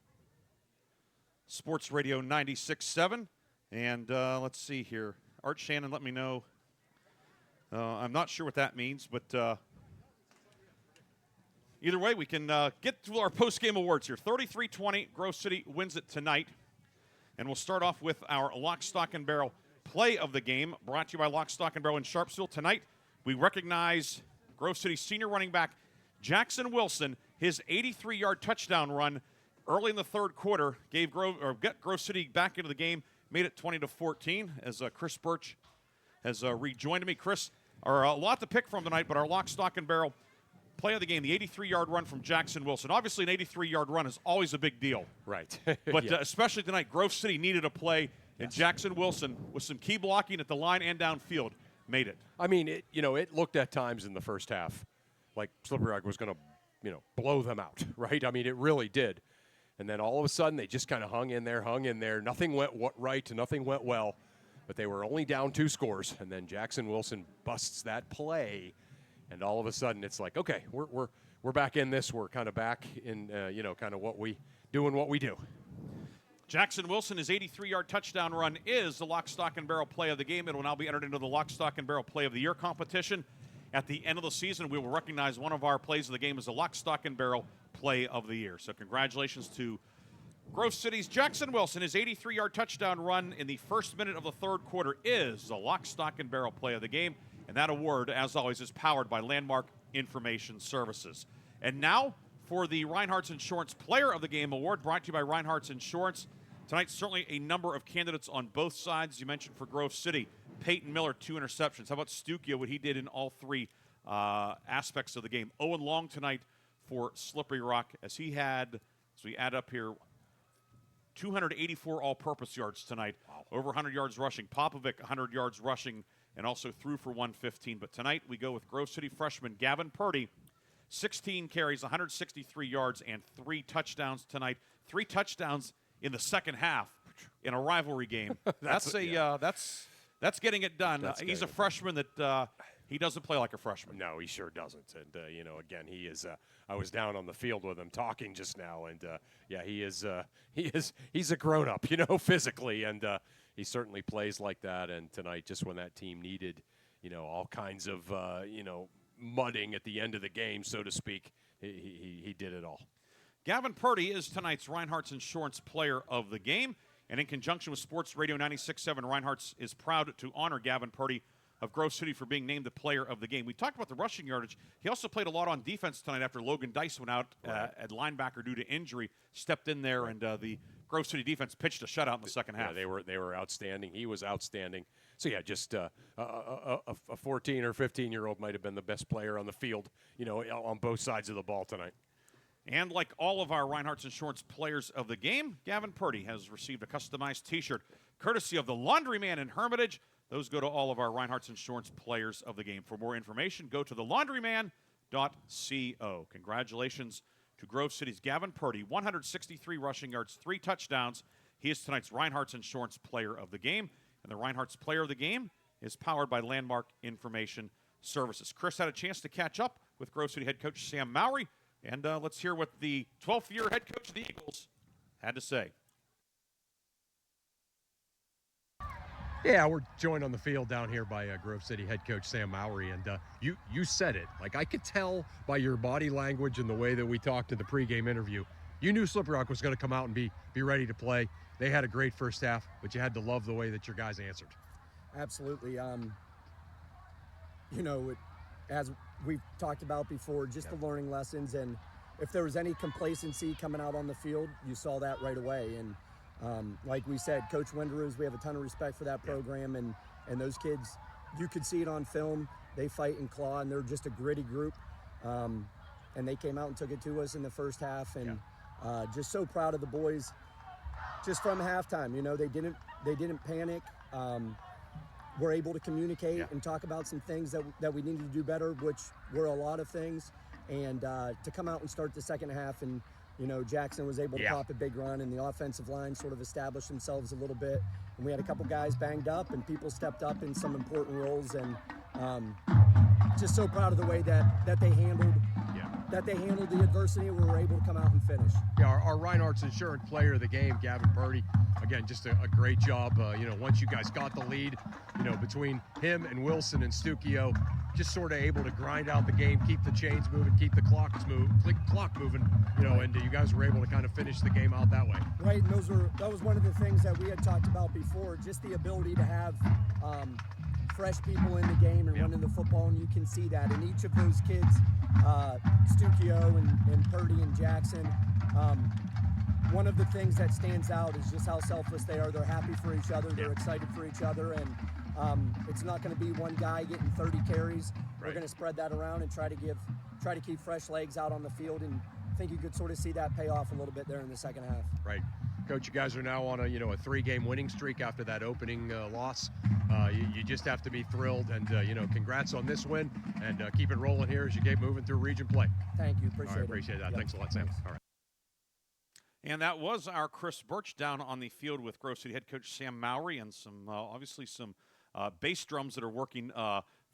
[SPEAKER 9] Sports Radio 96.7. And let's see here. Art Shannon, let me know. I'm not sure what that means, but either way, we can get to our post-game awards here. 33-20, Grove City wins it tonight. And we'll start off with our Lock, Stock, and Barrel play of the game, brought to you by Lock, Stock, and Barrel in Sharpsville. Tonight, we recognize Grove City senior running back Jackson Wilson. His 83-yard touchdown run early in the third quarter gave Grove City back into the game, made it 20-14, as Chris Burtch has rejoined me. Chris, a lot to pick from tonight, but our Lock, Stock, and Barrel play of the game, the 83-yard run from Jackson Wilson. Obviously, an 83-yard run is always a big deal.
[SPEAKER 10] Right.
[SPEAKER 9] But
[SPEAKER 10] Yeah.
[SPEAKER 9] Especially tonight, Grove City needed a play, and Jackson Wilson, with some key blocking at the line and downfield, made it.
[SPEAKER 10] I mean, it looked at times in the first half like Slippery Rock was going to, blow them out, right? I mean, it really did. And then all of a sudden, they just kind of hung in there. Nothing went right, nothing went well. But they were only down 2 scores, and then Jackson Wilson busts that play. And all of a sudden, it's like, okay, we're back in this. We're kind of back in, kind of what we do.
[SPEAKER 9] Jackson Wilson, his 83-yard touchdown run is the Lock, Stock, and Barrel play of the game. It will now be entered into the Lock, Stock, and Barrel play of the year competition. At the end of the season, we will recognize one of our plays of the game as the Lock, Stock, and Barrel play of the year. So congratulations to Grove City's Jackson Wilson. His 83-yard touchdown run in the first minute of the third quarter is the Lock, Stock, and Barrel play of the game. And that award, as always, is powered by Landmark Information Services. And now for the Reinhardt's Insurance Player of the Game Award, brought to you by Reinhardt's Insurance. Tonight, certainly a number of candidates on both sides. You mentioned for Grove City, Peyton Miller, 2 interceptions. How about Stukia, what he did in all 3 aspects of the game? Owen Long tonight for Slippery Rock, as he had, as we add up here, 284 all-purpose yards tonight. Wow. Over 100 yards rushing. Popovic, 100 yards rushing, and also threw for 115. But tonight we go with Grove City freshman Gavin Purdy, 16 carries, 163 yards, and 3 touchdowns tonight. 3 touchdowns in the second half in a rivalry game. That's getting it done. He's a freshman that he doesn't play like a freshman.
[SPEAKER 10] No, he sure doesn't. And again, he is. I was down on the field with him talking just now, and he's a grown up, physically, and he certainly plays like that. And tonight, just when that team needed, all kinds of mudding at the end of the game, so to speak, he did it all.
[SPEAKER 9] Gavin Purdy is tonight's Reinhardt's Insurance Player of the Game. And in conjunction with Sports Radio 96.7, Reinhardt's is proud to honor Gavin Purdy of Grove City for being named the Player of the Game. We talked about the rushing yardage. He also played a lot on defense tonight after Logan Dice went out at linebacker due to injury, stepped in there, and the Grove City defense pitched a shutout in the second half.
[SPEAKER 10] Yeah, they were outstanding. He was outstanding. So, yeah, just a 14 or 15-year-old might have been the best player on the field, on both sides of the ball tonight.
[SPEAKER 9] And like all of our Reinhardt's Insurance players of the game, Gavin Purdy has received a customized T-shirt courtesy of the Laundryman in Hermitage. Those go to all of our Reinhardt's Insurance players of the game. For more information, go to thelaundryman.co. Congratulations to Grove City's Gavin Purdy, 163 rushing yards, 3 touchdowns. He is tonight's Reinhardt's Insurance player of the game. And the Reinhardt's player of the game is powered by Landmark Information Services. Chris had a chance to catch up with Grove City head coach Sam Mowry. And let's hear what the 12th-year head coach of the Eagles had to say.
[SPEAKER 10] Yeah, we're joined on the field down here by Grove City head coach Sam Mowry, and you said it. Like, I could tell by your body language and the way that we talked in the pregame interview, you knew Slippery Rock was going to come out and be ready to play. They had a great first half, but you had to love the way that your guys answered.
[SPEAKER 5] Absolutely. As we've talked about before, just the learning lessons, and if there was any complacency coming out on the field, you saw that right away. And like we said, Coach Winderoos, we have a ton of respect for that program, and those kids, you could see it on film. They fight and claw, and they're just a gritty group. And they came out and took it to us in the first half, and just so proud of the boys. Just from halftime, they didn't panic. We're able to communicate and talk about some things that we needed to do better, which were a lot of things. And to come out and start the second half, and Jackson was able to pop a big run, and the offensive line sort of established themselves a little bit. And we had a couple guys banged up, and people stepped up in some important roles. And just so proud of the way that they handled the adversity. We were able to come out and finish.
[SPEAKER 10] Yeah, our Reinhardt's Insurance player of the game, Gavin Purdy, again, just a great job. Once you guys got the lead, between him and Wilson and Stukio, just sort of able to grind out the game, keep the chains moving, keep the clock moving, and you guys were able to kind of finish the game out that way.
[SPEAKER 5] Right, and that was one of the things that we had talked about before, just the ability to have fresh people in the game and running the football, and you can see that in each of those kids, Stukio and Purdy and Jackson. One of the things that stands out is just how selfless they are. They're happy for each other. They're excited for each other, and it's not going to be one guy getting 30 carries. We're going to spread that around and try to keep fresh legs out on the field, and I think you could sort of see that pay off a little bit there in the second half.
[SPEAKER 10] Right. Coach, you guys are now on a 3-game winning streak after that opening loss. You just have to be thrilled, and congrats on this win, and keep it rolling here as you get moving through region play.
[SPEAKER 5] Thank you. Appreciate it.
[SPEAKER 10] Appreciate that. Thanks a lot, Sam.
[SPEAKER 5] Thanks.
[SPEAKER 10] All right.
[SPEAKER 9] And that was our Chris Burtch down on the field with Grove City head coach Sam Mowry, and obviously some bass drums that are working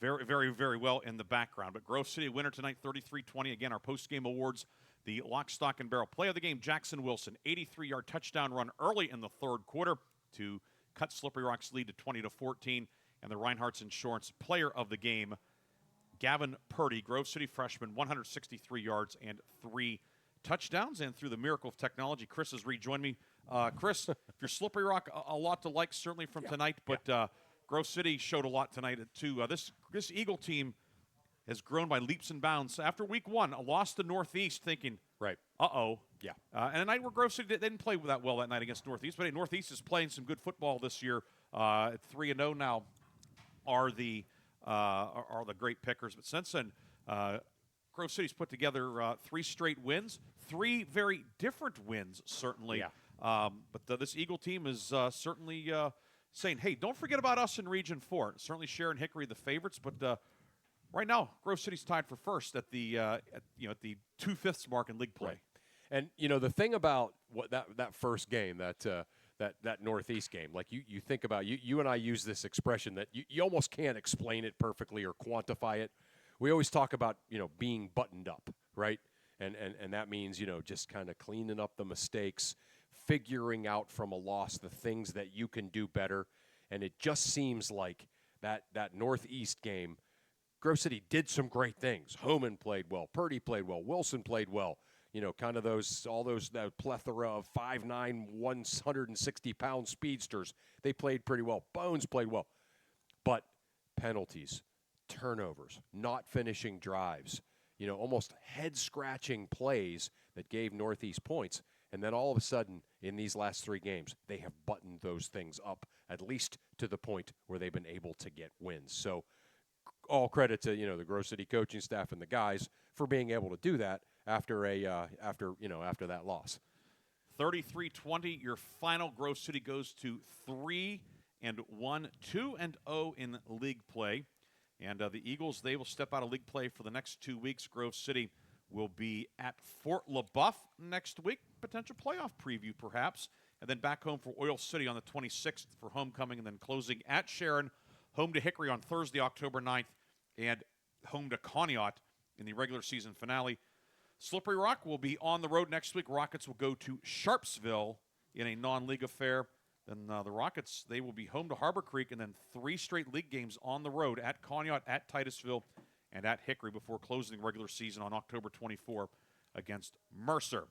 [SPEAKER 9] very, very, very well in the background. But Grove City winner tonight, 33-20. Again, our post-game awards, the lock, stock, and barrel play of the game, Jackson Wilson, 83-yard touchdown run early in the third quarter to cut Slippery Rock's lead to 20-14. And the Reinhardt's Insurance player of the game, Gavin Purdy, Grove City freshman, 163 yards and 3 touchdowns. And through the miracle of technology, Chris has rejoined me. Chris, if you're Slippery Rock, a lot to like certainly from tonight, but Grove City showed a lot tonight too. This Eagle team has grown by leaps and bounds. After week 1, a loss to Northeast, thinking, uh-oh.
[SPEAKER 10] Yeah.
[SPEAKER 9] And a night where Grove City didn't play that well that night against Northeast, but hey, Northeast is playing some good football this year. At 3-0 now are the great pickers. But since then, Grove City's put together 3 straight wins, 3 very different wins, certainly.
[SPEAKER 10] Yeah.
[SPEAKER 9] But this Eagle team is certainly saying, hey, don't forget about us in Region 4. Certainly Sharon Hickory the favorites, but right now Grove City's tied for first at the 2/5 mark in league play.
[SPEAKER 10] Right. And the thing about what that first game, that Northeast game, like you think about, you and I use this expression that you almost can't explain it perfectly or quantify it. We always talk about being buttoned up, right? And that means just kind of cleaning up the mistakes, figuring out from a loss the things that you can do better. And it just seems like that Northeast game, Grove City did some great things. Homan played well, Purdy played well, Wilson played well. Kind of that plethora of 5'9", 160-pound speedsters. They played pretty well. Bones played well. But penalties, turnovers, not finishing drives, almost head-scratching plays that gave Northeast points. And then all of a sudden, in these last 3 games, they have buttoned those things up, at least to the point where they've been able to get wins. So all credit to, the Grove City coaching staff and the guys for being able to do that. after that loss.
[SPEAKER 9] 33-20, your final. Grove City goes to 3-1, 2-0 in league play. And the Eagles, they will step out of league play for the next 2 weeks. Grove City will be at Fort LaBeouf next week. Potential playoff preview, perhaps. And then back home for Oil City on the 26th for homecoming, and then closing at Sharon, home to Hickory on Thursday, October 9th, and home to Conneaut in the regular season finale. Slippery Rock will be on the road next week. Rockets will go to Sharpsville in a non-league affair. Then the Rockets, they will be home to Harbor Creek, and then 3 straight league games on the road at Conneaut, at Titusville, and at Hickory before closing the regular season on October 24 against Mercer.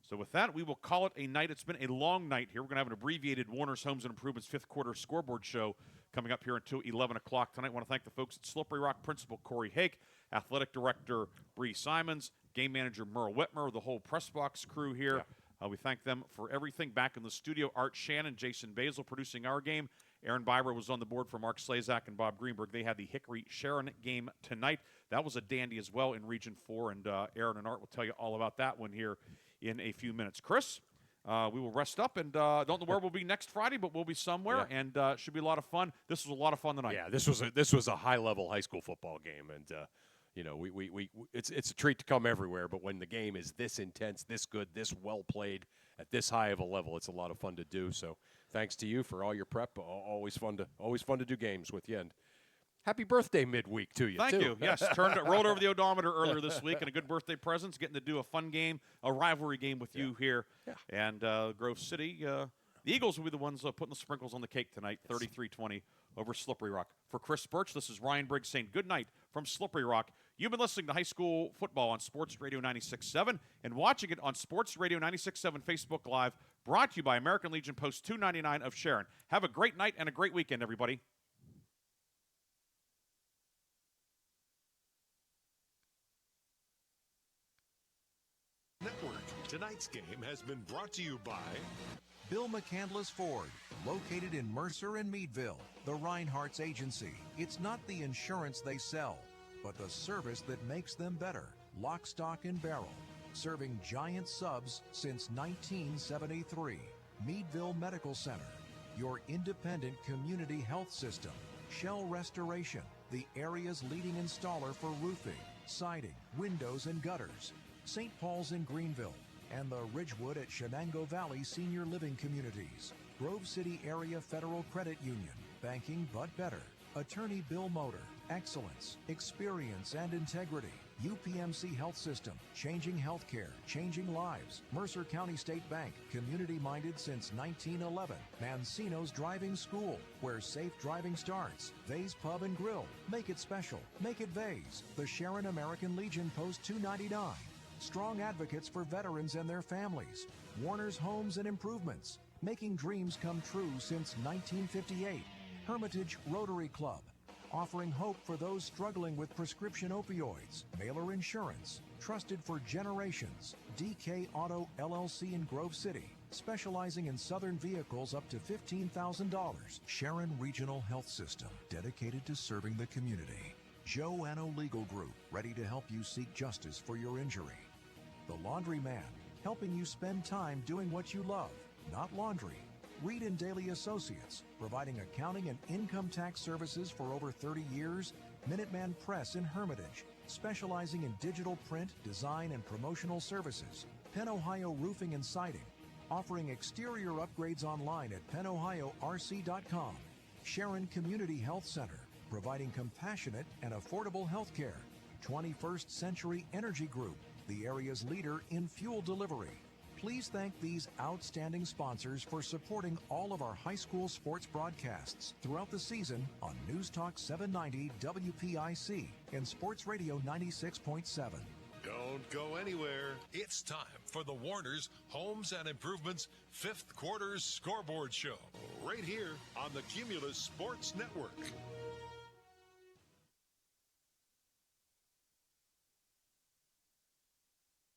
[SPEAKER 9] So with that, we will call it a night. It's been a long night here. We're going to have an abbreviated Warner's Homes and Improvements 5th quarter scoreboard show coming up here until 11 o'clock tonight. I want to thank the folks at Slippery Rock, Principal Corey Hake, Athletic Director Bree Simons, Game Manager Merle Whitmer, the whole press box crew here. Yeah. We thank them for everything. Back in the studio, Art Shannon, Jason Basil producing our game. Aaron Bieber was on the board for Mark Slazak and Bob Greenberg. They had the Hickory-Sharon game tonight. That was a dandy as well in Region 4, and Aaron and Art will tell you all about that one here in a few minutes. Chris, we will rest up, and don't know where we'll be next Friday, but we'll be somewhere, and should be a lot of fun. This was a lot of fun tonight.
[SPEAKER 10] Yeah, this was a high-level high school football game, and it's a treat to come everywhere. But when the game is this intense, this good, this well played at this high of a level, it's a lot of fun to do. So thanks to you for all your prep. Always fun to do games with you. And happy birthday midweek to you.
[SPEAKER 9] Thank you. Yes, rolled over the odometer earlier this week, and a good birthday present. Getting to do a fun game, a rivalry game with you here, and Grove City. The Eagles will be the ones putting the sprinkles on the cake tonight, 33-20 over Slippery Rock. For Chris Burtch, this is Ryan Briggs saying good night from Slippery Rock. You've been listening to high school football on Sports Radio 96.7 and watching it on Sports Radio 96.7 Facebook Live, brought to you by American Legion Post 299 of Sharon. Have a great night and a great weekend, everybody.
[SPEAKER 11] Network. Tonight's game has been brought to you by
[SPEAKER 7] Bill McCandless Ford, located in Mercer and Meadville. The Reinhardt's Agency. It's not the insurance they sell, but the service that makes them better. Lock, Stock, and Barrel. Serving giant subs since 1973. Meadville Medical Center. Your independent community health system. Shell Restoration, the area's leading installer for roofing, siding, windows, and gutters. St. Paul's in Greenville, and the Ridgewood at Shenango Valley Senior Living Communities. Grove City Area Federal Credit Union, banking but better. Attorney Bill Motor, excellence, experience, and integrity. UPMC Health System, changing healthcare, changing lives. Mercer County State Bank, community-minded since 1911. Mancino's Driving School, where safe driving starts. Vay's Pub and Grill, make it special, make it Vay's. The Sharon American Legion Post 299. Strong advocates for veterans and their families. Warner's Homes and Improvements, making dreams come true since 1958. Hermitage Rotary Club, offering hope for those struggling with prescription opioids. Mailer Insurance, trusted for generations. DK Auto LLC in Grove City, specializing in Southern vehicles up to $15,000. Sharon Regional Health System, dedicated to serving the community. Joanno Legal Group, ready to help you seek justice for your injury. The Laundry Man, helping you spend time doing what you love, not laundry. Reed and Daly Associates, providing accounting and income tax services for over 30 years. Minuteman Press in Hermitage, specializing in digital print, design, and promotional services. Penn Ohio Roofing and Siding, offering exterior upgrades online at pennohiorc.com. Sharon Community Health Center, providing compassionate and affordable health care. 21st Century Energy Group, the area's leader in fuel delivery. Please thank these outstanding sponsors for supporting all of our high school sports broadcasts throughout the season on News Talk 790 WPIC and Sports Radio 96.7.
[SPEAKER 11] Don't go anywhere. It's time for the Warner's Homes and Improvements 5th quarter scoreboard show, right here on the Cumulus Sports Network.